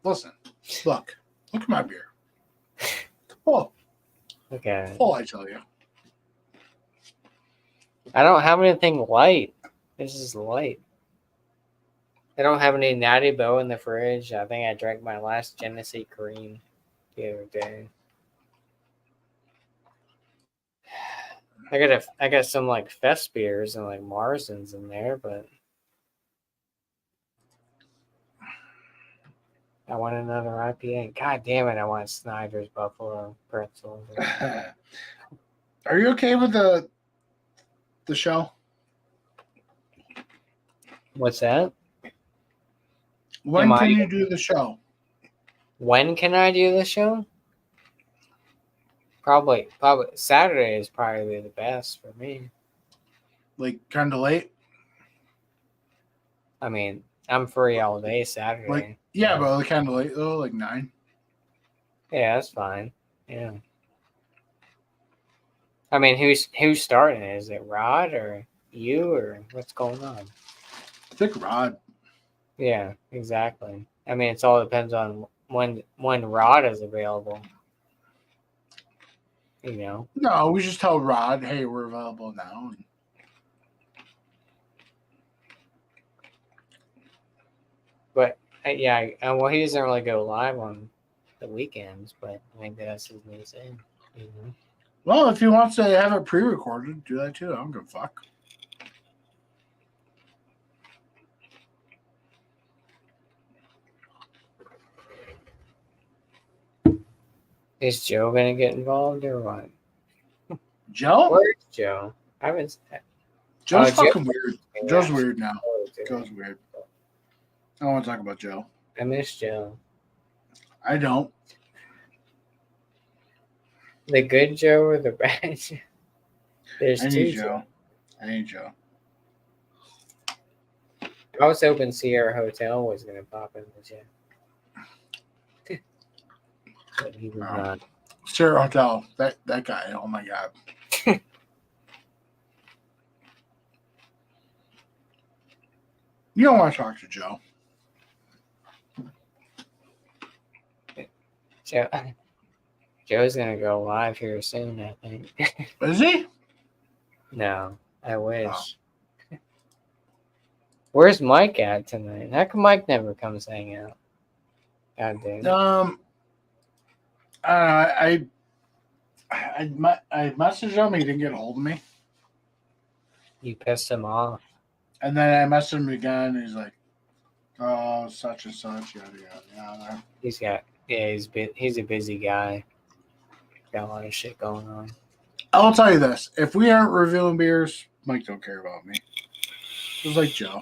listen, look at my beer. Full. Okay. Full, I tell you. I don't have anything light. This is light. I don't have any Natty Boh in the fridge. I think I drank my last Genesee Cream the other day. I got some like Fest beers and like Marsden's in there, but I want another IPA. God damn it, I want Snyder's Buffalo Pretzels. Are you okay with the show? What's that? When can you do the show? When can I do the show? Probably Saturday is probably the best for me. Like kind of late? I mean, I'm free all day Saturday. Like yeah, but like kind of late though, like 9. Yeah, that's fine. Yeah. I mean, who's starting it? Is it Rod or you or what's going on? I think Rod. Yeah, exactly. I mean, it all depends on when Rod is available. You know. No, we just tell Rod, hey, we're available now. But yeah, well, he doesn't really go live on the weekends, but I think that's his new thing. You know? Well, if he wants to have it pre-recorded, do that too. I don't give a fuck. Is Joe gonna get involved or what? Joe? Where's Joe? I haven't. Joe's Joe- fucking weird. Yeah. Joe's weird now. Oh, dude. Joe's weird. I don't want to talk about Joe. I miss Joe. I don't. The good Joe or the bad Joe? There's I two need Joe. Joe. I need Joe. I was hoping Sierra Hotel was gonna pop in with you. But he was Oh. not. Sarah Hotel. That guy. Oh my god. You don't want to talk to Joe. Joe's gonna go live here soon, I think. Is he? No, I wish. Oh. Where's Mike at tonight? How come Mike never comes hang out? God damn. I messaged him. He didn't get a hold of me. You pissed him off. And then I messaged him again. He's like, "Oh, such and such, yada yada yada." He's a busy guy. Got a lot of shit going on. I'll tell you this: if we aren't reviewing beers, Mike don't care about me. Just like Joe,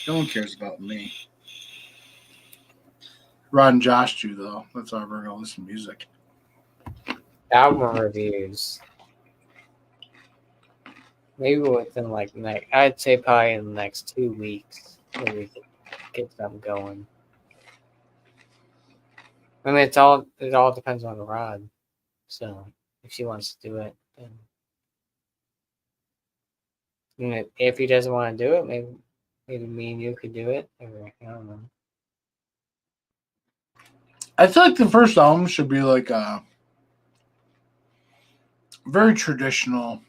no one cares about me. Rod and Josh do though. That's why we're gonna listen to music. Album reviews. Maybe within I'd say probably in the next 2 weeks we could get something going. I mean, it all depends on Rod. So if she wants to do it, then and if he doesn't want to do it, maybe me and you could do it. Or, I don't know. I feel like the first album should be like a very traditional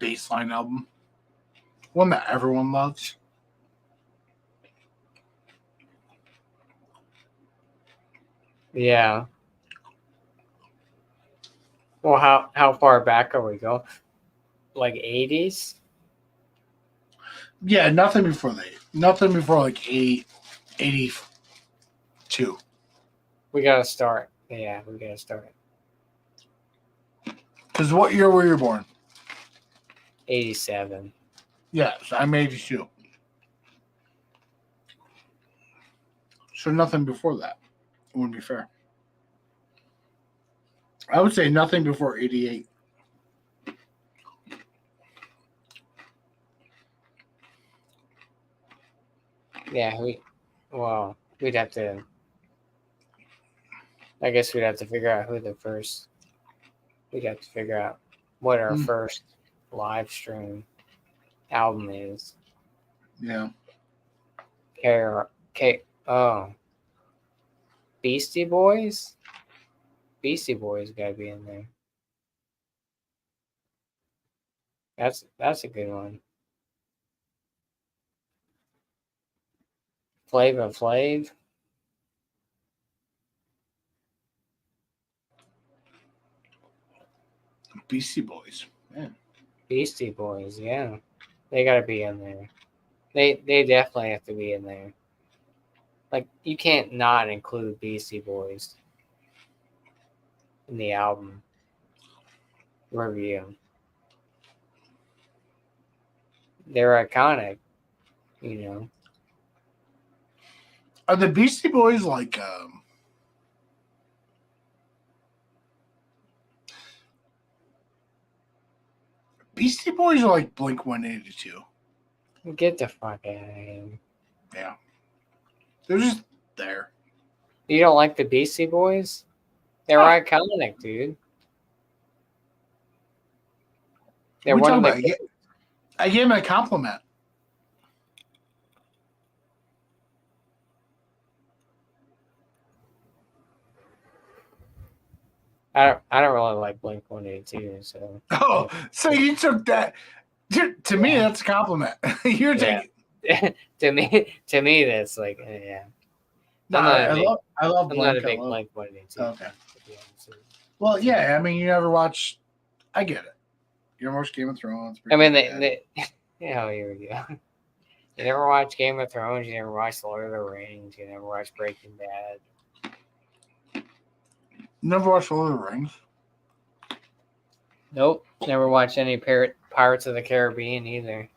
bassline album, one that everyone loves. Yeah. Well, how far back are we going? Like 80s? Yeah, nothing before like 82. We gotta start. Yeah, we gotta start. Because what year were you born? 87. Yes, I'm 82. So nothing before that. It wouldn't be fair. I would say nothing before 88. Yeah, we'd have to. I guess we'd have to figure out who the first. We'd have to figure out what our first live stream album is. Yeah. Beastie Boys? Beastie Boys gotta be in there. That's a good one. Flava Flav. Beastie Boys. Man. Beastie Boys, yeah. They gotta be in there. They definitely have to be in there. Like, you can't not include Beastie Boys in the album review. They're iconic, you know. Are the Beastie Boys like Beastie Boys are like Blink 182. Get the fuck out of here. Yeah. They're just there. You don't like the Beastie Boys? They're iconic, dude. They're What one are of you the talking about? I gave him a compliment. I don't really like Blink-182, so Oh, so you took that. Dude, to me, that's a compliment. You're yeah. taking. to me that's like yeah. No, I'm not a I big, love I'm not Blink. a big I love. Blink-182. Okay. fan, to be honest with you. Well, yeah. I mean, you never watch. I get it. You never watch Game of Thrones. I mean, Breaking Bad. here we go. You never watched Game of Thrones. You never watched Lord of the Rings. You never watched Breaking Bad. Never watched Lord of the Rings. Nope. Never watched any Pirates of the Caribbean either.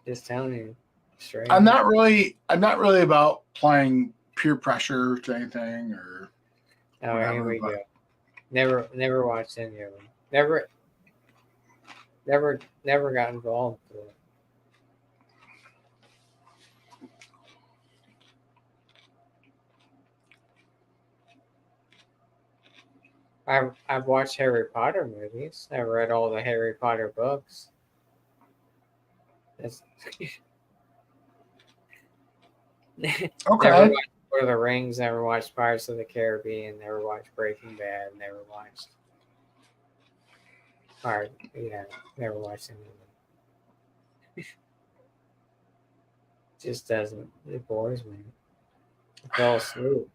Just telling you straight. I'm not really about playing peer pressure to anything or. Oh, whatever, here we but- go. Never watched any of them. Never got involved with it. I've watched Harry Potter movies. I've read all the Harry Potter books. That's Okay. Never watched Lord of the Rings. Never watched Pirates of the Caribbean. Never watched Breaking Bad. Never watched. Never watched any of them. Just doesn't. It bores me. I fall asleep.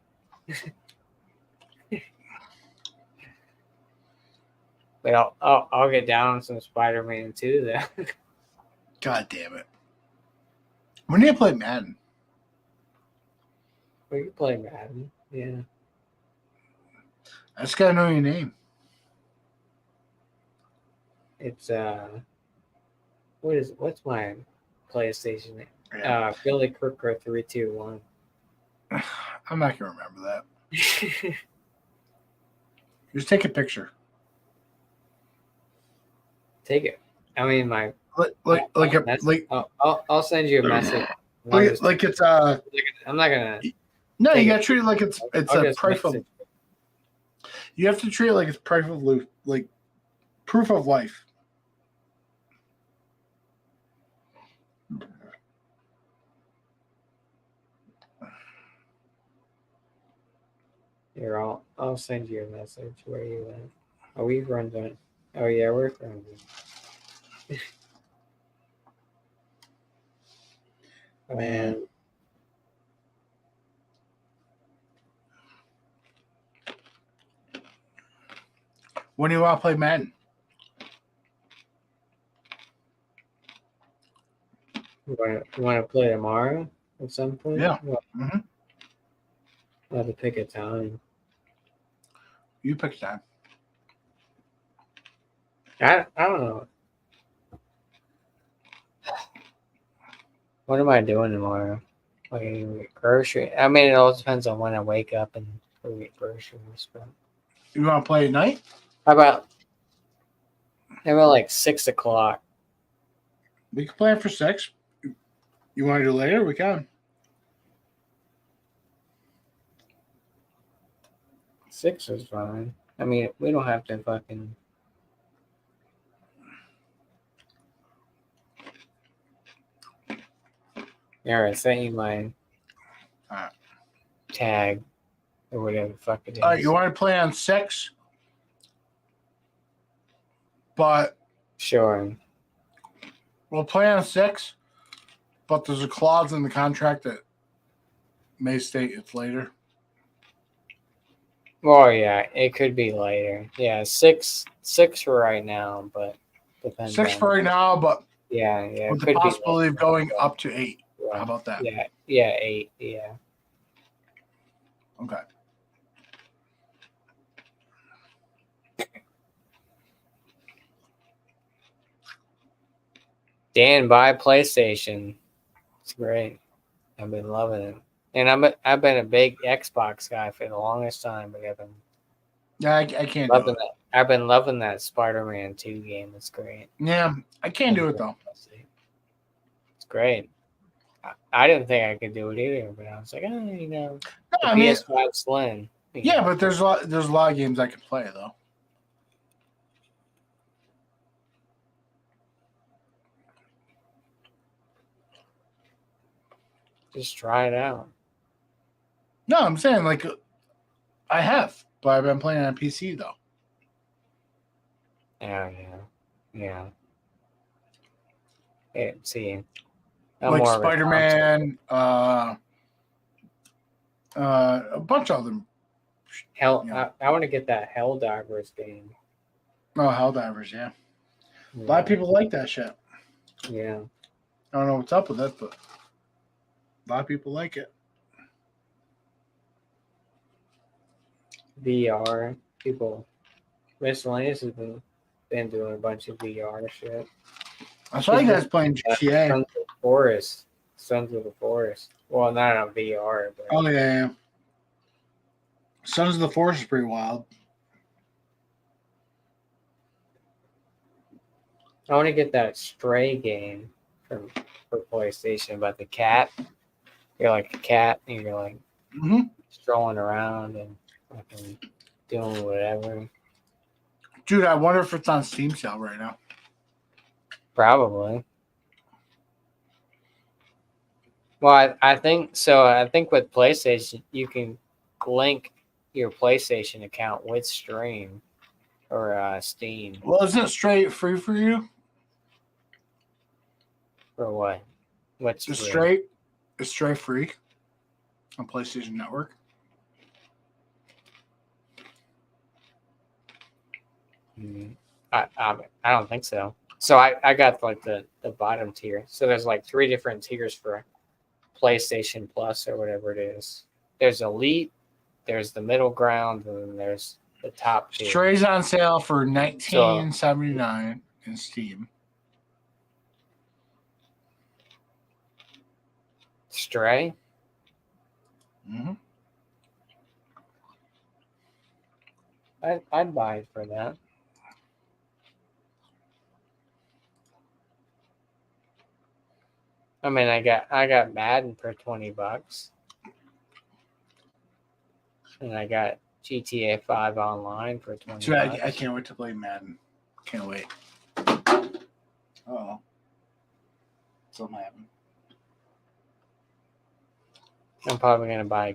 But I'll get down on some Spider-Man too, though. God damn it. When do you play Madden? We can play Madden. Yeah. I just gotta know your name. It's what's my PlayStation name? Yeah. Billy Crooker 321. I'm not gonna remember that. Just take a picture. Take it. I mean, my I'll send you a message. like it's I'm not gonna. no, take you it. gotta treat it like it's I'll a just proof of. message You have to treat it like it's proof of proof of life. Here, I'll send you a message. Where you at? Oh, we've run done. Oh yeah, we're friends. Man. When do you want to play Madden? You want to play tomorrow at some point? Yeah. Well, Mhm. I'll have to pick a time. You pick time. I don't know. What am I doing tomorrow? Like grocery. I mean, it all depends on when I wake up and go get groceries. But You want to play at night? how about like 6 o'clock? We can play it for 6. You want to do later? We can. 6 is fine. I mean, we don't have to fucking. Yeah, I sent you my Alright. tag or whatever the fuck it is. All right, you want to play on 6? But Sure. we'll play on 6, but there's a clause in the contract that may state it's later. Well, yeah, it could be later. Yeah, 6 for right now, but depends. 6 on- for right now, but Yeah, with it the could possibility be of going up to 8. later. How about that? Yeah, 8. Yeah. Okay. Dan, buy PlayStation. It's great. I've been loving it, and I've been a big Xbox guy for the longest time, but I've been Yeah, I can't do loving it. that. I've been loving that Spider-Man 2 game. It's great. Yeah, I can't do it though. It's great. I didn't think I could do it either, but I was like, No, the I mean, PS5 Slim. Yeah, but there's a lot of games I can play though. just try it out. No, I'm saying like I have, but I've been playing on PC though. Yeah. See, I'm Like more of a Spider-Man, a bunch of them. Hell, Yeah. I want to get that Helldivers game. Oh, Helldivers, yeah. A lot of people like that shit. Yeah. I don't know what's up with it, but a lot of people like it. VR people. Miscellaneous has been doing a bunch of VR shit. I saw you guys playing GTA. Sons of the Forest. Sons of the Forest. Well, not on VR, but Oh yeah. Sons of the Forest is pretty wild. I want to get that Stray game for PlayStation about the cat. You're like a cat, and you're like strolling around and fucking doing whatever. Dude, I wonder if it's on Steam sale right now. Probably. Well, I think so. I think with PlayStation, you can link your PlayStation account with Stream or Steam. Well, isn't it straight free for you? For what? What's It's free? straight free on PlayStation Network. I don't think so. So I got like the bottom tier. So there's like 3 different tiers for PlayStation Plus or whatever it is. There's Elite, there's the middle ground, and then there's the top tier. Stray's on sale for $19.79 in Steam. Stray? Mm-hmm. I'd buy it for that. I mean, I got Madden for $20, and I got GTA 5 online for $20. Dude, I can't wait to play Madden. Can't wait. Oh, something happened. I'm probably gonna buy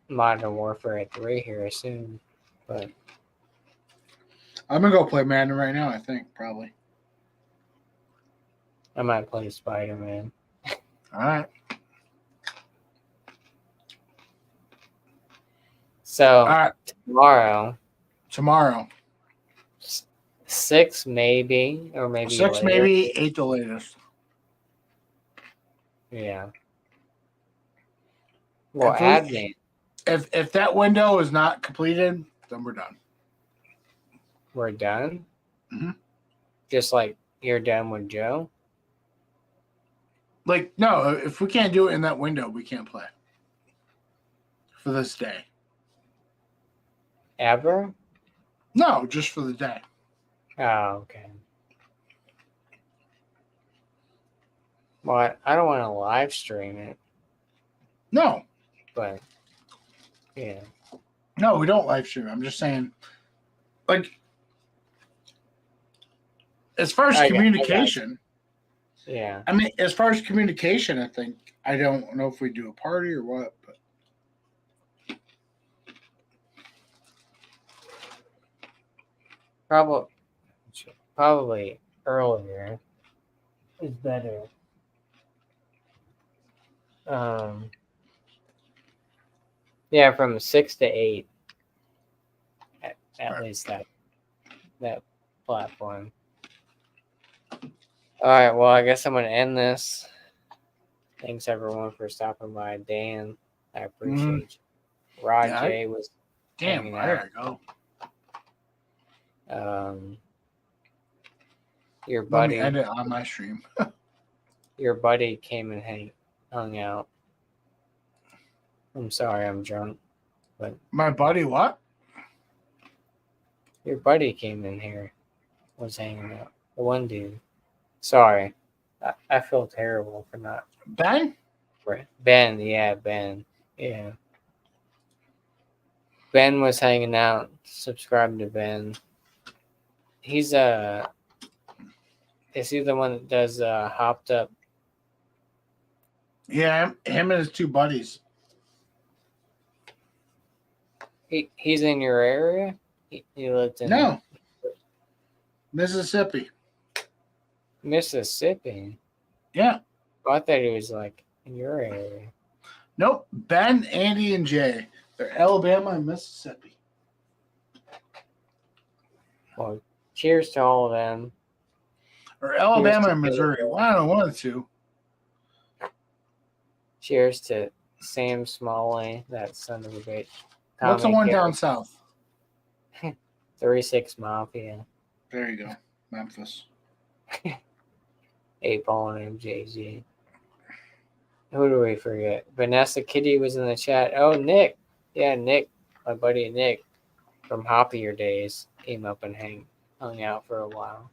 Modern Warfare 3 here soon, but I'm gonna go play Madden right now. I think probably. I might play Spider-Man. All right. So All right. tomorrow, 6 maybe, or maybe 6 later. maybe 8 the latest. Yeah. Well, add me. If that window is not completed, then we're done. We're done. Mm-hmm. Just like you're done with Joe. Like, no, if we can't do it in that window, we can't play for this day. Ever? No, just for the day. Oh, okay. Well, I don't want to live stream it, No, but yeah. no, we don't live stream. I'm just saying, like, as far as communication, Yeah. I mean, as far as communication, I think I don't know if we do a party or what, but Probably earlier is better. Yeah, from 6 to 8. At Right. least that platform. All right, well, I guess I'm going to end this. Thanks, everyone, for stopping by. Dan, I appreciate you. Rajay was damn, hanging there out. I go. Your Let buddy me end it on my stream. Your buddy came and hung out. I'm sorry, I'm drunk, but My buddy, what? your buddy came in here, was hanging out. The one dude. Sorry, I feel terrible for not. Ben? Ben, yeah, Ben, yeah. Ben was hanging out. Subscribe to Ben. He's is he the one that does Hopped Up? Yeah, him and his two buddies. He's in your area? He lived in No. Mississippi. Mississippi. Yeah. Oh, I thought he was like in your area. Nope. Ben, Andy, and Jay. They're Alabama and Mississippi. Well, cheers to all of them. Or Alabama to and Missouri. Well, I don't know, one of the two. Cheers to Sam Smalley, that son of a bitch. What's the Tommy one Garrett, down south? 36 Mafia, There you go. Memphis. 8 Ball and MJG. Who do we forget? Vanessa Kitty was in the chat. Oh, Nick. Yeah, Nick, my buddy Nick from Hoppier Days came up and hung out for a while.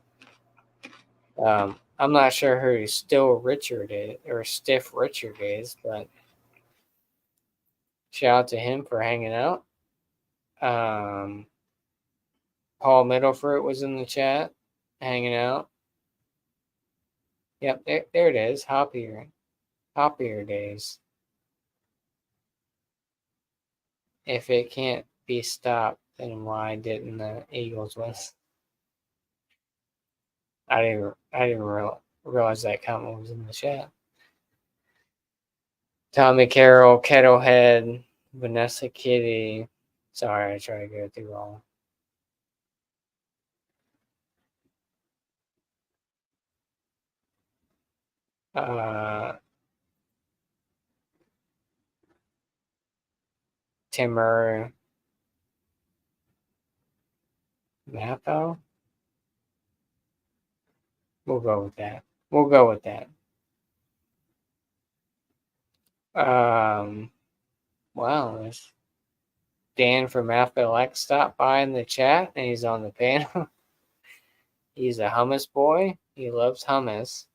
I'm not sure who Still Richard is or Stiff Richard is, but shout out to him for hanging out. Paul Middlefruit was in the chat, hanging out. Yep, there it is. Hoppier Days. If it can't be stopped, then why didn't the Eagles win? I didn't realize that comment was in the chat. Tommy Carroll, Kettlehead, Vanessa Kitty. Sorry, I tried to go through all. Timur Mappo. We'll go with that. Wow, this Dan from FLX stopped by in the chat and he's on the panel. He's a hummus boy. He loves hummus.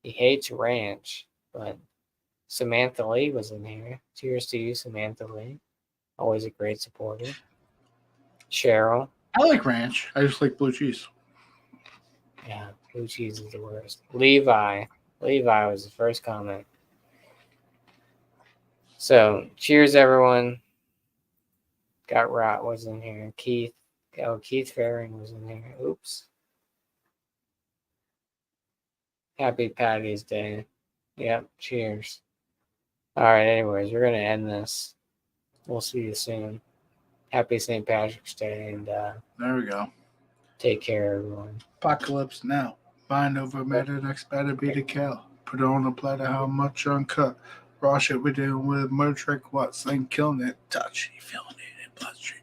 He hates ranch, but Samantha Lee was in here. Cheers to you, Samantha Lee. Always a great supporter. Cheryl. I like ranch. I just like blue cheese. Yeah, blue cheese is the worst. Levi was the first comment. So, cheers, everyone. Got Rot was in here. Keith Faring was in here. Oops. Happy Patty's Day. Yep, cheers. All right, anyways, we're going to end this. We'll see you soon. Happy St. Patrick's Day, and there we go. Take care, everyone. Apocalypse now. Bind over matter, next better be the cow. Put it on a platter, how much uncut. Raw shit we doing with murder trick, what's then killing it. Touch, you feeling it in bloodstream.